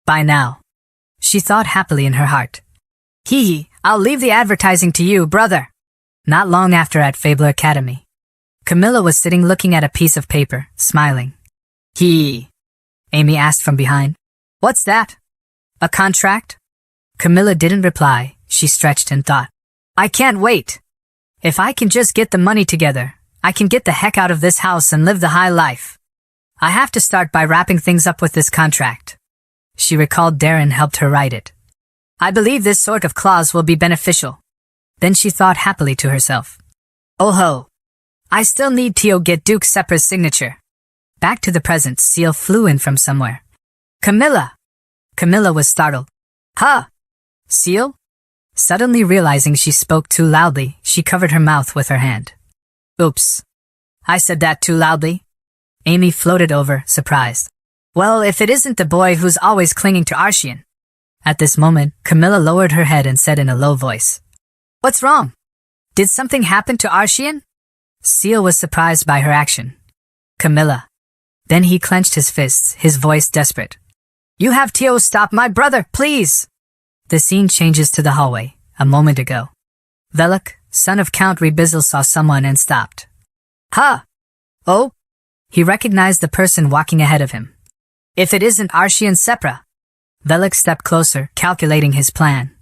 "Bye now," she thought happily in her heart. "Hee, I'll leave the advertising to you, brother." Not long after at Fabler Academy, Camilla was sitting looking at a piece of paper, smiling. "Hee," Amy asked from behind. "What's that? A contract?" Camilla didn't reply. She stretched and thought. "I can't wait. If I can just get the money together, I can get the heck out of this house and live the high life. I have to start by wrapping things up with this contract." She recalled Darren helped her write it. "I believe this sort of clause will be beneficial." Then she thought happily to herself. "Oh ho. I still need to get Duke Sepra's signature." Back to the present, Seal flew in from somewhere. "Camilla!" Camilla was startled. "Huh? Seal?" Suddenly realizing she spoke too loudly, she covered her mouth with her hand. "Oops. I said that too loudly." Amy floated over, surprised. "Well, if it isn't the boy who's always clinging to Arshian." At this moment, Camilla lowered her head and said in a low voice, "What's wrong? Did something happen to Arshian?" Seal was surprised by her action. "Camilla." Then he clenched his fists, his voice desperate. "You have to stop my brother, please." The scene changes to the hallway, a moment ago. Velok, son of Count Rebizzle, saw someone and stopped. "Huh? Oh?" He recognized the person walking ahead of him. "If it isn't Arshian Sepra." Velok stepped closer, calculating his plan.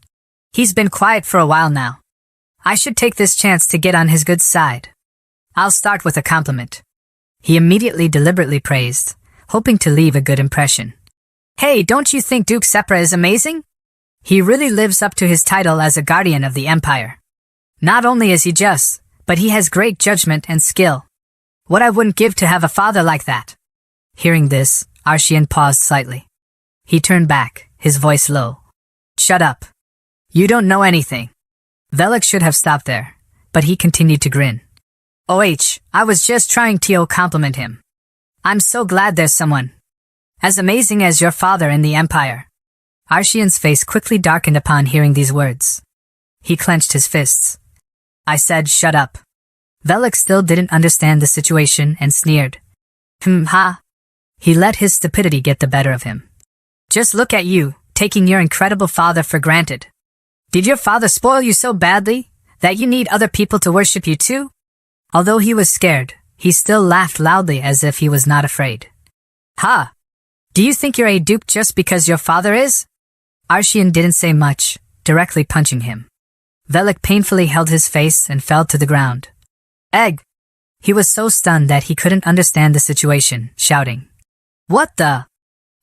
"He's been quiet for a while now. I should take this chance to get on his good side. I'll start with a compliment." He immediately deliberately praised, hoping to leave a good impression. "Hey, don't you think Duke Sepra is amazing? He really lives up to his title as a guardian of the Empire. Not only is he just, but he has great judgment and skill. What I wouldn't give to have a father like that." Hearing this, Arshian paused slightly. He turned back, his voice low. "Shut up. You don't know anything." Velok should have stopped there, but he continued to grin. I was just trying to compliment him. I'm so glad there's someone as amazing as your father in the Empire." Arshian's face quickly darkened upon hearing these words. He clenched his fists. "I said shut up." Velok still didn't understand the situation and sneered. Ha. He let his stupidity get the better of him. "Just look at you, taking your incredible father for granted. Did your father spoil you so badly that you need other people to worship you too?" Although he was scared, he still laughed loudly as if he was not afraid. "Ha! Do you think you're a duke just because your father is?" Arshian didn't say much, directly punching him. Velok painfully held his face and fell to the ground. "Egg!" He was so stunned that he couldn't understand the situation, shouting, "What the?"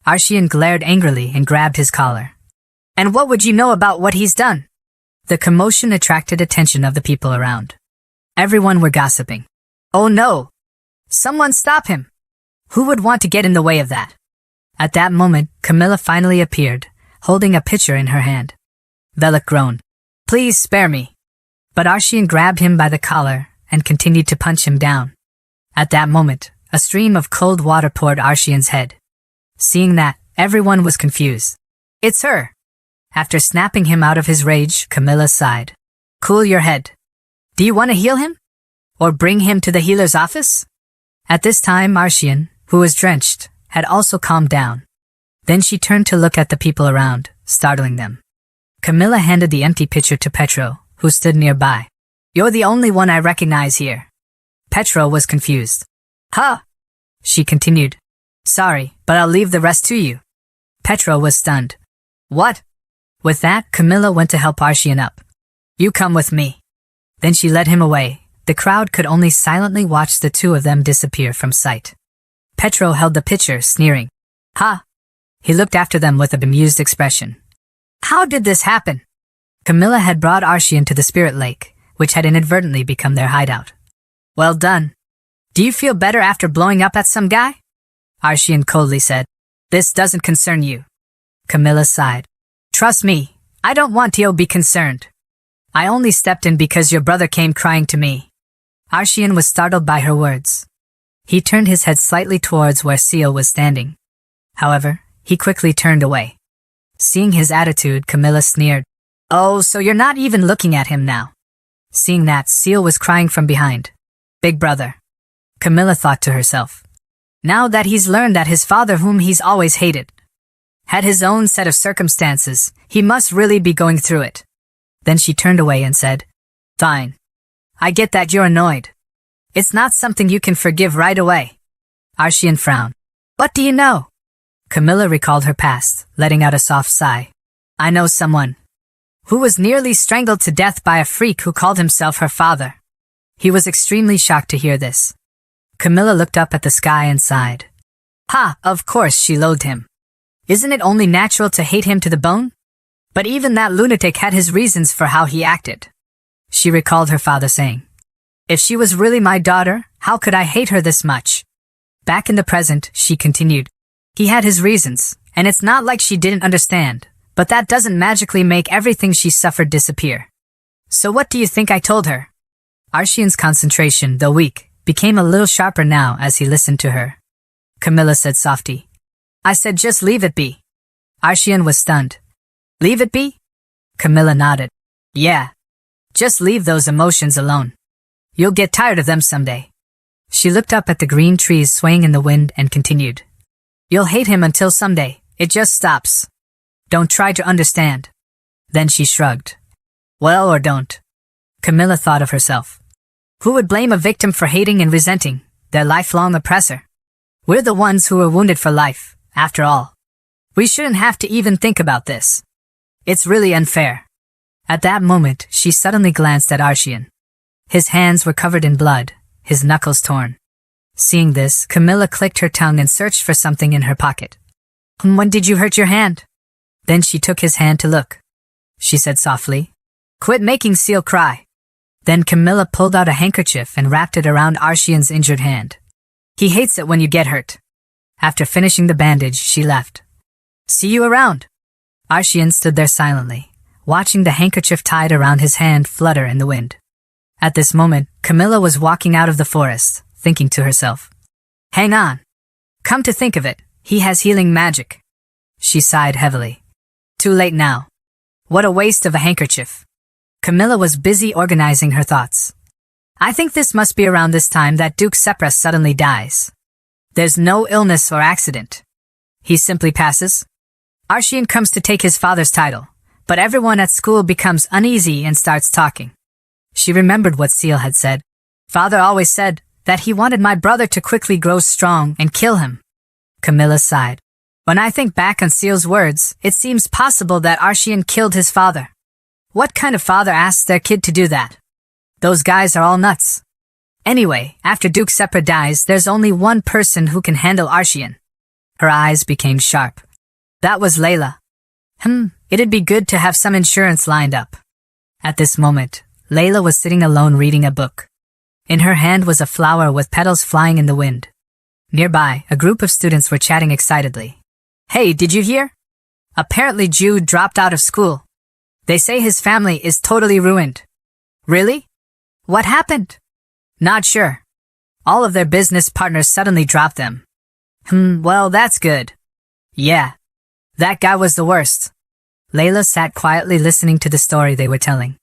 Arshian glared angrily and grabbed his collar. "And what would you know about what he's done?" The commotion attracted attention of the people around. Everyone were gossiping. "Oh no! Someone stop him! Who would want to get in the way of that?" At that moment, Camilla finally appeared, holding a pitcher in her hand. Velok groaned. "Please spare me." But Arshian grabbed him by the collar and continued to punch him down. At that moment, a stream of cold water poured Arshian's head. Seeing that, everyone was confused. "It's her." After snapping him out of his rage, Camilla sighed. "Cool your head. Do you want to heal him? Or bring him to the healer's office?" At this time, Arshian, who was drenched, had also calmed down. Then she turned to look at the people around, startling them. Camilla handed the empty pitcher to Petro, who stood nearby. "You're the only one I recognize here." Petro was confused. "Huh?" She continued. "Sorry, but I'll leave the rest to you." Petro was stunned. "What?" With that, Camilla went to help Arshian up. "You come with me." Then she led him away. The crowd could only silently watch the two of them disappear from sight. Petro held the pitcher, sneering. Ha! He looked after them with a bemused expression. How did this happen? Camilla had brought Arshian to the spirit lake, which had inadvertently become their hideout. Well done. Do you feel better after blowing up at some guy? Arshian coldly said. This doesn't concern you. Camilla sighed. Trust me, I don't want you to be concerned. I only stepped in because your brother came crying to me. Arshian was startled by her words. He turned his head slightly towards where Seal was standing. However, he quickly turned away. Seeing his attitude, Camilla sneered. Oh, so you're not even looking at him now. Seeing that, Seal was crying from behind. Big brother. Camilla thought to herself. Now that he's learned that his father, whom he's always hated, had his own set of circumstances, he must really be going through it. Then she turned away and said, Fine. I get that you're annoyed. It's not something you can forgive right away. Arshian frowned. What do you know? Camilla recalled her past, letting out a soft sigh. I know someone who was nearly strangled to death by a freak who called himself her father. He was extremely shocked to hear this. Camilla looked up at the sky and sighed. Ha, of course she loathed him. Isn't it only natural to hate him to the bone? But even that lunatic had his reasons for how he acted. She recalled her father saying, If she was really my daughter, how could I hate her this much? Back in the present, she continued. He had his reasons, and it's not like she didn't understand, but that doesn't magically make everything she suffered disappear. So what do you think I told her? Arshian's concentration, though weak, became a little sharper now as he listened to her. Camilla said softly. I said just leave it be. Arshian was stunned. Leave it be? Camilla nodded. Yeah. Just leave those emotions alone. You'll get tired of them someday. She looked up at the green trees swaying in the wind and continued. You'll hate him until someday, it just stops. Don't try to understand. Then she shrugged. Well, or don't. Camilla thought of herself. Who would blame a victim for hating and resenting their lifelong oppressor? We're the ones who were wounded for life, after all. We shouldn't have to even think about this. It's really unfair. At that moment, she suddenly glanced at Arshian. His hands were covered in blood, his knuckles torn. Seeing this, Camilla clicked her tongue and searched for something in her pocket. When did you hurt your hand? Then she took his hand to look. She said softly, Quit making Seal cry. Then Camilla pulled out a handkerchief and wrapped it around Arshian's injured hand. He hates it when you get hurt. After finishing the bandage, she left. See you around. Arshian stood there silently, watching the handkerchief tied around his hand flutter in the wind. At this moment, Camilla was walking out of the forest, thinking to herself, Hang on. Come to think of it, he has healing magic. She sighed heavily. Too late now. What a waste of a handkerchief. Camilla was busy organizing her thoughts. I think this must be around this time that Duke Sepras suddenly dies. There's no illness or accident. He simply passes. Arshian comes to take his father's title, but everyone at school becomes uneasy and starts talking. She remembered what Seal had said. Father always said that he wanted my brother to quickly grow strong and kill him. Camilla sighed. When I think back on Seal's words, it seems possible that Arshian killed his father. What kind of father asks their kid to do that? Those guys are all nuts. Anyway, after Duke Sepra dies, there's only one person who can handle Arshian. Her eyes became sharp. That was Layla. It'd be good to have some insurance lined up. At this moment, Layla was sitting alone reading a book. In her hand was a flower with petals flying in the wind. Nearby, a group of students were chatting excitedly. Hey, did you hear? Apparently Jude dropped out of school. They say his family is totally ruined. Really? What happened? Not sure. All of their business partners suddenly dropped them. Well, that's good. Yeah. That guy was the worst. Layla sat quietly listening to the story they were telling.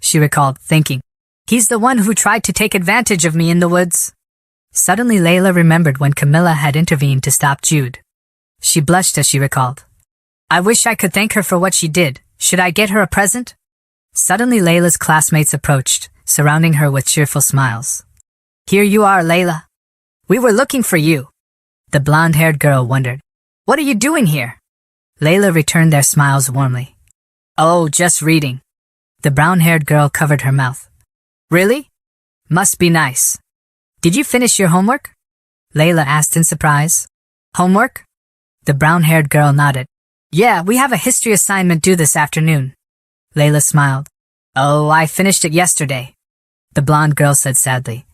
She recalled, thinking, He's the one who tried to take advantage of me in the woods. Suddenly Layla remembered when Camilla had intervened to stop Jude. She blushed as she recalled. I wish I could thank her for what she did. Should I get her a present? Suddenly Layla's classmates approached, surrounding her with cheerful smiles. Here you are, Layla. We were looking for you. The blonde-haired girl wondered. What are you doing here? Layla returned their smiles warmly. Oh, just reading. The brown-haired girl covered her mouth. Really? Must be nice. Did you finish your homework? Layla asked in surprise. Homework? The brown-haired girl nodded. Yeah, we have a history assignment due this afternoon. Layla smiled. Oh, I finished it yesterday. The blonde girl said sadly.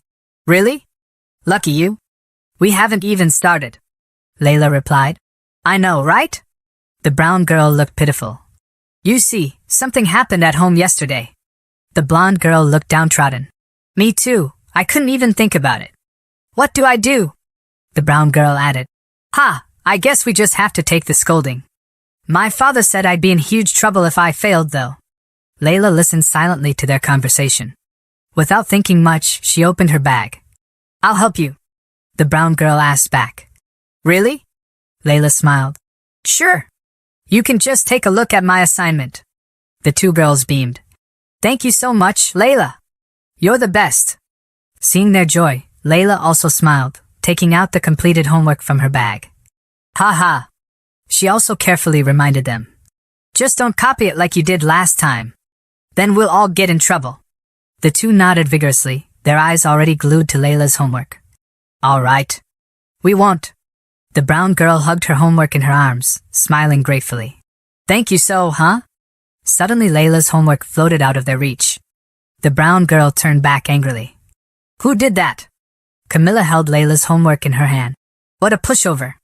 Really? Lucky you. We haven't even started. Layla replied. I know, right? The brown girl looked pitiful. You see, something happened at home yesterday. The blonde girl looked downtrodden. Me too, I couldn't even think about it. What do I do? The brown girl added. Ha, I guess we just have to take the scolding. My father said I'd be in huge trouble if I failed, though. Layla listened silently to their conversation. Without thinking much, she opened her bag. I'll help you. The brown girl asked back. Really? Layla smiled. Sure. You can just take a look at my assignment. The two girls beamed. Thank you so much, Layla. You're the best. Seeing their joy, Layla also smiled, taking out the completed homework from her bag. Ha ha. She also carefully reminded them. Just don't copy it like you did last time. Then we'll all get in trouble. The two nodded vigorously, their eyes already glued to Layla's homework. All right. We won't. The brown girl hugged her homework in her arms, smiling gratefully. Thank you so, huh? Suddenly Layla's homework floated out of their reach. The brown girl turned back angrily. Who did that? Camilla held Layla's homework in her hand. What a pushover.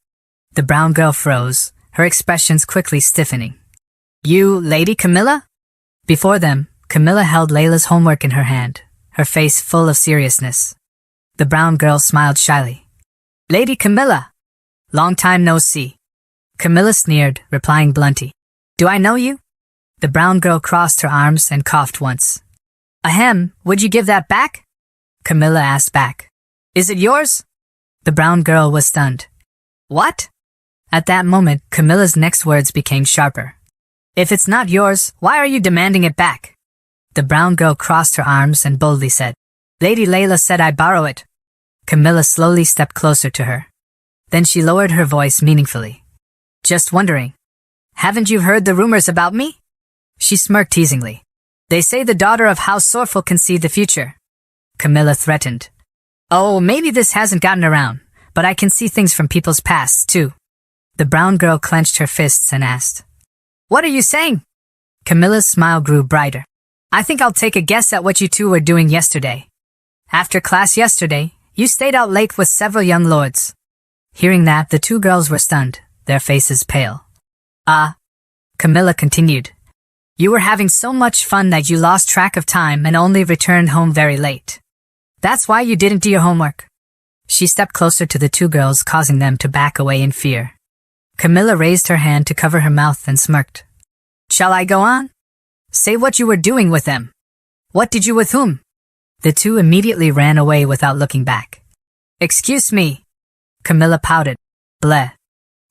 The brown girl froze, her expressions quickly stiffening. You, Lady Camilla? Before them, Camilla held Layla's homework in her hand, her face full of seriousness. The brown girl smiled shyly. Lady Camilla! Long time no see. Camilla sneered, replying bluntly. Do I know you? The brown girl crossed her arms and coughed once. Ahem, would you give that back? Camilla asked back. Is it yours? The brown girl was stunned. What? At that moment, Camilla's next words became sharper. If it's not yours, why are you demanding it back? The brown girl crossed her arms and boldly said, Lady Layla said I borrow it. Camilla slowly stepped closer to her. Then she lowered her voice meaningfully. Just wondering. Haven't you heard the rumors about me? She smirked teasingly. They say the daughter of House Sorful can see the future. Camilla threatened. Oh, maybe this hasn't gotten around, but I can see things from people's pasts, too. The brown girl clenched her fists and asked. What are you saying? Camilla's smile grew brighter. I think I'll take a guess at what you two were doing yesterday. After class yesterday, you stayed out late with several young lords. Hearing that, the two girls were stunned, their faces pale. Camilla continued. You were having so much fun that you lost track of time and only returned home very late. That's why you didn't do your homework. She stepped closer to the two girls, causing them to back away in fear. Camilla raised her hand to cover her mouth and smirked. Shall I go on? Say what you were doing with them. What did you with whom? The two immediately ran away without looking back. Excuse me. Camilla pouted. Bleh.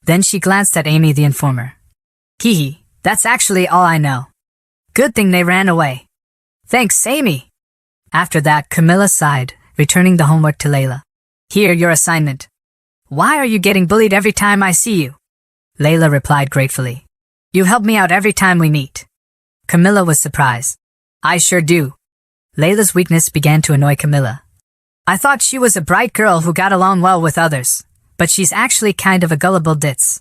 Then she glanced at Amy the informer. Hee hee, that's actually all I know. Good thing they ran away. Thanks, Amy. After that, Camilla sighed, returning the homework to Layla. Here, your assignment. Why are you getting bullied every time I see you? Layla replied gratefully. You help me out every time we meet. Camilla was surprised. I sure do. Layla's weakness began to annoy Camilla. I thought she was a bright girl who got along well with others, but she's actually kind of a gullible ditz.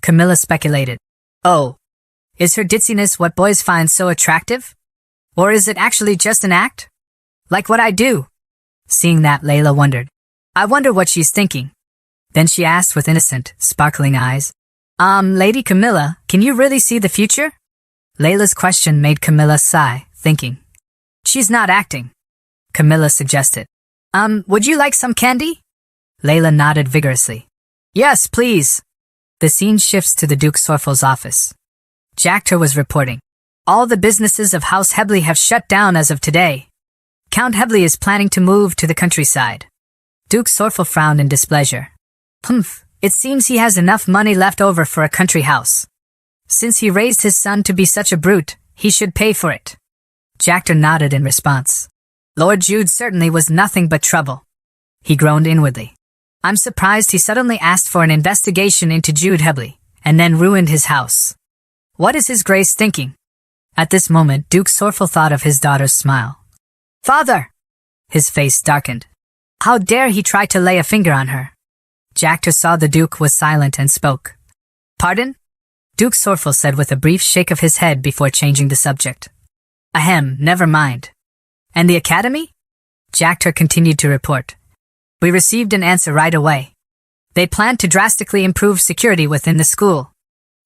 Camilla speculated. Oh, is her ditziness what boys find so attractive? Or is it actually just an act? Like what I do? Seeing that, Layla wondered. I wonder what she's thinking. Then she asked with innocent, sparkling eyes. Lady Camilla, can you really see the future? Layla's question made Camilla sigh, thinking. She's not acting. Camilla suggested. Would you like some candy? Layla nodded vigorously. Yes, please. The scene shifts to the Duke Sorfel's office. Jactor was reporting. All the businesses of House Hebley have shut down as of today. Count Hebley is planning to move to the countryside. Duke Sorfel frowned in displeasure. Humph, it seems he has enough money left over for a country house. Since he raised his son to be such a brute, he should pay for it. Jactor nodded in response. Lord Jude certainly was nothing but trouble. He groaned inwardly. I'm surprised he suddenly asked for an investigation into Jude Hebley, and then ruined his house. What is his grace thinking? At this moment, Duke Sorfel thought of his daughter's smile. Father! His face darkened. How dare he try to lay a finger on her? Jactor saw the Duke was silent and spoke. Pardon? Duke Sorfel said with a brief shake of his head before changing the subject. Ahem, never mind. And the academy? Jactor continued to report. We received an answer right away. They plan to drastically improve security within the school.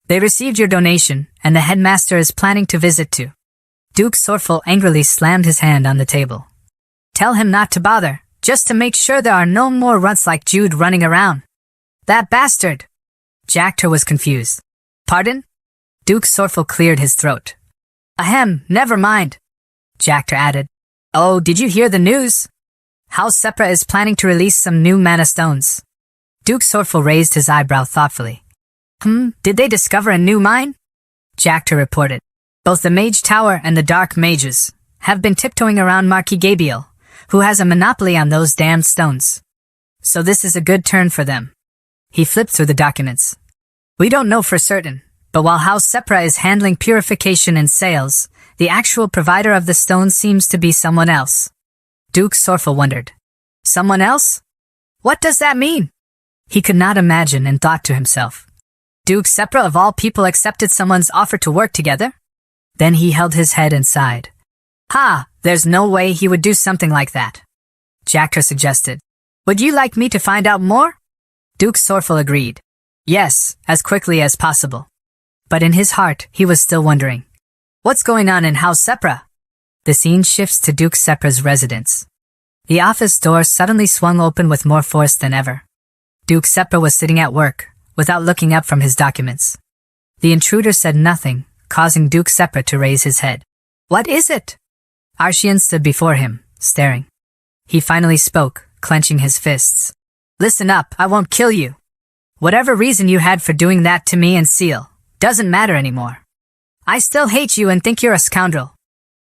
They received your donation, and the headmaster is planning to visit too. Duke Sorfel angrily slammed his hand on the table. Tell him not to bother, just to make sure there are no more runts like Jude running around. That bastard! Jactor was confused. Pardon? Duke Sorfel cleared his throat. Ahem, never mind. Jactor added. Oh, did you hear the news? House Sepra is planning to release some new mana stones. Duke Sorfel raised his eyebrow thoughtfully. Did they discover a new mine? Jactor reported. Both the Mage Tower and the Dark Mages have been tiptoeing around Marquis Gabriel, who has a monopoly on those damned stones. So this is a good turn for them. He flipped through the documents. We don't know for certain, but while House Sepra is handling purification and sales, the actual provider of the stones seems to be someone else. Duke Sorfel wondered. Someone else? What does that mean? He could not imagine and thought to himself. Duke Sepra of all people accepted someone's offer to work together? Then he held his head and sighed. Ha, there's no way he would do something like that. Jactor suggested. Would you like me to find out more? Duke Sorfel agreed. Yes, as quickly as possible. But in his heart, he was still wondering. What's going on in House Sepra? The scene shifts to Duke Sepra's residence. The office door suddenly swung open with more force than ever. Duke Sepra was sitting at work, without looking up from his documents. The intruder said nothing, causing Duke Sepra to raise his head. What is it? Arshian stood before him, staring. He finally spoke, clenching his fists. Listen up, I won't kill you. Whatever reason you had for doing that to me and Seal, doesn't matter anymore. I still hate you and think you're a scoundrel.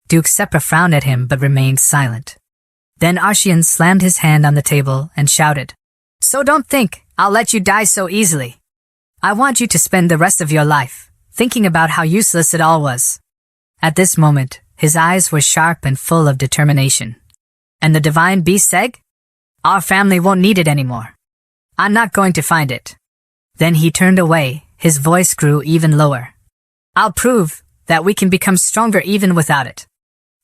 Duke Sepra frowned at him but remained silent. Then Arshian slammed his hand on the table and shouted. So don't think I'll let you die so easily. I want you to spend the rest of your life thinking about how useless it all was. At this moment, his eyes were sharp and full of determination. And the divine beast egg? Our family won't need it anymore. I'm not going to find it. Then he turned away, his voice grew even lower. I'll prove that we can become stronger even without it.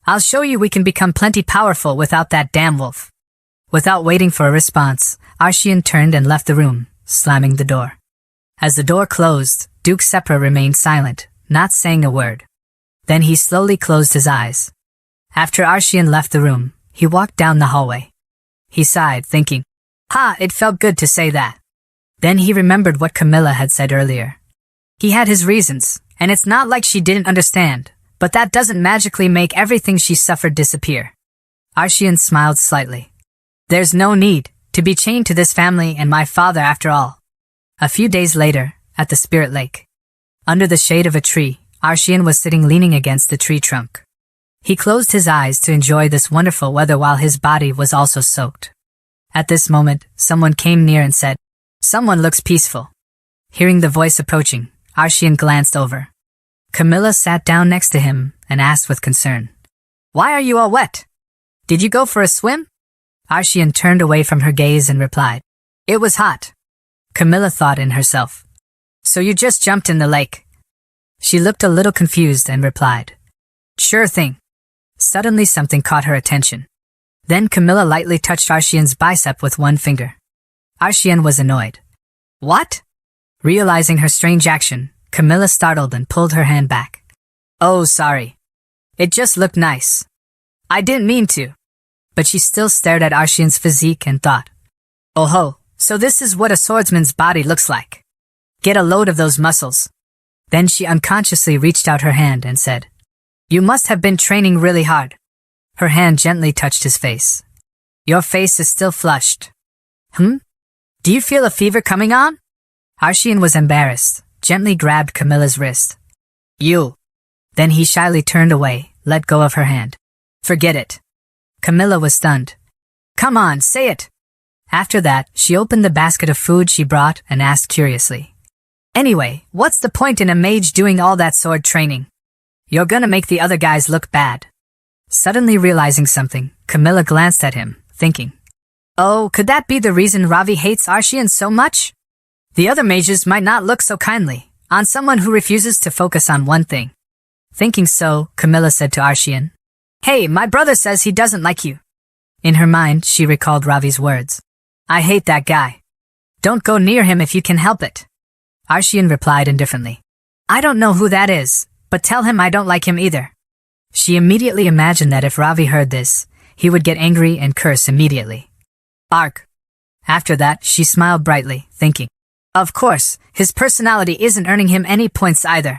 I'll show you we can become plenty powerful without that damn wolf. Without waiting for a response, Arshian turned and left the room, slamming the door. As the door closed, Duke Sepra remained silent, not saying a word. Then he slowly closed his eyes. After Arshian left the room, he walked down the hallway. He sighed, thinking, it felt good to say that. Then he remembered what Camilla had said earlier. He had his reasons, and it's not like she didn't understand, but that doesn't magically make everything she suffered disappear. Arshian smiled slightly. There's no need to be chained to this family and my father after all. A few days later, at the Spirit Lake. Under the shade of a tree, Arshian was sitting leaning against the tree trunk. He closed his eyes to enjoy this wonderful weather while his body was also soaked. At this moment, someone came near and said, Someone looks peaceful. Hearing the voice approaching, Arshian glanced over. Camilla sat down next to him and asked with concern, Why are you all wet? Did you go for a swim? Arshian turned away from her gaze and replied, It was hot. Camilla thought in herself, So you just jumped in the lake? She looked a little confused and replied, Sure thing. Suddenly something caught her attention. Then Camilla lightly touched Arshian's bicep with one finger. Arshian was annoyed. What? Realizing her strange action, Camilla startled and pulled her hand back. Oh, sorry. It just looked nice. I didn't mean to. But she still stared at Arshian's physique and thought, Oh ho, so this is what a swordsman's body looks like. Get a load of those muscles. Then she unconsciously reached out her hand and said, You must have been training really hard. Her hand gently touched his face. Your face is still flushed. Do you feel a fever coming on? Arshian was embarrassed, gently grabbed Camilla's wrist. You. Then he shyly turned away, let go of her hand. Forget it. Camilla was stunned. Come on, say it. After that, she opened the basket of food she brought and asked curiously. Anyway, what's the point in a mage doing all that sword training? You're gonna make the other guys look bad. Suddenly realizing something, Camilla glanced at him, thinking, "Oh, could that be the reason Ravi hates Arshian so much? The other mages might not look so kindly on someone who refuses to focus on one thing." Thinking so, Camilla said to Arshian, "Hey, my brother says he doesn't like you." In her mind, she recalled Ravi's words. "I hate that guy. Don't go near him if you can help it." Arshian replied indifferently, "I don't know who that is, but tell him I don't like him either." She immediately imagined that if Ravi heard this, he would get angry and curse immediately. Arg. After that, she smiled brightly, thinking, "Of course, his personality isn't earning him any points either."